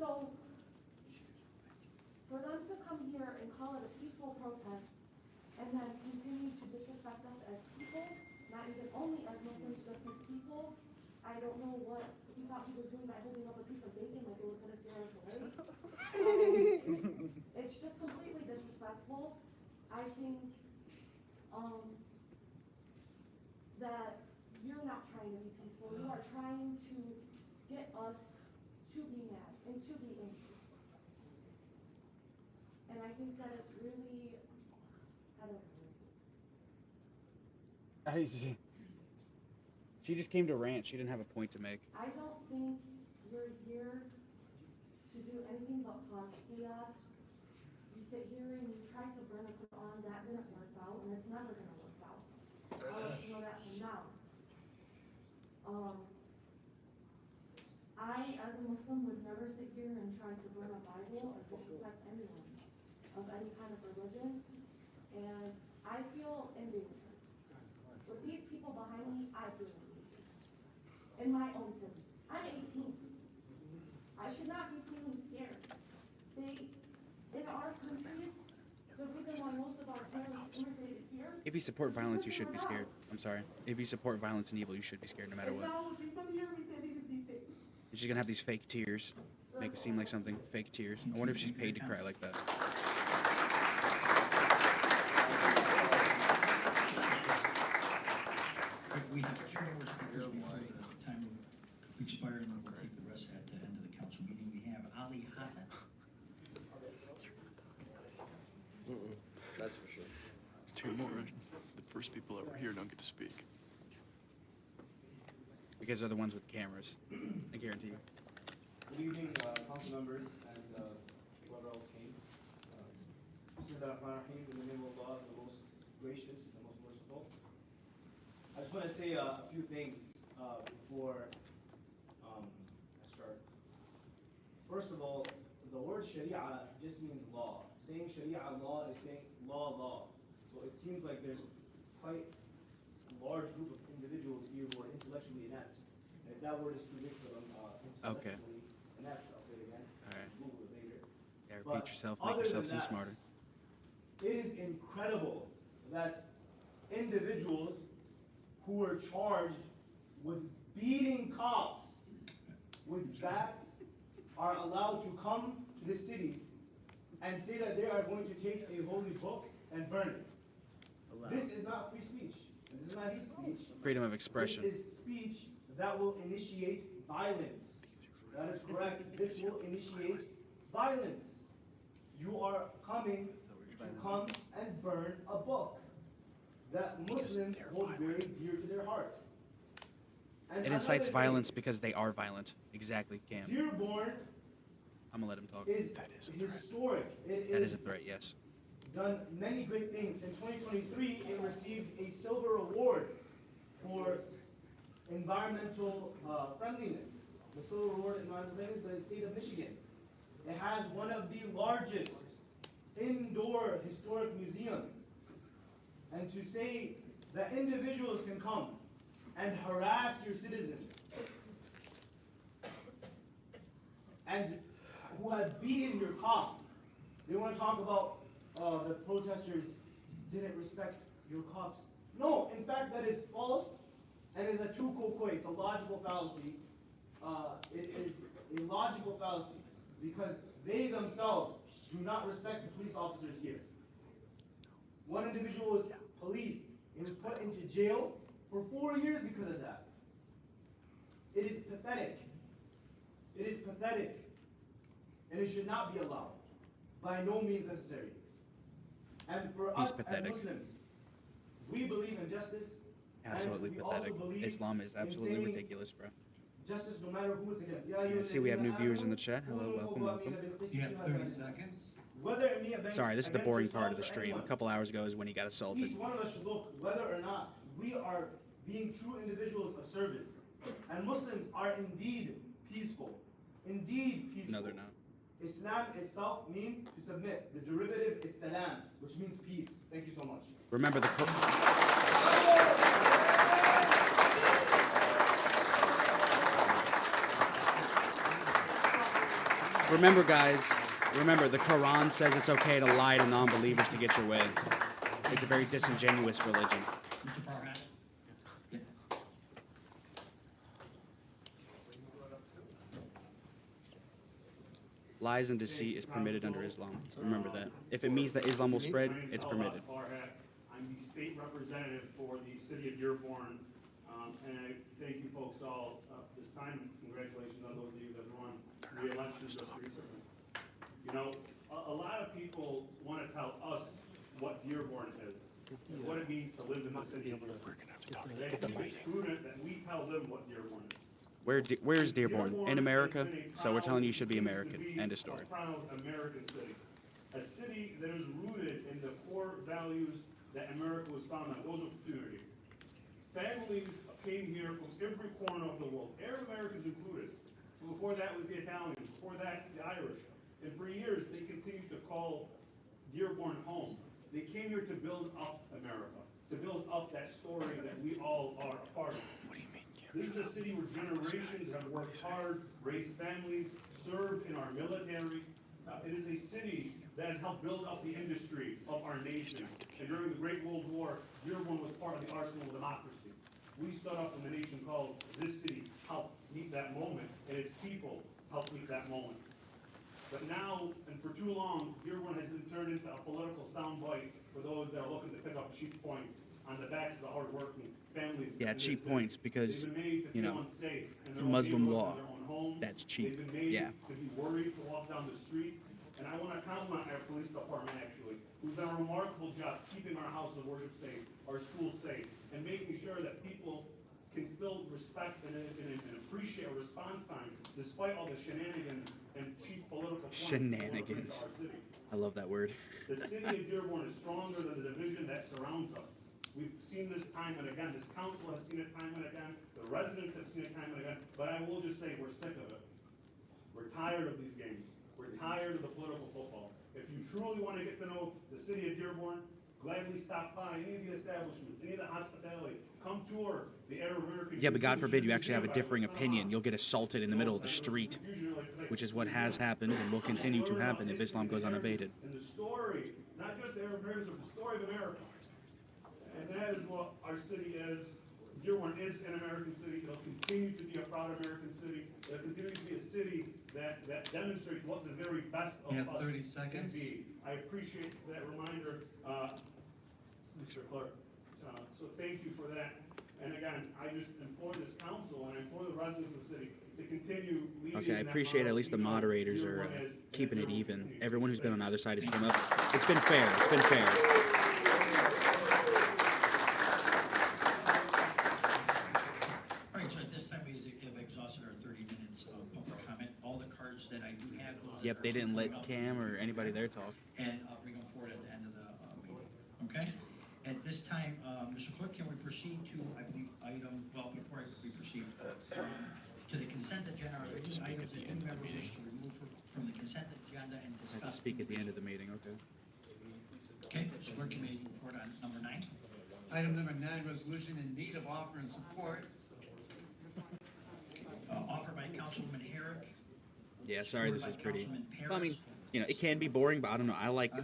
So, for them to come here and call it a peaceful protest, and then continue to disrespect us as people, not even only as Muslims, just as people, I don't know what he thought he was doing by holding up a piece of bacon like it was going to scare us away. It's just completely disrespectful. I think that you're not trying to be peaceful. You are trying to get us to be mad and to be angry. And I think that it's really, I don't know. She just came to rant. She didn't have a point to make. I don't think you're here to do anything but cause chaos. You sit here and you try to burn a Quran, that didn't work out, and it's never going to work out. I'll let you know that from now. I, as a Muslim, would never sit here and try to burn a Bible or disrespect anyone of any kind of religion, and I feel in danger. With these people behind me, I feel in danger. In my own city. I'm 18. I should not be feeling scared. In our country, the reason why most of our parents immigrated here. If you support violence, you should be scared. I'm sorry. If you support violence and evil, you should be scared no matter what. She's gonna have these fake tears, make it seem like something. Fake tears. I wonder if she's paid to cry like that. We have two more speakers before the time will expire, and then we'll take the rest at the end of the council meeting. We have Ali Hassan. That's for sure. Two more. The first people that were here don't get to speak. Because they're the ones with cameras. I guarantee you. Good evening, council members and whoever else came. Bismillahirrahmanirrahim, in the name of Allah, the most gracious, the most merciful. I just want to say a few things before I start. First of all, the word Sharia just means law. Saying Sharia law is saying law. So it seems like there's quite a large group of individuals here who are intellectually inept. And if that word is too big for them, intellectually inept, I'll say it again. All right. Google it later. Yeah, But repeat yourself, make other yourself than seem that, smarter. It is incredible that individuals who were charged with beating cops with bats are allowed to come to this city and say that they are going to take a holy book and burn it. This is not free speech. And this is not hate speech. Freedom of expression. This is speech that will initiate violence. That is correct. This will initiate violence. You are coming to come and burn a book that Muslims hold very dear to their heart. And It incites another violence thing, because they are violent. Exactly, Cam. Dearborn I'm gonna let him talk. is historic. That is a threat, yes. Done many great things. In 2023, it received a silver award for environmental friendliness. The silver award in environmental friendliness by the state of Michigan. It has one of the largest indoor historic museums. And to say that individuals can come and harass your citizens and who have beaten your cops. They want to talk about the protesters didn't respect your cops. No, in fact, that is false and is a tukokoi. It's a logical fallacy. It is a logical fallacy because they themselves do not respect the police officers here. One individual was policed and was put into jail for 4 years because of that. It is pathetic. It is pathetic. And it should not be allowed. By no means necessary. And for us as Muslims, we believe in justice. Absolutely and we pathetic. also believe Islam is in absolutely saying ridiculous, bro. Justice no matter who it's against. Yeah, see, we have new viewers in the chat. Hello, welcome. You have 30 seconds. Sorry, this is the boring part of the stream. A couple hours ago is when he got assaulted. Each one of us should look whether or not we are being true individuals of service. And Muslims are indeed peaceful. Indeed peaceful. No, they're not. Islam itself means to submit. The derivative is salam, which means peace. Thank you so much. Remember the Remember, guys, remember, the Quran says it's okay to lie to non-believers to get your way. It's a very disingenuous religion. Mr. Farhat? Yes. Lies and deceit is permitted under Islam. Remember that. If it means that Islam will spread, it's permitted. I'm the state representative for the city of Dearborn, and I thank you folks all this time. Congratulations on those of you that won re-election just recently. You know, a lot of people want to tell us what Dearborn is, and what it means to live in the city of Dearborn. They think it's prudent that we tell them what Dearborn is. Where is Dearborn? In America. So we're telling you should be American. End of story. A proud American city. A city that is rooted in the core values that America was founded on, those of community. Families came here from every corner of the world, Arab Americans included. Before that was the Italians, before that the Irish. And for years they continued to call Dearborn home. They came here to build up America, to build up that story that we all are a part of. This is a city where generations have worked hard, raised families, served in our military. It is a city that has helped build up the industry of our nation. And during the Great World War, Dearborn was part of the arsenal of democracy. We stood up when the nation called. This city helped meet that moment, and its people helped meet that moment. But now, and for too long, Dearborn has been turned into a political soundbite for those that are looking to pick up cheap points on the backs of the hardworking families. Yeah, in this cheap city. points because, They've been made to you feel know, unsafe in their own Muslim neighborhoods, law. in their own homes. That's cheap. They've been made Yeah. to be worried to walk down the streets. And I want to compliment our police department, actually, who's done a remarkable job keeping our house of worship safe, our schools safe, and making sure that people can still respect and appreciate a response time despite all the shenanigans and cheap political points that want to bring to Shenanigans. our city. I love that word. The city of Dearborn is stronger than the division that surrounds us. We've seen this time and again. This council has seen it time and again. The residents have seen it time and again. But I will just say we're sick of it. We're tired of these games. We're tired of the political football. If you truly want to get to know the city of Dearborn, gladly stop by any of the establishments, any of the hospitality. Come tour the Arab American. Yeah, but God forbid you actually have a Museum. differing opinion. You'll get assaulted in the middle of the street, which is what has happened and will continue to happen if Islam goes unabated. And the story, not just the Arab Americans, but the story of America. And that is what our city is. Dearborn is an American city. It'll continue to be a proud American city. It'll continue to be a city that demonstrates what the very best of You have us 30 can seconds. be. I appreciate that reminder, Mr. Clerk. So thank you for that. And again, I just implore this council and I implore the residents of the city to continue leading. Honestly, I in that appreciate model, at least the even though moderators are Dearborn is keeping it an even. community. Everyone who's been on either side has come up. It's been fair. It's been fair. All right, so at this time, we have exhausted our 30 minutes of public comment. All the cards that I do have. those Yep, are they didn't let coming up. Cam or anybody there talk. And I'll bring them forward at the end of the meeting, okay? At this time, Mr. Clerk, can we proceed to, I believe, well, before we proceed, to the consent agenda, are there any items that you members wish to remove from the consent agenda and I have to discuss? speak at the end of the meeting, okay? Okay, so clerk, can we move forward on number 9? Item number 9, resolution in need of offer and support. Offered by Councilwoman Herrick. Yeah, sorry, this is Supported by pretty. Councilman Well, I mean, Paris. you know, it can be boring, but I don't know.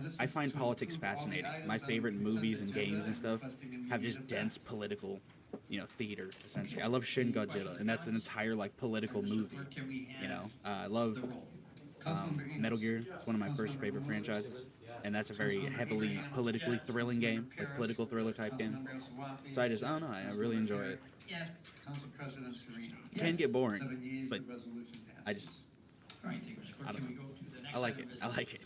This I is find to politics approve all the fascinating. items My on the favorite consent movies and agenda games and stuff requesting have immediate just dense effect. political, you know, theater essentially. I love Shin Godzilla, and that's an entire like political movie. Clerk, can we You know, have I love the roll? Metal Gear. It's one of my first favorite franchises, and that's a very heavily politically thrilling game, like political thriller type game. So I don't know, I really enjoy it. Yes. Council President Serena. It can get boring, 7 yeas, but the resolution passes. I just All right, thank you, Mr. I Clerk. don't Can we know. go to the next I like item it. of I business? like it.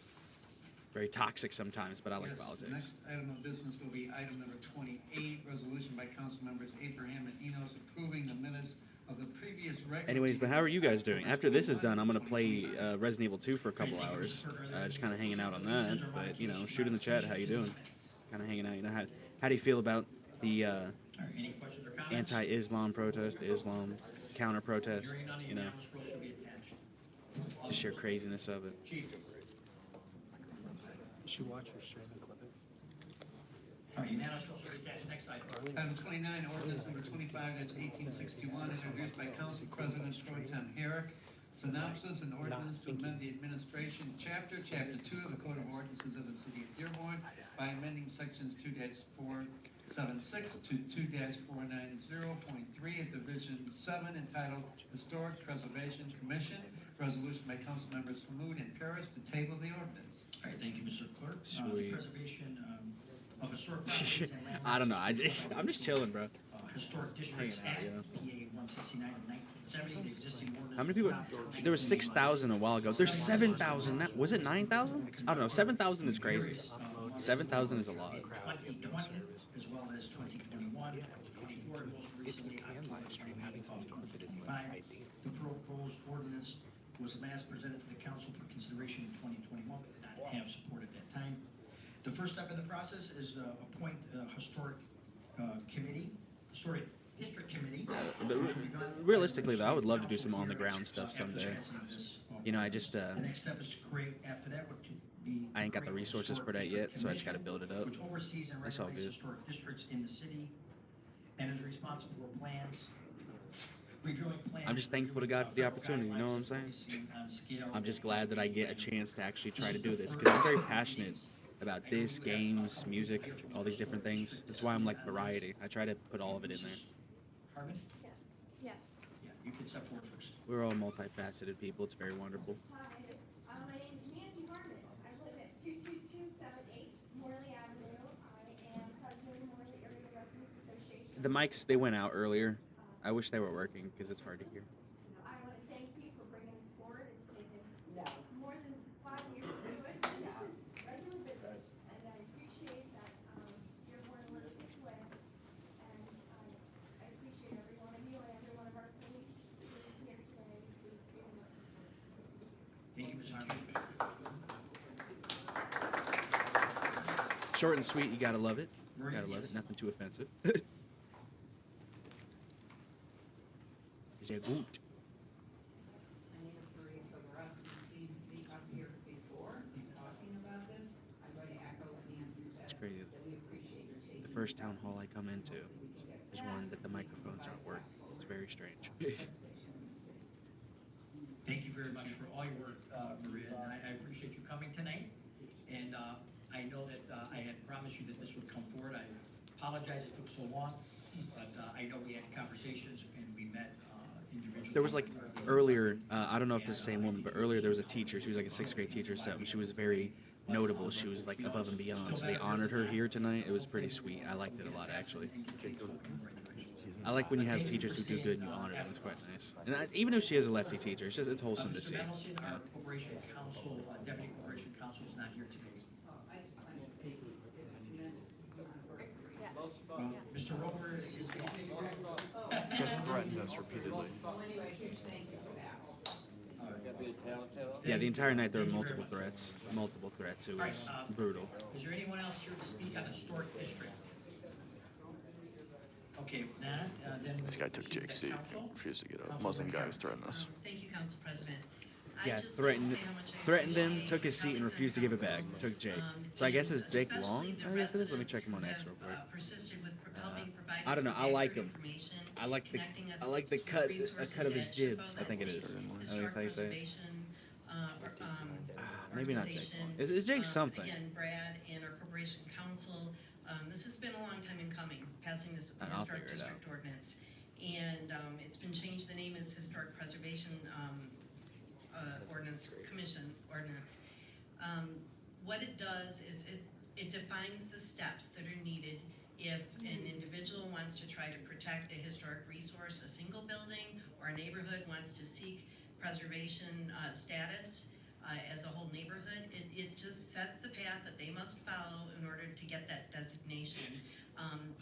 Very toxic sometimes, but I like Yes, politics. Next item of business will be item number 28, resolution by council members Abraham and Enos approving the minutes of the previous regular. Anyways, but how are you guys doing? After this is done, I'm gonna play Resident Evil 2 for a couple hours. Just kind of hanging out on that. But you know, shoot in the chat. How you doing? Kind of hanging out. You know, how do you feel about the All right, any questions or comments? anti-Islam protest, the Islam counter protest? Hearing none, You know, unanimous vote shall be attached. the sheer craziness of it. Chief. She watch her stream and clip it. All right, unanimous vote shall be attached. Next item. Item 29, ordinance number 25, that's 1861, introduced by Council President Pro Tem Herrick, Synopsis and ordinance to amend the administration chapter 2 of the Code of Ordinances of the City of Dearborn by amending sections 2-476 to 2-490.3 at Division 7 entitled Historic Preservation Commission. Resolution by council members Hamud and Paris to table the ordinance. All right, thank you, Mr. Clerk. Sweet. Preservation of historic properties and landmarks. I don't know. I'm just chilling, bro. Historic Districts Hanging out, Act, you know. PA 169 of 1970, the existing ordinance. How many people? There was 6,000 a while ago. There's 7,000 now. Was it 9,000? I don't know. 7,000 is crazy. 7,000 is a lot. 2020 as well as 2021, 24, and most recently October 2025. The proposed ordinance was last presented to the council for consideration in 2021, but did not have support at that time. The first step in the process is appoint a historic historic district committee. Realistically, though, I would love to do some on the ground stuff someday. You know, I just The next step is to create, after that would be. I ain't got the resources for that yet, so I just got to build it up. Which oversees and That's all regulates good. historic districts in the city and is responsible for plans, reviewing plans. I'm just thankful to God for the opportunity. You know what I'm saying? I'm just glad that I get a chance to actually try to do this because I'm very passionate about this, games, music, all these different things. That's why I'm like variety. I try to put all of it in there. Harvey? Yes. Yeah, you can step forward first. We're all multifaceted people. It's very wonderful. Hi, my name is Nancy Harmon. I live at 22278 Morley Avenue. I am president of the Morley Area Residents Association. The mics, they went out earlier. I wish they were working because it's hard to hear. I want to thank you for bringing this forward. It's taken more than 5 years to do it. And this is regular business, and I appreciate that Dearborn works this way. And I appreciate every one of you and every one of our police who is here today who's doing this. Thank you, Ms. Harvey. Short and sweet, you gotta love it. Marie, Gotta love yes. it. Nothing too offensive. Sehr gut. My name is Marie Fogarus. You've seen me up here before talking about this. I'm going to echo what Nancy said, It's crazy. that we appreciate your taking. The first town hall I come into is one that the microphones aren't working. It's very strange. Thank you very much for all your work, Maria, and I appreciate you coming tonight. And I know that I had promised you that this would come forward. I apologize it took so long, but I know we had conversations and we met individually. There was like earlier, I don't know if it's the same woman, but earlier there was a teacher. She was like a 6th grade teacher or something. She was very notable. She was like above and beyond. So they honored her here tonight. It was pretty sweet. I liked it a lot, actually. I like when you have teachers who do good and you honor them. It's quite nice. And even if she is a lefty teacher, it's wholesome to Mr. see. Mendelson, our corporation counsel, deputy corporation counsel is not here today. I just want to say tremendous work. Mr. Rover is. He has threatened us repeatedly. Well, anyway, huge thank you for that. Yeah, the entire night there were multiple threats. Multiple threats. It was brutal. Is there anyone else here to speak on the historic district? Okay, if not, then. This guy took Jake's seat. Refused to get up. Muslim guy was threatening us. Thank you, Council President. Yeah, threatened him, took his seat, and refused to give it back. Took Jake. So I guess it's Jake Long, I guess it is? Let me check him on X real quick. Persisted with helping provide I don't know. I like him. information, I like the connecting us with cut of his resources jib. at I think it is. Historic I think that's how you say it. preservation, Maybe not Jake. organization. It's Jake something. Again, Brad and our corporation council, this has been a long time in coming, passing this I'll historic figure it district ordinance. And it's been changed, the name is Historic Preservation Ordinance Commission Ordinance. What it does is it defines the steps that are needed if an individual wants to try to protect a historic resource, a single building, or a neighborhood wants to seek preservation status as a whole neighborhood. It just sets the path that they must follow in order to get that designation.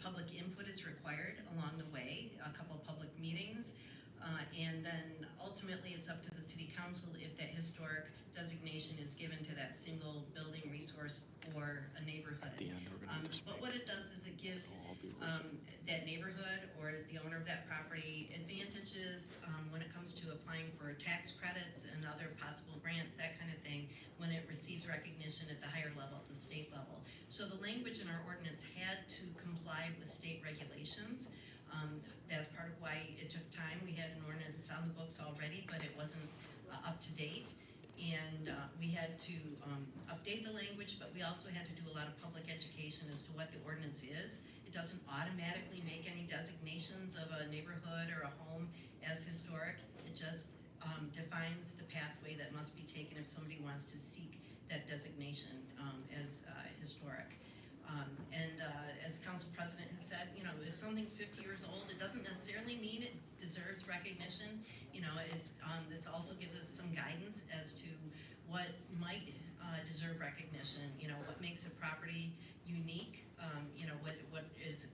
Public input is required along the way, a couple public meetings, and then ultimately it's up to the city council if that historic designation is given to that single building resource or a neighborhood. At the end, we're gonna just But what it does is it gives that neighborhood or the owner of that property advantages when it comes to applying for tax credits and other possible grants, that kind of thing, when it receives recognition at the higher level, at the state level. So the language in our ordinance had to comply with state regulations. That's part of why it took time. We had an ordinance on the books already, but it wasn't up to date. And we had to update the language, but we also had to do a lot of public education as to what the ordinance is. It doesn't automatically make any designations of a neighborhood or a home as historic. It just defines the pathway that must be taken if somebody wants to seek that designation as historic. As Council President has said, you know, if something's 50 years old, it doesn't necessarily mean it deserves recognition. You know, this also gives us some guidance as to what might deserve recognition. You know, what makes a property unique. You know, what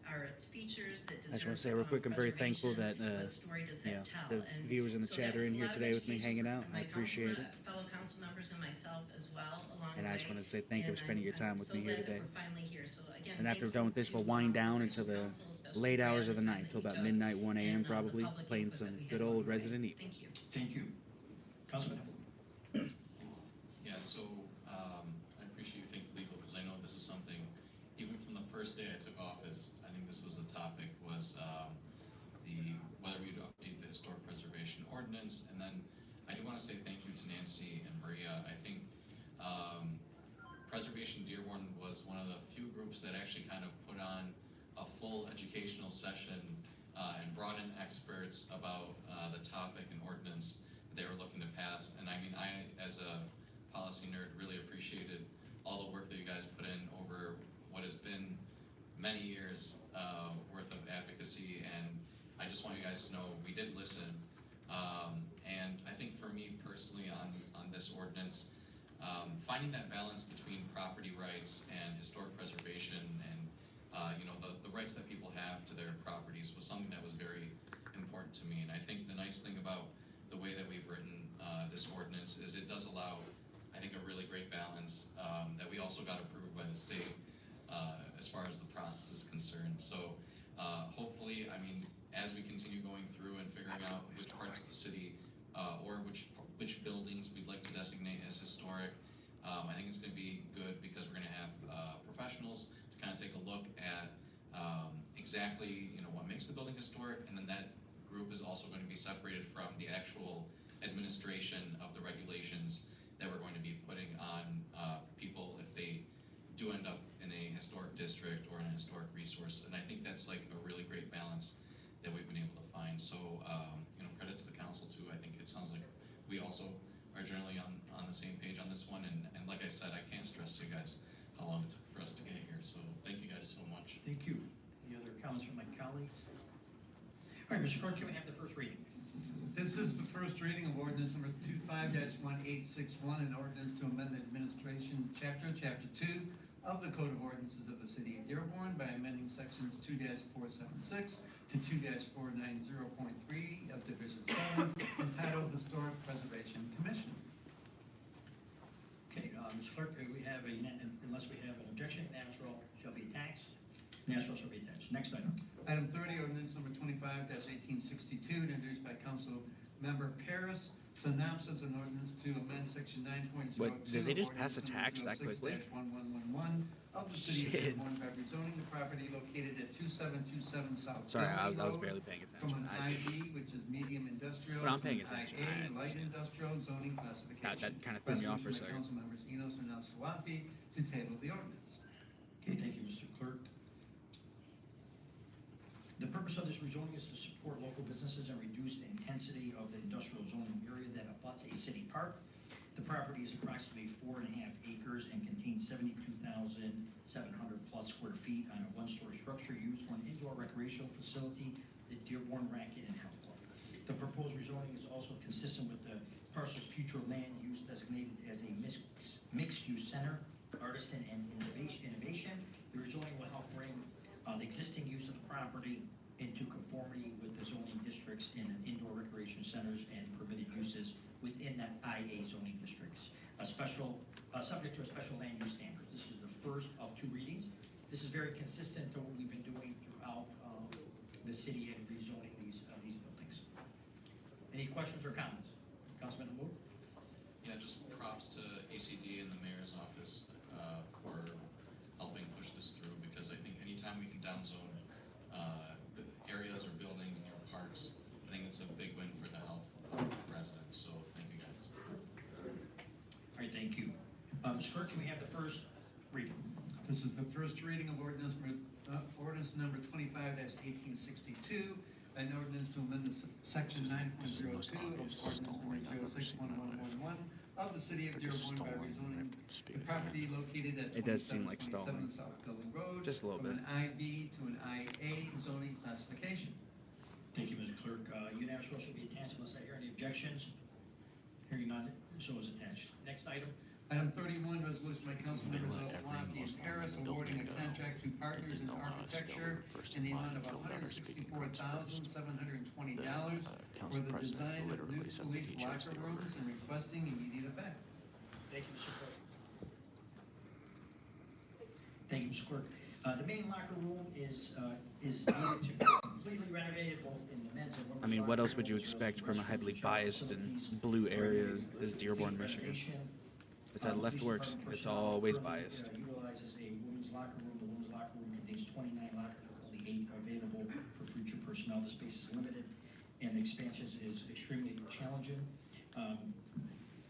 are its features that deserve I just want to say real quick, I'm very thankful that what story does that tell? the And viewers in the so chat that are was in a here lot of today with me education hanging out. for I my appreciate it. fellow council members and myself as well along And the I way. just want to say thank you for spending your time with so me here glad that today. we're finally here. So again, And after thank we're done you with this, to, we'll wind down to into the council, especially late Brad, hours of the time night, that till he about took, midnight, 1 a.m. and, the probably, public playing input some that we good had old along the way. Resident Evil. Thank you. Thank you. Councilman. Yeah, so I appreciate you think legal, because I know this is something, even from the first day I took office, I think this was a topic, was whether we'd update the historic preservation ordinance. And then I do want to say thank you to Nancy and Maria. I think Preservation Dearborn was one of the few groups that actually kind of put on a full educational session and brought in experts about the topic and ordinance that they were looking to pass. And I mean, I, as a policy nerd, really appreciated all the work that you guys put in over what has been many years worth of advocacy. And I just want you guys to know we did listen. And I think for me personally on this ordinance, finding that balance between property rights and historic preservation and you know, the rights that people have to their properties was something that was very important to me. And I think the nice thing about the way that we've written this ordinance is it does allow, I think, a really great balance that we also got approved by the state as far as the process is concerned. So hopefully, I mean, as we continue going through and figuring out which parts of the city or which buildings we'd like to designate as historic, I think it's going to be good because we're going to have professionals to kind of take a look at exactly, you know, what makes the building historic, and then that group is also going to be separated from the actual administration of the regulations that we're going to be putting on people if they do end up in a historic district or in a historic resource. And I think that's like a really great balance that we've been able to find. So, you know, credit to the council too. I think it sounds like we also are generally on the same page on this one. And like I said, I can't stress to you guys how long it took for us to get here. So thank you guys so much. Thank you. Any other comments from my colleagues? All right, Mr. Clerk, can we have the first reading? This is the first reading of ordinance number 25-1861, an ordinance to amend the administration chapter 2 of the Code of Ordinances of the City of Dearborn by amending sections 2-476 to 2-490.3 of Division 7 entitled Historic Preservation Commission. Okay, Mr. Clerk, we have unless we have an objection, natural shall be attached. Natural shall be attached. Next item. Item 30, ordinance number 25-1862, introduced by Council Member Paris. Synopsis: an ordinance to amend section 9.02 What, did they just pass a tax that quickly? 1111 of the City of Dearborn by rezoning the property located at 2727 South. Sorry, I Gilman was Road barely paying From an attention. IE, which is medium industrial, But I'm to paying an attention. IA, light industrial zoning classification. That kind of threw me off for a Resolution by second. Council members Enos and Al-Sawafi to table the ordinance. Okay, thank you, Mr. Clerk. The purpose of this rezoning is to support local businesses and reduce the intensity of the industrial zoning area that abuts a city park. The property is approximately 4.5 acres and contains 72,700 plus square feet on a one-story structure used for an indoor recreational facility, the Dearborn Racket and Health Club. The proposed rezoning is also consistent with the parcel's future land use designated as a mixed-use center, artisan and innovation. The rezoning will help bring the existing use of the property into conformity with the zoning districts in indoor recreation centers and permitted uses within that IA zoning districts. Subject to a special land use standards. This is the first of 2 readings. This is very consistent to what we've been doing throughout the city and rezoning these buildings. Any questions or comments? Councilman Hamud? Yeah, just props to ACD and the mayor's office for helping push this through, because I think anytime we can downzone areas or buildings near parks, I think it's a big win for the health of residents. So thank you guys. Mr. Clerk, can we have the first reading? This is the first reading of ordinance number 25-1862, an ordinance to amend the section 9.02 of ordinance number 061111 of the city of Dearborn by rezoning the property located at It does seem like 2727 stalling. South Building Road Just a little from bit. an IB to an IA zoning classification. Thank you, Mr. Clerk. Unanimous roll shall be attached unless I hear any objections. Hearing none, so is attached. Next item. Item 31, resolution by council members Lafayette and Harris awarding a contract to Partners in Architecture in the amount of $164,720 for the design of new police locker rooms and requesting immediate effect. Thank you, Mr. Clerk. Thank you, Mr. Clerk. The main locker room is needed to be completely renovated both in the men's and women's. I mean, what locker else would you room, as well expect as from a restroom, heavily shower biased and facilities, blue area as complete Dearborn, Michigan? renovation. It's how left Police works. department It's personnel always currently, biased. Utilizes a women's locker room. The women's locker room contains 29 lockers with only 8 available for future personnel. The space is limited and the expansion is extremely challenging.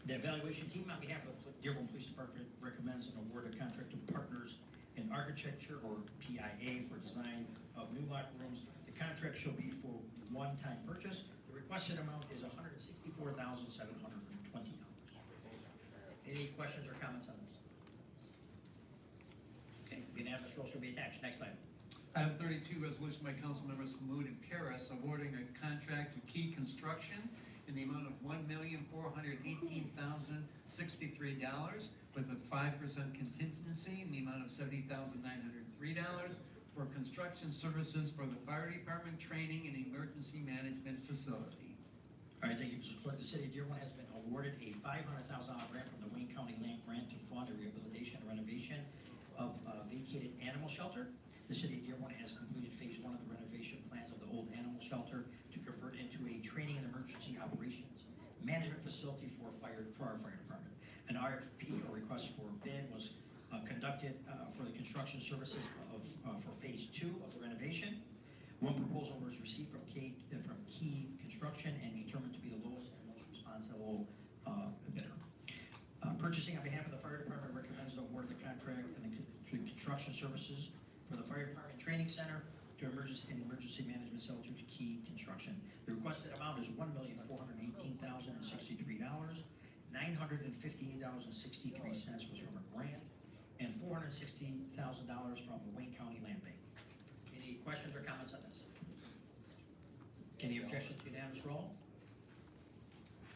The evaluation team on behalf of the Dearborn Police Department recommends an award of contract to Partners in Architecture, or PIA, for design of new locker rooms. The contract shall be for one-time purchase. The requested amount is $164,720. Any questions or comments on this? Okay, unanimous roll shall be attached. Next item. Item 32, resolution by council members Hamud and Paris awarding a contract to Key Construction in the amount of $1,418,063 with a 5% contingency in the amount of $70,903 for construction services for the fire department training and emergency management facility. All right, thank you, Mr. Clerk. The city of Dearborn has been awarded a $500,000 grant from the Wayne County Land Grant to fund a rehabilitation and renovation of a vacated animal shelter. The city of Dearborn has completed phase 1 of the renovation plans of the old animal shelter to convert into a training and emergency operations management facility for our fire department. An RFP, or request for bid, was conducted for the construction services for phase 2 of the renovation. One proposal was received from Key Construction and determined to be the lowest and most responsible bidder. Purchasing on behalf of the fire department recommends the award of the contract and the construction services for the fire department training center to emergency management facility to Key Construction. The requested amount is $1,418,063. $958.63 was from a grant, and $460,000 from the Wayne County Land Bank. Any questions or comments on this? Any objections to unanimous roll?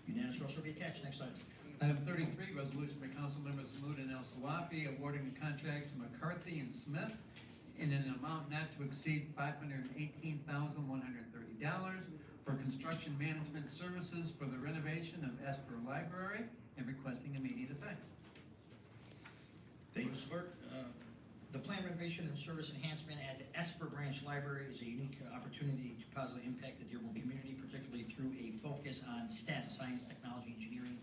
Unanimous roll shall be attached. Next item. Item 33, resolution by council members Hamud and El Salafi awarding a contract to McCarthy and Smith in an amount not to exceed $518,130 for construction management services for the renovation of Esper Library and requesting immediate effect. Thank you, Mr. Clerk. The planned renovation and service enhancement at the Esper Branch Library is a unique opportunity to positively impact the Dearborn community, particularly through a focus on STEM, science, technology, engineering,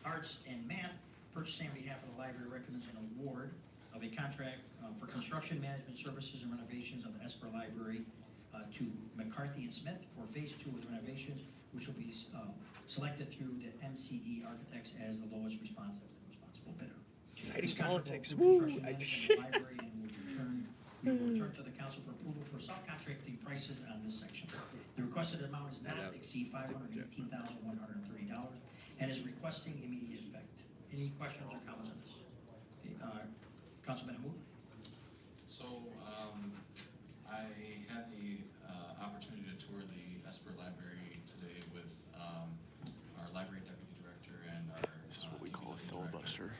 arts, and math. Purchasing on behalf of the library recommends an award of a contract for construction management services and renovations of the Esper Library to McCarthy and Smith for phase 2 of the renovations, which will be selected through the MCD Architects as the lowest responsible bidder. Exciting politics. Woo! Woo! Library and we will return to the council for approval for subcontracting prices on this section. The requested amount is not to exceed $518,130 and is requesting immediate effect. Any questions or comments on this? Okay, Councilman Hamud? So, I had the opportunity to tour the Esper Library today with our library deputy director and our This is what we call a filibuster.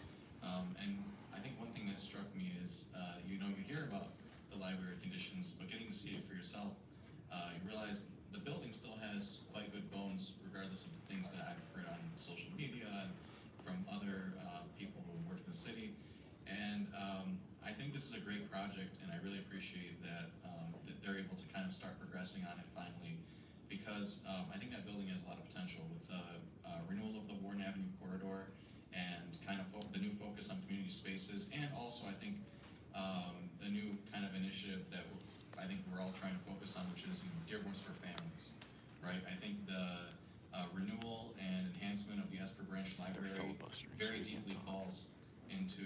And I think one thing that struck me is, you hear about the library conditions, but getting to see it for yourself, you realize the building still has quite good bones, regardless of the things that I've heard on social media and from other people who work in the city. And I think this is a great project, and I really appreciate that, that they're able to kind of start progressing on it finally, because I think that building has a lot of potential with the renewal of the Warren Avenue corridor and kind of the new focus on community spaces, and also I think the new kind of initiative that I think we're all trying to focus on, which is Dearborn's for Families, right? I think the renewal and enhancement of the Esper Branch Library very deeply falls into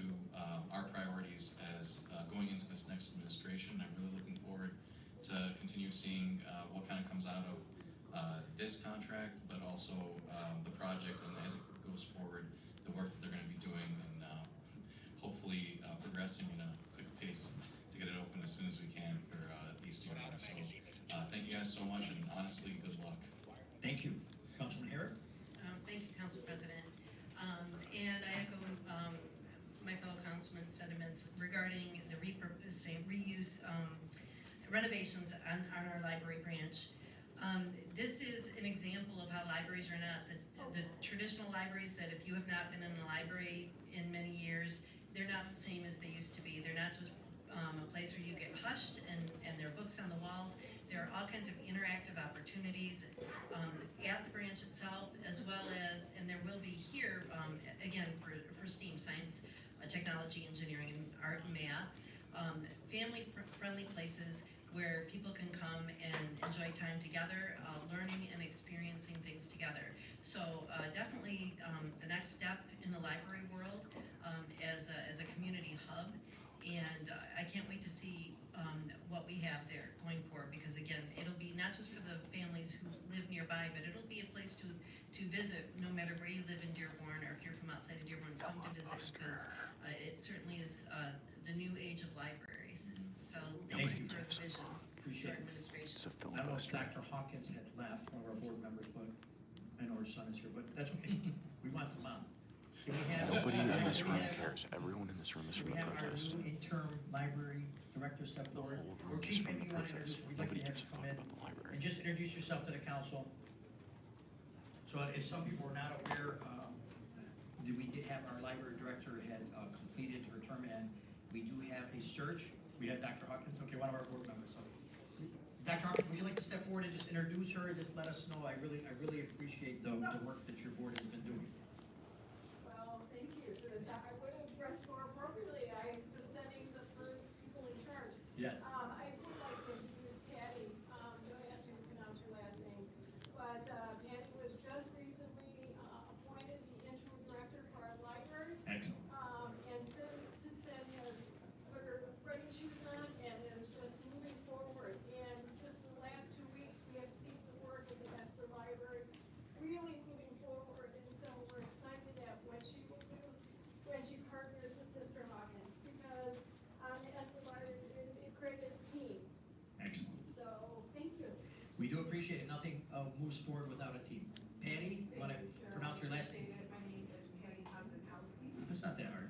our priorities as going into this next administration. I'm really looking forward to continue seeing what kind of comes out of this contract, but also the project, and as it goes forward, the work that they're going to be doing, and hopefully progressing in a quick pace to get it open as soon as we can for East Dearborn. So thank you guys so much, and honestly, good luck. Thank you. Councilman Harris? Thank you, Council President. And I echo my fellow councilman's sentiments regarding the repurposing, reuse, renovations on our library branch. This is an example of how libraries are not the traditional libraries that if you have not been in a library in many years, they're not the same as they used to be. They're not just a place where you get hushed and there are books on the walls. There are all kinds of interactive opportunities at the branch itself, as well as, and there will be here, again, for STEAM, science, technology, engineering, and art and math, family-friendly places where people can come and enjoy time together, learning and experiencing things together. So definitely the next step in the library world as a community hub, and I can't wait to see what we have there going forward, because again, it'll be not just for the families who live nearby, but it'll be a place to visit no matter where you live in Dearborn, or if you're from outside of Dearborn, come to visit, because it certainly is the new age of libraries. So thank you for the vision. Appreciate it. Administration. I don't know if Dr. Hawkins had left, one of our board members, but I know her son is here, but that's okay. We want the mom. Nobody in this room cares. Everyone in this room is from the protest. We have our new interim library director step forward. The whole Or room is Chief, from maybe the you want to protest. introduce, we'd like Nobody to have gives you a come fuck in about the library. and just introduce yourself to the council. So if some people are not aware, we did have our library director had completed her term, and we do have a search. We have Dr. Hawkins, okay, one of our board members. So, Dr. Hawkins, would you like to step forward and just introduce her and just let us know? I really appreciate the work that your board has been doing. Well, thank you for this. I would have dressed more appropriately. I was setting the first people in charge. Yes. I would like to introduce Patty. Don't ask me to pronounce her last name. But Patty was just recently appointed the interim director for our library. Excellent. And since then has put her running shoes on and is just moving forward. And just in the last 2 weeks, we have seen the work of the Esper Library really moving forward. And so we're excited at what she will do when she partners with Mr. Hawkins, because the Esper Library, it created a team. Excellent. So, thank you. We do appreciate it. Nothing moves forward without a team. Patty, you want to pronounce your last name? My name is Patty Konzakowski. It's not that hard.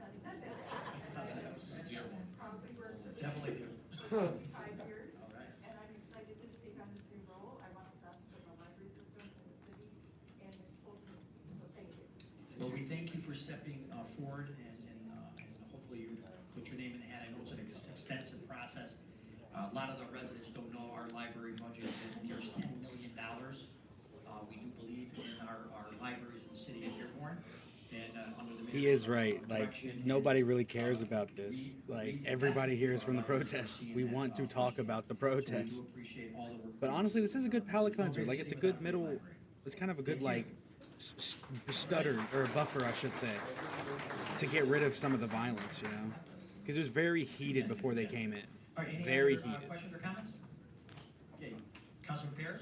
This is Dearborn. Probably worked for the Definitely city do. for 25 years. All right. And I'm excited to take on this new role. I want to best for the library system in the city and in Fulton. So thank you. Well, we thank you for stepping forward, and hopefully you put your name in the hat. I know it's an extensive process. A lot of the residents don't know our library budget is near $10 million. We do believe in our libraries in the city of Dearborn. And under the He is right. Like, nobody really cares about this. Like, everybody here is from the protest. We want to talk about the protest. But honestly, this is a good palate cleanser. Like, it's a good middle. It's kind of a good, like, stutter, or buffer, I should say, to get rid of some of the violence, you know? Because it was very heated before they came in. All right, any Very other, heated. questions or comments? Okay, Councilman Pierce?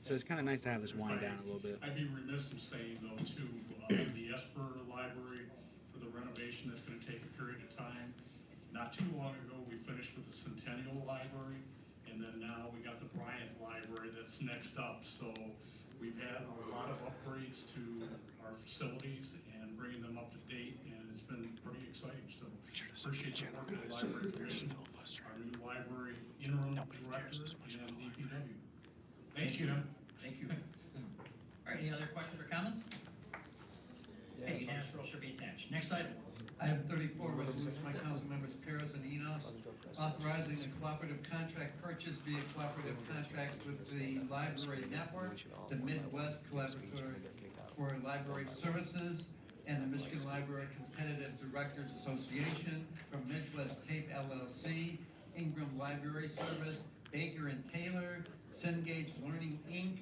So it's kind of nice to have this wind down a little bit. I'd be remiss in saying though too, the Esper Library for the renovation, that's gonna take a period of time. Not too long ago, we finished with the Centennial Library, and then now we got the Bryant Library that's next up. So we've had a lot of upgrades to our facilities and bringing them up to date, and it's been pretty exciting. So appreciate the work of the library division, our new library interim director, and DPW. Thank you. Thank you. All right, any other questions or comments? Okay, unanimous roll should be attached. Next item. Item 34, resolution by council members Paris and Enos, authorizing a cooperative contract purchase via cooperative contracts with the library network, the Midwest Collaborative for Library Services, and the Michigan Library Competitive Directors Association, from Midwest Tape LLC, Ingram Library Service, Baker and Taylor, Cengage Learning Inc.,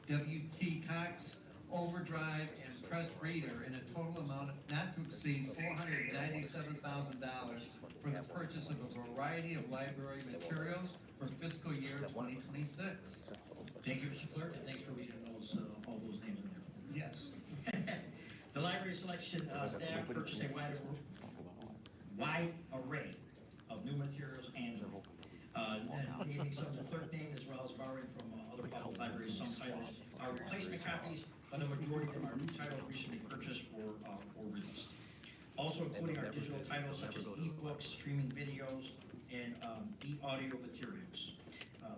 W.T. Cox, overdrive, and press reader in a total amount not to exceed $497,000 for the purchase of a variety of library materials for fiscal year 2026. Thank you, Mr. Clerk, and thanks for reading those, all those names in there. Yes. The library selection staff purchased a wide array of new materials annually. Naming some of the clerk name as well as borrowing from other public libraries. Some titles are replacement copies, but the majority of them are new titles recently purchased or released. Also including our digital titles such as e-books, streaming videos, and e-audio materials.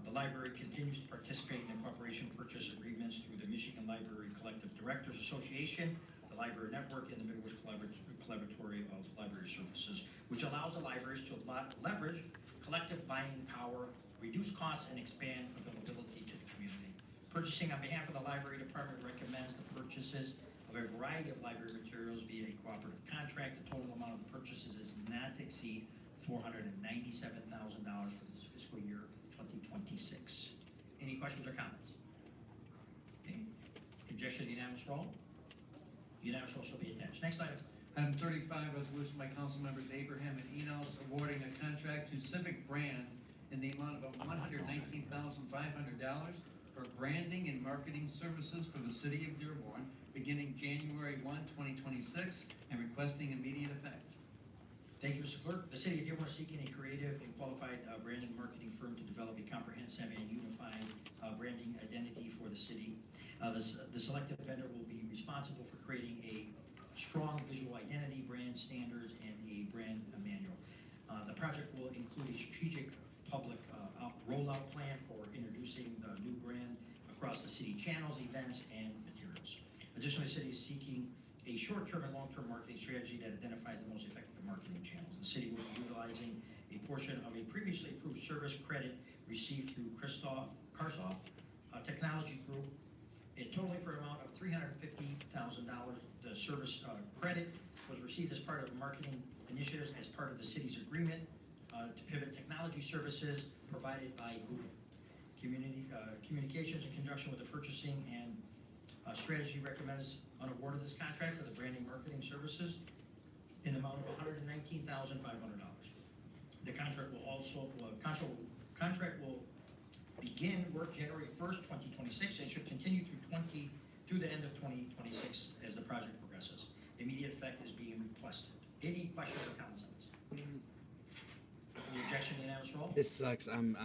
The library continues to participate in the cooperation purchase agreements through the Michigan Library Collective Directors Association, the Library Network, and the Midwest Collaboratory of Library Services, which allows the libraries to leverage collective buying power, reduce costs, and expand availability to the community. Purchasing on behalf of the Library Department recommends the purchases of a variety of library materials via a cooperative contract. The total amount of the purchases is not to exceed $497,000 for this fiscal year 2026. Any questions or comments? Okay. Objection to unanimous roll? Unanimous roll shall be attached. Next item. Item 35, resolution by council members Abraham and Enos awarding a contract to Civic Brand in the amount of $119,500 for branding and marketing services for the city of Dearborn beginning January 1, 2026 and requesting immediate effect. Thank you, Mr. Clerk. The city of Dearborn is seeking a creative and qualified branding marketing firm to develop a comprehensive and unified branding identity for the city. The selected vendor will be responsible for creating a strong visual identity, brand standards, and a brand manual. The project will include a strategic public rollout plan for introducing the new brand across the city channels, events, and materials. Additionally, the city is seeking a short-term and long-term marketing strategy that identifies the most effective marketing channels. The city will be utilizing a portion of a previously approved service credit received through Karsoff Technology Group, a totaling for an amount of $350,000. The service credit was received as part of marketing initiatives as part of the city's agreement to pivot technology services provided by Google. Communications in conjunction with the purchasing and strategy recommends an award of this contract for the branding marketing services in the amount of $119,500. The contract will begin work January 1st, 2026 and should continue through the end of 2026 as the project progresses. Immediate effect is being requested. Any questions or comments on this? Any objection to unanimous roll? This sucks. I want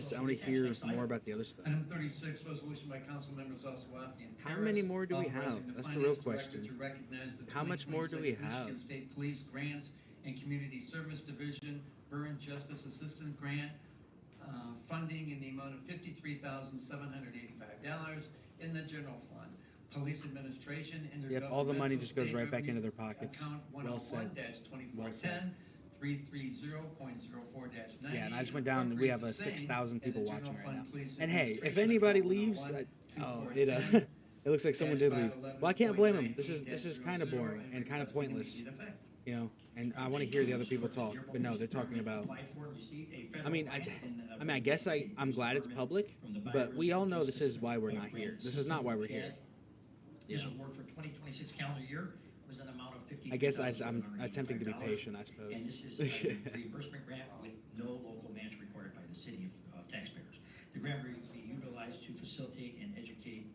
to hear more about the other stuff. Item 36, resolution by council members Oswafi and How Harris. many more do we have? authorizing the That's the real finance director question. to recognize the How much more do we 2026 have? Michigan State Police Grants and Community Service Division Burn Justice Assistance Grant funding in the amount of $53,785 in the general fund. Police Administration. Yep, all the money just goes State right back Revenue into their pockets. Account Well said. 101-2410. Well said. 330.04-90. Yeah, and I just went down and we have appropriate the same 6,000 people in the watching general right now. fund police And hey, if administration anybody account leaves, 101-2410. it looks like someone did leave. Well, I can't blame them. This is kind of boring and kind of pointless, you know. And I want to hear the other people talk, but no, they're talking about. I mean, I guess I'm glad it's public, but we all know this is why we're not here. This is not why we're here. This award for 2026 calendar year was an amount of $50,000. I guess I'm attempting to be patient, I suppose. And this is a reimbursement grant with no local match required by the city of taxpayers. The grant will be utilized to facilitate and educate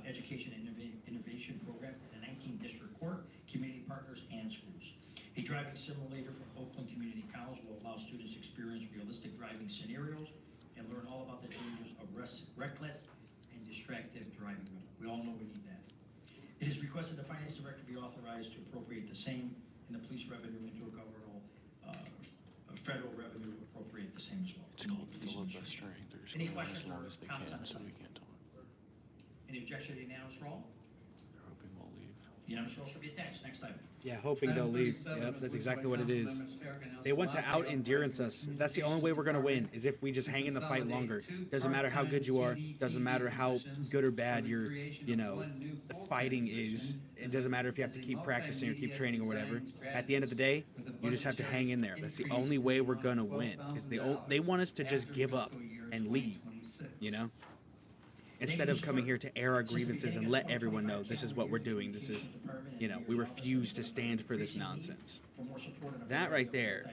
education and innovation program in the 19th District Court, community partners, and schools. A driving simulator from Oakland Community College will allow students to experience realistic driving scenarios and learn all about the dangers of reckless and distracted driving. We all know we need that. It is requested the finance director be authorized to appropriate the same in the police revenue into a governmental, federal revenue appropriate the same as well. It's called filibustering. They're just Any going as questions long or as they comments can on this so item? we can't talk. Any objection to the unanimous roll? They're hoping we'll leave. The unanimous roll should be attached. Next item. Yeah, hoping they'll leave. Yep, that's exactly what it is. They want to out-endurance us. That's the only way we're going to win, is if we just hang in the fight longer. Doesn't matter how good you are. Doesn't matter how good or bad your, the fighting is. It doesn't matter if you have to keep practicing or keep training or whatever. At the end of the day, you just have to hang in there. That's the only way we're going to win. They want us to just give up and leave, you know? instead of coming here to air our grievances and let everyone know this is what we're doing, this is, you know, we refuse to stand for this nonsense. That right there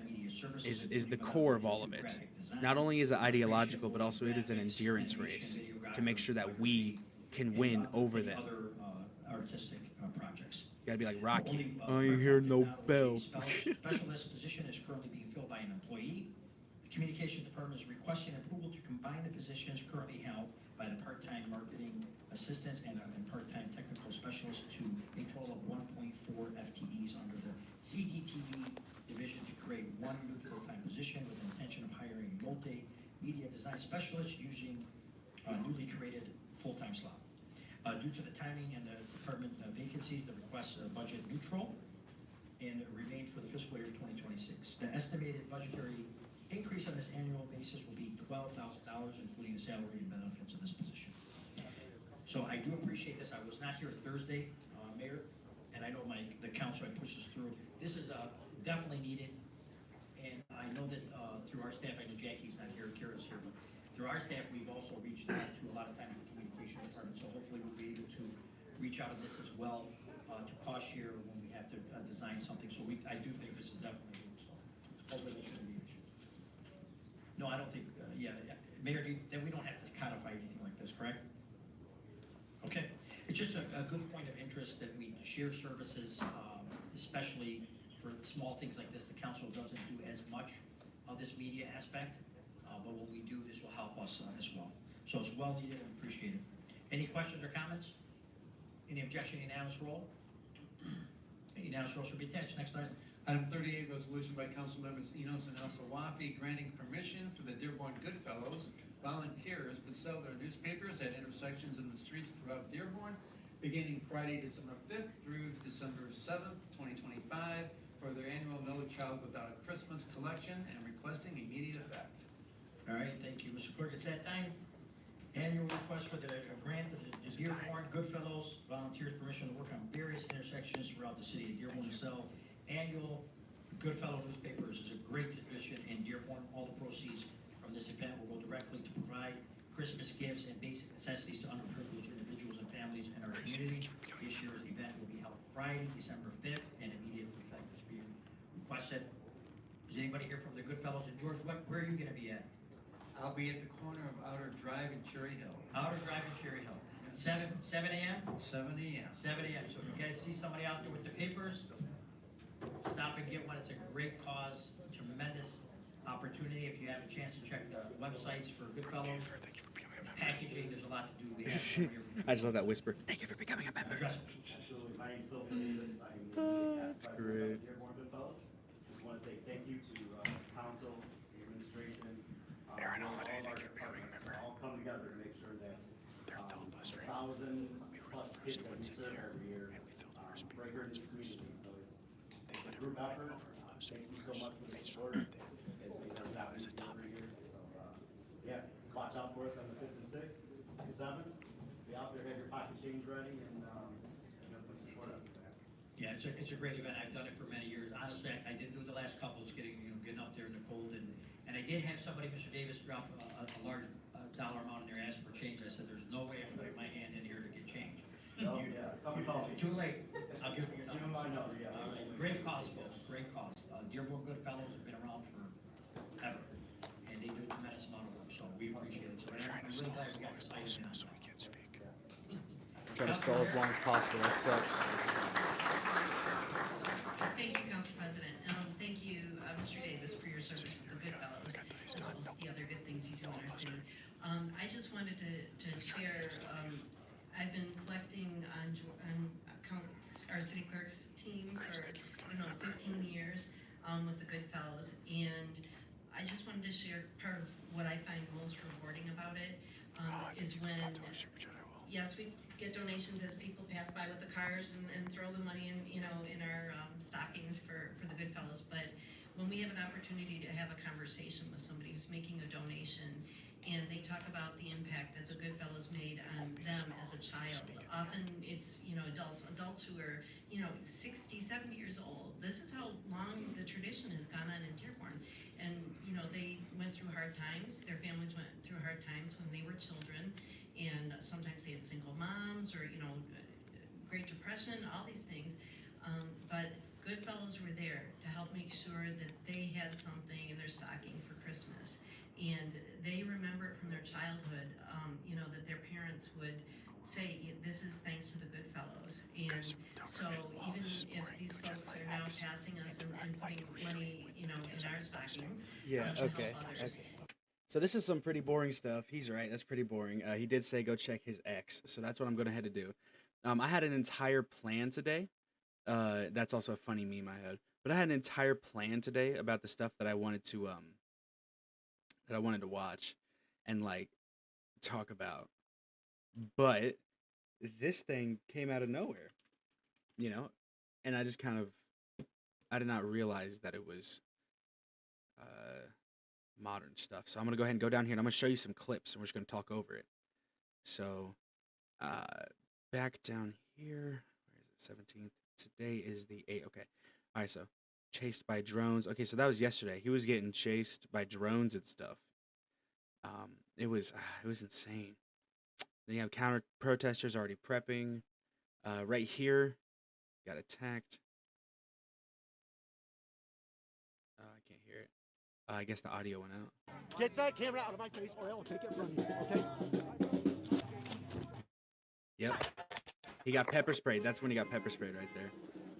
is the core of all of it. Not only is it ideological, but also it is an endurance race to make sure that we can win over them. Artistic projects. You gotta be like Rocky. I ain't hear no bell. Specialist position is currently being filled by an employee. The communications department is requesting approval to combine the positions currently held by the part-time marketing assistants and part-time technical specialists to a total of 1.4 FTEs under the CDTV division to create one new full-time position with the intention of hiring a multimedia design specialist using a newly created full-time slot. Due to the timing and the department vacancies, the request budget neutral and remained for the fiscal year 2026. The estimated budgetary increase on this annual basis will be $12,000, including the salary and benefits of this position. So I do appreciate this. I was not here Thursday, Mayor, and I know the council had pushed this through. This is definitely needed, and I know that through our staff, I know Jackie's not here, Kira's here, but through our staff, we've also reached out to a lot of times the communication department, so hopefully we'll be able to reach out on this as well to cost share when we have to design something. So I do think this is definitely a so hopefully it shouldn't be an issue. No, I don't think, Mayor, then we don't have to codify anything like this, correct? Okay, it's just a good point of interest that we share services, especially for small things like this. The council doesn't do as much of this media aspect, but when we do, this will help us as well. So it's well needed and appreciated. Any questions or comments? Any objection, unanimous roll? Unanimous roll should be attached. Next item. Item 38, resolution by council members Enos and El-Sawafi granting permission for the Dearborn Goodfellows volunteers to sell their newspapers at intersections in the streets throughout Dearborn, beginning Friday, December 5th through December 7th, 2025, for their annual No Child Without a Christmas collection and requesting immediate effect. All right, thank you, Mr. Clerk. It's that time. Annual request for the grant of the Dearborn Goodfellows volunteers permission to work on various intersections throughout the city of Dearborn to sell annual Goodfellow newspapers is a great tradition in Dearborn. All the proceeds from this event will go directly to provide Christmas gifts and basic necessities to underprivileged individuals and families in our community. This year's event will be held Friday, December 5th, and immediate effect is being requested. Is anybody here from the Goodfellows? And George, where are you going to be at? I'll be at the corner of Outer Drive and Cherry Hill. Outer Drive and Cherry Hill. 7 a.m.? 7 a.m. 7 a.m. So if you guys see somebody out there with the papers, stop and get one. It's a great cause, tremendous opportunity. If you have a chance to check the websites for Goodfellows, packaging, there's a lot to do. They have I just love that whisper. Thank you for becoming a member. Absolutely. My name's Sylvan Davis. I'm That's great. Dearborn Goodfellows. Just want to say thank you to council, the administration, Aaron all Holiday, of our thank you for becoming a departments member. all come together to make sure that 1,000 plus kids that we serve every year right here in this community. So it's a group effort. Thank you so much for the support. It does happen every year. So yeah, watch out for us on the 5th and 6th, and 7th. Be out there, have your pocket change ready, and support us. Yeah, it's a great event. I've done it for many years. Honestly, I didn't do the last couple. It's getting up there in the cold, and I did have somebody, Mr. Davis, drop a large dollar amount in there, ask for change. I said, "There's no way I'm putting my hand in here to get change." No, Too late. I'll give you your number. Give him my number, yeah. All right. Great cause, folks. Great cause. Dearborn Goodfellows have been around forever, and they do a tremendous amount of work. So we appreciate it. So I'm really glad we got this item in. So we can't speak. Try to stall as long as possible. That sucks. Thank you, Council President. Thank you, Mr. Davis, for your service with the Goodfellows, as well as the other good things you do in our city. I just wanted to share, I've been collecting on our city clerk's team for, 15 years with the Goodfellows, and I just wanted to share part of what I find most rewarding about it is when, yes, we get donations as people pass by with the cars and throw the money in our stockings for the Goodfellows, but when we have an opportunity to have a conversation with somebody who's making a donation and they talk about the impact that the Goodfellows made on them as a child. Often it's, you know, adults who are, you know, 60, 70 years old. This is how long the tradition has gone on in Dearborn. And, you know, they went through hard times. Their families went through hard times when they were children. And sometimes they had single moms or, you know, Great Depression, all these things. But Goodfellows were there to help make sure that they had something in their stocking for Christmas. And they remember it from their childhood, you know, that their parents would say, this is thanks to the Goodfellows. And so even if these folks are now passing us and putting money, you know, in our stockings, Yeah, to okay, help others. okay. So this is some pretty boring stuff. He's right, that's pretty boring. He did say go check his ex, so that's what I'm going to head to do. I had an entire plan today. That's also a funny meme I had. But I had an entire plan today about the stuff that I wanted to watch and like talk about. But this thing came out of nowhere, you know? And I just kind of I did not realize that it was modern stuff. So I'm gonna go ahead and go down here and I'm gonna show you some clips and we're just gonna talk over it. So back down here, where is it? 17th. Today is the 8th. Okay. All right. So chased by drones. Okay. So that was yesterday. He was getting chased by drones and stuff. It was insane. Then you have counter protesters already prepping. Right here, got attacked. I can't hear it. I guess the audio went out. Get that camera out of my face or I will take it from you, okay? Yep. He got pepper sprayed. That's when he got pepper sprayed right there.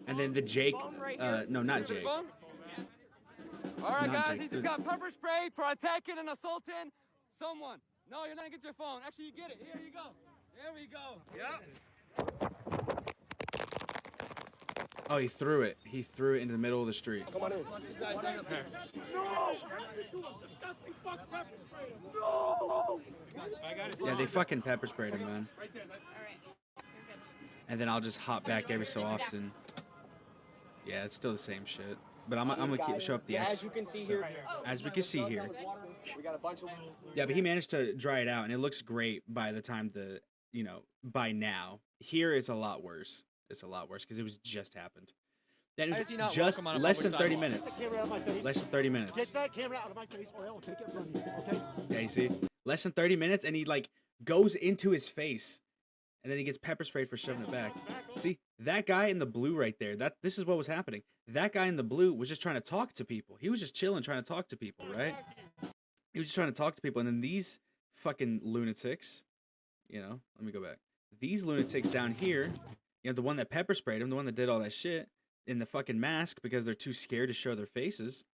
And then the Jake, no, not Jake. All right, Not guys, Jake, he just the- got pepper sprayed for attacking and assaulting someone. No, you're not gonna get your phone. Actually, you get it. Here you go. There we go. Yep. Oh, he threw it. He threw it into the middle of the street. Come on in. No! Disgusting fuck pepper spray! No! Yeah, they fucking pepper sprayed him, man. And then I'll just hop back every so often. Yeah, it's still the same shit. But I'm gonna keep show up the X. As you can see So, here, as we can see here. we got a bunch of. Yeah, but he managed to dry it out, and it looks great by the time by now. Here it's a lot worse. It's a lot worse because it was just happened. Then it Why was is he not just welcome on a less public than 30 sidewalk? minutes. Get that camera out of my face. Less than 30 minutes. Get that camera out of my face or I will take it from you, okay? Yeah, you see? Less than 30 minutes, and he like goes into his face, and then he gets pepper sprayed for shoving it back. See, that guy in the blue right there, this is what was happening. That guy in the blue was just trying to talk to people. He was just chilling, trying to talk to people, right? He was just trying to talk to people, and then these fucking lunatics, let me go back. These lunatics down here, the one that pepper sprayed him, the one that did all that shit, in the fucking mask because they're too scared to show their faces,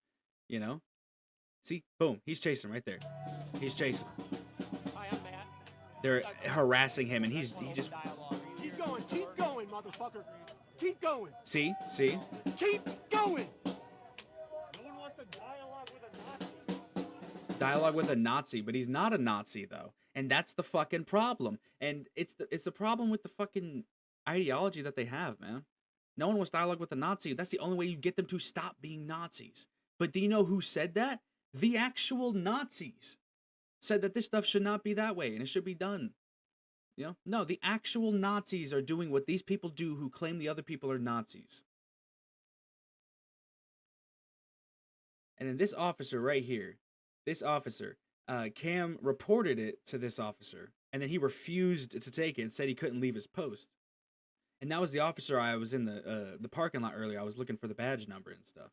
See, boom, he's chasing right there. He's chasing. They're harassing him, and he just Keep going, motherfucker. Keep going. see. Keep going. Dialogue with a Nazi, but he's not a Nazi though, and that's the fucking problem. And it's the problem with the fucking ideology that they have, man. No one wants dialogue with a Nazi. That's the only way you get them to stop being Nazis. But do you know who said that? The actual Nazis said that this stuff should not be that way and it should be done. No, the actual Nazis are doing what these people do who claim the other people are Nazis. And then this officer right here, Cam reported it to this officer, and then he refused to take it and said he couldn't leave his post. And that was the officer I was in the parking lot earlier. I was looking for the badge number and stuff.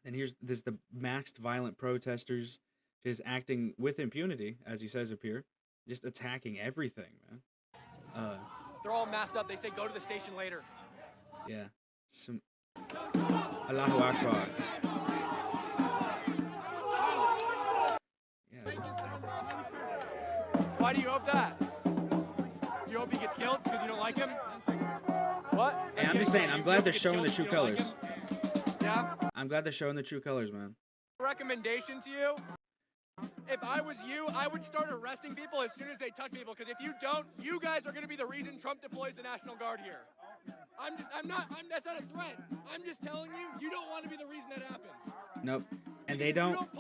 And here's the maxed violent protesters just acting with impunity, as he says up here, just attacking everything, man. They're all masked up. They say go to the station later. Yeah. Allahu Akbar. Yeah. Why do you hope that? You hope he gets killed because you don't like him? What? Hey, I'm just saying, I'm glad they're showing the true colors. Yeah? I'm glad they're showing the true colors, man. Recommendation to you, if I was you, I would start arresting people as soon as they touch people, because if you don't, you guys are going to be the reason Trump deploys the National Guard here. That's not a threat. I'm just telling you, you don't want to be the reason that happens. Nope. And they don't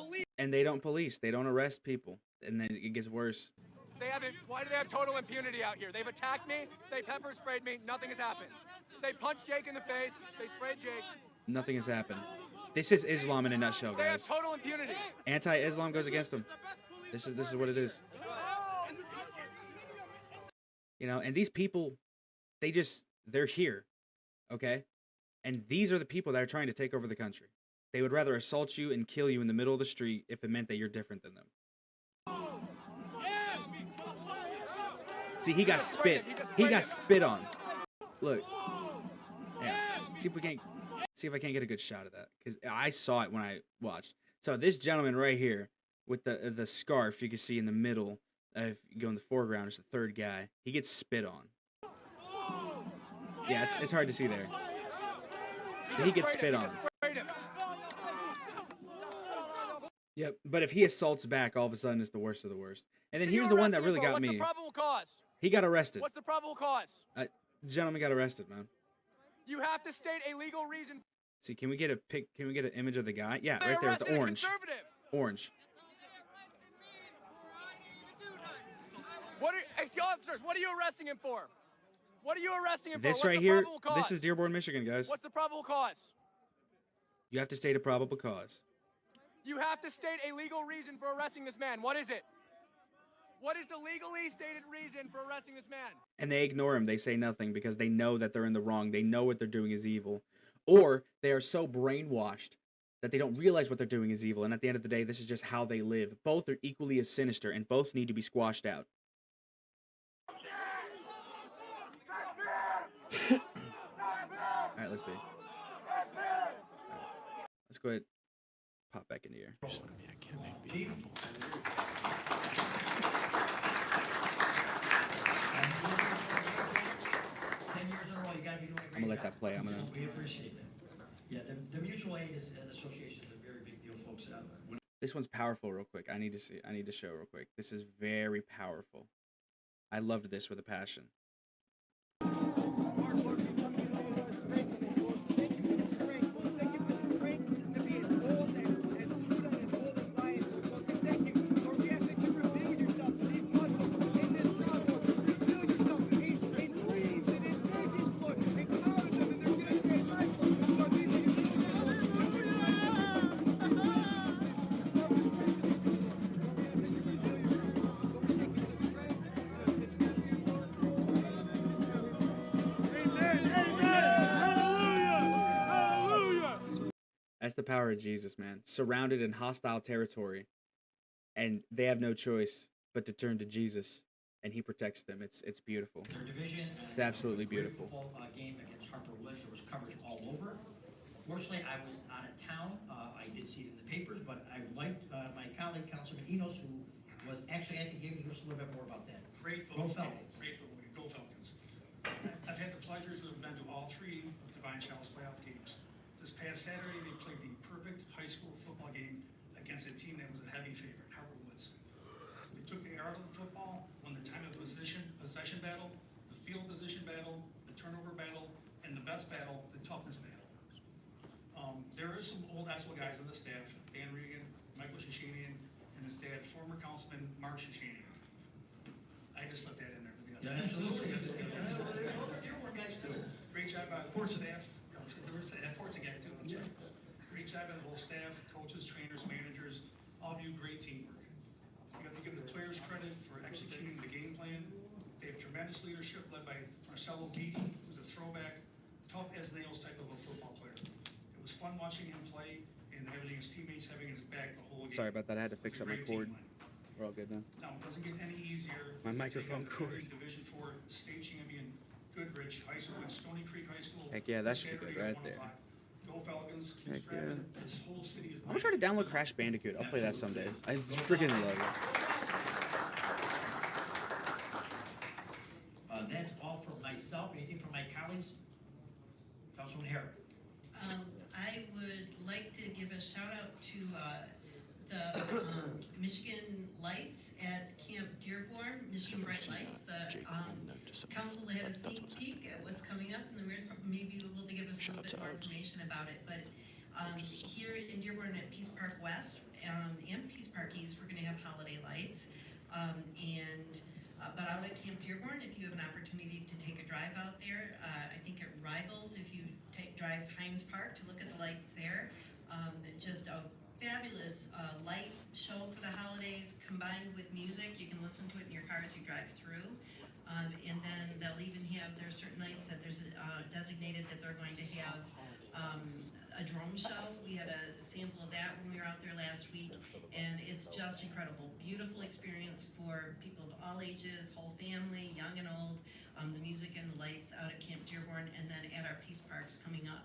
police. They don't arrest people. And then it gets worse. Why do they have total impunity out here? They've attacked me. They pepper sprayed me. Nothing has happened. They punched Jake in the face. They sprayed Jake. Nothing has happened. This is Islam in a nutshell, They have guys. total impunity. Anti-Islam goes against them. This is what it is. You know, and these people, they're here, okay? And these are the people that are trying to take over the country. They would rather assault you and kill you in the middle of the street if it meant that you're different than them. See, he got spit. He got spit on. Look. Yeah. See if I can't get a good shot of that, because I saw it when I watched. So this gentleman right here with the scarf, you can see in the middle. If you go in the foreground, it's the third guy. He gets spit on. Yeah, it's hard to see there. But he gets spit on. Yep, but if he assaults back, all of a sudden it's the worst of the worst. And then here's the one that really got me. What's the probable cause? He got arrested. What's the probable cause? The gentleman got arrested, man. You have to state a legal reason. See, can we get a pic? Can we get an image of the guy? Yeah, right there. It's the orange. Orange. Officers, what are you arresting him for? What are you arresting him for? This right here. This is Dearborn, Michigan, guys. What's the probable cause? You have to state a probable cause. You have to state a legal reason for arresting this man. What is it? What is the legally stated reason for arresting this man? And they ignore him. They say nothing because they know that they're in the wrong. They know what they're doing is evil. Or they are so brainwashed that they don't realize what they're doing is evil. And at the end of the day, this is just how they live. Both are equally as sinister, and both need to be squashed out. All right, let's see. Let's go ahead. Pop back into here. I'm gonna let that play. We appreciate that. Yeah, the mutual aid association is a very big deal, folks. This one's powerful, real quick. I need to show real quick. This is very powerful. I loved this with a passion. That's the power of Jesus, man. Surrounded in hostile territory, and they have no choice but to turn to Jesus, and He protects them. It's beautiful. Their division. It's absolutely beautiful. Football game against Harper Woods. There was coverage all over. Fortunately, I was out of town. I did see it in the papers, but I liked my colleague, Councilman Enos, who was actually at the game. He was a little bit more about that. Great Go football Falcons. game. Great football game. Go Falcons. I've had the pleasure to have been to all three of Divine Child's playoff games. This past Saturday, they played the perfect high school football game against a team that was a heavy favorite, Harper Woods. They took the art of the football, won the time of possession battle, the field position battle, the turnover battle, and the best battle, the toughness battle. There is some old Axel guys on the staff, Dan Regan, Michael Shishanian, and his dad, former councilman Mark Shishanian. I just let that in there to be honest. Yeah, absolutely. Dearborn guys too. Great job by the whole staff. There was a Forza guy too. That's right. Great job by the whole staff, coaches, trainers, managers. All of you, great teamwork. You have to give the players credit for executing the game plan. They have tremendous leadership led by Marcelo Guidi, who's a throwback, tough as nails type of a football player. It was fun watching him play and having his teammates having his back the whole game. Sorry about that. I had to fix up my cord. We're all good now. Now, it doesn't get any easier. My microphone cord. Division 4 state champion Goodrich High School and Stony Creek High School. Heck yeah, that should be good right there. Go Falcons. Heck yeah. This whole city is I'm gonna try to download Crash Bandicoot. I'll play that someday. I freaking love it. That's all from myself. Anything from my colleagues? Councilman Herrick. I would like to give a shout out to the Michigan Lights at Camp Dearborn, Michigan Bright Lights. The council had a sneak peek at what's coming up, and the mayor may be able to give us a little bit more information about it. But here in Dearborn at Peace Park West and Peace Park East, we're going to have holiday lights. But out at Camp Dearborn, if you have an opportunity to take a drive out there, I think it rivals if you drive Heinz Park to look at the lights there. Just a fabulous light show for the holidays combined with music. You can listen to it in your car as you drive through. And then they'll even have, there's certain nights that there's designated that they're going to have a drone show. We had a sample of that when we were out there last week, and it's just incredible. Beautiful experience for people of all ages, whole family, young and old. The music and the lights out at Camp Dearborn, and then at our Peace Parks coming up.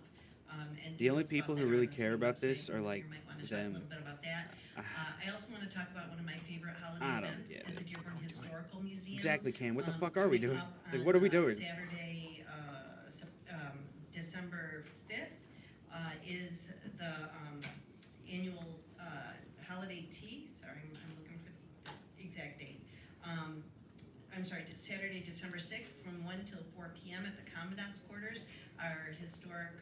And The only details people about who that are really on the care city about website. this are like You might want to talk a them. little bit about that. I also want to talk about one of my favorite holiday I don't events get at the it. Dearborn Historical Museum. Exactly, Cam. What the fuck are we Coming doing? up Like, on, what are we doing? Saturday, December 5th is the annual holiday tea. Sorry, I'm looking for the exact date. I'm sorry, Saturday, December 6th from 1 till 4 p.m. at the Commandant's Quarters. Our historic,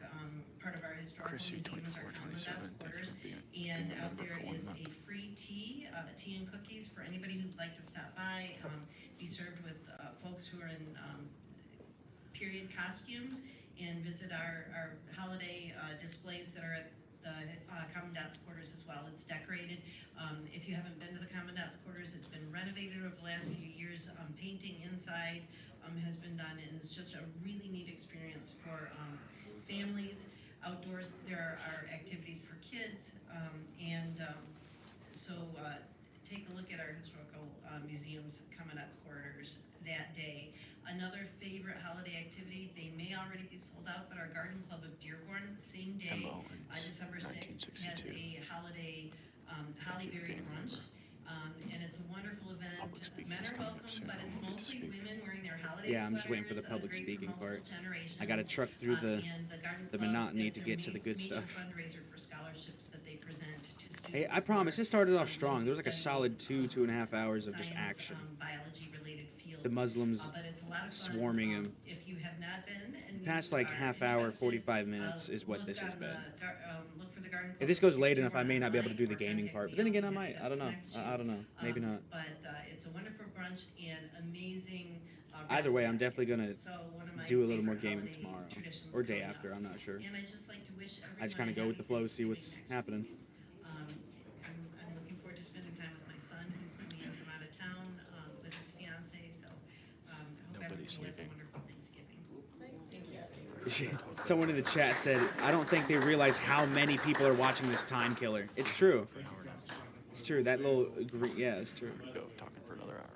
part of our historical museum is our Commandant's Quarters. And out there is a free tea, tea and cookies for anybody who'd like to stop by, be served with folks who are in period costumes, and visit our holiday displays that are at the Commandant's Quarters as well. It's decorated. If you haven't been to the Commandant's Quarters, it's been renovated over the last few years. Painting inside has been done, and it's just a really neat experience for families. Outdoors, there are activities for kids, so take a look at our historical museums, Commandant's Quarters that day. Another favorite holiday activity, they may already be sold out, but our Garden Club of Dearborn, the same day, December 6th, has a holiday Hollyberry brunch. And it's a wonderful event. Men are welcome, but it's mostly women wearing their holiday Yeah, I'm just waiting for the sweaters, public great for speaking multiple part. generations. I gotta truck through the And the Garden Club monotony is to a get to the good major stuff. fundraiser for scholarships that they present to students. Hey, I promise, it started off strong. There was like a solid 2.5 hours of just action. Biology-related fields. The Muslims But it's a lot of fun. swarming him. If you have not been and Past you like are half hour, interested, 45 minutes is what look this has on been. look for the Garden If Club this goes of late enough, I Dearborn may not be able to do the online or gaming contact part. But me. then again, I I'll be might. happy I don't know. to connect I don't know. Maybe you. not. But it's a wonderful brunch and amazing. Either way, I'm definitely gonna So one of my do a little more favorite gaming holiday tomorrow traditions or day coming up. after. I'm not sure. And I just like to wish everyone I just kind of go with the flow, see what's happening. I'm looking forward to spending time with my son, who's coming in from out of town with his fiance. So I hope everybody has a wonderful Thanksgiving. Thank you. Someone in the chat said, I don't think they realize how many people are watching this time killer. It's true. It's true. That little, yeah, it's true. Go talking for another hour.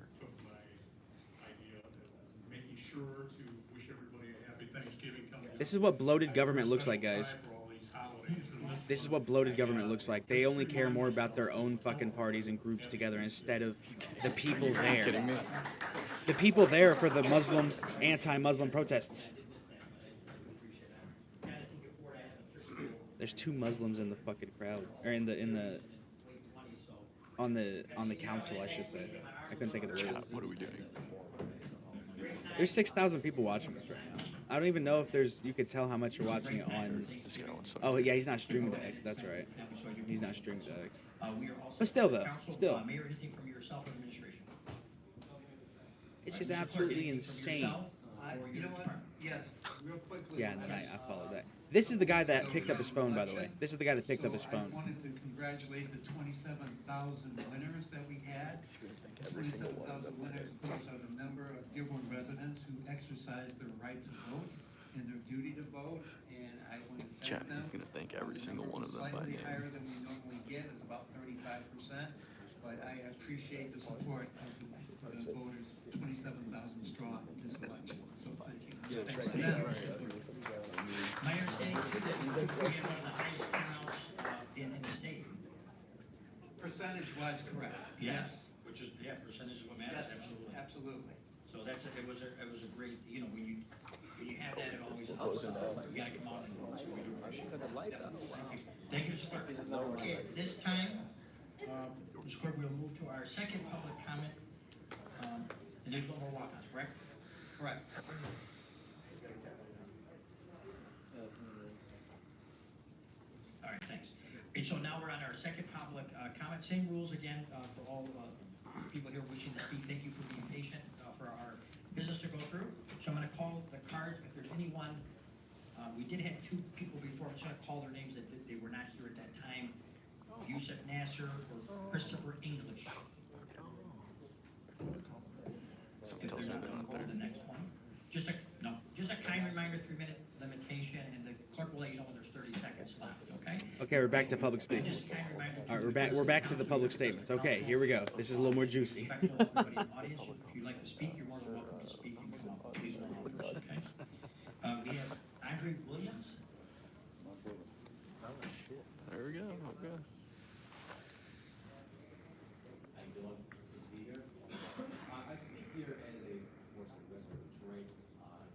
Making sure to wish everybody a happy Thanksgiving coming up. This is what bloated government looks like, guys. For all these holidays, and This is what bloated government looks like. They only care more about their own fucking parties and groups together instead of the people there. Kidding me? The people there for the Muslim, anti-Muslim protests. There's 2 Muslims in the fucking crowd, or on the council, I should say. I couldn't think of the word. Chat, what are we doing? There's 6,000 people watching this right now. I don't even know if you could tell how much you're watching it on. This guy wants Oh yeah, he's not streaming to X. That's right. He's not streaming to X. But still, though, still, Mayor, anything from yourself or administration? it's just absolutely insane. You know what? Yes, real quickly. Yeah, and then I followed that. This is the guy that picked up his phone, by the way. This is the guy that picked up his I phone. wanted to congratulate the 27,000 winners that we had. 27,000 winners, of course, are the number of Dearborn residents who exercised their right to vote and their duty to vote, and I want to thank Chat, them. he's gonna thank every single one of them by Slightly name. higher than we normally get, it's about 35%, but I appreciate the support of the voters, 27,000 strong this election, so thank you. So thanks to them. My understanding is that we had one of the highest turnouts in the state. Percentage-wise, correct. Yes. Which is, percentage is what matters, Yes, absolutely. absolutely. So it was a great, when you have that, it always helps. You gotta come out and vote, so we do appreciate it. Thank you, Mr. Clerk. Okay, this time, Mr. Clerk, we'll move to our second public comment. And there's no more walk-ons, correct? Correct. All right, thanks. And so now we're on our second public comment. Same rules again for all people here wishing to speak. Thank you for being patient for our business to go through. So I'm going to call the cards. If there's anyone, we did have 2 people before. I'm just going to call their names that they were not here at that time. Yusuf Nasser or Christopher English. Something tells me they're not there. The next one. Just a kind reminder, 3-minute limitation, and the clerk will let you know when there's 30 seconds left, okay? Okay, we're back to public speech. Just kind reminder. All right, we're back to the public statements. Okay, here we go. This is a little more juicy. Respectful of everybody in the audience. If you'd like to speak, you're more than welcome to speak. You can come up, please, one person, okay? We have Andre Williams. There we go. Okay. How you doing? Good to be here. I speak here as a resident of Detroit,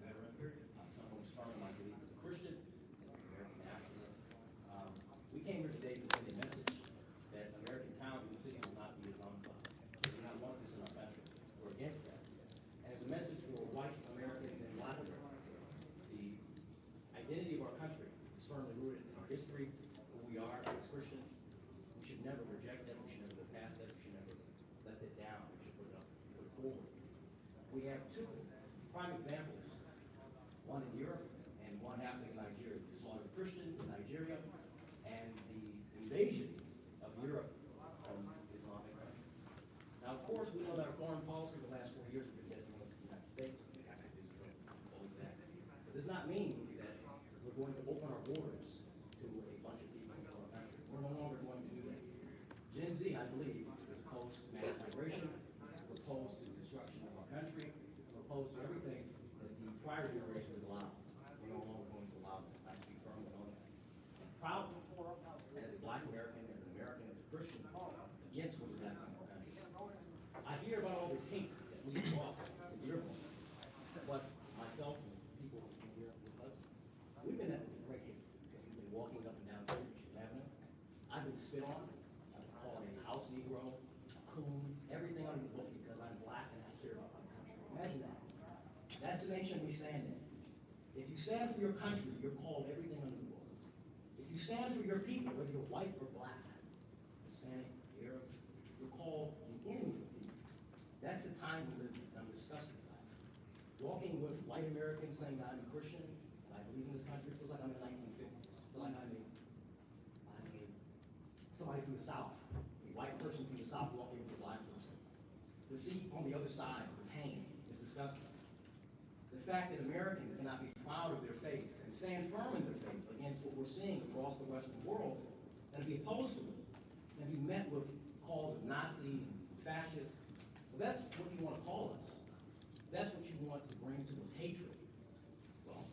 veteran. Someone who's firm, I believe, is a Christian, and an American nationalist. We came here today to send a message that American towns and cities will not be Islamified. We do not want this in our country. We're against that. And it's a message for white Americans and black Americans. The identity of our country is firmly rooted in our history, who we are as Christians. We should never reject that. We should never go past that. We should never let that down. We should put it forward. We have 2 prime examples, one in Europe and one happening in Nigeria. The slaughter of Christians in Nigeria and the invasion of Europe from Islamic countries. Now, of course, we know that our foreign policy in the last 4 years has been detrimental to the United States. We have to oppose that. But does not mean that we're going to open our borders to a bunch of people in our country. We're no longer going to do that. Gen Z, I believe, is opposed to mass migration, we're opposed to destruction of our country, we're opposed to everything as the prior generation has allowed. We're no longer going to allow that. I speak firmly on that. I'm proud as a black American, as an American, as a Christian, against what is happening in our country. I hear about all this hate that we brought to Dearborn, but myself and people here with us, we've been at great hate. We've been walking up and down Michigan Avenue. I've been spit on. I've been called a house Negro, a coon, everything under the book because I'm black and I care about my country. Imagine that. That's the nation we stand in. If you stand for your country, you're called everything under the book. If you stand for your people, whether you're white or black, Hispanic, Arab, you're called the enemy of people. That's the time we live in. I'm disgusted by it. Walking with white Americans saying that I'm a Christian, and I believe in this country, feels like I'm in the 1950s. Feels like I'm somebody from the South, a white person from the South walking with a black person. To see on the other side the pain is disgusting. The fact that Americans cannot be proud of their faith and stand firm in their faith against what we're seeing across the Western world, and be opposed to it, and be met with calls of Nazi and fascist. Well, that's what you want to call us. That's what you want to bring to us, hatred. Well,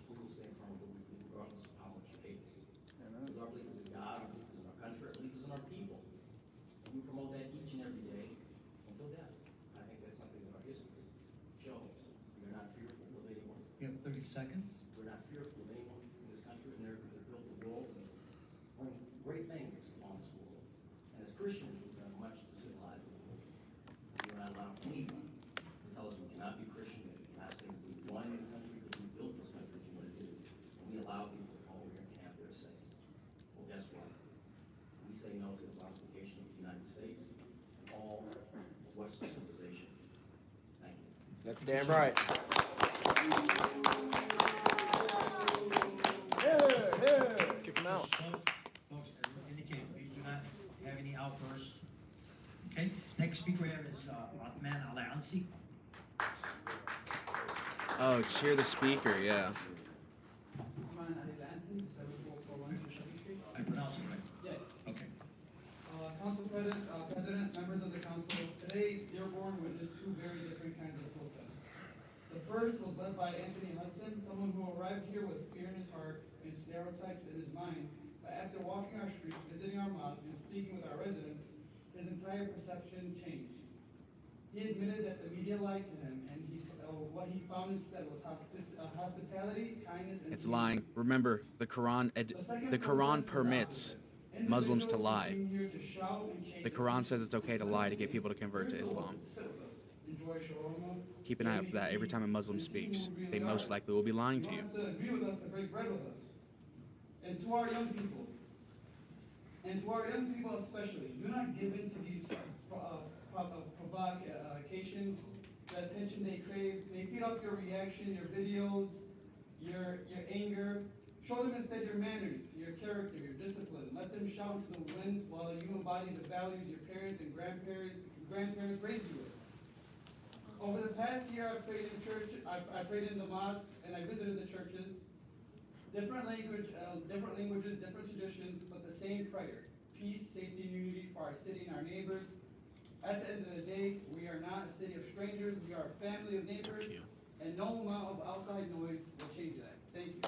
we will stand firm with what we believe regardless of how much you hate us. Because our belief is in God, our belief is in our country, our belief is in our people. And we promote that each and every day until death. I think that's something that our history shows. We are not fearful of anyone. You have 30 seconds. We're not fearful of anyone in this country, and they're built the world and bring great things upon this world. And as Christians, we've done much to civilize the world. We're not allowing anyone to tell us we cannot be Christian, that we cannot say we won in this country, because we built this country to what it is. And we allow people to come over here and have their say. Well, guess what? We say no to the Islamification of the United States and all Western civilization. Thank you. That's damn right. Kick him out. Folks, indicate please do not have any outbursts. Okay, next speaker we have is Othman Al-Ansi. Oh, cheer the speaker, yeah. I pronounce it right. Yes. Okay. Council President, members of the council, today Dearborn witnessed 2 very different kinds of protests. The first was led by Anthony Hudson, someone who arrived here with fear in his heart and stereotypes in his mind, but after walking our streets, visiting our mosques, and speaking with our residents, his entire perception changed. He admitted that the media lied to him, and what he found instead was hospitality, kindness, and It's lying. Remember, the Quran permits Muslims to lie. The Quran says it's okay to lie to get people to convert to Islam. Keep an eye out for that. Every time a Muslim speaks, they most likely will be lying to you. To agree with us, to break bread with us. And to our young people, especially, do not give in to these provocations, the attention they crave. They feed off your reaction, your videos, your anger. Show them instead your manners, your character, your discipline. Let them shout into the wind while you embody the values your parents and grandparents raised you with. Over the past year, I've prayed in church, I prayed in the mosque, and I visited the churches. Different languages, different traditions, but the same prayer: peace, safety, and unity for our city and our neighbors. At the end of the day, we are not a city of strangers. We are a family of neighbors, and no amount of outside noise will change that. Thank you.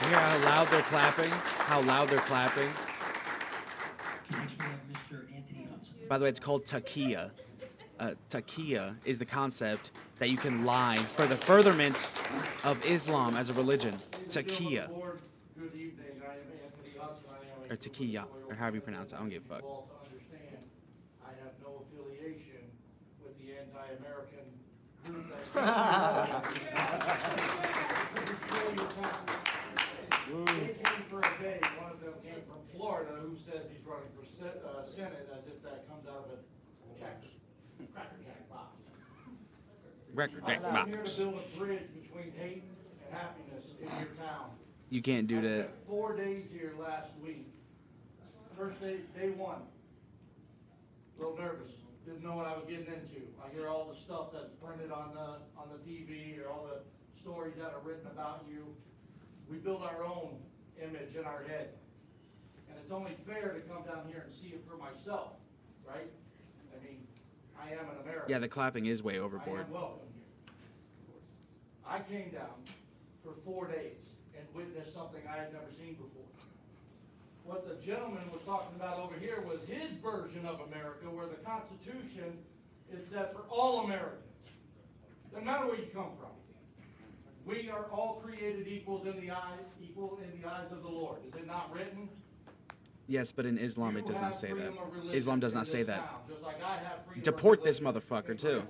You hear how loud they're clapping? How loud they're clapping? Next we have Mr. Anthony Hudson. By the way, it's called taqiyya. Taqiyya is the concept that you can lie for the furtherment of Islam as a religion. Taqiyya. Good evening. I am Anthony Hudson. I am Or taqiyya, or however you pronounce it. I don't give a fuck. all to understand, I have no affiliation with the anti-American group They came for a day. One of them came from Florida, who says he's running for Senate, as if that comes out of a Cracker Jack box. Record I'm Jack not here to box. build a bridge between hate and happiness in your town. You can't do I that. spent 4 days here last week. First day, day one. A little nervous. Didn't know what I was getting into. I hear all the stuff that's printed on the TV, or all the stories that are written about you. We build our own image in our head. And it's only fair to come down here and see it for myself, right? I mean, I am an American. Yeah, the clapping is way I overboard. am welcome here. I came down for 4 days and witnessed something I had never seen before. What the gentleman was talking about over here was his version of America, where the Constitution is set for all Americans. No matter where you come from. We are all created equal in the eyes of the Lord. Is it not written? Yes, but in Islam it does not say that. Islam does not say that. Just like I have freedom of Deport this religion. motherfucker too.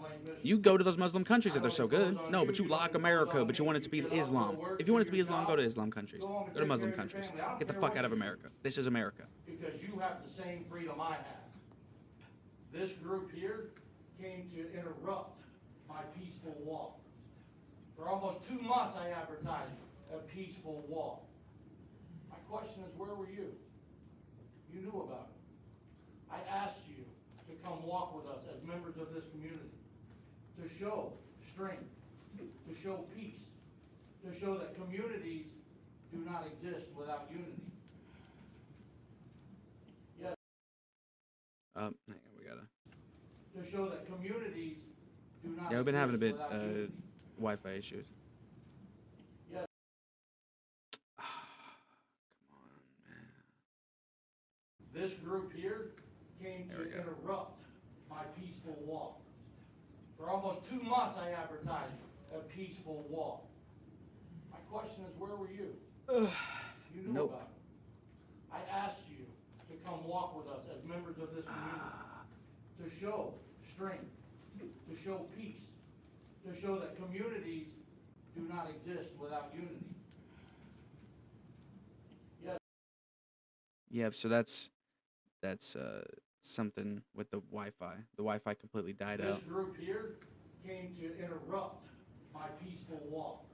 You go to those Muslim countries if they're so good. No, but you lock America, but you want it to be Islam. If you want it to be Islam, go to Islam countries. Go to Muslim countries. Get the fuck out of America. This is America. Because you have the same freedom I have. This group here came to interrupt my peaceful walk. For almost 2 months I advertised a peaceful walk. My question is, where were you? You knew about it. I asked you to come walk with us as members of this community, to show strength, to show peace, to show that communities do not exist without unity. Yes. Hang on, we gotta. To show that communities do not Yeah, we've been having a bit exist without unity. Wi-Fi issues. Yes. This group here came to interrupt my peaceful walk. For almost 2 months I advertised a peaceful walk. My question is, where were you? You knew Nope. about it. I asked you to come walk with us as members of this community, to show strength, to show peace, to show that communities do not exist without unity. Yes. Yeah, so that's something with the Wi-Fi. The Wi-Fi completely died This out. group here came to interrupt my peaceful walk.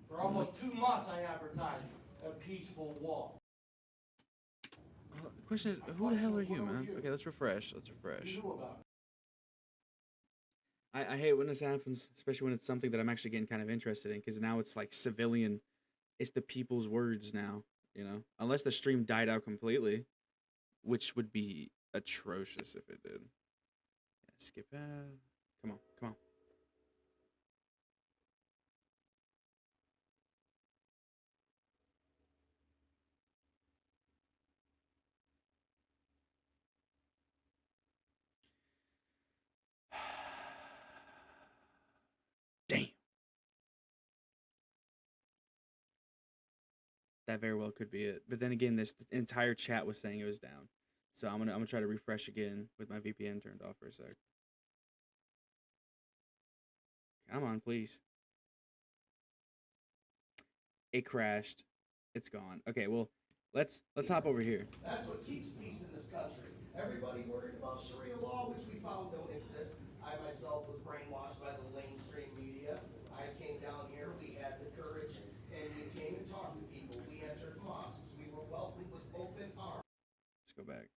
For almost 2 months I advertised a peaceful walk. The question is, who the hell are you, man? Okay, let's refresh. Let's refresh. You knew about it. I hate when this happens, especially when it's something that I'm actually getting kind of interested in, because now it's like civilian. It's the people's words now, you know? Unless the stream died out completely, which would be atrocious if it did. Yeah, skip out. Come on, come on. Damn. That very well could be it. But then again, this entire chat was saying it was down. So I'm gonna try to refresh again with my VPN turned off for a sec. Come on, please. It crashed. It's gone. Okay, well, let's hop over here. That's what keeps peace in this country. Everybody worried about Sharia law, which we found don't exist. I myself was brainwashed by the mainstream media. I came down here, we had the courage, and we came and talked to people. We entered mosques. We were welcomed with open arms. Let's go back.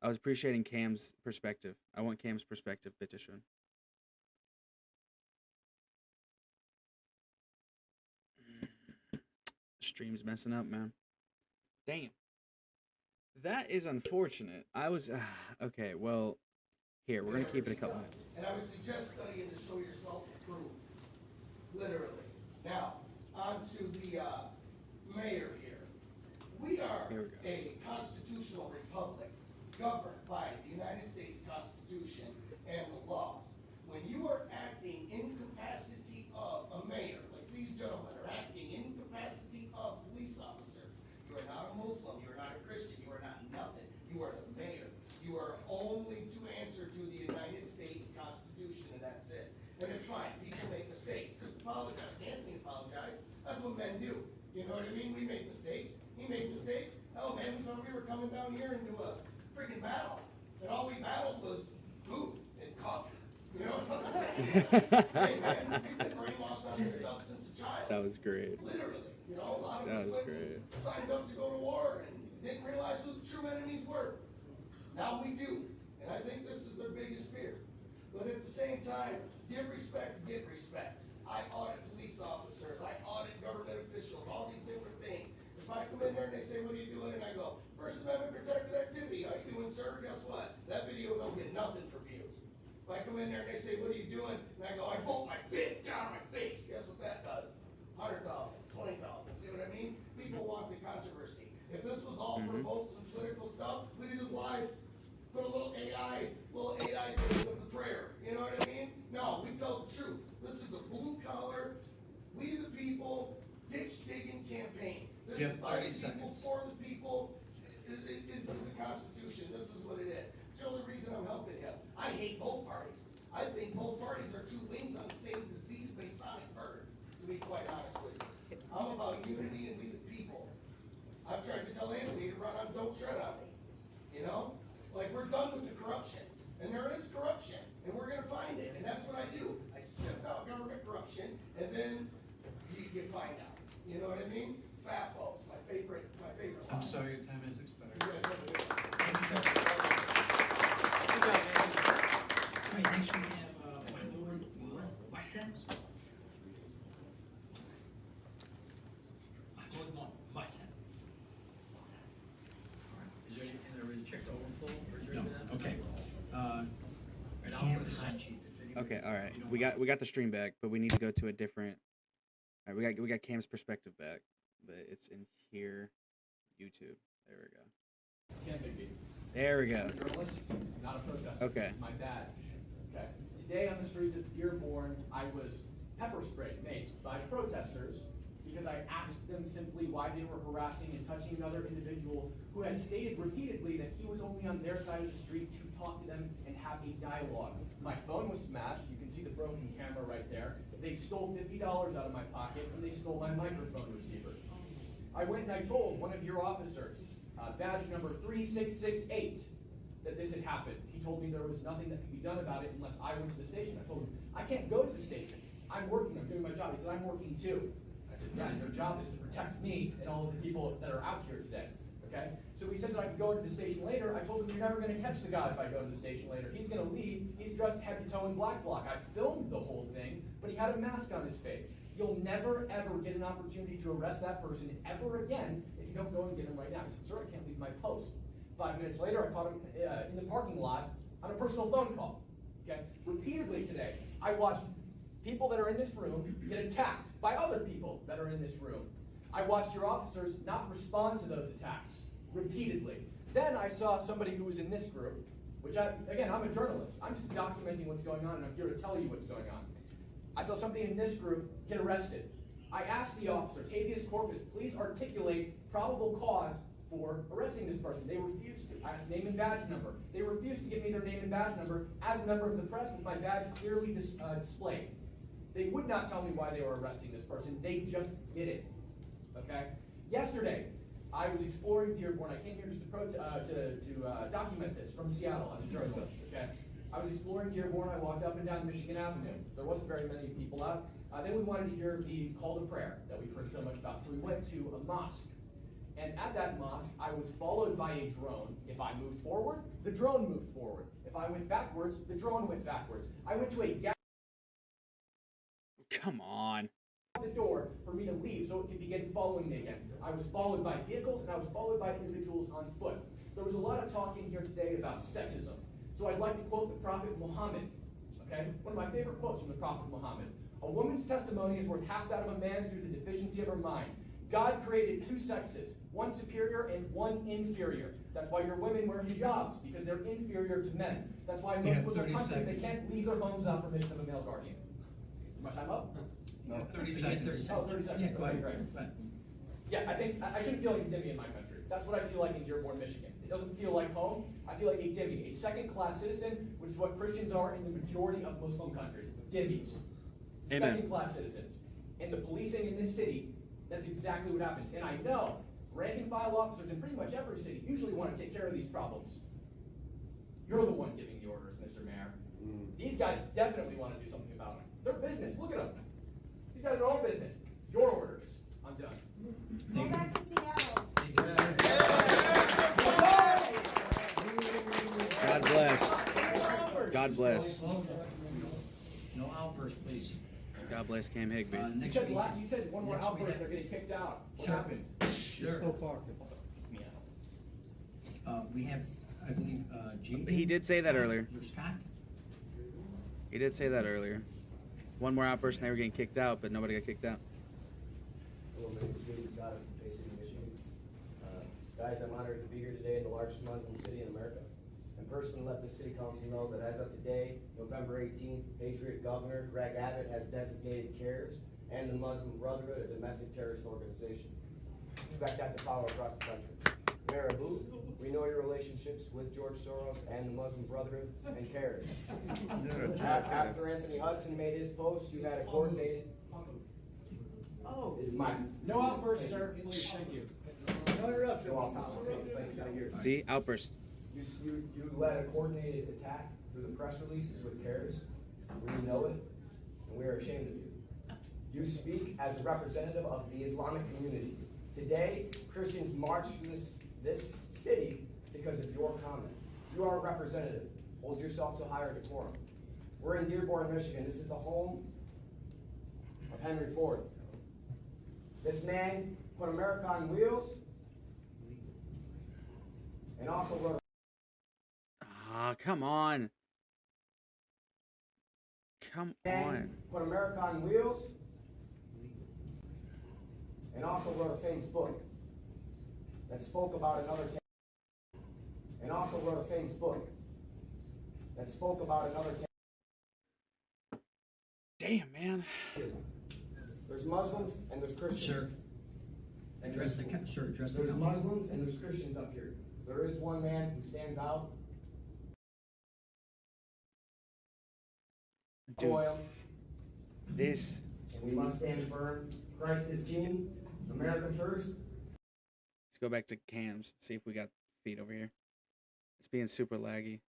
I was appreciating Cam's perspective. I want Cam's perspective, bitteschön. Stream's messing up, man. Damn. That is unfortunate. I was okay. Well, here we're gonna keep it a couple minutes. And I would suggest studying to show yourself approved. Literally. Now, on to the mayor here. We are a constitutional republic governed by the United States Constitution and the laws. When you are acting incapacity of a mayor, like these gentlemen are acting incapacity of police officers, you are not a Muslim, you are not a Christian, you are not nothing. You are the mayor. You are only to answer to the United States Constitution, and that's it. And it's fine. People make mistakes. Just apologize. Anthony apologized. That's what men do. You know what I mean? We make mistakes. He made mistakes. Hell, man, we thought we were coming down here into a freaking battle. And all we battled was food and coffee. You know what I'm saying? Hey, man, we've been brainwashed on this stuff since a child. That was great. Literally. You know, a lot of That us was great. signed up to go to war and didn't realize who the true enemies were. Now we do. And I think this is their biggest fear. But at the same time, give respect, get respect. I audit police officers, I audit government officials, all these different things. If I come in there and they say, what are you doing? And I go, First Amendment protected activity. How you doing, sir? Guess what? That video don't get nothing for views. If I come in there and they say, what are you doing? And I go, I vote my fifth down my face. Guess what that does? 100,000, 20,000. See what I mean? People want the controversy. If this was all for votes and political stuff, we could just lie, put a little AI thing with the prayer. You know what I mean? No, we tell the truth. This is the blue collar, we the people, ditch digging campaign. This is by the people, for the people. This is the Constitution. This is what it is. It's the only reason I'm helping him. I hate both parties. I think both parties are two wings on the same disease Masonic bird, to be quite honest with you. I'm about unity and we the people. I've tried to tell Anthony to run on Don't Tread on Me. You know? Like, we're done with the corruption. And there is corruption. And we're going to find it. And that's what I do. I sift out government corruption, and then you find out. You know what I mean? FAFOs, my favorite I'm sorry, your time has expired. You guys have a good one. Thank you, sir. Good job, man. All right, next we have my Lord Bicep. My Lord Bicep. All right, is there anything that really checked the overflow? Or is there anything else? Okay. And I'll put the sign sheet. Okay, all right. We got the stream back, but we need to go to a different. All right, we got Cam's perspective back, but it's in here, YouTube. There we go. Cam Higby. There we go. I'm a journalist, not a protester. Okay. My badge. Okay. Today on the streets of Dearborn, I was pepper sprayed, maced by protesters because I asked them simply why they were harassing and touching another individual who had stated repeatedly that he was only on their side of the street to talk to them and have a dialogue. My phone was smashed. You can see the broken camera right there. They stole $50 out of my pocket, and they stole my microphone receiver. I went and I told one of your officers, badge number 3668, that this had happened. He told me there was nothing that could be done about it unless I went to the station. I told him, I can't go to the station. I'm working, I'm doing my job. He said, I'm working too. I said, yeah, your job is to protect me and all of the people that are out here today. Okay? So he said that I could go to the station later. I told him, you're never going to catch the guy if I go to the station later. He's going to leave. He's dressed head to toe in black bloc. I filmed the whole thing, but he had a mask on his face. You'll never, ever get an opportunity to arrest that person ever again if you don't go and get him right now. He said, sir, I can't leave my post. 5 minutes later, I caught him in the parking lot on a personal phone call. Okay? Repeatedly today, I watched people that are in this room get attacked by other people that are in this room. I watched your officers not respond to those attacks repeatedly. Then I saw somebody who was in this group, which again, I'm a journalist. I'm just documenting what's going on, and I'm here to tell you what's going on. I saw somebody in this group get arrested. I asked the officers, habeas corpus, please articulate probable cause for arresting this person. They refused to. I asked name and badge number. They refused to give me their name and badge number as a member of the press with my badge clearly displayed. They would not tell me why they were arresting this person. They just did it. Okay? Yesterday, I was exploring Dearborn. I came here just to document this from Seattle as a journalist, okay? I was exploring Dearborn. I walked up and down Michigan Avenue. There wasn't very many people out. Then we wanted to hear the call to prayer that we've heard so much about. So we went to a mosque. And at that mosque, I was followed by a drone. If I moved forward, the drone moved forward. If I went backwards, the drone went backwards. I went to a gas Come on. the door for me to leave so it could begin following me again. I was followed by vehicles and I was followed by individuals on foot. There was a lot of talking here today about sexism. So I'd like to quote the Prophet Muhammad, okay? One of my favorite quotes from the Prophet Muhammad. A woman's testimony is worth half that of a man's due to the deficiency of her mind. God created two sexes, one superior and one inferior. That's why your women wear hijabs, because they're inferior to men. That's why in most Muslim countries, they can't leave their homes without permission of a male guardian. Is my time up? No, 30 seconds. Oh, 30 seconds. Yeah, go ahead. Okay, great. Yeah, I think I shouldn't feel like a dhimmi in my country. That's what I feel like in Dearborn, Michigan. It doesn't feel like home. I feel like a dhimmi, a second-class citizen, which is what Christians are in the majority of Muslim countries. Dhimmis. Second-class citizens. And the policing in this city, that's exactly what happens. And I know rank-and-file officers in pretty much every city usually want to take care of these problems. You're the one giving the orders, Mr. Mayor. These guys definitely want to do something about it. They're business. Look at them. These guys are all business. Your orders. I'm done. Go back to Seattle. God bless. God bless. No outburst, please. God bless Cam Higbee. You said one more outburst, they're getting kicked out. What happened? Sure. We have, I believe, Jaden. He did say that earlier. Scott? He did say that earlier. One more outburst and they were getting kicked out, but nobody got kicked out. Hello, my name is Jaden Scott from Bay City, Michigan. Guys, I'm honored to be here today in the largest Muslim city in America. And personally let the city council know that as of today, November 18th, Patriot Governor Greg Abbott has designated CARES and the Muslim Brotherhood a domestic terrorist organization. Expect that to follow across the country. Mayor Abu, we know your relationships with George Soros and the Muslim Brotherhood and CARES. After Anthony Hudson made his post, you had a coordinated. Oh, is my no outburst, sir. Please, thank you. No interruption. See, outburst. You led a coordinated attack through the press releases with CARES. We know it, and we are ashamed of you. You speak as a representative of the Islamic community. Today, Christians march through this city because of your comments. You are a representative. Hold yourself to higher decorum. We're in Dearborn, Michigan. This is the home of Henry Ford. This man put America on wheels and also wrote. Ah, come on. Come on. Put America on wheels and also wrote a famous book that spoke about another Damn, man. There's Muslims and there's Christians. Sir, address the council. There's Muslims and there's Christians up here. There is one man who stands out. Dude, this. And we must stand firm. Christ is King. America first. Let's go back to Cam's. See if we got feed over here. It's being super laggy.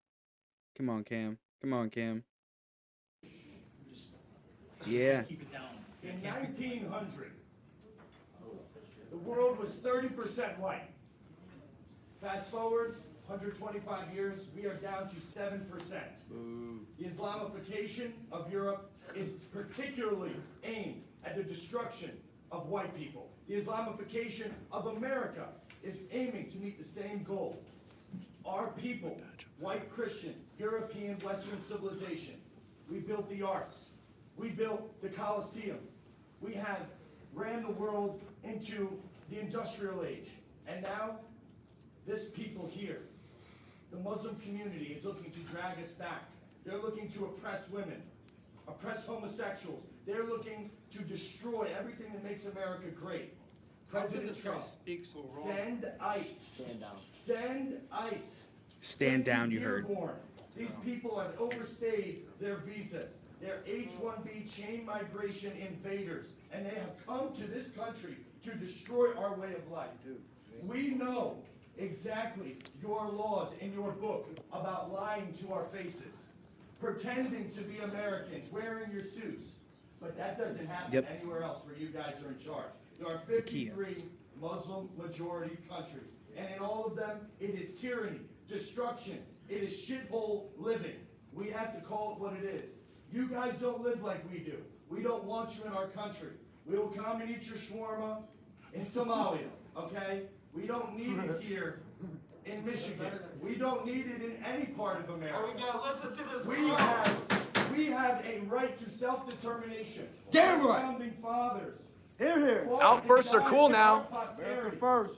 Come on, Cam. Come on, Cam. Yeah. In 1900, the world was 30% white. Fast forward 125 years, we are down to 7%. The Islamification of Europe is particularly aimed at the destruction of white people. The Islamification of America is aiming to meet the same goal. Our people, white Christian, European, Western civilization, we built the arts. We built the Colosseum. We have ran the world into the industrial age. And now, this people here, the Muslim community, is looking to drag us back. They're looking to oppress women, oppress homosexuals. They're looking to destroy everything that makes America great. President Trump, send ICE. Stand down. Send ICE. Stand down, you heard. Dearborn. These people have overstayed their visas. They're H-1B chain migration invaders, and they have come to this country to destroy our way of life. We know exactly your laws in your book about lying to our faces, pretending to be Americans, wearing your suits. But that doesn't happen anywhere else where you guys are in charge. There are 53 Muslim majority countries, and in all of them, it is tyranny, destruction, it is shithole living. We have to call it what it is. You guys don't live like we do. We don't want you in our country. We will come and eat your shawarma in Somalia, okay? We don't need it here in Michigan. We don't need it in any part of America. We have a right to self-determination. Damn right. Founding fathers. Here. Outbursts are cool now. America first.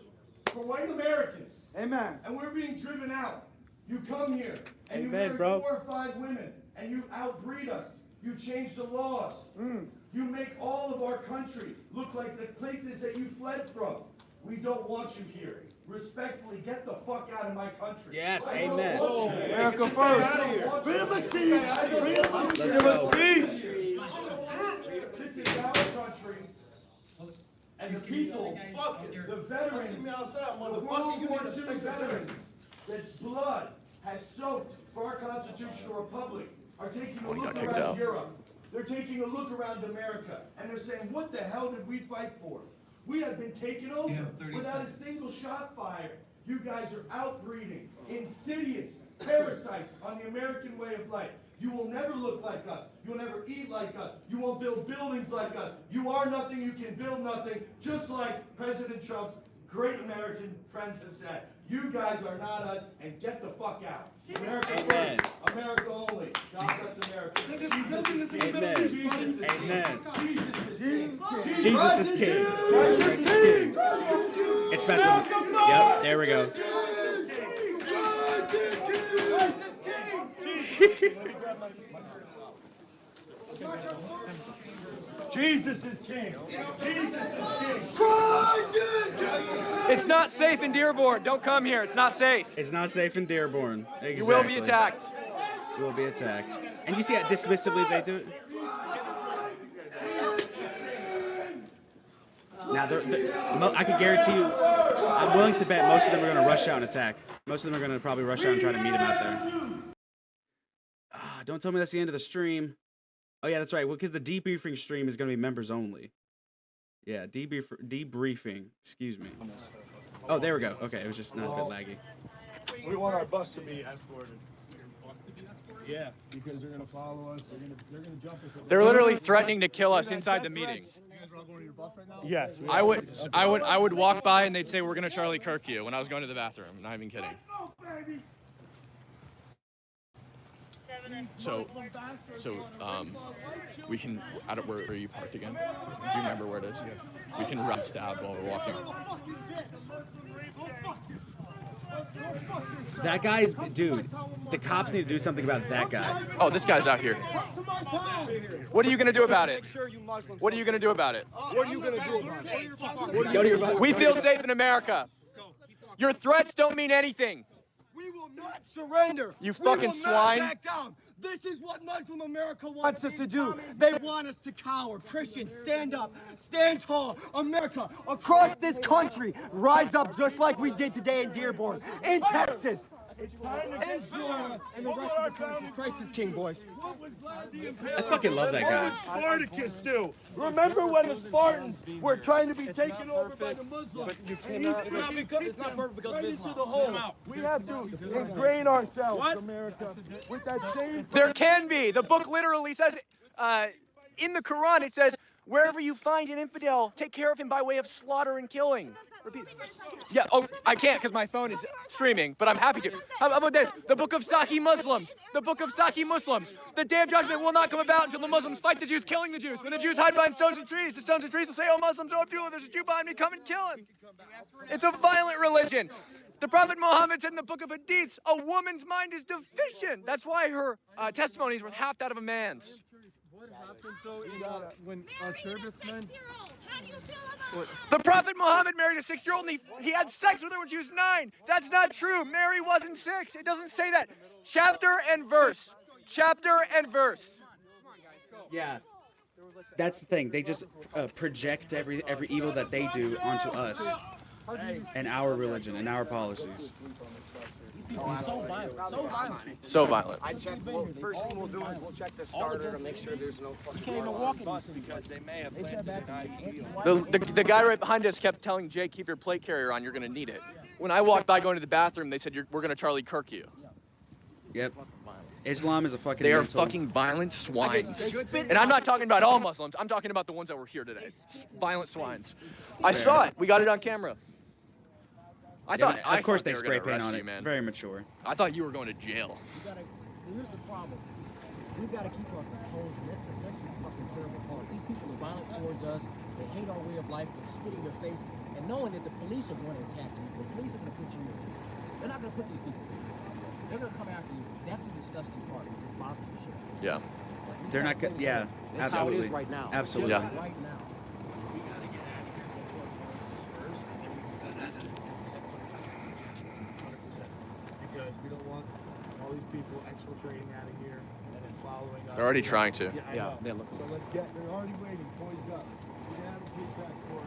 For white Americans. Amen. And we're being driven out. You come here and you Amen, marry bro. 4 or 5 women and you outbreed us. You change the laws. You make all of our country look like the places that you fled from. We don't want you here. Respectfully, get the fuck out of my country. Yes, I don't amen. want you. America Get out of first. here. Freedom of speech. Freedom of speech. Let's go. This is our country. And the people, the veterans, the World War II veterans, that's blood has soaked for our constitutional republic, are taking a look around Europe. They're taking a look around America, and they're saying, what the hell did we fight for? We have been taken over without a single shot fired. You guys are outbreeding, insidious parasites on the American way of life. You will never look like us. You will never eat like us. You won't build buildings like us. You are nothing. You can build nothing. Just like President Trump's great American friends have said. You guys are not us, and get the fuck out. America first. America only. God bless America. Jesus is king. Amen. Jesus is king. Jesus is king. Jesus is king. It's about to. Yep, there we go. Jesus is king. Jesus is king. It's not safe in Dearborn. Don't come here. It's not safe. It's not safe in Dearborn. Exactly. You will be attacked. You will be attacked. And you see how dismissively they do it? Now, I can guarantee you, I'm willing to bet most of them are going to rush out and attack. Most of them are going to probably rush out and try to meet him out there. Don't tell me that's the end of the stream. Oh, yeah, that's right. Well, because the debriefing stream is going to be members only. Yeah, debriefing. Excuse me. Oh, there we go. Okay, it was just not a bit laggy. We want our bus to be escorted. Bus to be escorted? Yeah, because they're gonna follow us. They're gonna jump us. They're literally threatening to kill us inside the meeting. You guys are all going to your bus right now? Yes. I would walk by and they'd say we're gonna Charlie Kirk you when I was going to the bathroom. Not even kidding. So we can. Where are you parked again? Do you remember where it is? Yes. We can run stab while we're walking. That guy's, dude, the cops need to do something about that guy. Oh, this guy's out here. What are you going to do about it? What are you going to do about it? What are you going to do about it? Go to your bus. We feel safe in America. Your threats don't mean anything. We will not surrender. You fucking we will swine. Not back down. This is what Muslim America wants us to do. They want us to cower. Christians, stand up, stand tall. America, across this country, rise up just like we did today in Dearborn, in Texas, in Florida, and the rest of the country. Christ is king, boys. I fucking love that guy. Spartacus do. Remember when the Spartans were trying to be taken over by the Muslims? But you cannot. It's not perfect because right of into Islam. the hole. We have to ingrain ourselves, America, with that same. There can be. The book literally says, in the Quran, it says, wherever you find an infidel, take care of him by way of slaughter and killing. Repeat. Yeah, oh, I can't because my phone is streaming, but I'm happy to. How about this? The book of Sahih Muslims. The book of Sahih Muslims. The day of judgment will not come about until the Muslims fight the Jews, killing the Jews. When the Jews hide behind stones and trees, the stones and trees will say, oh, Muslims, oh, Abdullah, there's a Jew behind me, come and kill him. It's a violent religion. The Prophet Muhammad said in the book of Hadiths, a woman's mind is deficient. That's why her testimony is worth half that of a man's. What happens though when a serviceman? The Prophet Muhammad married a 6-year-old and he had sex with her when she was 9. That's not true. Mary wasn't 6. It doesn't say that. Chapter and verse. Chapter and verse. Yeah. That's the thing. They just project every evil that they do onto us. and our religion and our policies. So violent. So violent. So violent. I check. Well, first thing we'll do is we'll check the starter to make sure there's no fucking. Can't even car walk alarms. in because they may have planted an The guy right behind us kept telling Jake, keep your plate carrier on, you're going to need it. When I walked by going to the bathroom, they said, we're going to Charlie Kirk you. Yep. Islam is a fucking. They are mental- fucking violent swines. And I'm not talking about all Muslims. I'm talking about the ones that were here today. Violent swines. I saw it. We got it on camera. I thought, of course they they were spray gonna paint arrest on you, it. man. Very mature. I thought you were going to jail. Here's the problem. We've got to keep our control, and that's the fucking terrible part. These people are violent towards us. They hate our way of life. They spit in your face, and knowing that the police are going to attack you, the police are going to put you in jail. They're not going to put these people in jail. They're going to come after you. That's the disgusting part. It just bothers the shit. Yeah. They're not. Yeah. That's Absolutely. how it is right now. Absolutely. Just right now. Because we don't want all these people exfiltrating out of here and then following us. They're already trying to. Yeah, I know. So let's get. They're already waiting, poised up. We're gonna have a police escort.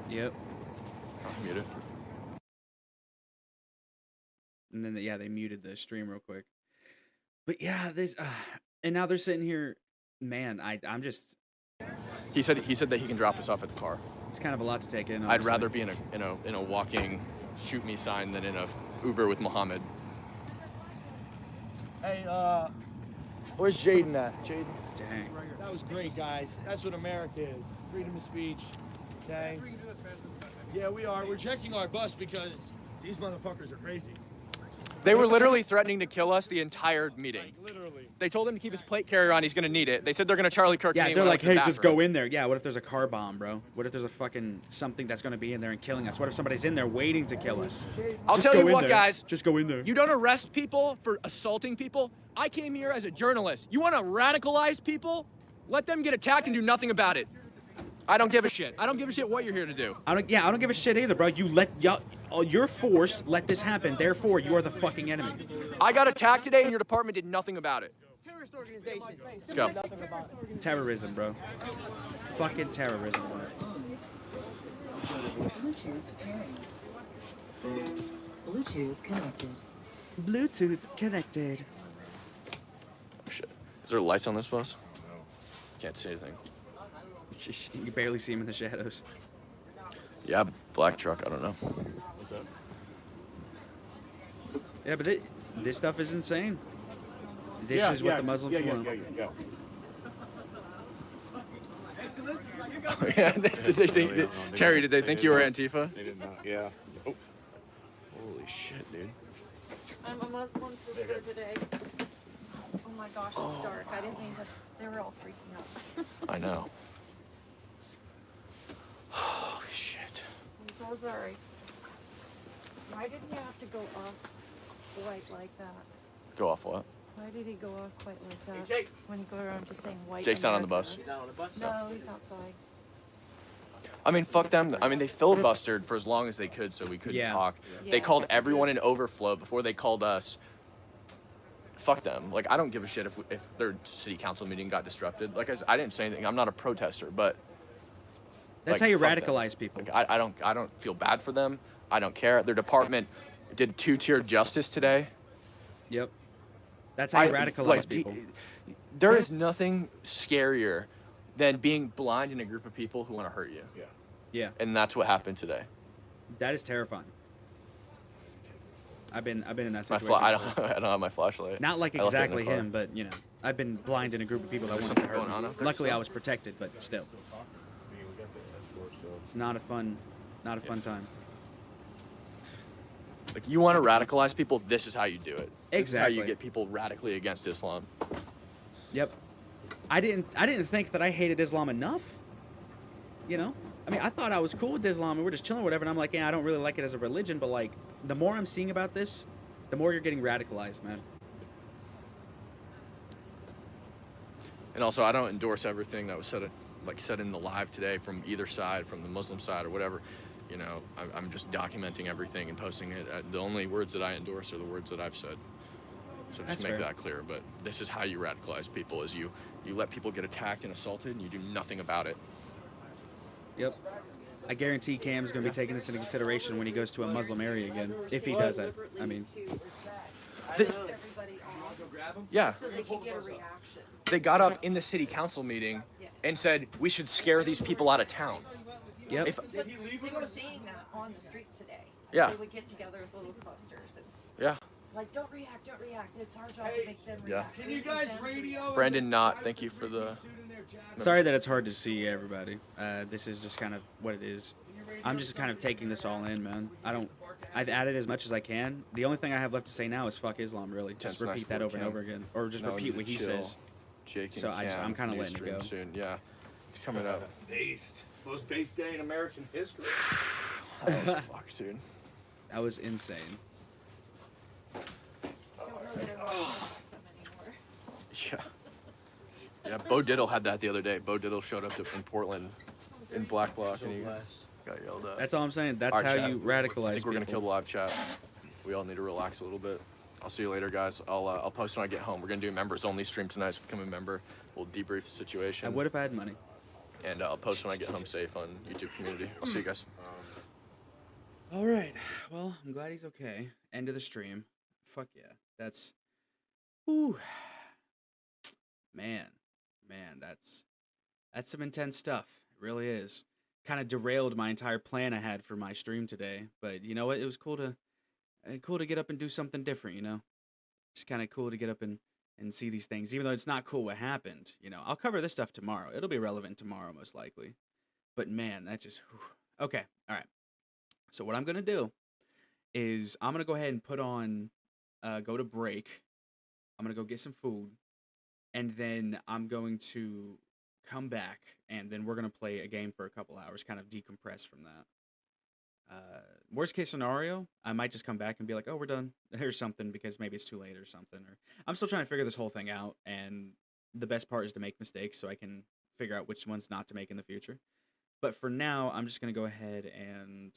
Yep. I'm muted. And then they muted the stream real quick. But yeah, this and now they're sitting here. Man, I'm just. He said that he can drop us off at the car. It's kind of a lot to take in. I'd honestly. rather be in a walking shoot me sign than in a Uber with Muhammad. Hey, where's Jaden at? Jaden? Dang. That was great, guys. That's what America is. Freedom of speech. Okay? Yeah, we are. We're checking our bus because these motherfuckers are crazy. They were literally threatening to kill us the entire meeting. Literally. They told him to keep his plate carrier on. He's gonna need it. They said they're gonna Charlie Kirk. Yeah, me they're when I like, went to hey, the just go bathroom." in there. Yeah, what if there's a car bomb, bro? What if there's a fucking something that's gonna be in there and killing us? What if somebody's in there waiting to kill us? I'll Just tell go you in what, there. guys. Just go in there. You don't arrest people for assaulting people. I came here as a journalist. You want to radicalize people? Let them get attacked and do nothing about it. I don't give a shit. I don't give a shit what you're here to do. I don't give a shit either, bro. Your force let this happen. Therefore, you are the fucking enemy. I got attacked today and your department did nothing about it. Terrorist organization. Let's go. Terrorism, bro. Fucking terrorism, bro. Bluetooth connected. Bluetooth connected. Oh, shit. Is there lights on this bus? No. Can't see anything. You can barely see him in the shadows. Yeah, black truck. I don't know. What's up? Yeah, but this stuff is insane. This is what the Muslims want. Yeah, Terry, did they think you were Antifa? They did not. Yeah. Oh. Holy shit, dude. I'm a Muslim sister today. Oh my gosh, it's dark. I didn't mean to. They were all freaking out. I know. Holy shit. I'm so sorry. Why didn't you have to go off white like that? Go off what? Why did he go off white like that? Jake. When you go around just saying white. Jake's not on the America? bus. He's not on the bus? No, he's outside. I mean, fuck them. I mean, they filibustered for as long as they could so we couldn't talk. Yeah. They called everyone an overflow before they called us. Fuck them. Like, I don't give a shit if their city council meeting got disrupted. Like, I didn't say anything. I'm not a protester, but That's like, how you fuck them. radicalize people. Like, I don't feel bad for them. I don't care. Their department did 2-tier justice today. Yep. That's how you radicalize people. There is nothing scarier than being blind in a group of people who want to hurt you. Yeah. Yeah. And that's what happened today. That is terrifying. I've been in that My situation. I don't have my flashlight. Not like I left it in the exactly car. him, but you know, I've been blind in a group of people that There's wanted to something hurt going on me. up there Luckily, still? I was protected, but still, it's not a fun time. Like, you want to radicalize people, this is how you do it. This is how Exactly. you get people radically against Islam. Yep. I didn't think that I hated Islam enough. You know, I mean, I thought I was cool with Islam and we're just chilling or whatever. And I'm like, yeah, I don't really like it as a religion, but like, the more I'm seeing about this, the more you're getting radicalized, man. And also, I don't endorse everything that was said in the live today from either side, from the Muslim side or whatever. You know, I'm just documenting everything and posting it. The only words that I endorse are the words that I've said. So just That's make fair. that clear. But this is how you radicalize people: is you let people get attacked and assaulted, and you do nothing about it. Yep. I guarantee Cam's going to be taking this into consideration when he goes to a Muslim area again. If he does that. I mean. Yeah. So they can get a reaction. They got up in the city council meeting and said, we should scare these people out of town. Yep. If, But they were saying that on the street today. Yeah. They would get together with little clusters and yeah. like, don't react. It's our job to make them Yeah. react. Can you guys radio? Brandon Knott, thank you for the... Sorry that it's hard to see everybody. This is just kind of what it is. I'm just kind of taking this all in, man. I've added as much as I can. The only thing I have left to say now is fuck Islam, really. Just repeat that over and over again. Or just repeat what he says. Jake and so Cam, I'm kind of new letting it stream go. Soon. Yeah, it's coming up. Based. Most based day in American history. That was fucked, dude. That was insane. Yeah. Yeah, Bo Diddle had that the other day. Bo Diddle showed up in Portland in Black Bloc and he got yelled at. That's all I'm saying. That's Our how chat. you radicalize I think we're gonna people. kill the live chat. We all need to relax a little bit. I'll see you later, guys. I'll post when I get home. We're gonna do a members only stream tonight, so become a member. We'll debrief the situation. And what if I had money? And I'll post when I get home safe on YouTube community. I'll see you guys. All right. Well, I'm glad he's okay. End of the stream. Fuck yeah. That's. Whew. Man, that's some intense stuff. It really is. Kind of derailed my entire plan I had for my stream today. But you know what? It was cool to get up and do something different. You know, just kind of cool to get up and see these things, even though it's not cool what happened. You know, I'll cover this stuff tomorrow. It'll be relevant tomorrow, most likely. But man, that just whew. Okay. All right. So what I'm gonna do is I'm gonna go ahead and put on, go to break. I'm gonna go get some food, and then I'm going to come back, and then we're gonna play a game for a couple hours, kind of decompress from that. Worst case scenario, I might just come back and be like, "Oh, we're done," or something, because maybe it's too late or something. Or I'm still trying to figure this whole thing out, and the best part is to make mistakes so I can figure out which ones not to make in the future. But for now, I'm just gonna go ahead and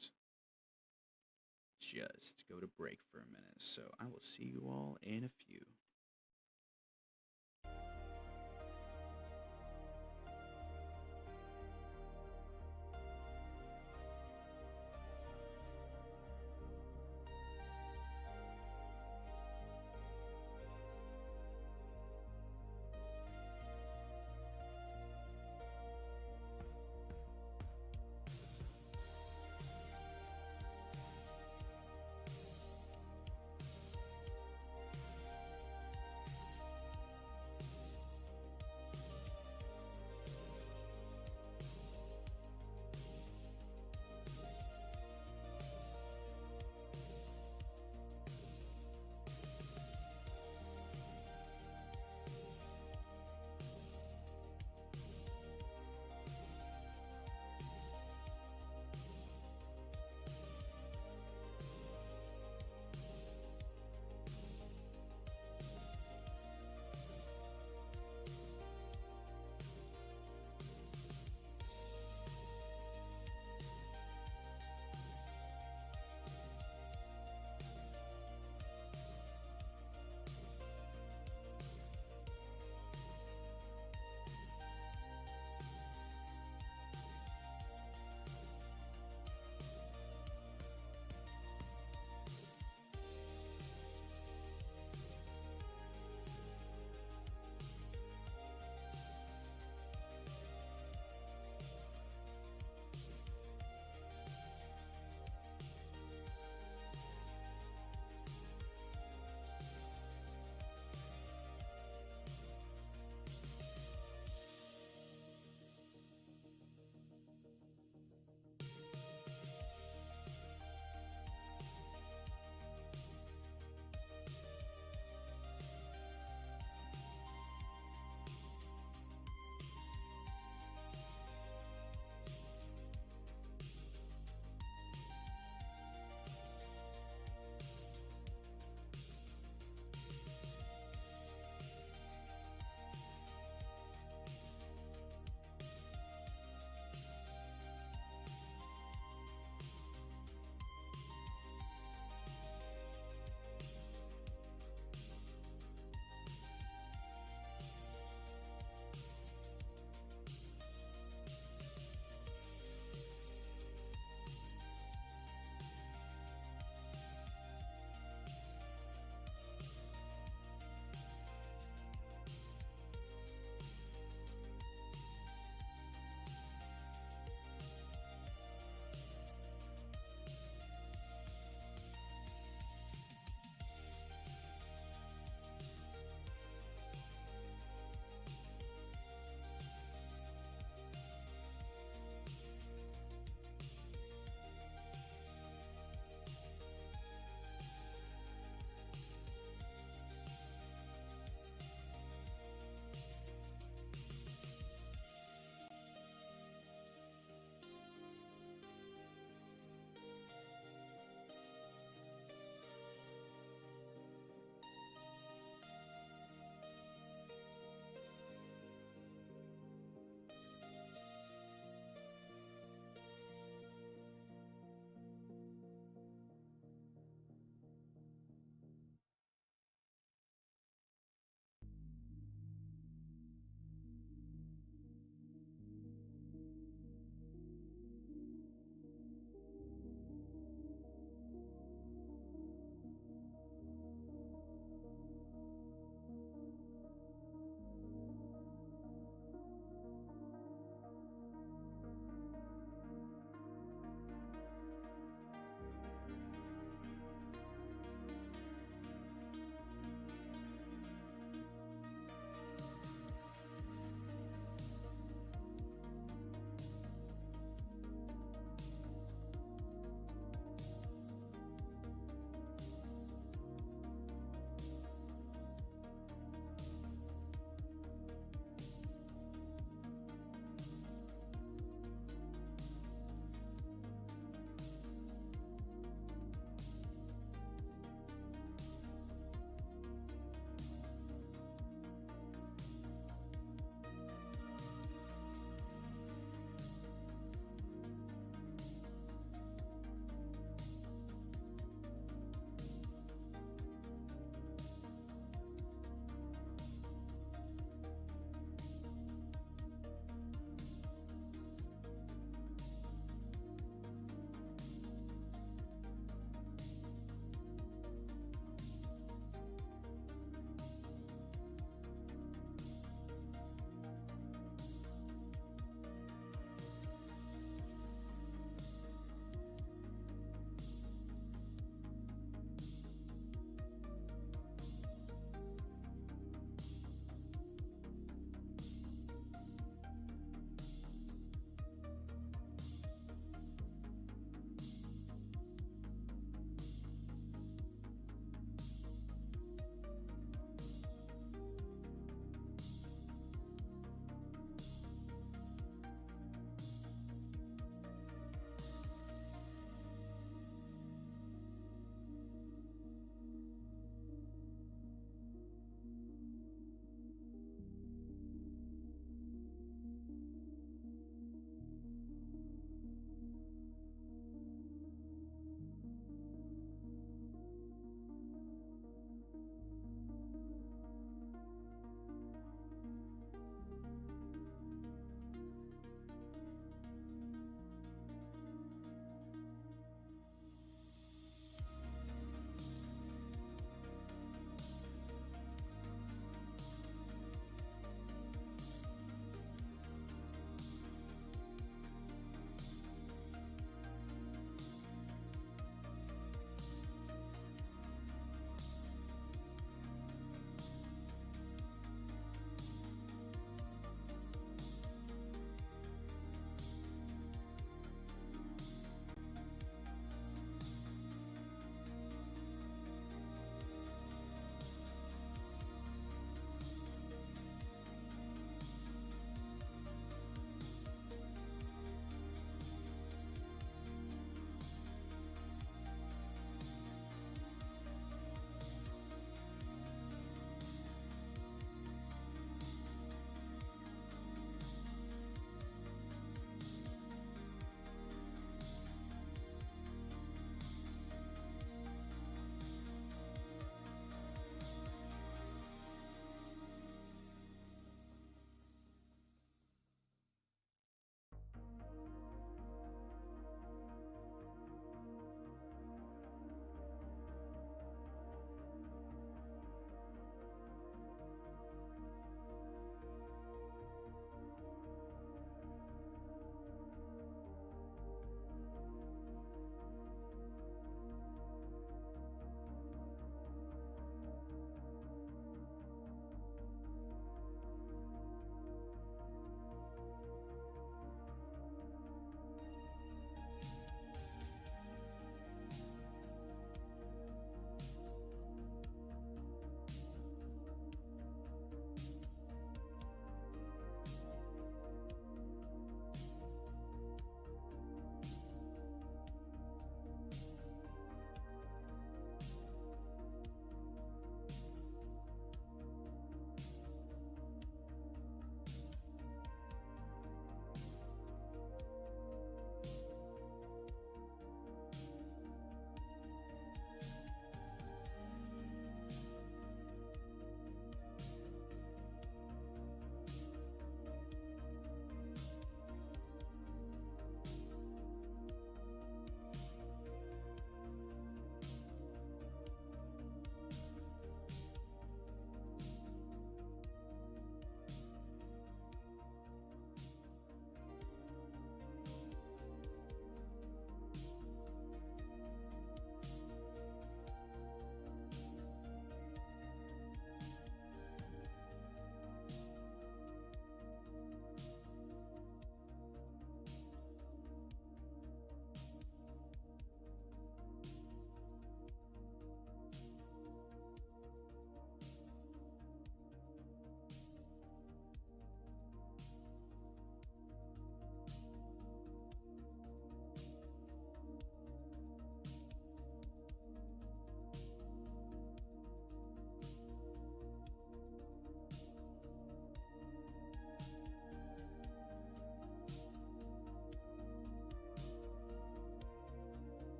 just go to break for a minute. So I will see you all in a few.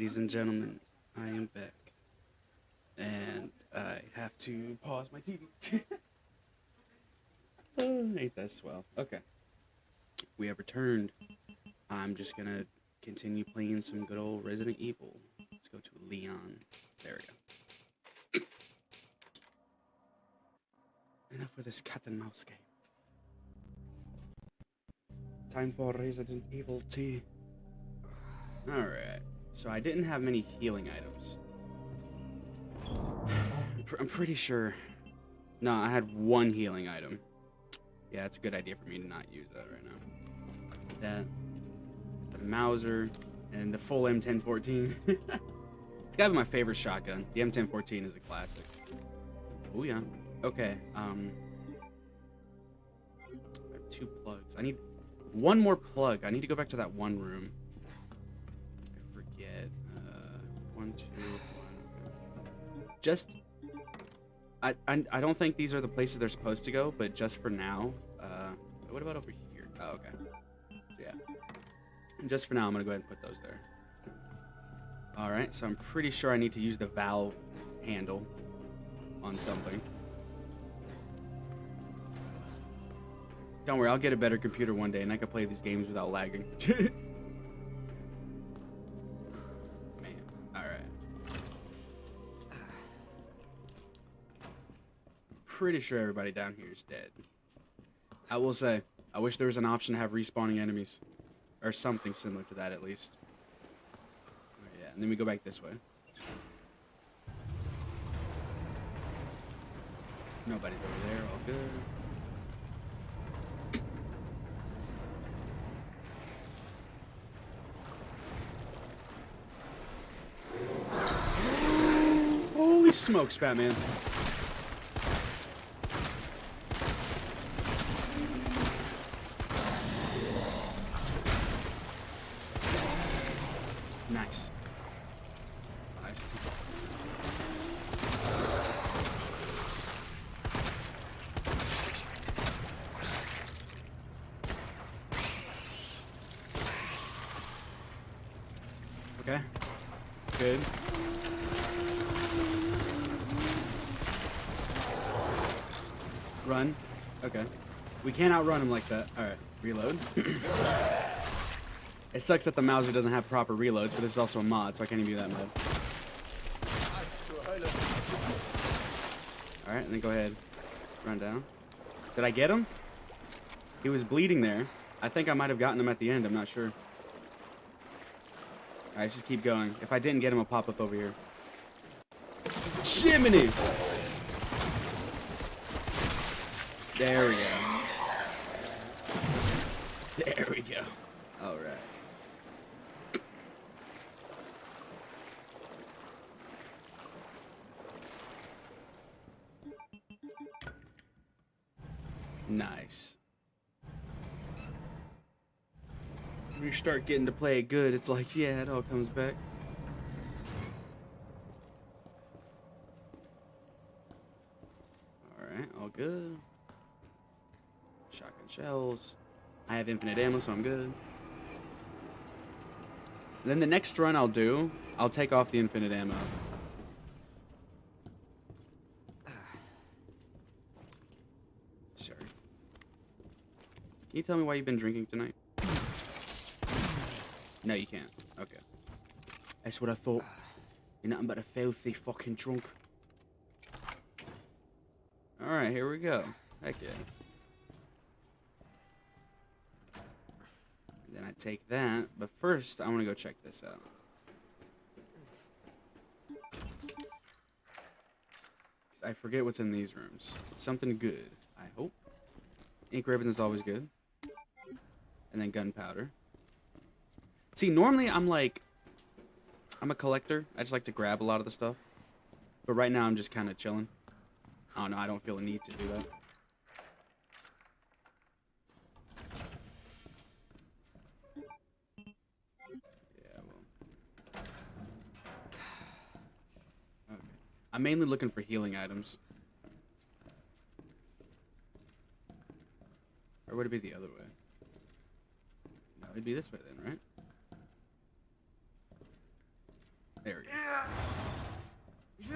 ladies and gentlemen, I am back. And I have to pause my TV. Ain't that swell? Okay. We have returned. I'm just gonna continue playing some good old Resident Evil. Let's go to Leon. There we go. Enough with this cat and mouse game. Time for Resident Evil tea. Alright. So I didn't have many healing items. I'm pretty sure. No, I had one healing item. Yeah, it's a good idea for me to not use that right now. That, the Mauser, and the full M1014. It's gotta be my favorite shotgun. The M1014 is a classic. Oh yeah. Okay. I have 2 plugs. I need one more plug. I need to go back to that one room. I forget. 1, 2, 1. Okay. Just. I don't think these are the places they're supposed to go, but just for now. What about over here? Oh, okay. Yeah. And just for now, I'm gonna go ahead and put those there. All right. So I'm pretty sure I need to use the valve handle on something. Don't worry, I'll get a better computer one day, and I can play these games without lagging. Man, all right. Pretty sure everybody down here is dead. I will say, I wish there was an option to have respawning enemies. Or something similar to that, at least. Oh, yeah, and then we go back this way. Nobody's over there, all good. Holy smokes, Batman. Nice. Nice. Okay. Good. Run. Okay. We can't outrun him like that. Alright. Reload. It sucks that the Mauser doesn't have proper reloads, but this is also a mod, so I can't even be that mad. Alright, and then go ahead. Run down. Did I get him? He was bleeding there. I think I might have gotten him at the end, I'm not sure. Alright, just keep going. If I didn't get him, I'll pop up over here. Jiminy! There we go. There we go. Alright. Nice. When you start getting to play it good, it's like, yeah, it all comes back. Alright, all good. Shotgun shells. I have infinite ammo, so I'm good. And then the next run I'll do, I'll take off the infinite ammo. Sorry. Can you tell me why you've been drinking tonight? No, you can't. Okay. That's what I thought. You're nothing but a filthy fucking drunk. Alright, here we go. Heck yeah. And then I take that, but first I want to go check this out. I forget what's in these rooms. Something good, I hope. Ink ribbon is always good. And then gunpowder. See, normally I'm a collector. I just like to grab a lot of the stuff. But right now I'm just kind of chilling. I don't know, I don't feel a need to do that. Yeah, well. Okay. I'm mainly looking for healing items. Or would it be the other way? No, it'd be this way then, right? There we go.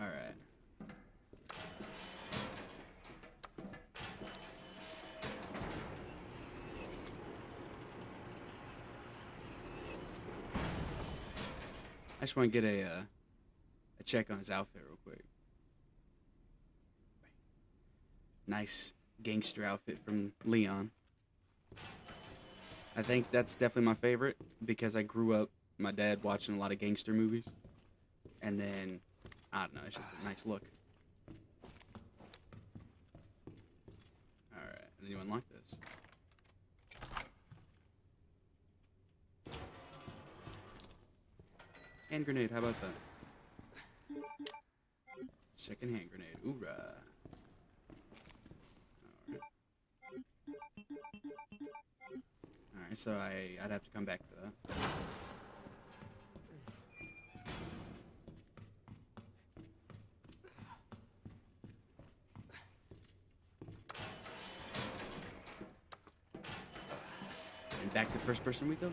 All right. I just want to get a check on his outfit real quick. Nice gangster outfit from Leon. I think that's definitely my favorite because I grew up, my dad watching a lot of gangster movies. And then, I don't know, it's just a nice look. Alright, anyone like this? Hand grenade, how about that? Second hand grenade, oorah. Alright, so I'd have to come back to that. And back to first person we go.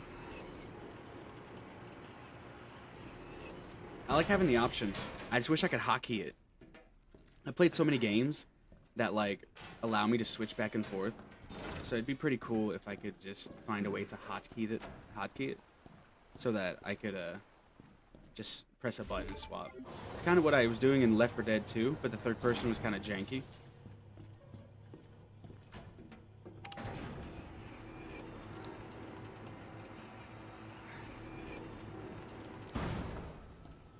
I like having the option. I just wish I could hotkey it. I played so many games that like allow me to switch back and forth. So it'd be pretty cool if I could just find a way to hotkey it, so that I could just press a button and swap. It's kind of what I was doing in Left 4 Dead 2, but the third person was kind of janky.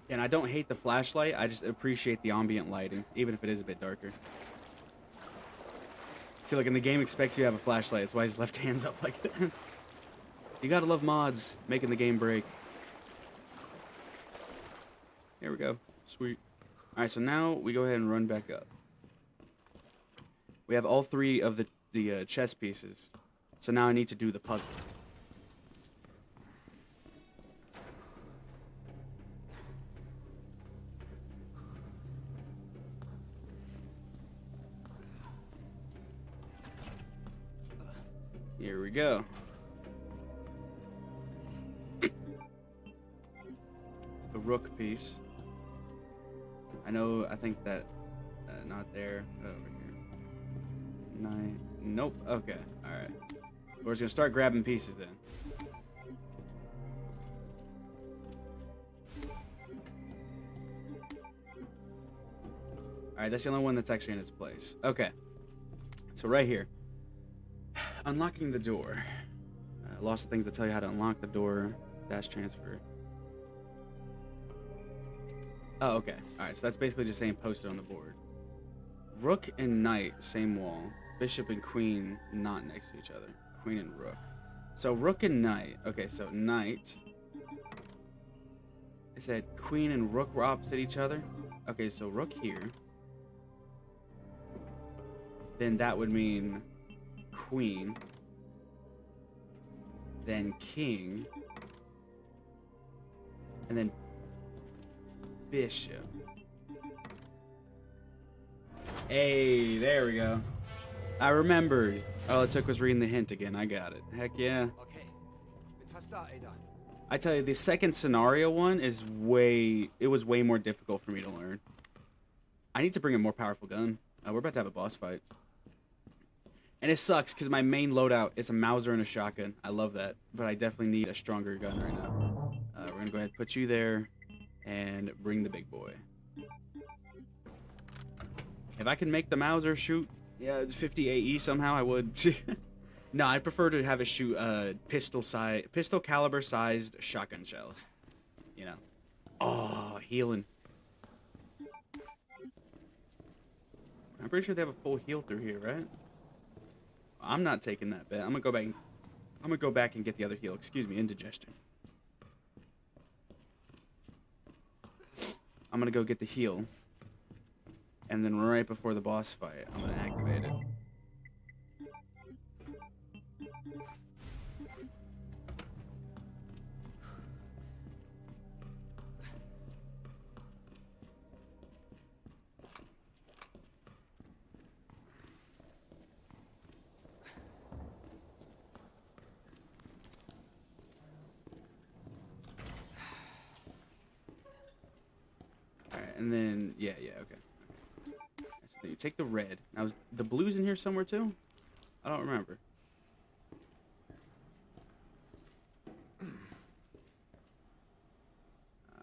And I don't hate the flashlight, I just appreciate the ambient lighting, even if it is a bit darker. See, like, in the game expects you to have a flashlight, that's why his left hand's up like that. You gotta love mods, making the game break. There we go, sweet. Alright, so now we go ahead and run back up. We have all three of the chess pieces, so now I need to do the puzzle. Here we go. The rook piece. I think that, not there, over here. Nine, nope, okay, alright. We're just gonna start grabbing pieces then. Alright, that's the only one that's actually in its place. Okay. So right here. Unlocking the door. Lost the things that tell you how to unlock the door. Dash transfer. Oh, okay. Alright, so that's basically just saying post it on the board. Rook and knight, same wall. Bishop and queen, not next to each other. Queen and rook. So rook and knight. Okay, so knight. It said queen and rook were opposite each other. Okay, so rook here. Then that would mean queen. Then king. And then bishop. Hey, there we go. I remembered. All it took was reading the hint again. I got it. Heck yeah. I tell you, the second scenario one is it was way more difficult for me to learn. I need to bring a more powerful gun. We're about to have a boss fight. And it sucks because my main loadout is a Mauser and a shotgun. I love that, but I definitely need a stronger gun right now. We're gonna go ahead and put you there and bring the big boy. If I can make the Mauser shoot 50 AE somehow, I would. No, I prefer to have it shoot pistol caliber sized shotgun shells. You know. Oh, healing. I'm pretty sure they have a full heal through here, right? I'm not taking that bet. I'm gonna go back and get the other heal. Excuse me, indigestion. I'm gonna go get the heal. And then right before the boss fight, I'm gonna activate it. And then, yeah, okay. So you take the red. Now, is the blue's in here somewhere too? I don't remember.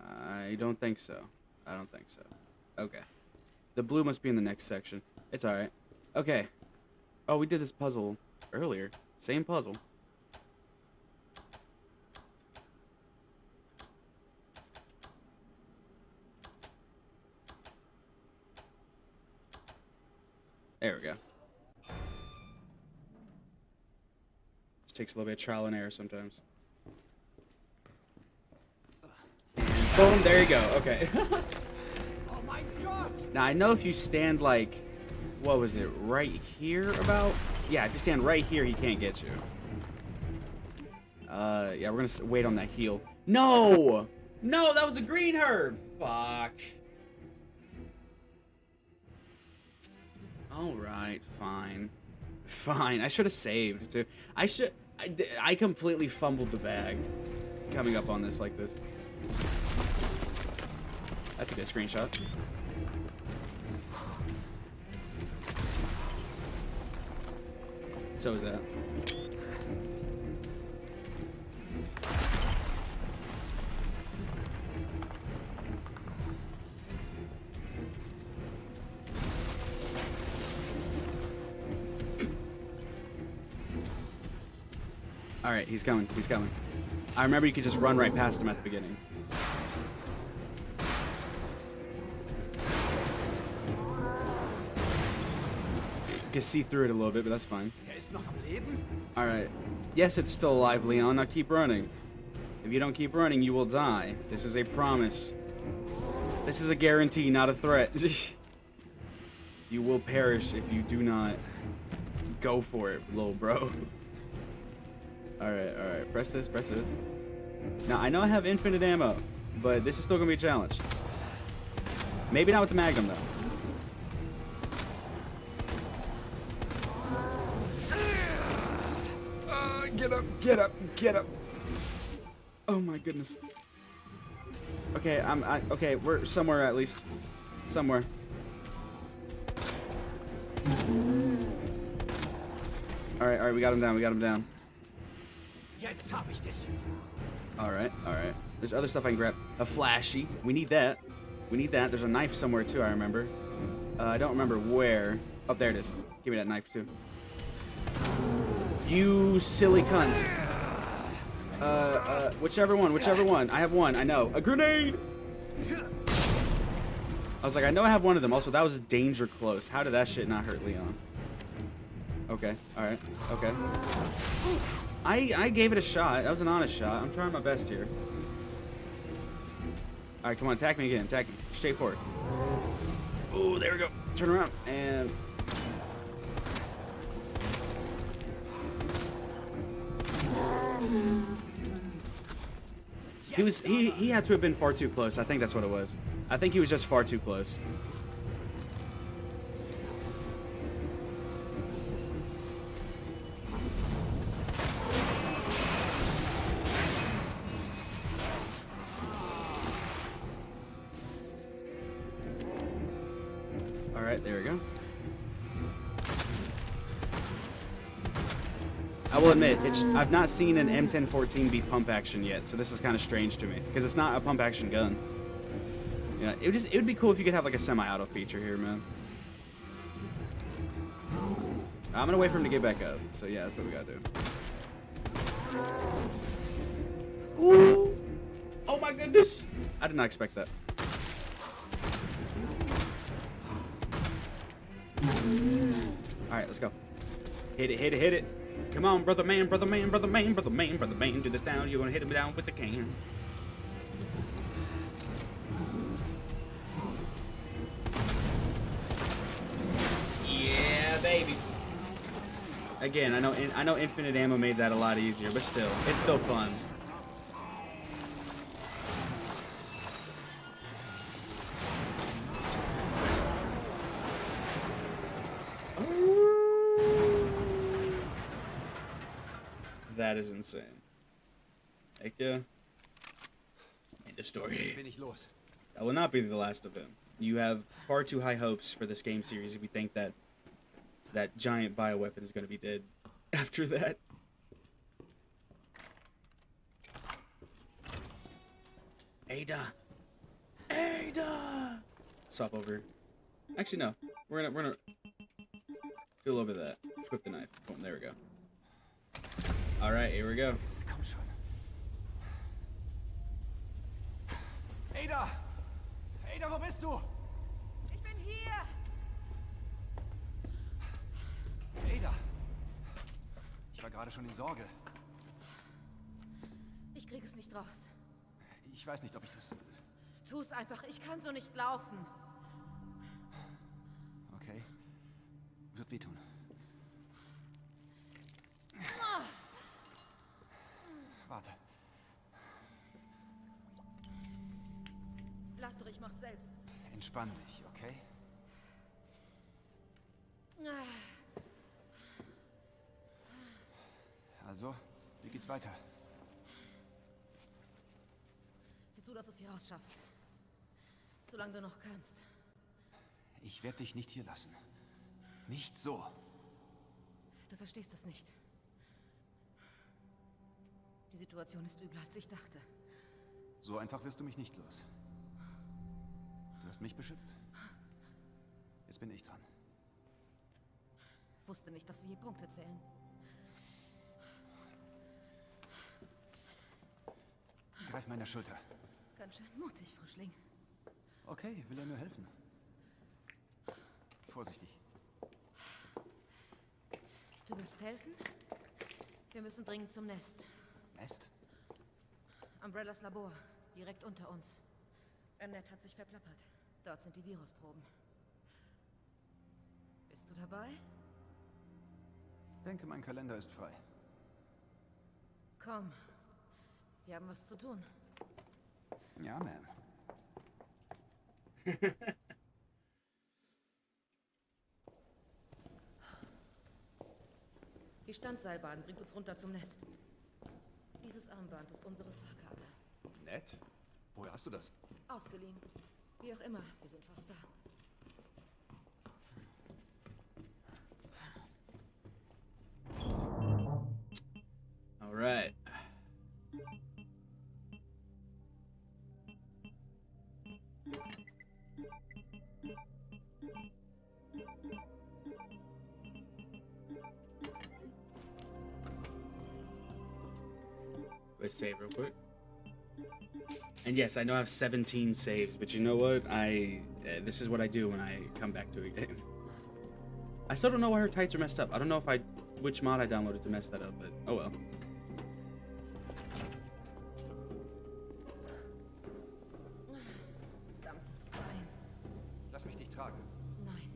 I don't think so. I don't think so. Okay. The blue must be in the next section. It's alright. Okay. Oh, we did this puzzle earlier. Same puzzle. There we go. Just takes a little bit of trial and error sometimes. And boom, there you go. Okay. Oh my God! Now, I know if you stand, like, what was it, right here about? Yeah, if you stand right here, he can't get you. Yeah, we're gonna wait on that heal. No! No, that was a green herb! Fuck. Alright, fine. Fine, I should have saved, too. I completely fumbled the bag coming up on this like this. That's a good screenshot. So is that. Alright, he's coming. He's coming. I remember you could just run right past him at the beginning. You can see through it a little bit, but that's fine. Alright. Yes, it's still alive, Leon. Now keep running. If you don't keep running, you will die. This is a promise. This is a guarantee, not a threat. You will perish if you do not go for it, little bro. Alright. Press this. Now, I know I have infinite ammo, but this is still going to be a challenge. Maybe not with the Magnum, though. Get up. Oh my goodness. Okay, okay, we're somewhere at least. Somewhere. Alright, we got him down. Alright. There's other stuff I can grab. A flashy. We need that. There's a knife somewhere too, I remember. I don't remember where. Oh, there it is. Give me that knife too. You silly cunt. Whichever one. I have one. I know. A grenade! I was like, I know I have one of them. Also, that was danger close. How did that shit not hurt Leon? Okay. Alright. Okay. I gave it a shot. That was an honest shot. I'm trying my best here. Alright, come on. Attack me again. Attack me. Straight forward. Oh, there we go. Turn around. And... He had to have been far too close. I think that's what it was. I think he was just far too close. Alright, there we go. I will admit, I've not seen an M1014 be pump action yet, so this is kind of strange to me because it's not a pump action gun. Yeah, it would be cool if you could have like a semi-auto feature here, man. I'm gonna wait for him to get back up. So yeah, that's what we gotta do. Ooh. Oh my goodness! I did not expect that. All right, let's go. Hit it. Come on, brother man, do this down. You're gonna hit him down with the can. Yeah, baby. Again, I know infinite ammo made that a lot easier, but still, it's still fun. That is insane. Heck yeah. End of story. That will not be the last of him. You have far too high hopes for this game series if you think that that giant bioweapon is going to be dead after that. Ada! Ada! Swap over. Actually, no. We're gonna do a little bit of that. Equip the knife. Boom, there we go. Alright, here we go. Komm schon. Ada! Ada, wo bist du? Ich bin hier! Ada! Ich war gerade schon in Sorge. Ich krieg es nicht raus. Ich weiß nicht, ob ich das... Tu's einfach, ich kann so nicht laufen. Okay. Wird wehtun. Warte. Lass doch, ich mach's selbst. Entspann dich, okay? Also, wie geht's weiter? Sieh zu, dass du es hier rausschaffst. Solange du noch kannst. Ich werde dich nicht hier lassen. Nicht so. Du verstehst das nicht. Die Situation ist übler, als ich dachte. So einfach wirst du mich nicht los. Du hast mich beschützt. Jetzt bin ich dran. Wusste nicht, dass wir hier Punkte zählen. Greif meine Schulter. Ganz schön mutig, Frischling. Okay, will er nur helfen. Vorsichtig. Du willst helfen? Wir müssen dringend zum Nest. Nest? Umbrellas Labor, direkt unter uns. Annette hat sich verplappert. Dort sind die Virusproben. Bist du dabei? Denke, mein Kalender ist frei. Komm. Wir haben was zu tun. Ja, Ma'am. Die Standseilbahn bringt uns runter zum Nest. Dieses Armband ist unsere Fahrkarte. Nett. Woher hast du das? Ausgeliehen. Wie auch immer, wir sind fast da. Alright. Let's save real quick. And yes, I know I have 17 saves, but you know what? This is what I do when I come back to a game. I still don't know why her tights are messed up. I don't know which mod I downloaded to mess that up, but oh well. Verdammtes Bein. Lass mich dich tragen. Nein,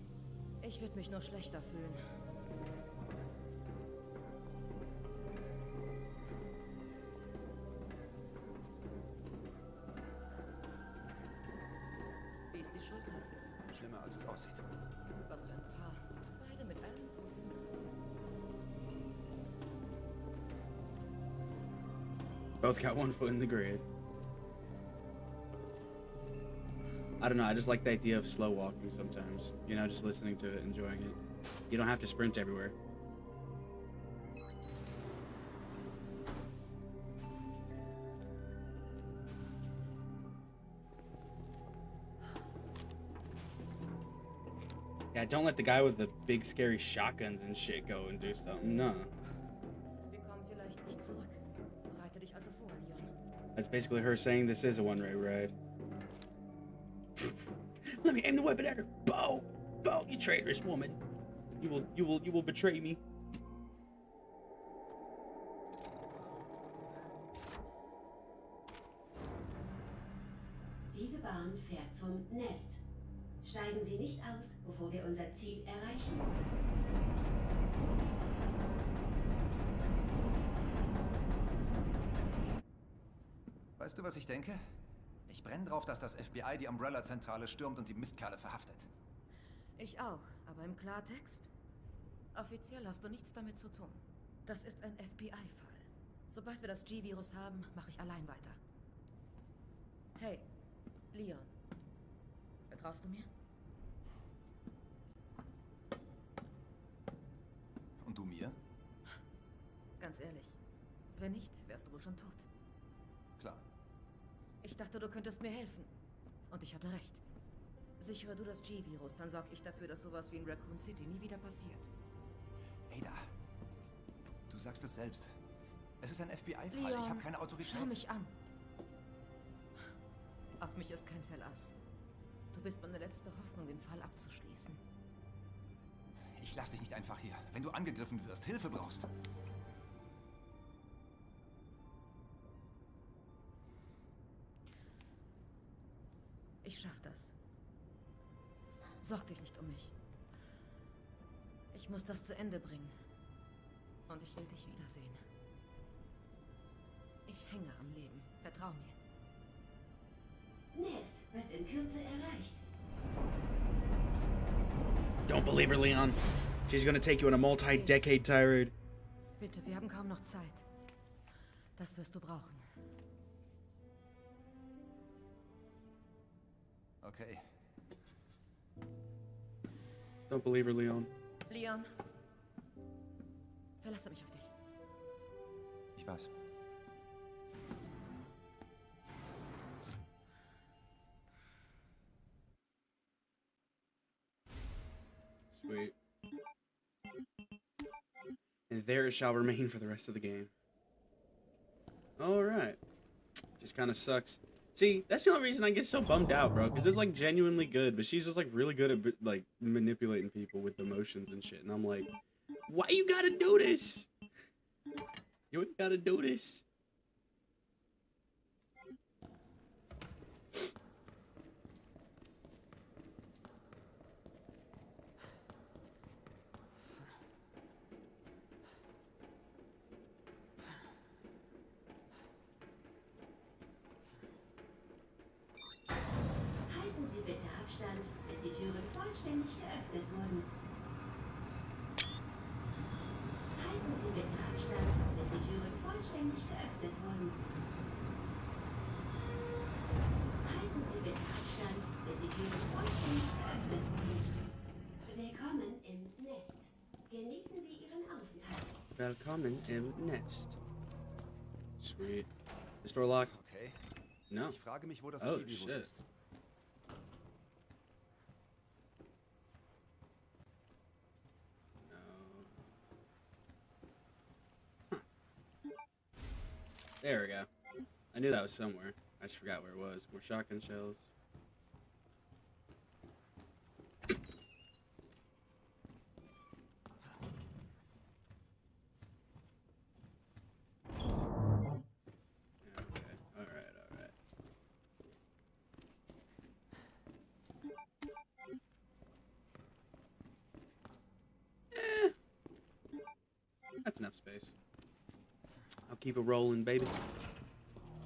ich würde mich nur schlechter fühlen. Wie ist die Schulter? Schlimmer, als es aussieht. Was für ein Paar. Beide mit allen Füßen. Both got one foot in the grave. I don't know, I just like the idea of slow walking sometimes. You know, just listening to it, enjoying it. You don't have to sprint everywhere. Yeah, don't let the guy with the big scary shotguns and shit go and do something. No. Wir kommen vielleicht nicht zurück. Bereite dich also vor, Leon. That's basically her saying this is a one-way ride. Let me aim the weapon at her. Bo! Bo, you traitorous woman. You will betray me. Diese Bahn fährt zum Nest. Steigen Sie nicht aus, bevor wir unser Ziel erreichen. Weißt du, was ich denke? Ich brenne drauf, dass das FBI die Umbrella-Zentrale stürmt und die Mistkerle verhaftet. Ich auch, aber im Klartext? Offiziell hast du nichts damit zu tun. Das ist ein FBI-Fall. Sobald wir das G-Virus haben, mache ich allein weiter. Hey, Leon. Vertraust du mir? Und du mir? Ganz ehrlich, wenn nicht, wärst du wohl schon tot. Klar. Ich dachte, du könntest mir helfen. Und ich hatte recht. Sichere du das G-Virus, dann sorge ich dafür, dass sowas wie in Raccoon City nie wieder passiert. Ada, du sagst es selbst. Es ist ein FBI-Fall. Leon, Ich habe keine Autorität. schau mich an. Auf mich ist kein Verlass. Du bist meine letzte Hoffnung, den Fall abzuschließen. Ich lass dich nicht einfach hier. Wenn du angegriffen wirst, Hilfe brauchst. Ich schaff das. Sorg dich nicht um mich. Ich muss das zu Ende bringen. Und ich will dich wiedersehen. Ich hänge am Leben. Vertrau mir. Nest wird in Kürze erreicht. Don't believe her, Leon. She's gonna take you on a multi-decade tirade. Bitte, wir haben kaum noch Zeit. Das wirst du brauchen. Okay. Don't believe her, Leon. Leon, verlasse mich auf dich. Ich weiß. Sweet. And there it shall remain for the rest of the game. Alright. Just kind of sucks. See, that's the only reason I get so bummed out, bro. Because it's, like, genuinely good. But she's just, like, really good at, like, manipulating people with emotions and shit. And I'm like, why you gotta do this? You ain't gotta do this. Halten Sie bitte Abstand, bis die Türen vollständig geöffnet wurden. Halten Sie bitte Abstand, bis die Türen vollständig geöffnet wurden. Halten Sie bitte Abstand, bis die Türen vollständig geöffnet wurden. Willkommen im Nest. Genießen Sie Ihren Aufenthalt. Willkommen im Nest. Sweet. Is door locked? Okay. No. Ich frage mich, wo das Oh, G-Virus shit. ist. There we go. I knew that was somewhere. I just forgot where it was. More shotgun shells. Okay. Alright, alright. That's enough space. I'll keep it rolling, baby.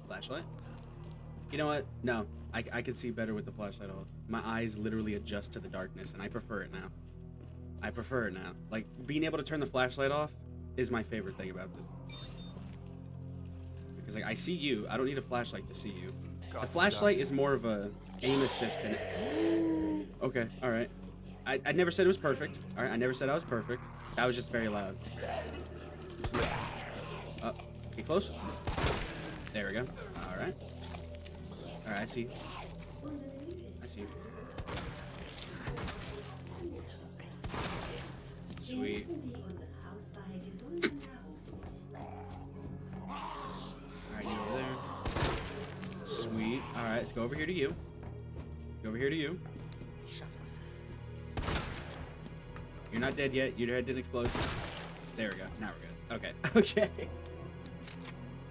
Flashlight? You know what? No. I can see better with the flashlight off. My eyes literally adjust to the darkness, and I prefer it now. I prefer it now. Like, being able to turn the flashlight off is my favorite thing about this. Because, like, I see you. I don't need a flashlight to see you. The flashlight is more of a aim assist than it. Okay, alright. I never said it was perfect. Alright, I never said I was perfect. That was just very loud. Get close. There we go. Alright. Alright, I see you. I see you. Sweet. Genießen Sie unsere Auswahl gesunder Nahrungsmittel. Alright, you over there. Sweet. Alright, let's go over here to you. Go over here to you. You're not dead yet. Your head didn't explode. There we go. Now we're good. Okay. Okay.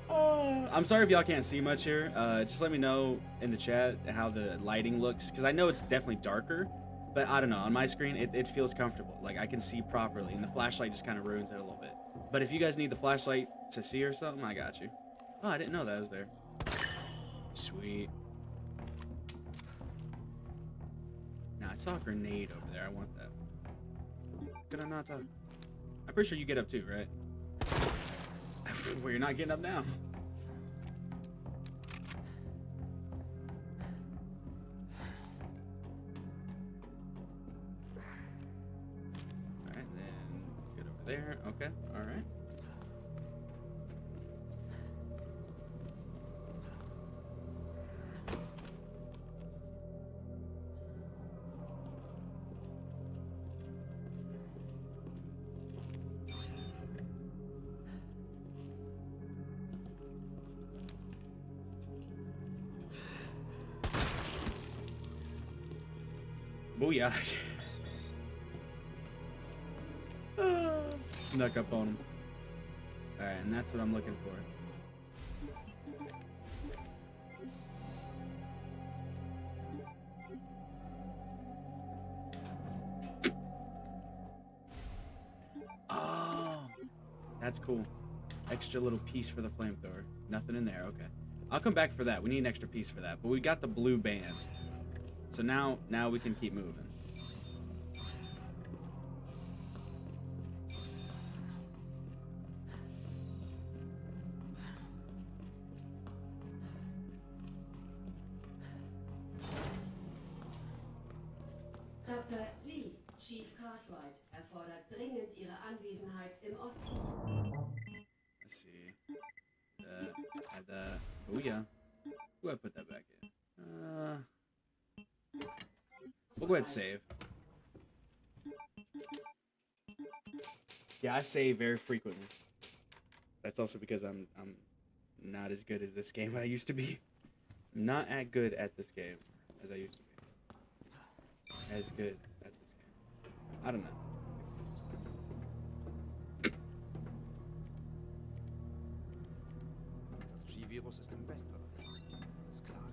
I'm sorry if y'all can't see much here. Just let me know in the chat how the lighting looks, because I know it's definitely darker, but I don't know. On my screen, it feels comfortable. Like, I can see properly, and the flashlight just kind of ruins it a little bit. But if you guys need the flashlight to see or something, I got you. Oh, I didn't know that was there. Sweet. Nah, I saw a grenade over there. I want that. Could I not talk? I'm pretty sure you get up too, right? Well, you're not getting up now. Okay, alright. Booyah. Snuck up on him. Alright, and that's what I'm looking for. Oh, that's cool. Extra little piece for the flamethrower. Nothing in there, okay. I'll come back for that. We need an extra piece for that. But we got the blue band. So now we can keep moving. Dr. Lee, Chief Cartwright erfordert dringend Ihre Anwesenheit im Osten. Let's see. Add that. Oh yeah. Go ahead, put that back in. We'll go ahead and save. Yeah, I save very frequently. That's also because I'm not as good as this game I used to be. Not as good at this game as I used to be. As good at this game. I don't know. Das G-Virus ist im Westbereich. Ist klar.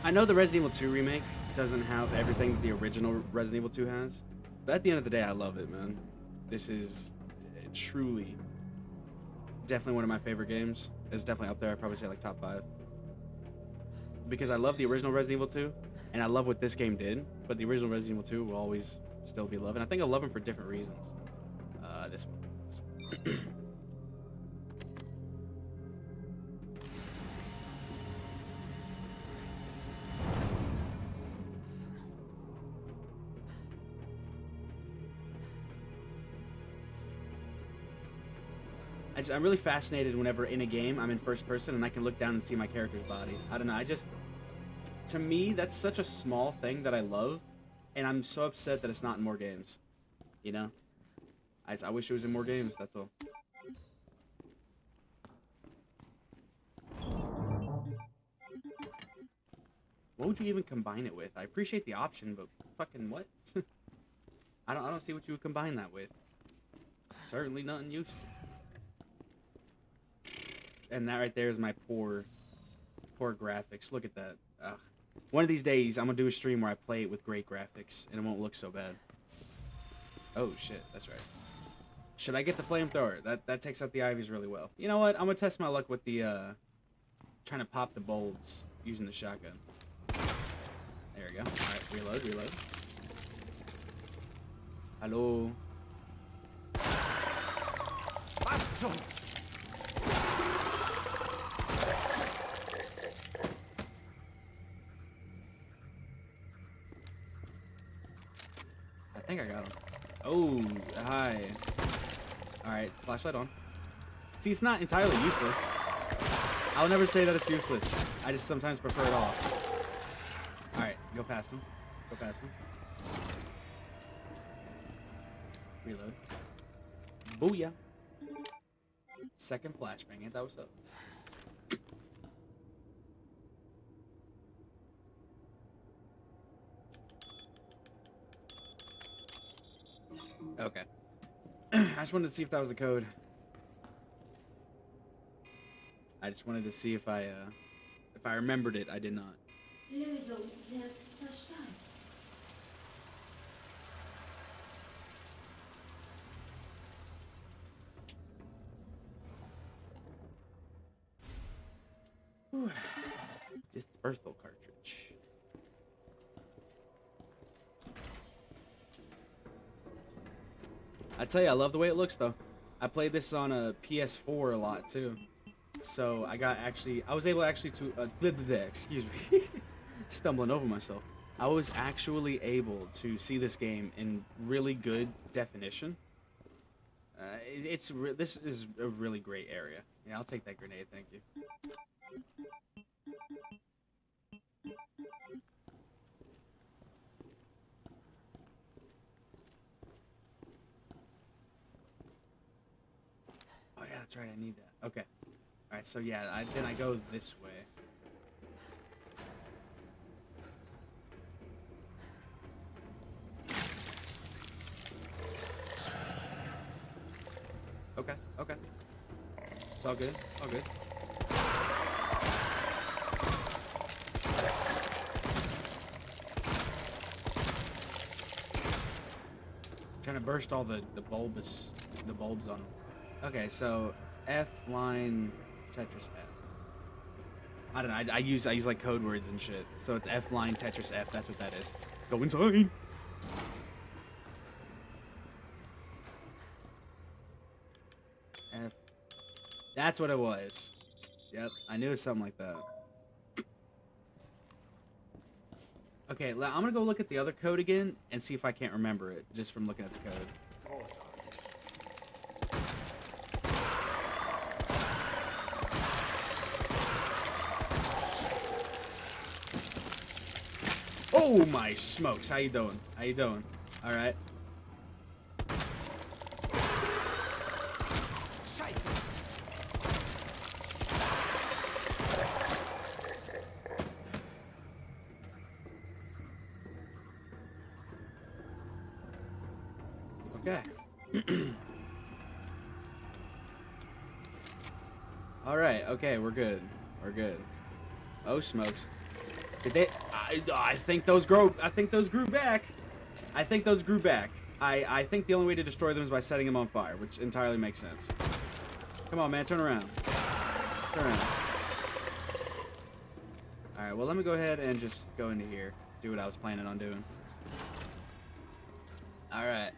I know the Resident Evil 2 remake doesn't have everything that the original Resident Evil 2 has, but at the end of the day, I love it, man. This is truly, definitely one of my favorite games. It's definitely up there. I'd probably say like top 5. Because I love the original Resident Evil 2, and I love what this game did, but the original Resident Evil 2 will always still be loved. And I think I love them for different reasons. This one. I'm really fascinated whenever in a game I'm in first person and I can look down and see my character's body. I don't know, to me, that's such a small thing that I love, and I'm so upset that it's not in more games. You know? I wish it was in more games, that's all. What would you even combine it with? I appreciate the option, but fucking what? I don't see what you would combine that with. Certainly nothing useful. And that right there is my poor graphics. Look at that. Ugh. One of these days, I'm gonna do a stream where I play it with great graphics, and it won't look so bad. Oh shit, that's right. Should I get the flamethrower? That takes out the Ivies really well. You know what? I'm gonna test my luck with the trying to pop the bolts using the shotgun. There we go. All right, reload. Hello. I think I got him. Oh, hi. Alright, flashlight on. See, it's not entirely useless. I'll never say that it's useless. I just sometimes prefer it off. Alright, go past him. Reload. Booyah. Second flashbang, ain't that what's up? Okay. I just wanted to see if that was the code. I just wanted to see if I remembered it. I did not. Lösung wird zerstört. Dispersal cartridge. I tell you, I love the way it looks though. I played this on a PS4 a lot too. So I was able actually to excuse me, stumbling over myself. I was actually able to see this game in really good definition. This is a really great area. Yeah, I'll take that grenade, thank you. Oh yeah, that's right, I need that. Okay. Alright, so yeah, then I go this way. Okay, okay. It's all good, it's all good. Trying to burst all the bulbs on them. Okay, so F line Tetris F. I don't know. I use like code words and shit. So it's F line Tetris F. That's what that is. Go inside. F. That's what it was. Yep, I knew it was something like that. Okay, I'm gonna go look at the other code again and see if I can't remember it just from looking at the code. Oh my smokes! How you doing? How you doing? All right. Okay. All right. Okay, we're good. We're good. Oh smokes! Did they? I think those grew. I think those grew back. I think those grew back. I think the only way to destroy them is by setting them on fire, which entirely makes sense. Come on, man, turn around. Turn around. All right. Well, let me go ahead and just go into here. Do what I was planning on doing. All right.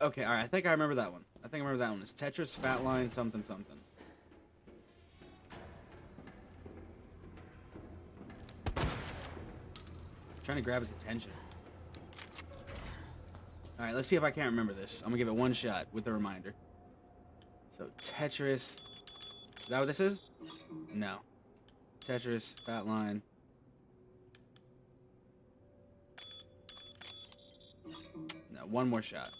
Okay, alright, I think I remember that one. I think I remember that one. It's Tetris, Fat Line, something, something. Trying to grab his attention. Alright, let's see if I can't remember this. I'm gonna give it one shot with a reminder. So, Tetris. Is that what this is? No. Tetris, Fat Line. No, one more shot.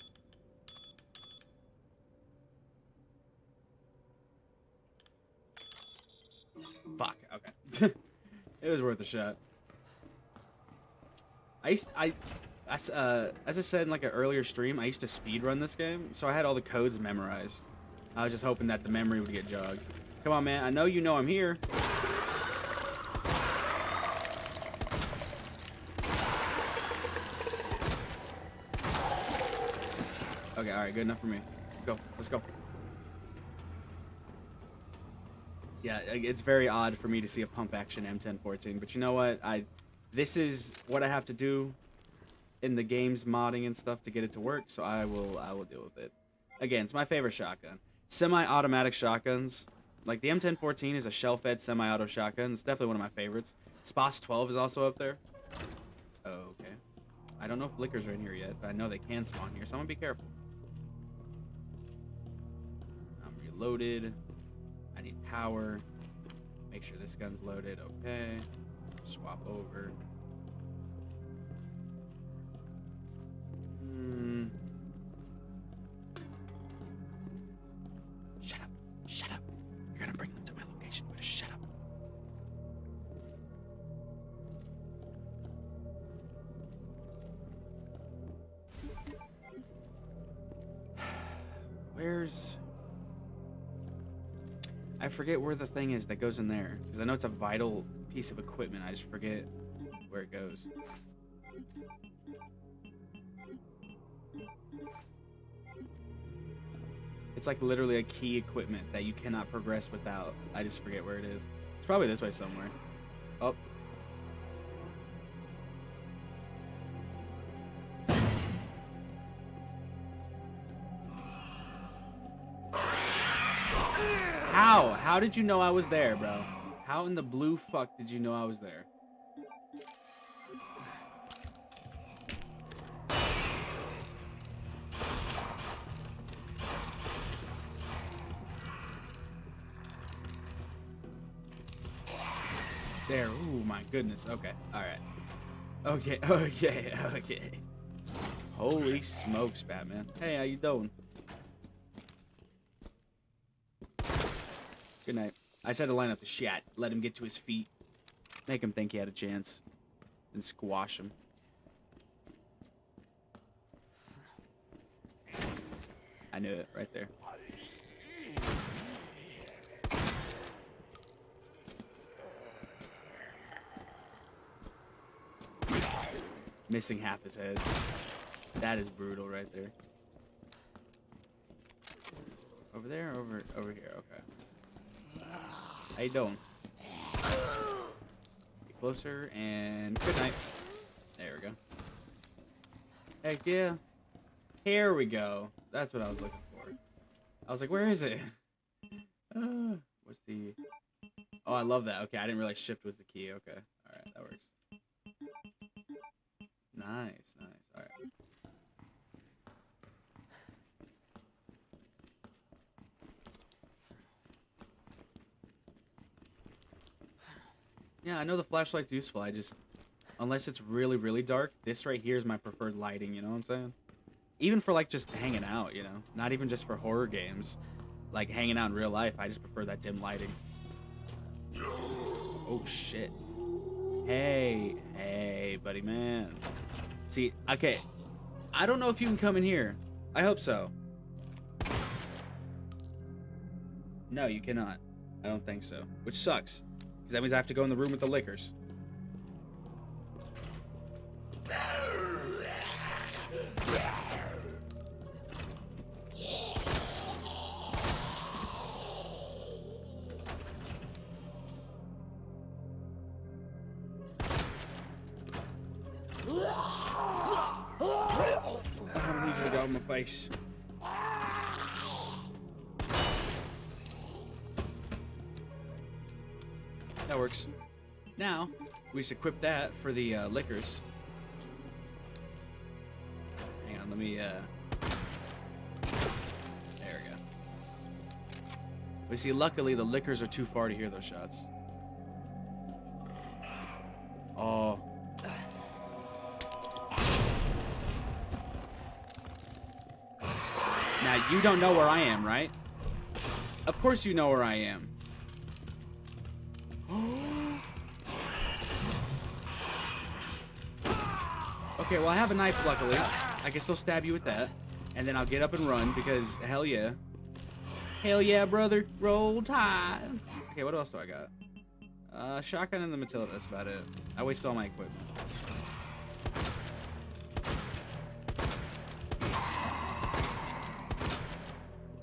Fuck, okay. It was worth a shot. As I said in like an earlier stream, I used to speedrun this game, so I had all the codes memorized. I was just hoping that the memory would get jogged. Come on, man, I know you know I'm here. Okay, alright, good enough for me. Go, let's go. Yeah, it's very odd for me to see a pump action M1014, but you know what? This is what I have to do in the game's modding and stuff to get it to work, so I will deal with it. Again, it's my favorite shotgun. Semi-automatic shotguns, like the M1014 is a shell-fed semi-auto shotgun. It's definitely one of my favorites. Spas 12 is also up there. Okay. I don't know if lickers are in here yet, but I know they can spawn here, so I'm gonna be careful. I'm reloaded. I need power. Make sure this gun's loaded. Okay. Swap over. Shut up. Shut up. You're gonna bring them to my location. You better shut up. Where's... I forget where the thing is that goes in there, because I know it's a vital piece of equipment. I just forget where it goes. It's like literally a key equipment that you cannot progress without. I just forget where it is. It's probably this way somewhere. Oh. How? How did you know I was there, bro? How in the blue fuck did you know I was there? There. Ooh, my goodness. Okay. All right. Okay. Okay. Okay. Holy smokes, Batman. Hey, how you doing? Good night. I just had to line up the shot. Let him get to his feet. Make him think he had a chance. And squash him. I knew it right there. Missing half his head. That is brutal right there. Over there, over here. Okay. How you doing? Get closer and good night. There we go. Heck yeah. Here we go. That's what I was looking for. I was like, where is it? What's the... Oh, I love that. Okay, I didn't realize shift was the key. Okay. Alright, that works. Nice, nice. Alright. Yeah, I know the flashlight's useful. I just... Unless it's really, really dark, this right here is my preferred lighting, you know what I'm saying? Even for, like, just hanging out, you know? Not even just for horror games. Like, hanging out in real life, I just prefer that dim lighting. Oh, shit. Hey, hey, buddy, man. See, okay. I don't know if you can come in here. I hope so. No, you cannot. I don't think so. Which sucks. Because that means I have to go in the room with the liquors. I need you to go in my face. That works. Now, we just equip that for the liquors. Hang on, let me, there we go. But see, luckily, the liquors are too far to hear those shots. Oh. Now, you don't know where I am, right? Of course you know where I am. Okay, well, I have a knife, luckily. I can still stab you with that. And then I'll get up and run, because hell yeah. Hell yeah, brother. Roll Tide. Okay, what else do I got? Shotgun and the Matilda, that's about it. I wasted all my equipment.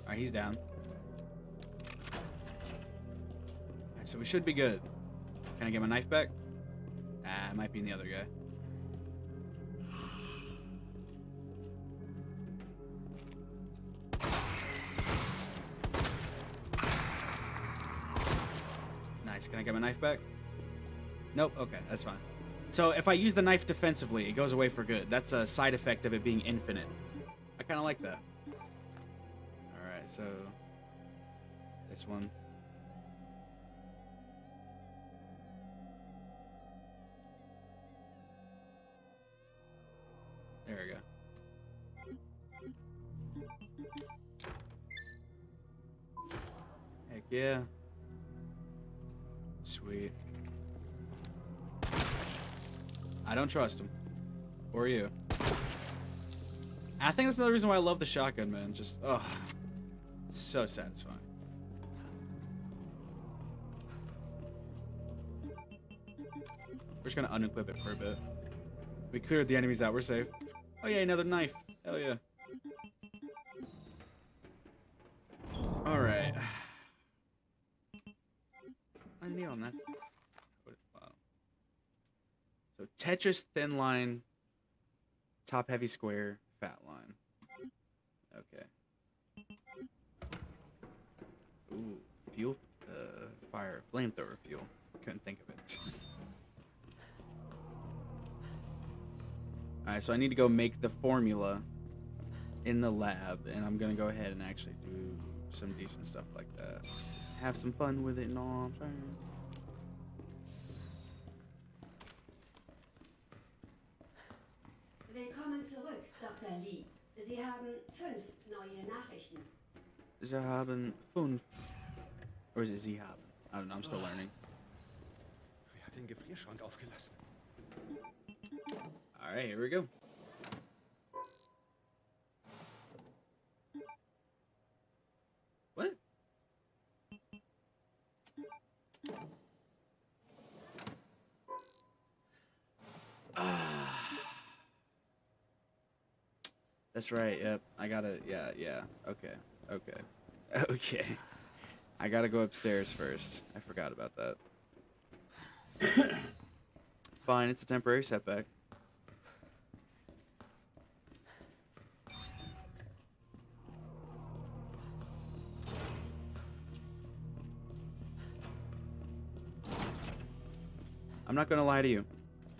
Alright, he's down. Alright, so we should be good. Can I get my knife back? Ah, it might be in the other guy. Nice. Can I get my knife back? Nope. Okay, that's fine. So if I use the knife defensively, it goes away for good. That's a side effect of it being infinite. I kind of like that. Alright, so... this one. There we go. Heck yeah. Sweet. I don't trust him. Or you. I think that's another reason why I love the shotgun, man. Just, ugh. It's so satisfying. We're just gonna unequip it for a bit. We cleared the enemies out. We're safe. Oh yeah, another knife. Hell yeah. Alright. I knew on that. So Tetris thin line, top heavy square, fat line. Okay. Ooh, fuel, fire, flamethrower fuel. Couldn't think of it. Alright, so I need to go make the formula in the lab, and I'm gonna go ahead and actually do some decent stuff like that. Have some fun with it and all I'm saying. Willkommen zurück, Dr. Lee. Sie haben 5 neue Nachrichten. Sie haben 5. Or is it Sie haben? I don't know, I'm still learning. Wer hat den Gefrierschrank aufgelassen? Alright, here we go. What? That's right, yep. I gotta, yeah. Okay. Okay. I gotta go upstairs first. I forgot about that. Fine, it's a temporary setback. I'm not gonna lie to you.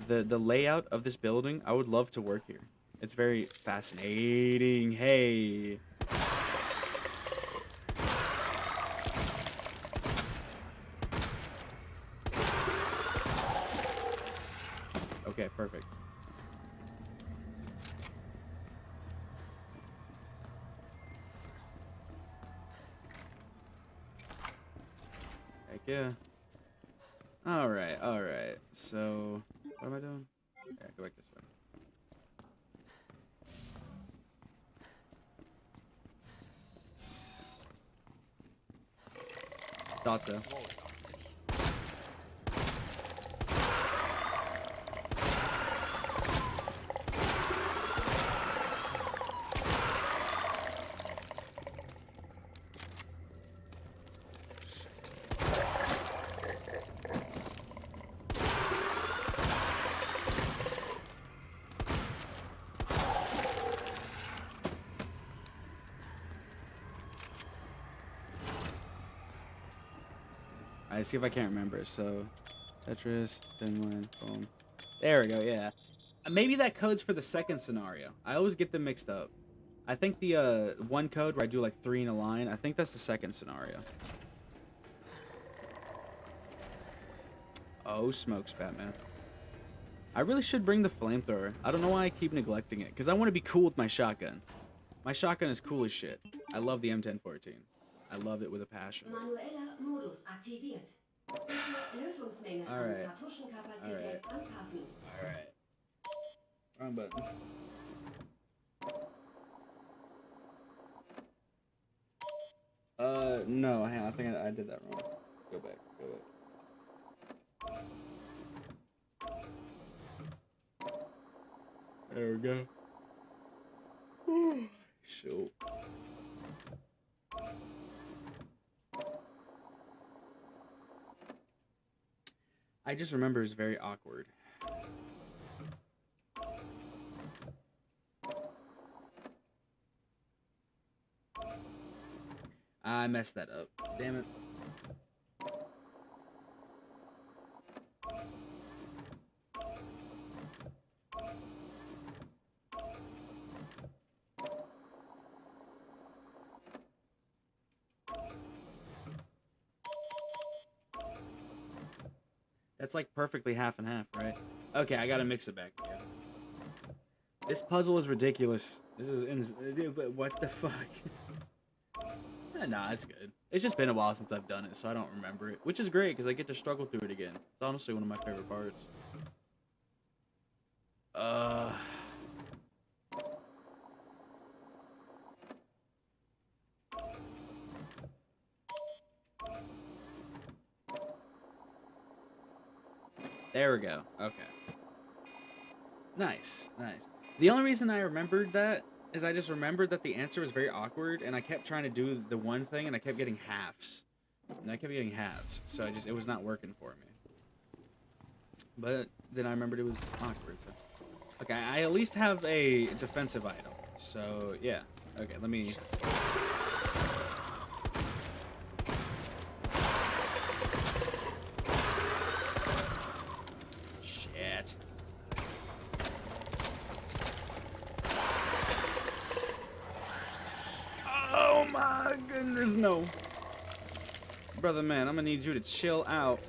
The layout of this building, I would love to work here. It's very fascinating. Hey. Okay, perfect. Heck yeah. Alright. So, what am I doing? Yeah, go back this way. Thought so. Alright, see if I can't remember. So, Tetris, Finland, boom. There we go, yeah. Maybe that code's for the second scenario. I always get them mixed up. I think the one code where I do like 3 in a line, I think that's the second scenario. Oh, smokes, Batman. I really should bring the flamethrower. I don't know why I keep neglecting it, because I want to be cool with my shotgun. My shotgun is cool as shit. I love the M1014. I love it with a passion. Manueller Modus aktiviert. Bitte Lösungsmenge an Kartuschenkapazität anpassen. Alright. Wrong button. No, I think I did that wrong. Go back. There we go. Shoot. I just remember it's very awkward. I messed that up. Damn it. That's like perfectly half and half, right? Okay, I gotta mix it back again. This puzzle is ridiculous. This is what the fuck? Nah, it's good. It's just been a while since I've done it, so I don't remember it. Which is great, because I get to struggle through it again. It's honestly one of my favorite parts. There we go. Okay. Nice. The only reason I remembered that is I just remembered that the answer was very awkward, and I kept trying to do the one thing, and I kept getting halves. So it was not working for me. But then I remembered it was awkward. So. Okay, I at least have a defensive item. So, yeah. Okay, let me... Shit. Oh my goodness, no. Brother man, I'm gonna need you to chill out.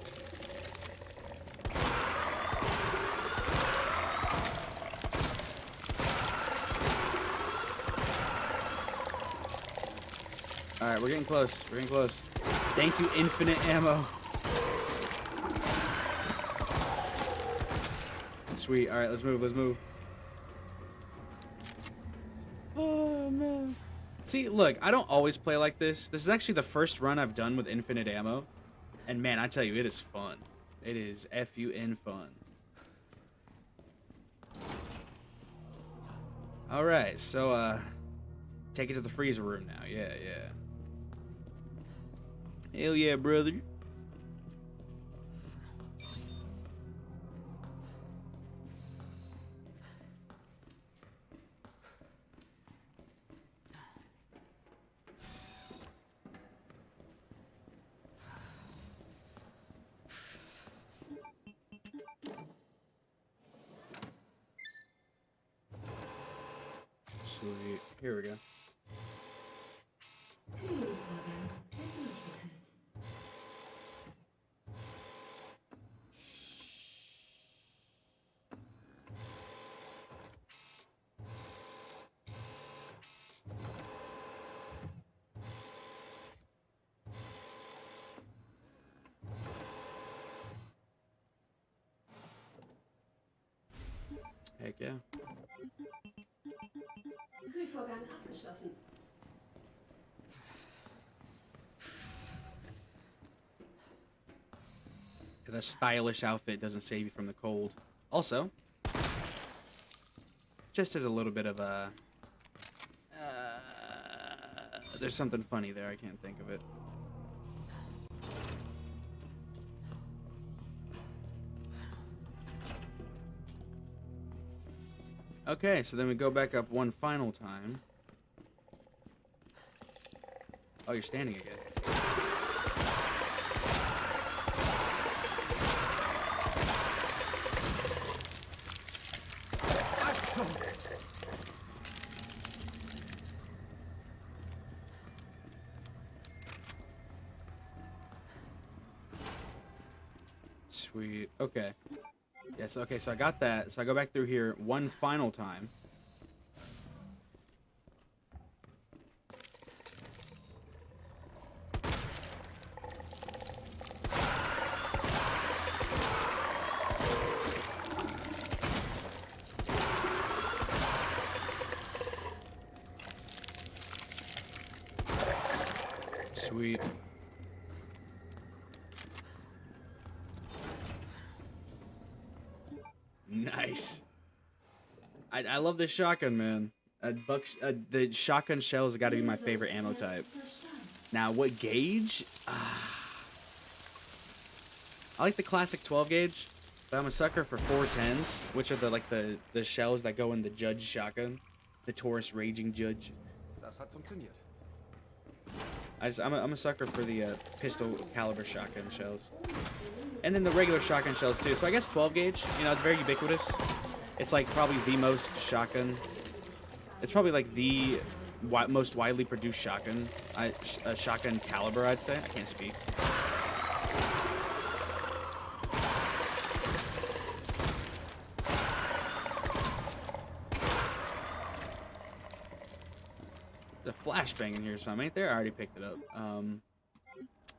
All right, we're getting close. We're getting close. Thank you, infinite ammo. Sweet. All right, let's move. Let's move. Oh man. See, look, I don't always play like this. This is actually the first run I've done with infinite ammo, and man, I tell you, it is fun. It is F-U-N fun. All right, so take it to the freezer room now. Yeah, yeah. Hell yeah, brother. Sweet. Here we go. Kühlungsvorgang wird durchgeführt. Heck yeah. Kühlvorgang abgeschlossen. The stylish outfit doesn't save you from the cold. Also, just as a little bit of a... there's something funny there. I can't think of it. Okay, so then we go back up one final time. Oh, you're standing again. Sweet. Okay. Yes, okay, so I got that. So I go back through here one final time. Sweet. Nice. I love this shotgun, man. The shotgun shells got to be my favorite ammo type. Now, what gauge? I like the classic 12 gauge, but I'm a sucker for 410s, which are the shells that go in the Judge shotgun, the Taurus Raging Judge. Das hat funktioniert. I'm a sucker for the pistol caliber shotgun shells, and then the regular shotgun shells too. So I guess 12 gauge. You know, it's very ubiquitous. It's like probably the most shotgun. It's probably like the most widely produced shotgun. Shotgun caliber, I'd say. I can't speak. The flashbang in here, some ain't there? I already picked it up.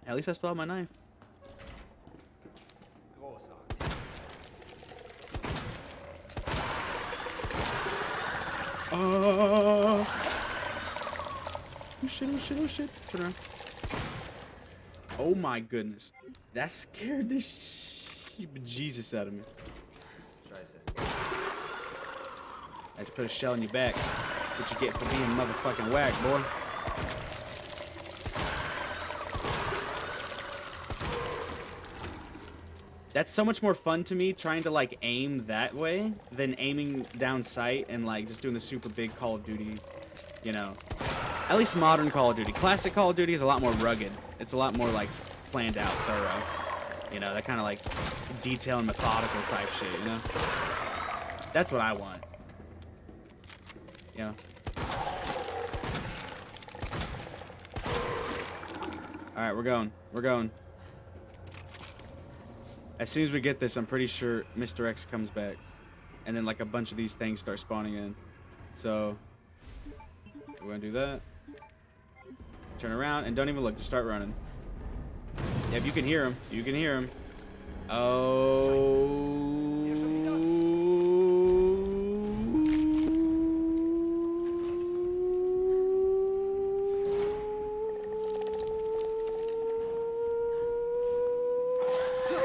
At least I still have my knife. Oh shit, oh shit, oh shit. Turn around. Oh my goodness. That scared the Jesus out of me. I had to put a shell in your back. What you get for being motherfucking whack, boy. That's so much more fun to me trying to like aim that way than aiming down sight and like just doing the super big Call of Duty, you know. At least modern Call of Duty. Classic Call of Duty is a lot more rugged. It's a lot more like planned out, thorough. You know, that kind of like detail and methodical type shit, you know. That's what I want. Yeah. All right, we're going. We're going. As soon as we get this, I'm pretty sure Mr. X comes back. And then like a bunch of these things start spawning in. So we're gonna do that. Turn around and don't even look. Just start running. Yeah, if you can hear him, you can hear him. Oh.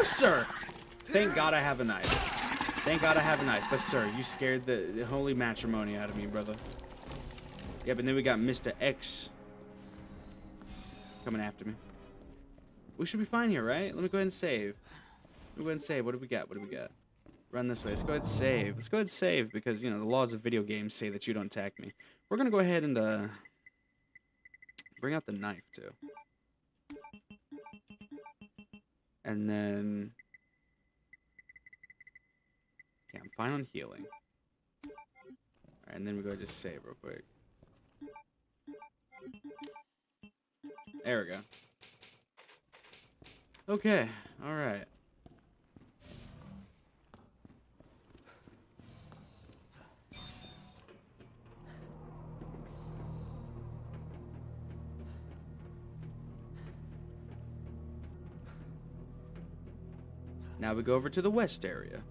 Sir, thank God I have a knife. Thank God I have a knife. But sir, you scared the holy matrimony out of me, brother. Yeah, but then we got Mr. X coming after me. We should be fine here, right? Let me go ahead and save. Let me go ahead and save. What do we got? What do we got? Run this way. Let's go ahead and save. Let's go ahead and save because, you know, the laws of video games say that you don't attack me. We're going to go ahead and bring out the knife, too. And then... Okay, I'm fine on healing. Alright, and then we go just save real quick. There we go. Okay, alright. Now we go over to the west area.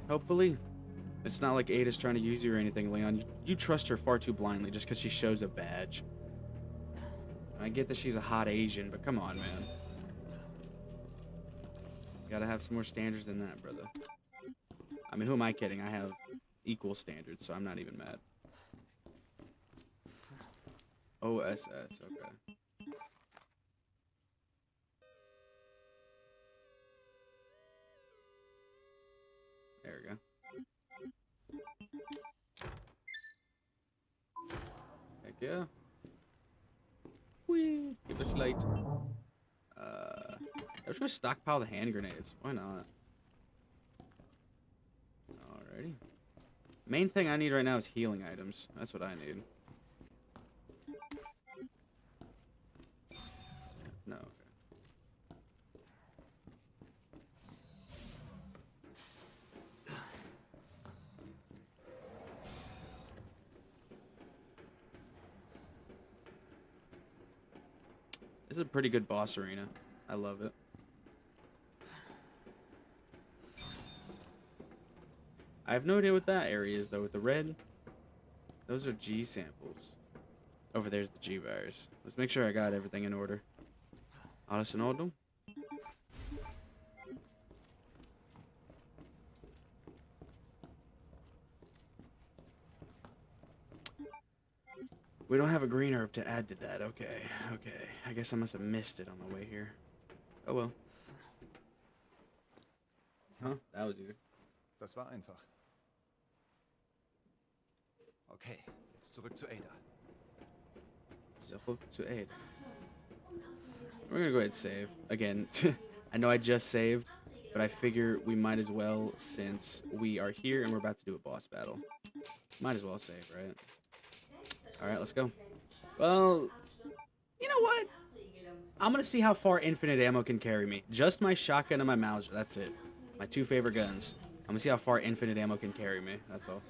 Hopefully. It's not like Ada's trying to use you or anything, Leon. You trust her far too blindly just because she shows a badge. I get that she's a hot Asian, but come on, man. You gotta have some more standards than that, brother. I mean, who am I kidding? I have equal standards, so I'm not even mad. OSS, okay. There we go. Heck yeah. Whee! Give us light. I'm just gonna stockpile the hand grenades. Why not? Alrighty. Main thing I need right now is healing items. That's what I need. No, okay. This is a pretty good boss arena. I love it. I have no idea what that area is, though, with the red. Those are G samples. Over there's the G virus. Let's make sure I got everything in order. Alles in order? We don't have a green herb to add to that. Okay, okay. I guess I must have missed it on the way here. Oh well. Huh? That was easy. Das war einfach. Okay, jetzt zurück zu Ada. Zurück zu Ada. We're gonna go ahead and save. Again, I know I just saved, but I figure we might as well since we are here and we're about to do a boss battle. Might as well save, right? Alright, let's go. Well, you know what? I'm gonna see how far infinite ammo can carry me. Just my shotgun and my Mauser, that's it. My two favorite guns. I'm gonna see how far infinite ammo can carry me, that's all.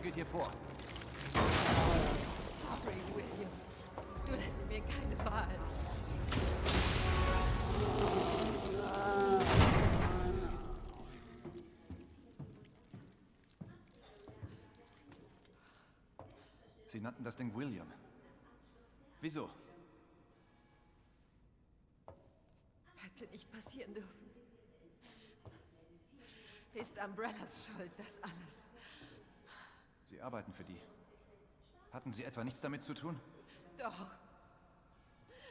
Geht hier vor. Sorry, William. Du lässt mir keine Wahl. Sie nannten das Ding William. Wieso? Hätte nicht passieren dürfen. Ist Umbrellas Schuld, das alles. Sie arbeiten für die. Hatten Sie etwa nichts damit zu tun? Doch.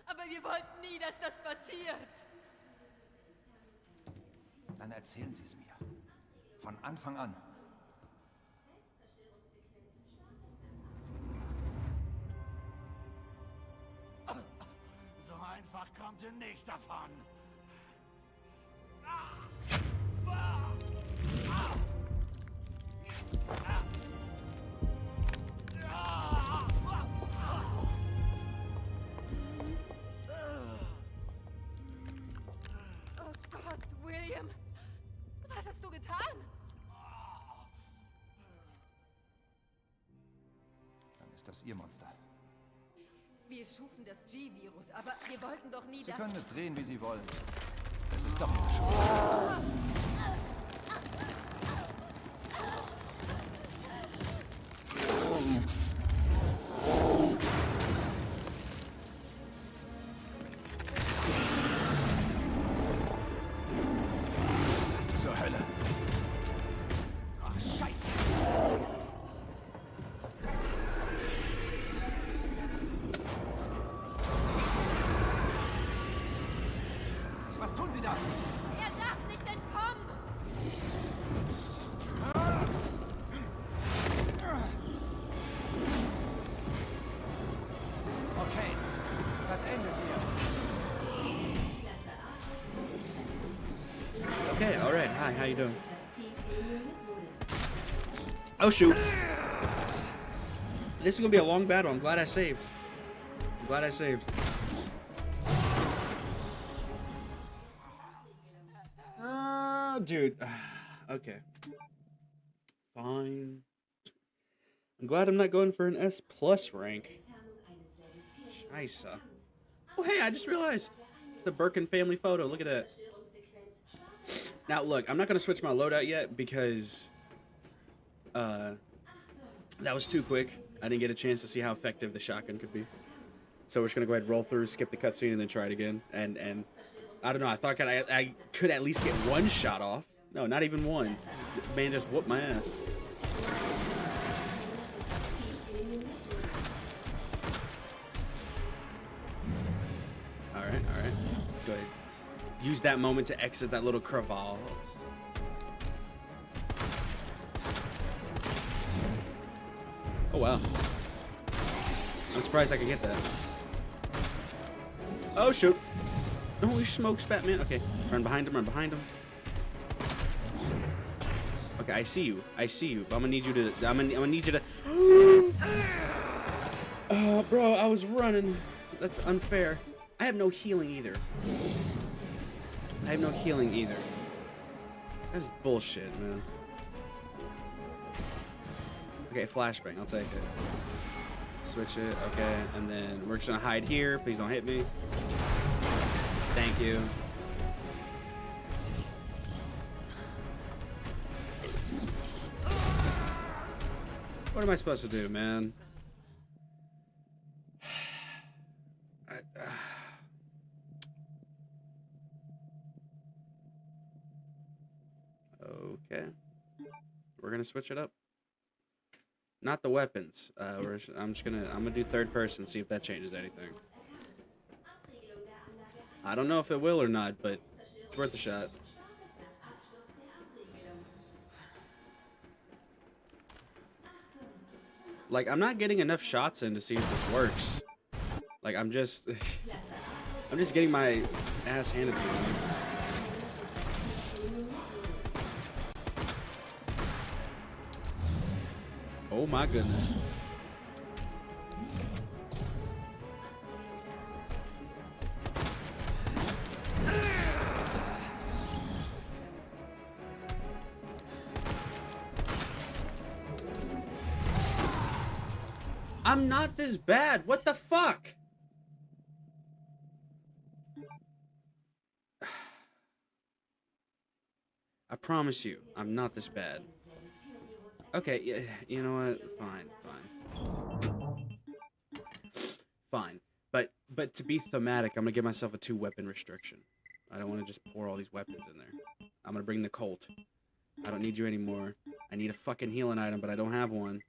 Aber wir wollten nie, dass das passiert. Dann erzählen Sie es mir. Von Anfang an. So einfach kommt ihr nicht davon. Oh Gott, William! Was hast du getan? Dann ist das Ihr Monster. Wir schufen das G-Virus, aber wir wollten doch nie Sie das... können es drehen, wie Sie wollen. Es ist doch Ihre Schuld. Was zur Hölle? Ach, Scheiße. Was tun Sie da? Er darf nicht entkommen! Okay, das endet hier. Okay, alright. Hi, how you doing? Oh shoot. This is gonna be a long battle. I'm glad I saved. I'm glad I saved. Dude. Okay. Fine. I'm glad I'm not going for an S+ rank. Scheiße. Oh hey, I just realized. It's the Birkin family photo. Look at that. Now look, I'm not gonna switch my loadout yet because that was too quick. I didn't get a chance to see how effective the shotgun could be. So we're just gonna go ahead and roll through, skip the cutscene, and then try it again. And I don't know. I thought I could at least get one shot off. No, not even one. Man just whooped my ass. All right. Go ahead. Use that moment to exit that little crevasse. Oh wow. I'm surprised I could get that. Oh shoot. Holy smokes, Batman. Okay, run behind him, Okay, I see you. But I'm gonna need you to. I'm gonna need you to. Oh, bro, I was running. That's unfair. I have no healing either. That is bullshit, man. Okay, flashbang. I'll take it. Switch it. Okay, and then we're just gonna hide here. Please don't hit me. Thank you. What am I supposed to do, man? Okay. We're gonna switch it up. Not the weapons. I'm gonna do third person, see if that changes anything. I don't know if it will or not, but it's worth a shot. Like, I'm not getting enough shots in to see if this works. Like, I'm just getting my ass handed to me. Oh my goodness. I'm not this bad. What the fuck? I promise you, I'm not this bad. Okay, yeah, you know what? Fine. But to be thematic, I'm gonna give myself a 2-weapon restriction. I don't want to just pour all these weapons in there. I'm gonna bring the Colt. I don't need you anymore. I need a fucking healing item, but I don't have one.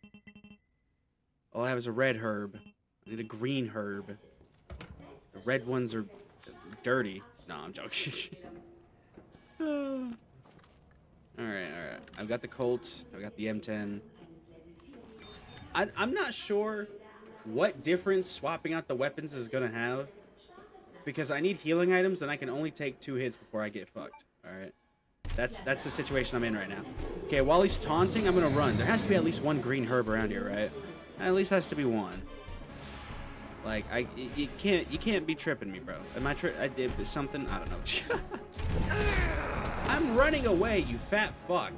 All I have is a red herb. I need a green herb. The red ones are dirty. No, I'm joking. Alright. I've got the Colt. I've got the M10. I'm not sure what difference swapping out the weapons is gonna have, because I need healing items and I can only take 2 hits before I get fucked. All right, that's the situation I'm in right now. Okay, while he's taunting, I'm gonna run. There has to be at least 1 green herb around here, right? At least has to be 1. Like you can't be tripping me, bro. Am I I did something? I don't know. I'm running away, you fat fuck.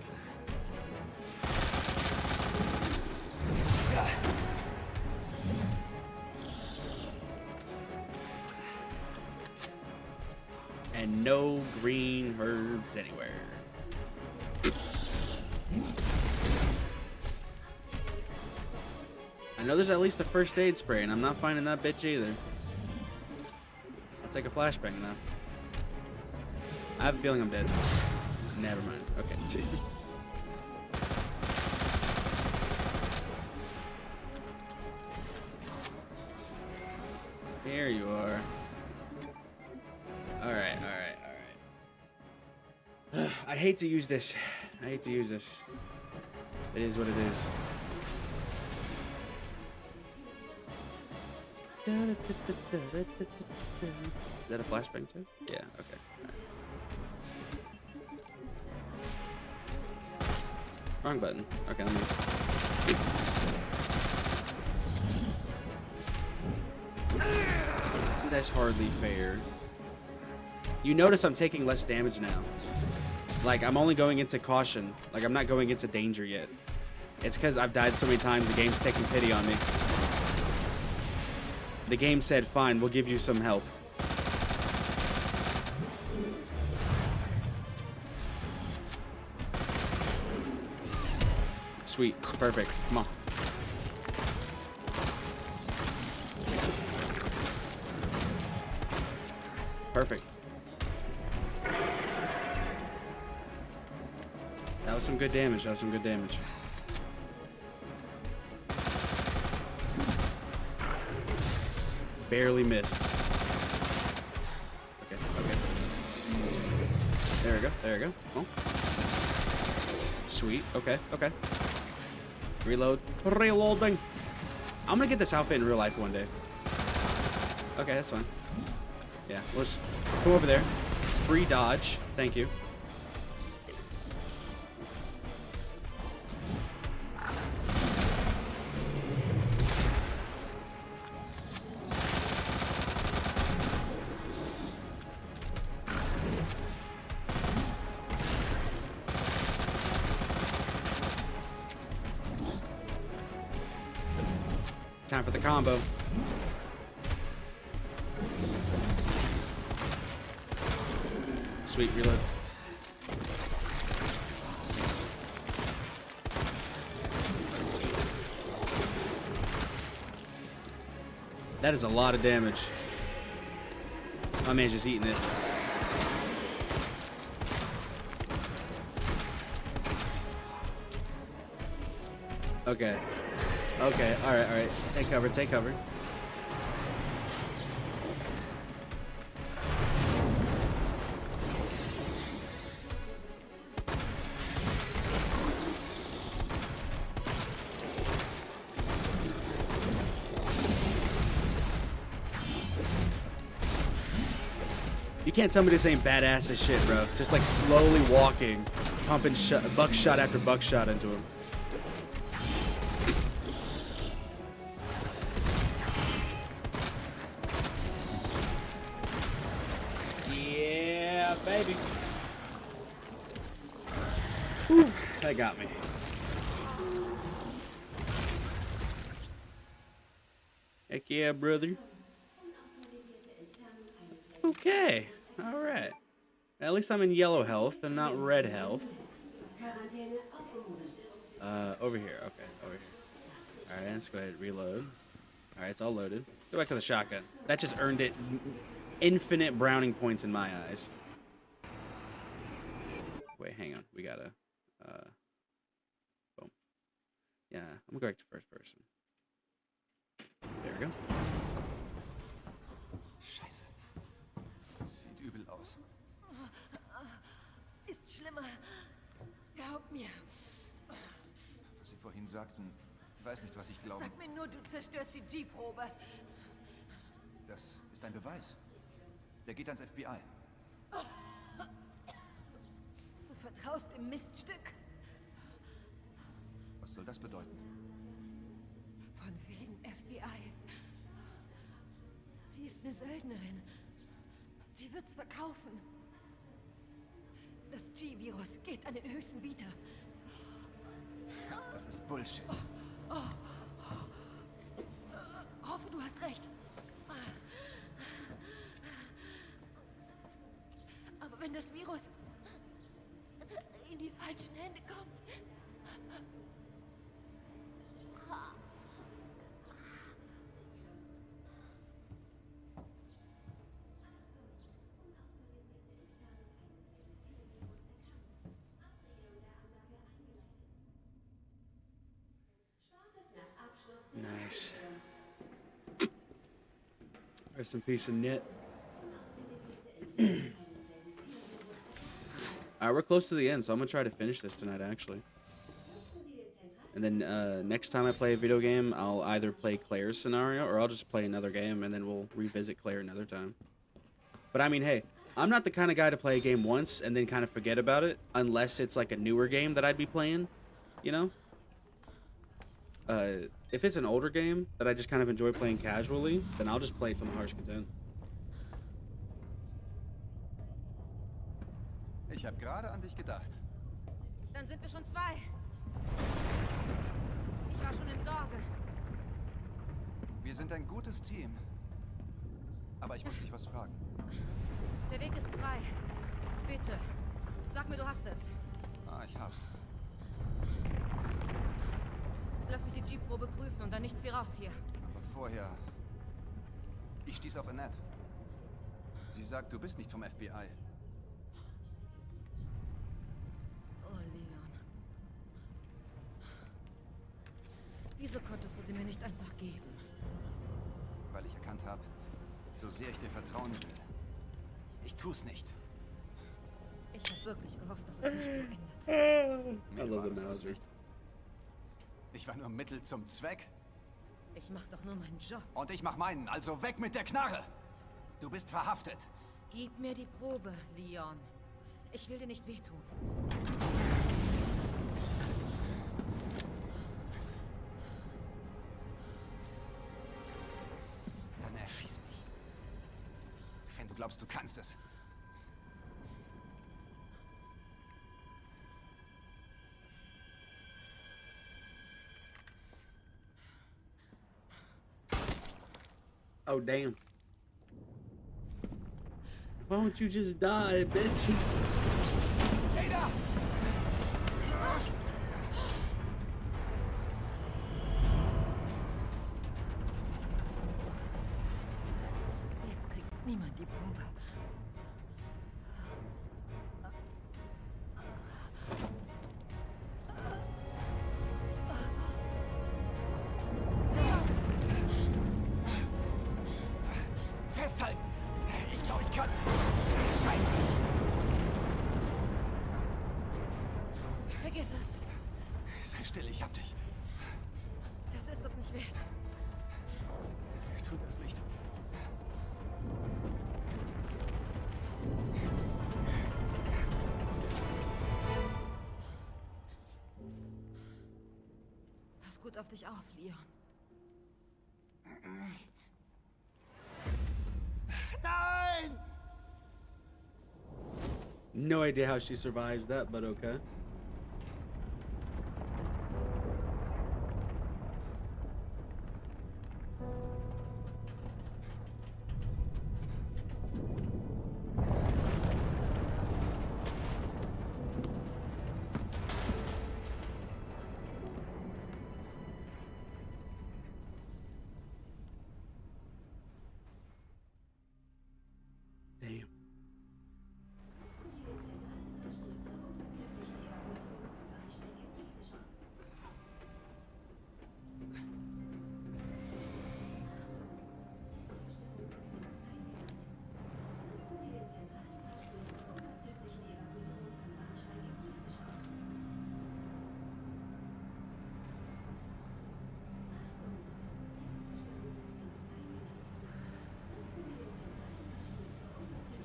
And no green herbs anywhere. I know there's at least a first aid spray, and I'm not finding that bitch either. I'll take a flashbang now. I have a feeling I'm dead. Never mind. Okay. Here you are. Alright. I hate to use this. It is what it is. Is that a flashbang too? Yeah, okay. Right. Wrong button. Okay, let me... That's hardly fair. You notice I'm taking less damage now. Like, I'm only going into caution. Like, I'm not going into danger yet. It's because I've died so many times, the game's taking pity on me. The game said, fine, we'll give you some help. Sweet. Perfect. Come on. Perfect. That was some good damage. Barely missed. Okay. There we go. Oh. Sweet. Okay. Reloading. I'm gonna get this outfit in real life one day. Okay, that's fine. Yeah, let's go over there. Free dodge. Thank you. Time for the combo. Sweet, reload. That is a lot of damage. My man's just eating it. Okay. Alright. Take cover. You can't tell me this ain't badass as shit, bro. Just like slowly walking, pumping buckshot after buckshot into him. Yeah, baby. Whew, that got me. Heck yeah, brother. Okay, alright. At least I'm in yellow health and not red health. Over here, okay, over here. Alright, let's go ahead and reload. Alright, it's all loaded. Go back to the shotgun. That just earned it infinite browning points in my eyes. Wait, hang on. We gotta, boom. Yeah, I'm gonna go back to first person. There we go. Scheiße. Sieht übel aus. Ist schlimmer. Glaub mir. vorhin sagten, ich weiß nicht, was ich glaube. Sag mir nur, du zerstörst die G-Probe. Das ist ein Beweis. Der geht ans FBI. Du vertraust dem Miststück? Was soll das bedeuten? Von wegen FBI. Sie ist eine Söldnerin. Sie wird's verkaufen. Das G-Virus geht an den höchsten Bieter. Das ist Bullshit. Hoffe, du hast recht. Aber wenn das Virus in die falschen Hände kommt... Nice. Rest in peace and knit. Alright, we're close to the end, so I'm gonna try to finish this tonight, actually. And then next time I play a video game, I'll either play Claire's scenario, or I'll just play another game, and then we'll revisit Claire another time. But I mean, hey, I'm not the kind of guy to play a game once and then kind of forget about it, unless it's like a newer game that I'd be playing, you know? If it's an older game that I just kind of enjoy playing casually, then I'll just play it to my heart's content. Ich habe gerade an dich gedacht. Dann sind wir schon zwei. Ich war schon in Sorge. Wir sind ein gutes Team. Aber ich muss dich was fragen. Der Weg ist frei. Bitte, sag mir, du hast es. Ah, ich hab's. Lass mich die G-Probe prüfen und dann nichts wie raus hier. Aber vorher... Ich stieß auf Annette. Sie sagt, du bist nicht vom FBI. Oh, Leon. Wieso konntest du sie mir nicht einfach geben? Weil ich erkannt habe, so sehr ich dir vertrauen will, ich tu's nicht. Ich habe wirklich gehofft, dass es nicht so endet. Mir war das was nicht. Ich war nur Mittel zum Zweck. Ich mach doch nur meinen Job. Und ich mach meinen, also weg mit der Knarre! Du bist verhaftet. Gib mir die Probe, Leon. Ich will dir nicht wehtun. Dann erschieß mich. Wenn du glaubst, du kannst es. Oh, damn. Why don't you just die, bitch? Ada! Jetzt kriegt niemand die Probe. Festhalten! Ich glaube, ich kann... Scheiße! Vergiss es. Sei still, ich hab dich. Das ist es nicht wert. Tu das nicht. Pass gut auf dich auf, Leon. Nein! No idea how she survives that, but okay. Damn.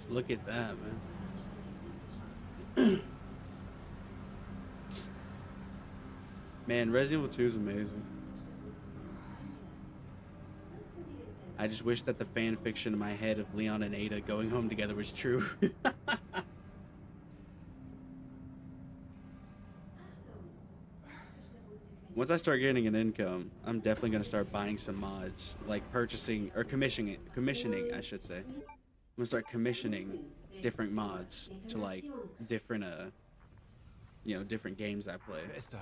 Just look at that, man. Man, Resident Evil 2 is amazing. I just wish that the fan fiction in my head of Leon and Ada going home together was true. Once I start getting an income, I'm definitely gonna start buying some mods, like purchasing or commissioning, I should say. I'm gonna start commissioning different mods to like different you know, different games I play. Wer ist da?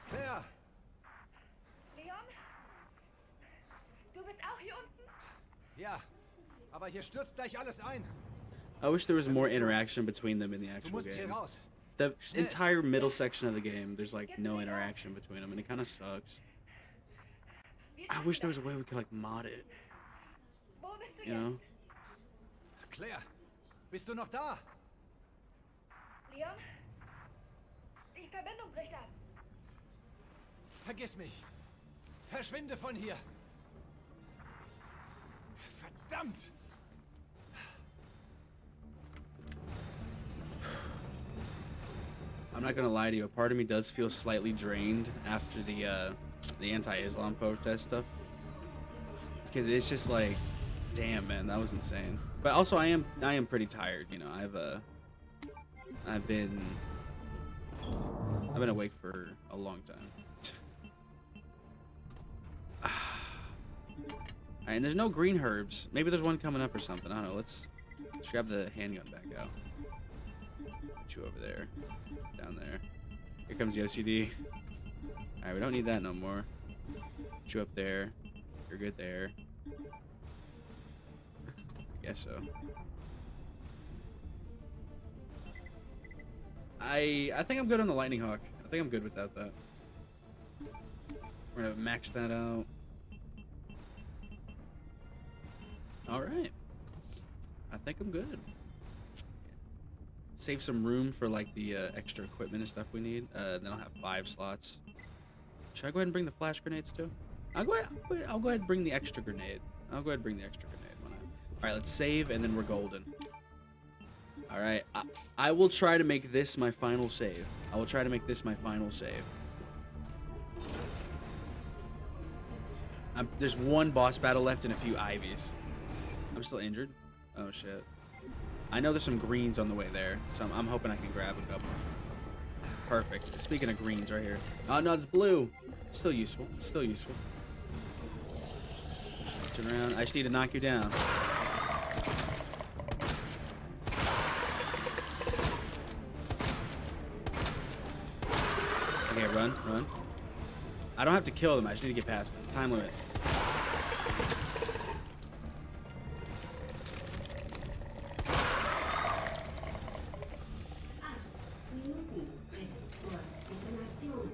Claire! Leon? Du bist auch hier unten? Ja, aber hier stürzt gleich alles ein. I wish there was more interaction between them in the actual game. The entire middle section of the game, there's like no interaction between them, and it kind of sucks. I wish there was a way we could like mod it. You know? Claire, bist du noch da? Leon? Die Verbindung bricht ab. Vergiss mich. Verschwinde von hier. Verdammt! I'm not gonna lie to you. A part of me does feel slightly drained after the anti-Islam protest stuff, because it's just like, damn, man, that was insane. But also, I am pretty tired. You know, I've been awake for a long time. Alright, and there's no green herbs. Maybe there's one coming up or something. I don't know. Let's grab the handgun back out. Put you over there. Down there. Here comes the OCD. Alright, we don't need that no more. Put you up there. You're good there. I guess so. I think I'm good on the Lightning Hawk. I think I'm good without that. We're gonna max that out. Alright. I think I'm good. Save some room for like the extra equipment and stuff we need. Then I'll have 5 slots. Should I go ahead and bring the flash grenades too? I'll go ahead and bring the extra grenade. Why not? Alright, let's save and then we're golden. Alright, I will try to make this my final save. There's one boss battle left and a few Ivies. I'm still injured. Oh shit. I know there's some greens on the way there, so I'm hoping I can grab a couple. Perfect. Speaking of greens right here. Oh no, it's blue. Still useful. Turn around. I just need to knock you down. Okay, run. I don't have to kill them. I just need to get past them. Time limit.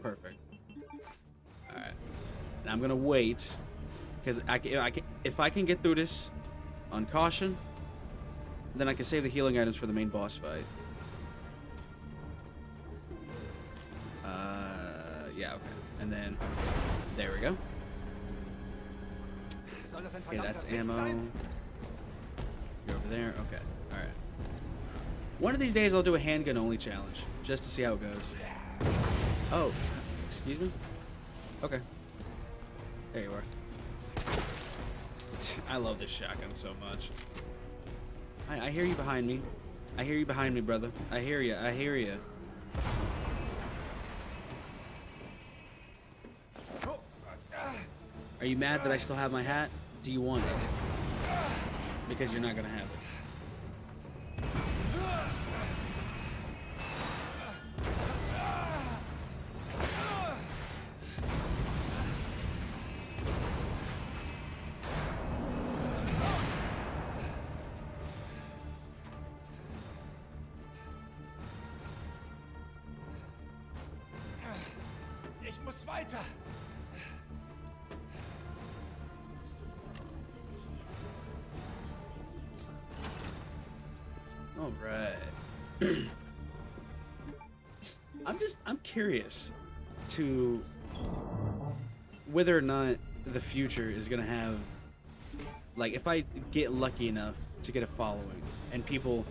Perfect. Alright. Now I'm gonna wait, because if I can get through this on caution, then I can save the healing items for the main boss fight. Yeah, okay. And then, there we go. Okay, that's ammo. You're over there. Okay, alright. One of these days I'll do a handgun only challenge, just to see how it goes. Oh, excuse me? Okay. There you are. I love this shotgun so much. I hear you behind me. I hear you behind me, brother. I hear you. Are you mad that I still have my hat? Do you want it? Because you're not gonna have it. Ich muss weiter. All right. I'm curious. to whether or not the future is gonna have, like, if I get lucky enough to get a following and people,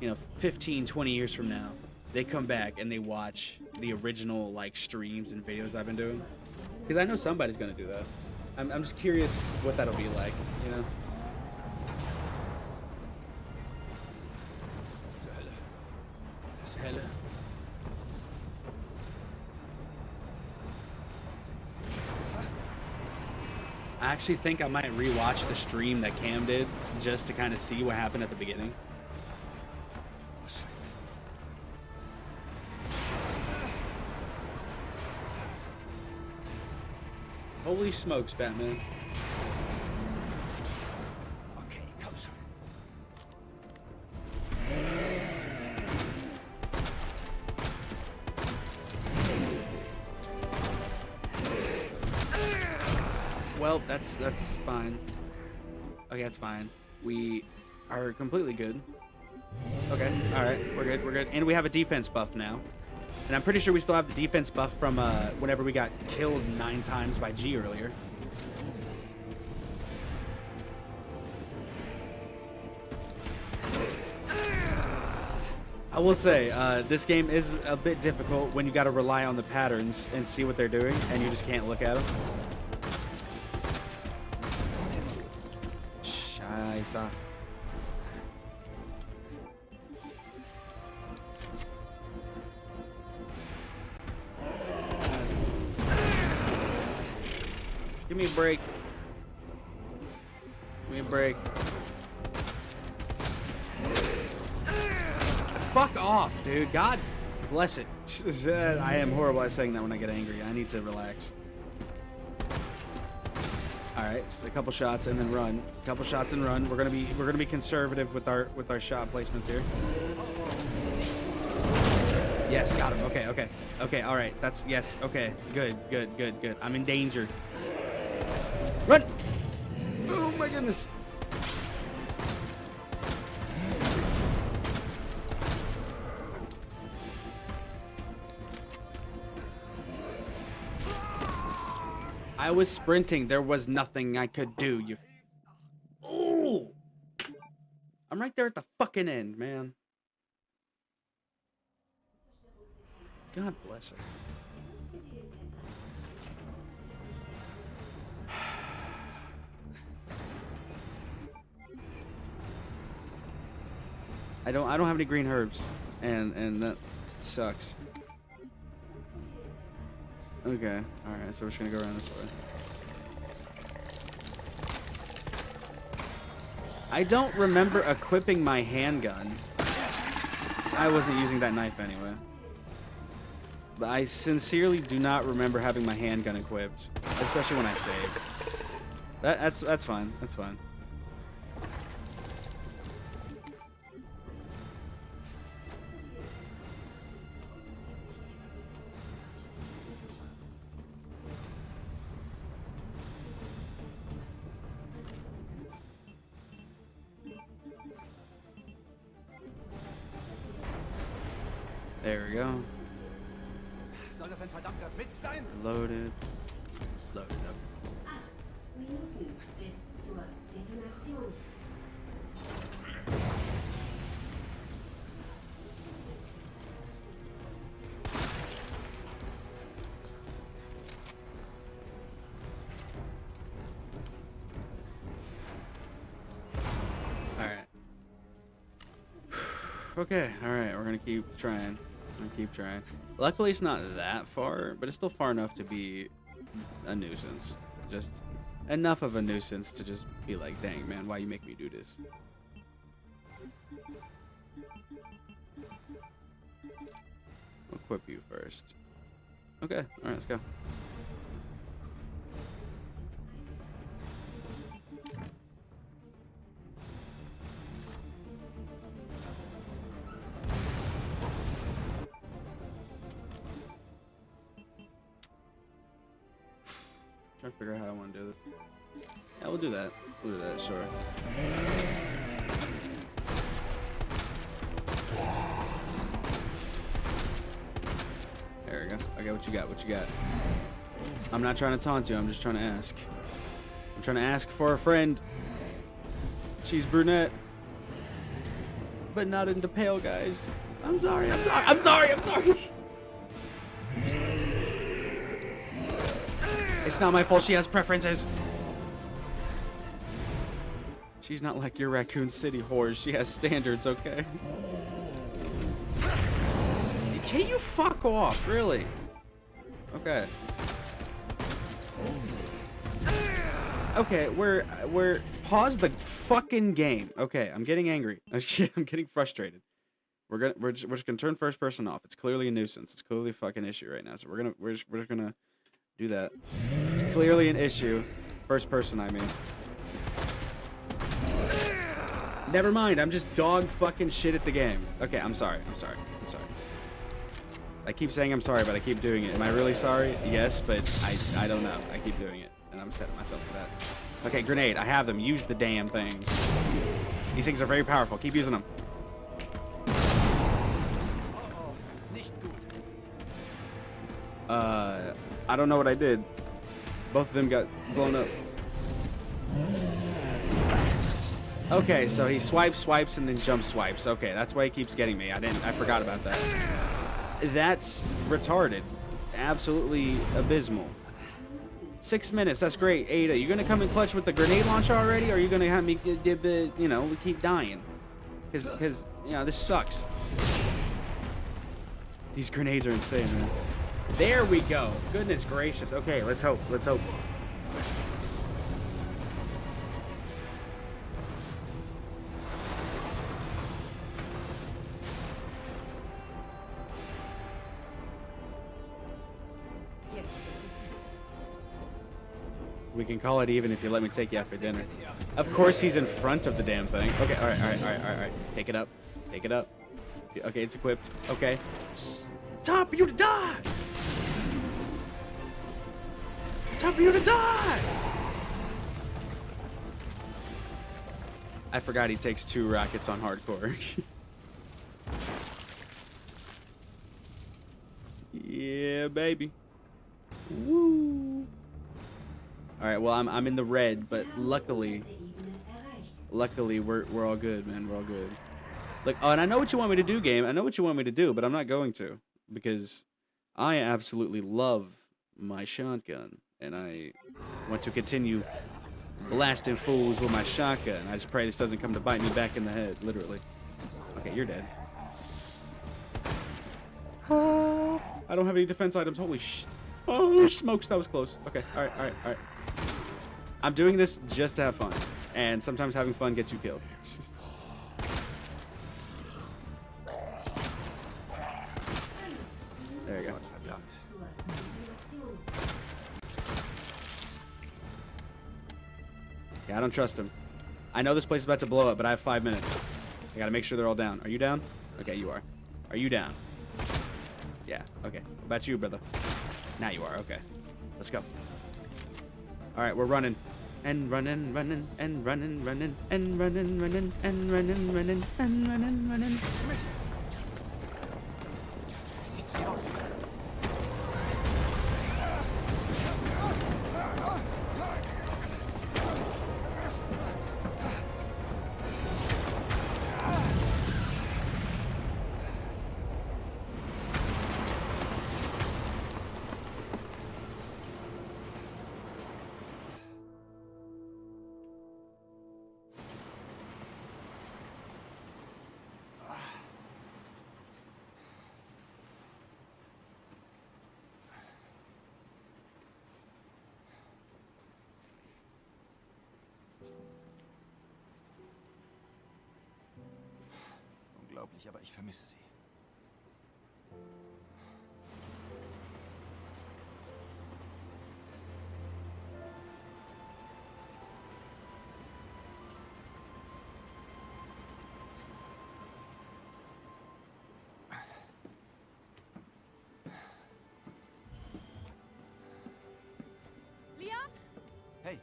you know, 15, 20 years from now, they come back and they watch the original, like, streams and videos I've been doing, because I know somebody's gonna do that. I'm just curious what that'll be like, you know? Hella. I actually think I might rewatch the stream that Cam did just to kind of see what happened at the beginning. Holy smokes, Batman. Okay, komm schon. Well, that's fine. Okay, that's fine. We are completely good. Okay, alright, we're good. And we have a defense buff now. And I'm pretty sure we still have the defense buff from whenever we got killed 9 times by G earlier. I will say, this game is a bit difficult when you gotta rely on the patterns and see what they're doing, and you just can't look at them. Scheiße. Give me a break. Give me a break. Fuck off, dude. God bless it. I am horrible at saying that when I get angry. I need to relax. Alright, a couple shots and then run. A couple shots and run. We're gonna be conservative with our shot placements here. Yes, got him. Okay, alright. That's yes, okay. Good. I'm in danger. Run! Oh my goodness. I was sprinting. There was nothing I could do. You. Oh! I'm right there at the fucking end, man. God bless her. I don't have any green herbs, and that sucks. Okay, alright, so we're just gonna go around this way. I don't remember equipping my handgun. I wasn't using that knife anyway. But I sincerely do not remember having my handgun equipped, especially when I save. That's fine. That's fine. There we go. Soll das ein verdammter Witz sein? Loaded. Loaded up. 8 Minuten bis zur Detonation. Alright. Okay, alright, we're gonna keep trying. Luckily it's not that far, but it's still far enough to be a nuisance. Just enough of a nuisance to just be like, dang man, why you make me do this? Equip you first. Okay, alright, let's go. Trying to figure out how I want to do this. Yeah, we'll do that. We'll do that, sure. There we go. Okay, what you got? What you got? I'm not trying to taunt you. I'm just trying to ask. I'm trying to ask for a friend. She's brunette, but not into pale guys. I'm sorry. I'm sorry. I'm sorry. I'm sorry. It's not my fault. She has preferences. She's not like your Raccoon City whores. She has standards, okay? Can you fuck off? Really? Okay. Okay, we're pause the fucking game. Okay, I'm getting angry. I'm getting frustrated. We're just gonna turn first person off. It's clearly a nuisance. It's clearly a fucking issue right now. So we're just gonna do that. It's clearly an issue. First person, I mean. Never mind. I'm just dog fucking shit at the game. Okay, I'm sorry. I'm sorry. I'm sorry. I keep saying I'm sorry, but I keep doing it. Am I really sorry? Yes, but I don't know. I keep doing it, and I'm upset at myself for that. Okay, grenade. I have them. Use the damn things. These things are very powerful. Keep using them. I don't know what I did. Both of them got blown up. Okay, so he swipes, and then jump swipes. Okay, that's why he keeps getting me. I forgot about that. That's retarded. Absolutely abysmal. 6 minutes, that's great. Ada, you gonna come in clutch with the grenade launcher already, or are you gonna have me, you know, we keep dying? Because, you know, this sucks. These grenades are insane, man. There we go. Goodness gracious. Okay, let's hope. Let's hope. We can call it even if you let me take you out for dinner. Of course he's in front of the damn thing. Okay, alright. Take it up. Take it up. Okay, it's equipped. Okay. Time for you to die! Time for you to die! I forgot he takes 2 rockets on hardcore. Yeah, baby. Woo! Alright, well, I'm in the red, but luckily we're all good, man. We're all good. Like, oh, and I know what you want me to do, game. I know what you want me to do, but I'm not going to. Because I absolutely love my shotgun. And I want to continue blasting fools with my shotgun. I just pray this doesn't come to bite me back in the head, literally. Okay, you're dead. Oh, I don't have any defense items. Holy sh... Oh, smokes, that was close. Okay, alright. I'm doing this just to have fun. And sometimes having fun gets you killed. There you go. Yeah, I don't trust him. I know this place is about to blow up, but I have 5 minutes. I gotta make sure they're all down. Are you down? Okay, you are. Are you down? Yeah, okay. What about you, brother? Now you are, okay. Let's go. Alright, we're running. And running, running, and running, running, and running, running, and running, running, and running, running. Unglaublich, aber ich vermisse sie. Leon? Hey.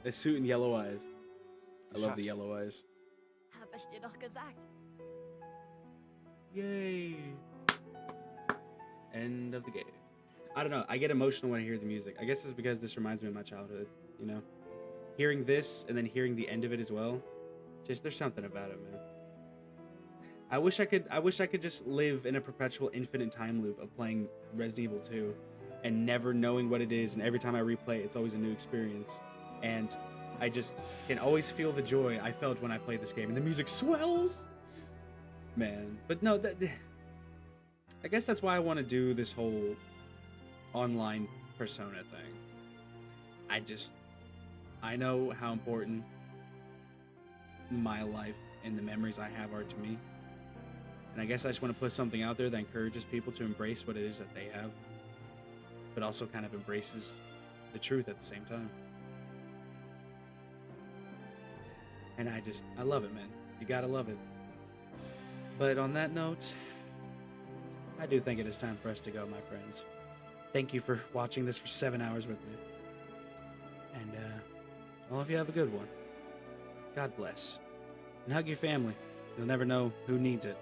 The suit and yellow eyes. I love the yellow eyes. Hab ich dir doch gesagt. Yay. End of the game. I don't know. I get emotional when I hear the music. I guess it's because this reminds me of my childhood, you know? Hearing this and then hearing the end of it as well. Just there's something about it, man. I wish I could just live in a perpetual infinite time loop of playing Resident Evil 2 and never knowing what it is, and every time I replay it, it's always a new experience. And I just can always feel the joy I felt when I played this game, and the music swells. Man, but no, I guess that's why I want to do this whole online persona thing. I know how important my life and the memories I have are to me. And I guess I just want to put something out there that encourages people to embrace what it is that they have, but also kind of embraces the truth at the same time. And I love it, man. You gotta love it. But on that note, I do think it is time for us to go, my friends. Thank you for watching this for 7 hours with me. And all of you have a good one. God bless. And hug your family. You'll never know who needs it.